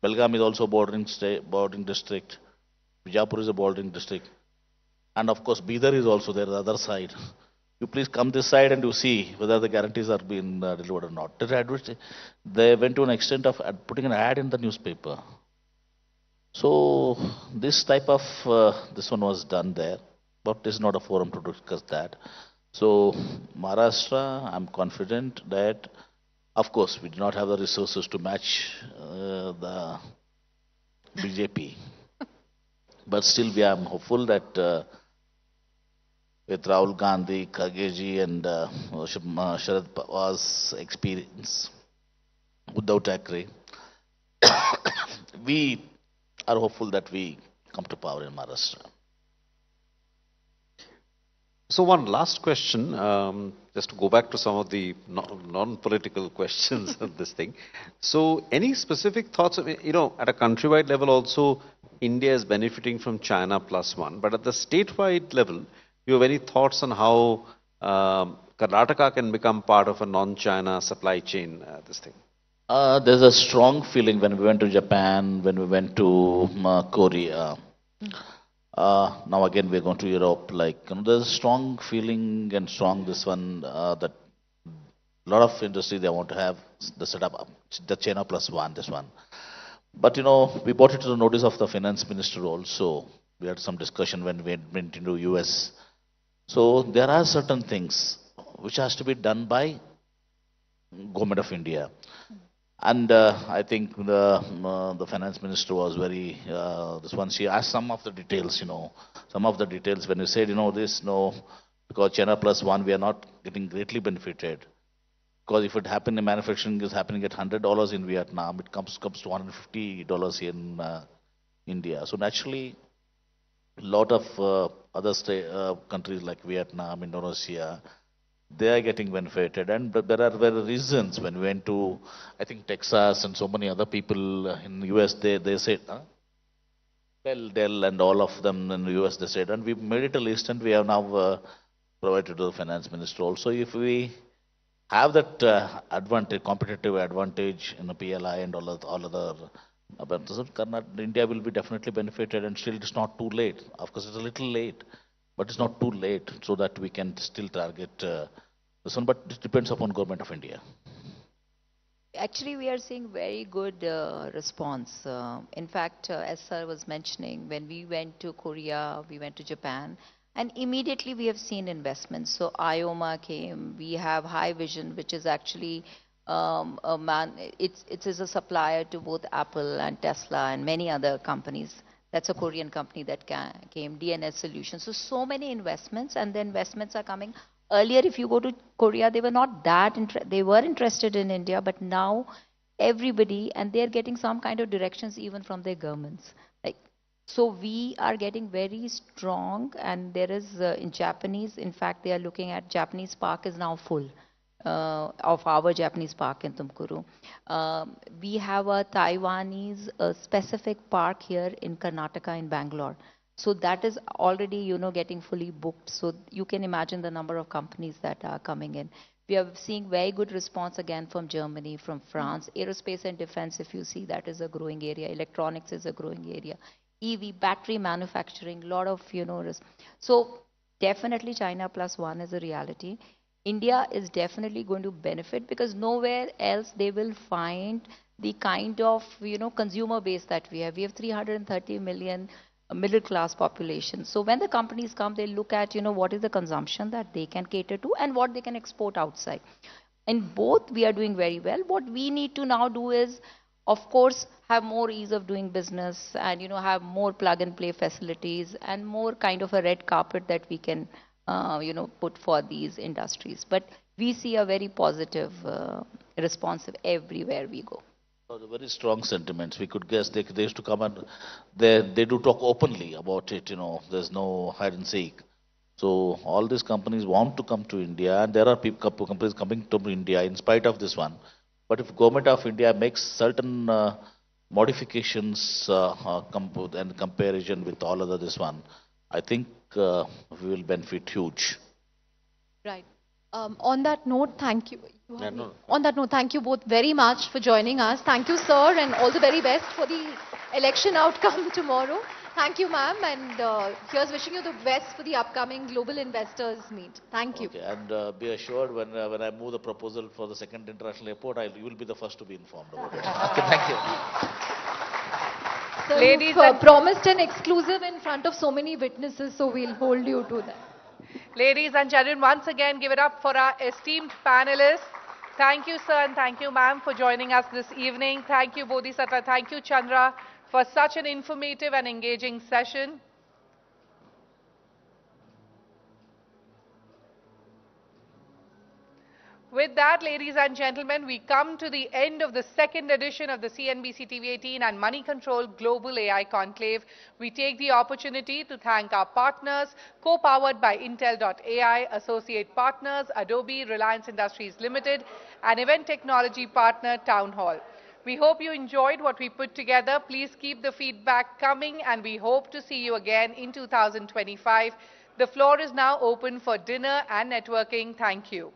Belgaum is also bordering district. Bijapur is a bordering district. And of course, Bidar is also there, the other side. You please come this side and you see whether the guarantees are being delivered or not. They went to an extent of putting an ad in the newspaper. So this type of, this one was done there, but this is not a forum to discuss that. So Maharashtra, I'm confident that, of course, we do not have the resources to match the BJP. But still, we are hopeful that with Rahul Gandhi, Khargeji, and Sharad Pawar's experience, Uddhav Thackeray, we are hopeful that we come to power in Maharashtra. So one last question, just to go back to some of the non-political questions of this thing. So any specific thoughts, at a countrywide level also, India is benefiting from China +1, but at the statewide level, you have any thoughts on how Karnataka can become part of a non-China supply chain, this thing? There's a strong feeling when we went to Japan, when we went to Korea. Now again we're going to Europe. There's a strong feeling and strong this one that a lot of industry they want to have the setup, the China +1, this one. But we brought it to the notice of the finance minister also. We had some discussion when we went into US. So there are certain things which has to be done by government of India. And I think the finance minister was very, this one, she asked some of the details, some of the details when you said, because China +1, we are not getting greatly benefited. Because if it happened in manufacturing is happening at $100 in Vietnam, it comes to $150 in India. So naturally, a lot of other countries like Vietnam, Indonesia, they are getting benefited, and there are very reasons. When we went to, I think, Texas and so many other people in the US, they said, Dell and all of them in the US, they said, and we made it a list and we have now provided to the finance minister also. If we have that advantage, competitive advantage in the PLI and all other, India will be definitely benefited, and still it's not too late. Of course, it's a little late, but it's not too late so that we can still target this one, but it depends upon government of India. Actually, we are seeing very good response. In fact, as sir was mentioning, when we went to Korea, we went to Japan, and immediately we have seen investments. So IOMA came, we have High Vision, which is actually it is a supplier to both Apple and Tesla and many other companies. That's a Korean company that came, DNS Solutions. So many investments, and the investments are coming. Earlier, if you go to Korea, they were not that they were interested in India, but now everybody, and they're getting some kind of directions even from their governments. So we are getting very strong, and there is in Japanese, in fact, they are looking at Japanese park is now full. Of our Japanese park in Tumkuru. We have a Taiwanese specific park here in Karnataka in Bangalore. So that is already, getting fully booked. So you can imagine the number of companies that are coming in. We are seeing very good response again from Germany, from France. Aerospace and defense, if you see, that is a growing area. Electronics is a growing area. EV, battery manufacturing, lot of, so definitely China plus one is a reality. India is definitely going to benefit because nowhere else they will find the kind of, consumer base that we have. We have 330 million middle class population. So when the companies come, they look at, what is the consumption that they can cater to and what they can export outside. In both, we are doing very well. What we need to now do is, of course, have more ease of doing business and, have more plug and play facilities and more kind of a red carpet that we can, put for these industries. But we see a very positive response everywhere we go. The very strong sentiments. We could guess they used to come and they do talk openly about it. There's no hide and seek. So all these companies want to come to India, and there are companies coming to India in spite of this one. But if government of India makes certain modifications and comparison with all other this one, I think we will benefit huge. Right. On that note, thank you. Yeah, no. On that note, thank you both very much for joining us. Thank you, sir, and all the very best for the election outcome tomorrow. Thank you, ma'am, and here's wishing you the best for the upcoming Global Investors Meet. Thank you. Okay, and be assured when I move the proposal for the second international airport, you will be the first to be informed about it. Okay, thank you. So Ladies you've promised an exclusive in front of so many witnesses, so we'll hold you to that. Ladies and gentlemen, once again, give it up for our esteemed panelists. Thank you, sir, and thank you, ma'am, for joining us this evening. Thank you, Bodhisattva. Thank you, Chandra, for such an informative and engaging session. With that, ladies and gentlemen, we come to the end of the second edition of the CNBC-TV18 and Moneycontrol Global AI Conclave. We take the opportunity to thank our partners, co-powered by Intel.ai, associate partners, Adobe, Reliance Industries Limited, and event technology partner, Town Hall. We hope you enjoyed what we put together. Please keep the feedback coming, and we hope to see you again in 2025. The floor is now open for dinner and networking. Thank you.